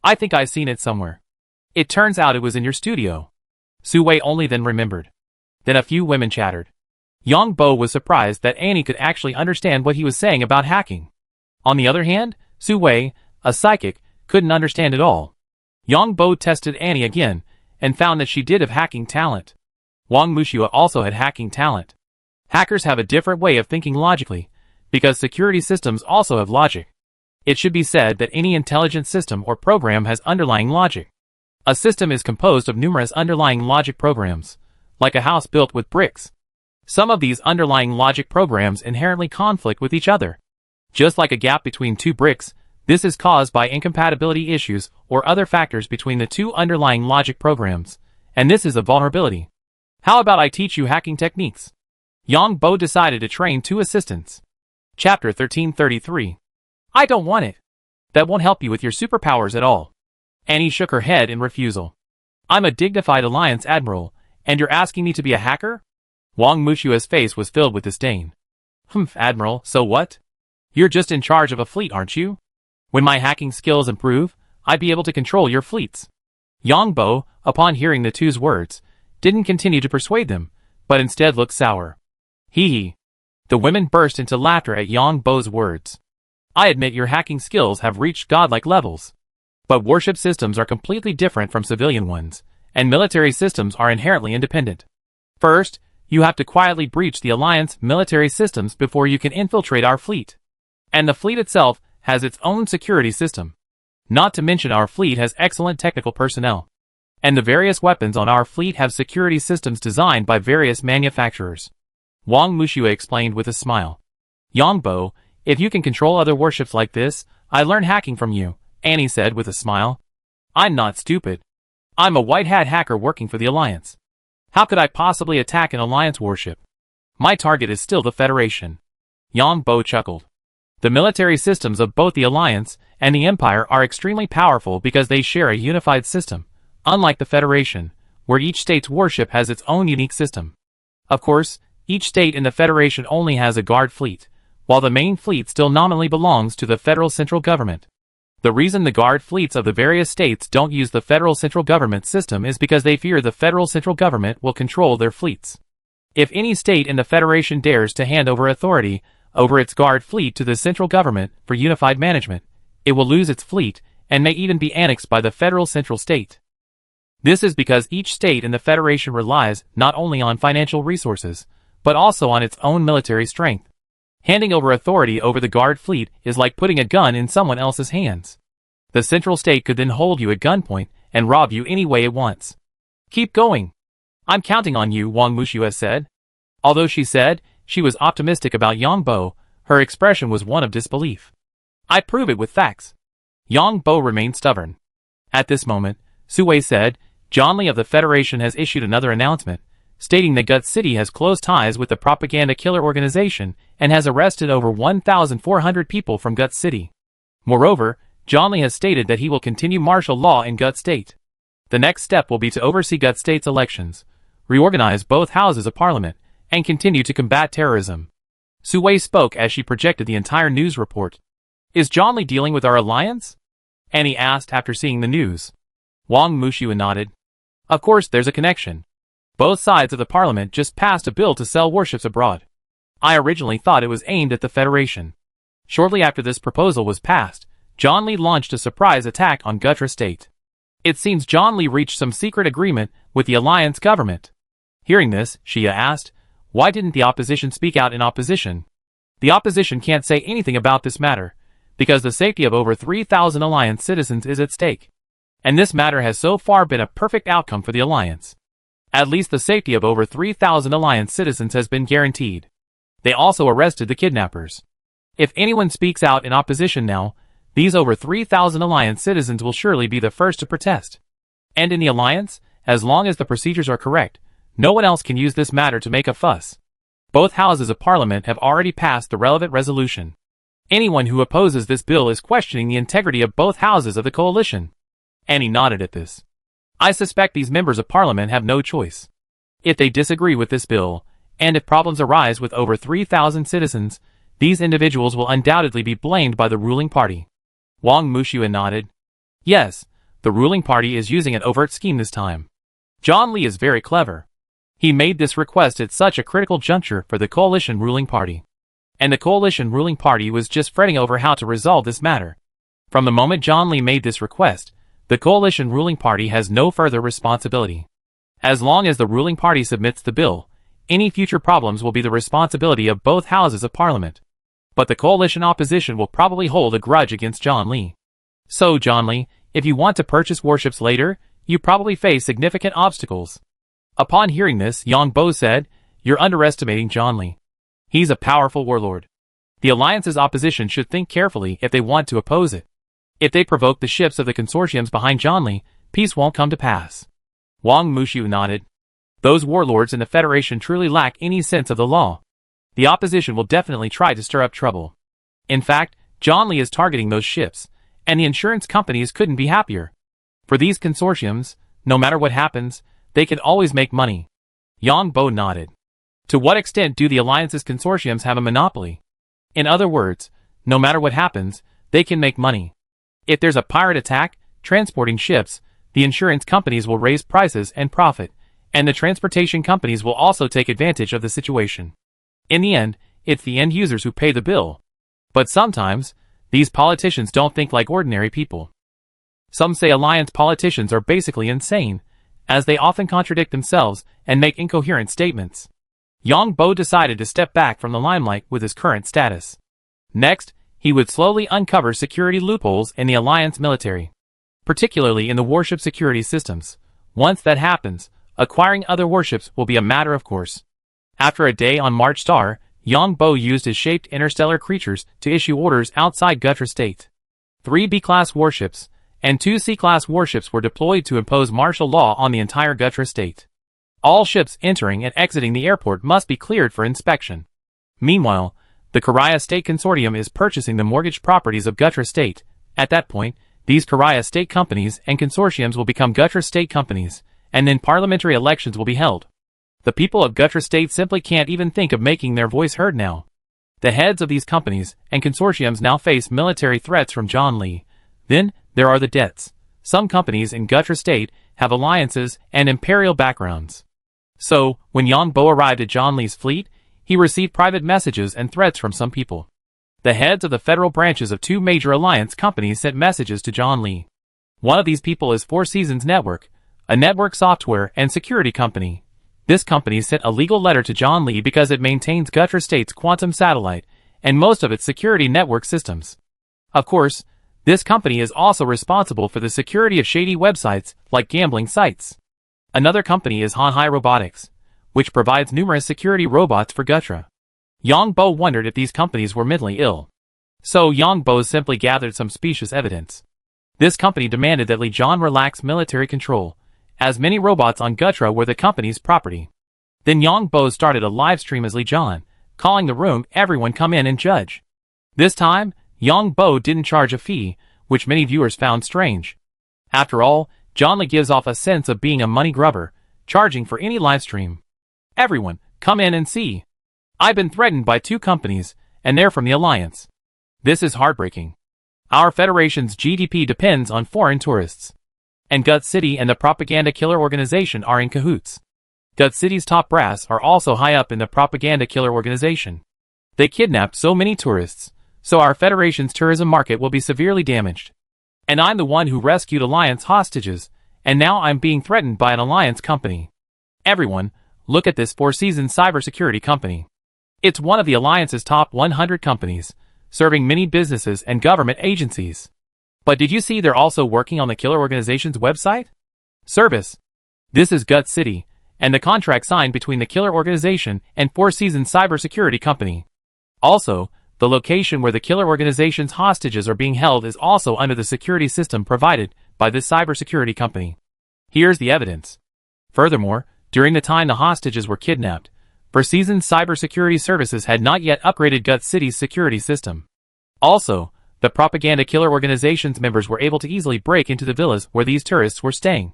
I think I've seen it somewhere. It turns out it was in your studio. Su Wei only then remembered. Then a few women chattered. Yong Bo was surprised that Annie could actually understand what he was saying about hacking. On the other hand, Su Wei, a psychic, couldn't understand it all. Yong Bo tested Annie again, and found that she did have hacking talent. Wang Muxue also had hacking talent. Hackers have a different way of thinking logically, because security systems also have logic. It should be said that any intelligent system or program has underlying logic. A system is composed of numerous underlying logic programs, like a house built with bricks. Some of these underlying logic programs inherently conflict with each other. Just like a gap between two bricks, this is caused by incompatibility issues or other factors between the two underlying logic programs, and this is a vulnerability. How about I teach you hacking techniques? Yong Bo decided to train two assistants. Chapter 1333. I don't want it. That won't help you with your superpowers at all. Annie shook her head in refusal. I'm a dignified Alliance admiral, and you're asking me to be a hacker? Wang Muxue's face was filled with disdain. Admiral, so what? You're just in charge of a fleet, aren't you? When my hacking skills improve, I'd be able to control your fleets. Yong Bo, upon hearing the two's words, didn't continue to persuade them, but instead looked sour. Hee hee. The women burst into laughter at Yong Bo's words. I admit your hacking skills have reached godlike levels. But warship systems are completely different from civilian ones, and military systems are inherently independent. First, you have to quietly breach the Alliance military systems before you can infiltrate our fleet. And the fleet itself has its own security system. Not to mention our fleet has excellent technical personnel. And the various weapons on our fleet have security systems designed by various manufacturers. Wang Muxue explained with a smile. Yong Bo, if you can control other warships like this, I learn hacking from you, Annie said with a smile. I'm not stupid. I'm a white hat hacker working for the Alliance. How could I possibly attack an Alliance warship? My target is still the Federation. Yong Bo chuckled. The military systems of both the Alliance and the Empire are extremely powerful because they share a unified system, unlike the Federation, where each state's warship has its own unique system. Of course, each state in the Federation only has a guard fleet, while the main fleet still nominally belongs to the federal central government. The reason the guard fleets of the various states don't use the federal central government system is because they fear the federal central government will control their fleets. If any state in the Federation dares to hand over authority over its guard fleet to the central government for unified management, it will lose its fleet and may even be annexed by the federal central state. This is because each state in the Federation relies not only on financial resources, but also on its own military strength. Handing over authority over the guard fleet is like putting a gun in someone else's hands. The central state could then hold you at gunpoint and rob you any way it wants. Keep going. I'm counting on you, Wang Muxue said. Although she said she was optimistic about Yong Bo, her expression was one of disbelief. I prove it with facts. Yong Bo remained stubborn. At this moment, Su Wei said, John Li of the Federation has issued another announcement, stating that Gut City has close ties with the propaganda killer organization and has arrested over 1,400 people from Gut City. Moreover, John Li has stated that he will continue martial law in Gut State. The next step will be to oversee Gut State's elections, reorganize both houses of parliament, and continue to combat terrorism. Su Wei spoke as she projected the entire news report. Is John Li dealing with our alliance? Annie asked after seeing the news. Wang Muxue nodded. Of course there's a connection. Both sides of the parliament just passed a bill to sell warships abroad. I originally thought it was aimed at the Federation. Shortly after this proposal was passed, John Li launched a surprise attack on Gutra State. It seems John Li reached some secret agreement with the alliance government. Hearing this, Shia asked, why didn't the opposition speak out in opposition? The opposition can't say anything about this matter, because the safety of over 3,000 alliance citizens is at stake. And this matter has so far been a perfect outcome for the alliance. At least the safety of over 3,000 alliance citizens has been guaranteed. They also arrested the kidnappers. If anyone speaks out in opposition now, these over 3,000 alliance citizens will surely be the first to protest. And in the alliance, as long as the procedures are correct, no one else can use this matter to make a fuss. Both houses of parliament have already passed the relevant resolution. Anyone who opposes this bill is questioning the integrity of both houses of the coalition. Annie nodded at this. I suspect these members of parliament have no choice. If they disagree with this bill, and if problems arise with over 3,000 citizens, these individuals will undoubtedly be blamed by the ruling party. Wang Muxue nodded. Yes, the ruling party is using an overt scheme this time. John Li is very clever. He made this request at such a critical juncture for the coalition ruling party. and the coalition ruling party was just fretting over how to resolve this matter. From the moment John Li made this request, the coalition ruling party has no further responsibility. As long as the ruling party submits the bill, any future problems will be the responsibility of both houses of parliament. But the coalition opposition will probably hold a grudge against John Li. So John Li, if you want to purchase warships later, you probably face significant obstacles. Upon hearing this, Yong Bo said, "You're underestimating John Li. He's a powerful warlord. The alliance's opposition should think carefully if they want to oppose it. If they provoke the ships of the consortiums behind John Li, peace won't come to pass." Wang Mushu nodded. Those warlords in the Federation truly lack any sense of the law. The opposition will definitely try to stir up trouble. In fact, John Li is targeting those ships, and the insurance companies couldn't be happier. For these consortiums, no matter what happens, they can always make money. Yong Bo nodded. To what extent do the alliance's consortiums have a monopoly? In other words, no matter what happens, they can make money. If there's a pirate attack, transporting ships, the insurance companies will raise prices and profit, and the transportation companies will also take advantage of the situation. In the end, it's the end users who pay the bill. But sometimes, these politicians don't think like ordinary people. Some say alliance politicians are basically insane, as they often contradict themselves and make incoherent statements. Yong Bo decided to step back from the limelight with his current status. Next, he would slowly uncover security loopholes in the alliance military, particularly in the warship security systems. Once that happens, acquiring other warships will be a matter of course. After a day on March Star, Yong Bo used his shaped interstellar creatures to issue orders outside Gutra State. 3 B-class warships and 2 C-class warships were deployed to impose martial law on the entire Gutra State. All ships entering and exiting the airport must be cleared for inspection. Meanwhile, the Karaya State Consortium is purchasing the mortgaged properties of Gutra State. At that point, these Karaya State companies and consortiums will become Gutra State companies, and then parliamentary elections will be held. The people of Gutra State simply can't even think of making their voice heard now. The heads of these companies and consortiums now face military threats from John Li. Then, there are the debts. Some companies in Gutra State have alliances and imperial backgrounds. So, when Yong Bo arrived at John Li's fleet, he received private messages and threats from some people. The heads of the federal branches of 2 major alliance companies sent messages to John Li. One of these people is Four Seasons Network, a network software and security company. This company sent a legal letter to John Li because it maintains Gutra State's quantum satellite and most of its security network systems. Of course, this company is also responsible for the security of shady websites like gambling sites. Another company is Hanhai Robotics, which provides numerous security robots for Gutra. Yong Bo wondered if these companies were mentally ill. So Yong Bo simply gathered some specious evidence. This company demanded that Li Choi relax military control, as many robots on Gutra were the company's property. Then Yong Bo started a live stream as Li Choi, calling the room everyone come in and judge. This time, Yong Bo didn't charge a fee, which many viewers found strange. After all, John Li gives off a sense of being a money grubber, charging for any live stream. Everyone, come in and see. I've been threatened by 2 companies, and they're from the Alliance. This is heartbreaking. Our Federation's GDP depends on foreign tourists. And Gut City and the propaganda killer organization are in cahoots. Gut City's top brass are also high up in the propaganda killer organization. They kidnapped so many tourists, so our Federation's tourism market will be severely damaged. And I'm the one who rescued Alliance hostages, and now I'm being threatened by an Alliance company. Everyone, look at this Four Seasons cybersecurity company. It's one of the Alliance's top 100 companies, serving many businesses and government agencies. But did you see they're also working on the killer organization's website? Service. This is Gut City, and the contract signed between the killer organization and Four Seasons cybersecurity company. Also, the location where the killer organization's hostages are being held is also under the security system provided by this cybersecurity company. Here's the evidence. Furthermore, during the time the hostages were kidnapped, Four Seasons cybersecurity services had not yet upgraded Gut City's security system. Also, the propaganda killer organization's members were able to easily break into the villas where these tourists were staying.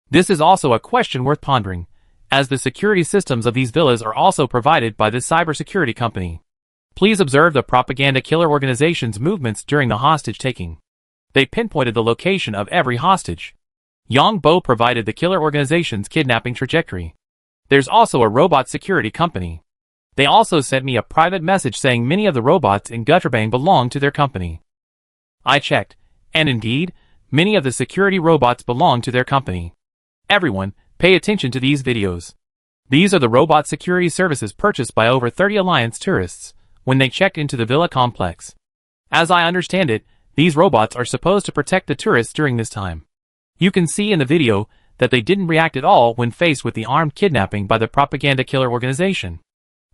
This is also a question worth pondering, as the security systems of these villas are also provided by this cybersecurity company. Please observe the propaganda killer organization's movements during the hostage taking. They pinpointed the location of every hostage. Yong Bo provided the killer organization's kidnapping trajectory. There's also a robot security company. They also sent me a private message saying many of the robots in Gutterbang belong to their company. I checked, and indeed, many of the security robots belong to their company. Everyone, pay attention to these videos. These are the robot security services purchased by over 30 Alliance tourists when they checked into the villa complex. As I understand it, these robots are supposed to protect the tourists during this time. You can see in the video that they didn't react at all when faced with the armed kidnapping by the propaganda killer organization.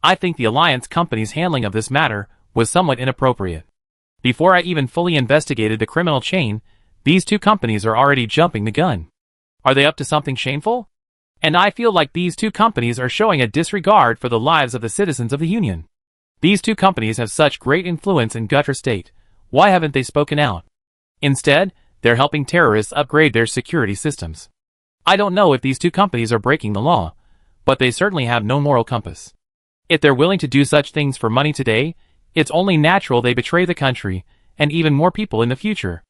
I think the Alliance company's handling of this matter was somewhat inappropriate. Before I even fully investigated the criminal chain, these two companies are already jumping the gun. Are they up to something shameful? And I feel like these two companies are showing a disregard for the lives of the citizens of the Union. These two companies have such great influence in Gutter State. Why haven't they spoken out? Instead, they're helping terrorists upgrade their security systems. I don't know if these two companies are breaking the law, but they certainly have no moral compass. If they're willing to do such things for money today, it's only natural they betray the country, and even more people in the future.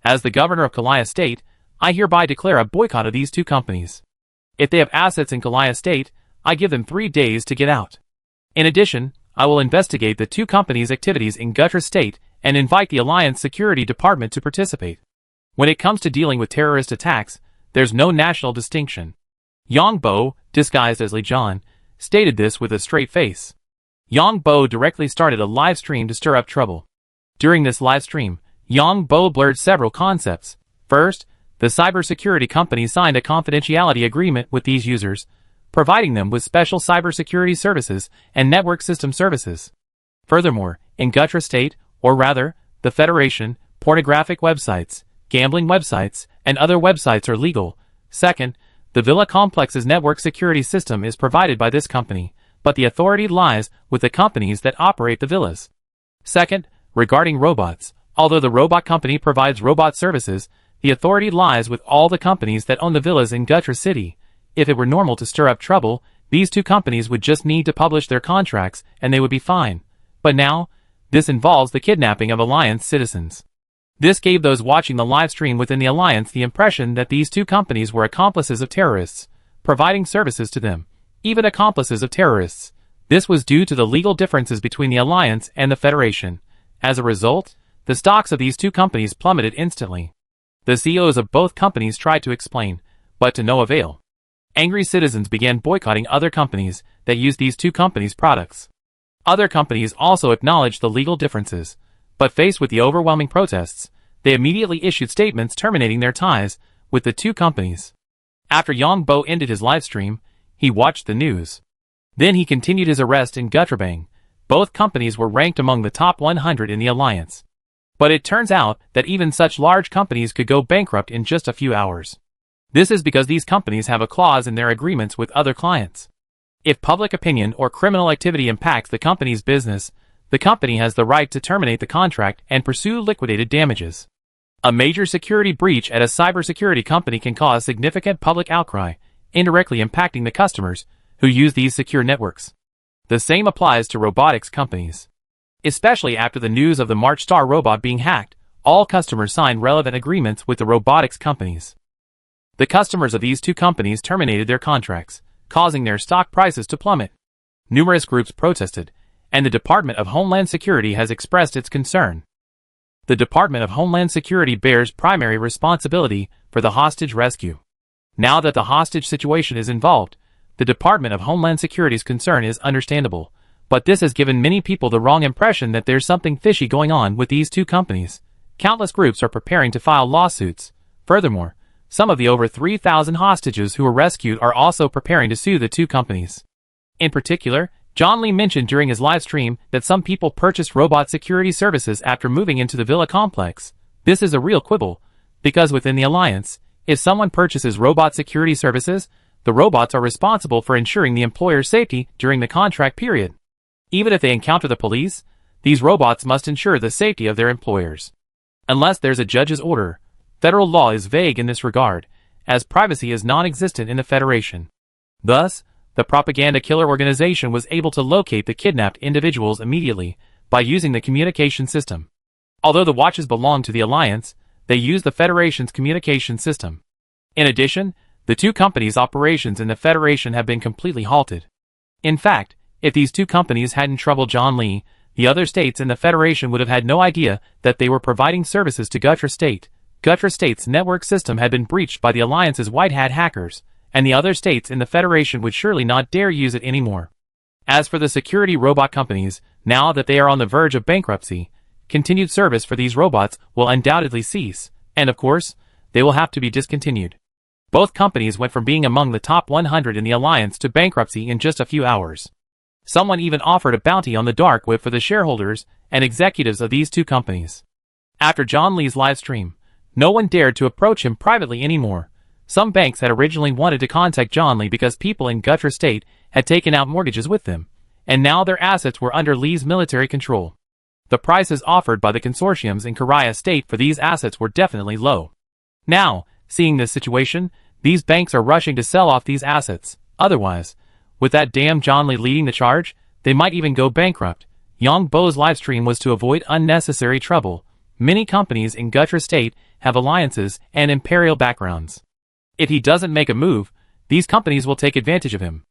As the governor of Kalaya State, I hereby declare a boycott of these two companies. If they have assets in Kalaya State, I give them 3 days to get out. In addition, I will investigate the two companies' activities in Gutter State and invite the Alliance Security Department to participate. When it comes to dealing with terrorist attacks, there's no national distinction. Yong Bo, disguised as Li Choi, stated this with a straight face. Yong Bo directly started a live stream to stir up trouble. During this live stream, Yong Bo blurred several concepts. First, the cybersecurity company signed a confidentiality agreement with these users, providing them with special cybersecurity services and network system services. Furthermore, in Gutter State, or rather, the Federation, pornographic websites, gambling websites, and other websites are legal. Second, the villa complex's network security system is provided by this company, but the authority lies with the companies that operate the villas. Second, regarding robots, although the robot company provides robot services, the authority lies with all the companies that own the villas in Gutter City. If it were normal to stir up trouble, these two companies would just need to publish their contracts and they would be fine. But now, this involves the kidnapping of Alliance citizens. This gave those watching the live stream within the Alliance the impression that these two companies were accomplices of terrorists, providing services to them, even accomplices of terrorists. This was due to the legal differences between the Alliance and the Federation. As a result, the stocks of these two companies plummeted instantly. The CEOs of both companies tried to explain, but to no avail. Angry citizens began boycotting other companies that used these two companies' products. Other companies also acknowledged the legal differences, but faced with the overwhelming protests, they immediately issued statements terminating their ties with the two companies. After Yong Bo ended his live stream, he watched the news. Then he continued his arrest in Gutterbang. Both companies were ranked among the top 100 in the Alliance. But it turns out that even such large companies could go bankrupt in just a few hours. This is because these companies have a clause in their agreements with other clients. If public opinion or criminal activity impacts the company's business, the company has the right to terminate the contract and pursue liquidated damages. A major security breach at a cybersecurity company can cause significant public outcry, indirectly impacting the customers who use these secure networks. The same applies to robotics companies. Especially after the news of the March Star robot being hacked, all customers signed relevant agreements with the robotics companies. The customers of these two companies terminated their contracts, causing their stock prices to plummet. Numerous groups protested, and the Department of Homeland Security has expressed its concern. The Department of Homeland Security bears primary responsibility for the hostage rescue. Now that the hostage situation is involved, the Department of Homeland Security's concern is understandable, but this has given many people the wrong impression that there's something fishy going on with these two companies. Countless groups are preparing to file lawsuits. Furthermore, some of the over 3,000 hostages who were rescued are also preparing to sue the two companies. In particular, John Lee mentioned during his live stream that some people purchased robot security services after moving into the villa complex. This is a real quibble, because within the Alliance, if someone purchases robot security services, the robots are responsible for ensuring the employer's safety during the contract period. Even if they encounter the police, these robots must ensure the safety of their employers. Unless there's a judge's order, federal law is vague in this regard, as privacy is non-existent in the Federation. Thus, the propaganda killer organization was able to locate the kidnapped individuals immediately by using the communication system. Although the watches belong to the Alliance, they use the Federation's communication system. In addition, the two companies' operations in the Federation have been completely halted. In fact, If these two companies hadn't troubled John Lee, the other states in the Federation would have had no idea that they were providing services to Gutra State. Gutra State's network system had been breached by the Alliance's White Hat hackers, and the other states in the Federation would surely not dare use it anymore. As for the security robot companies, now that they are on the verge of bankruptcy, continued service for these robots will undoubtedly cease, and of course, they will have to be discontinued. Both companies went from being among the top 100 in the Alliance to bankruptcy in just a few hours. Someone even offered a bounty on the dark web for the shareholders and executives of these two companies. After John Lee's live stream, no one dared to approach him privately anymore. Some banks had originally wanted to contact John Lee because people in Gutra State had taken out mortgages with them, and now their assets were under Lee's military control. The prices offered by the consortiums in Korea State for these assets were definitely low. Now, seeing this situation, these banks are rushing to sell off these assets. Otherwise, with that damn John Lee leading the charge, they might even go bankrupt. Yong Bo's livestream was to avoid unnecessary trouble. Many companies in Gutra State have alliances and imperial backgrounds. If he doesn't make a move, these companies will take advantage of him.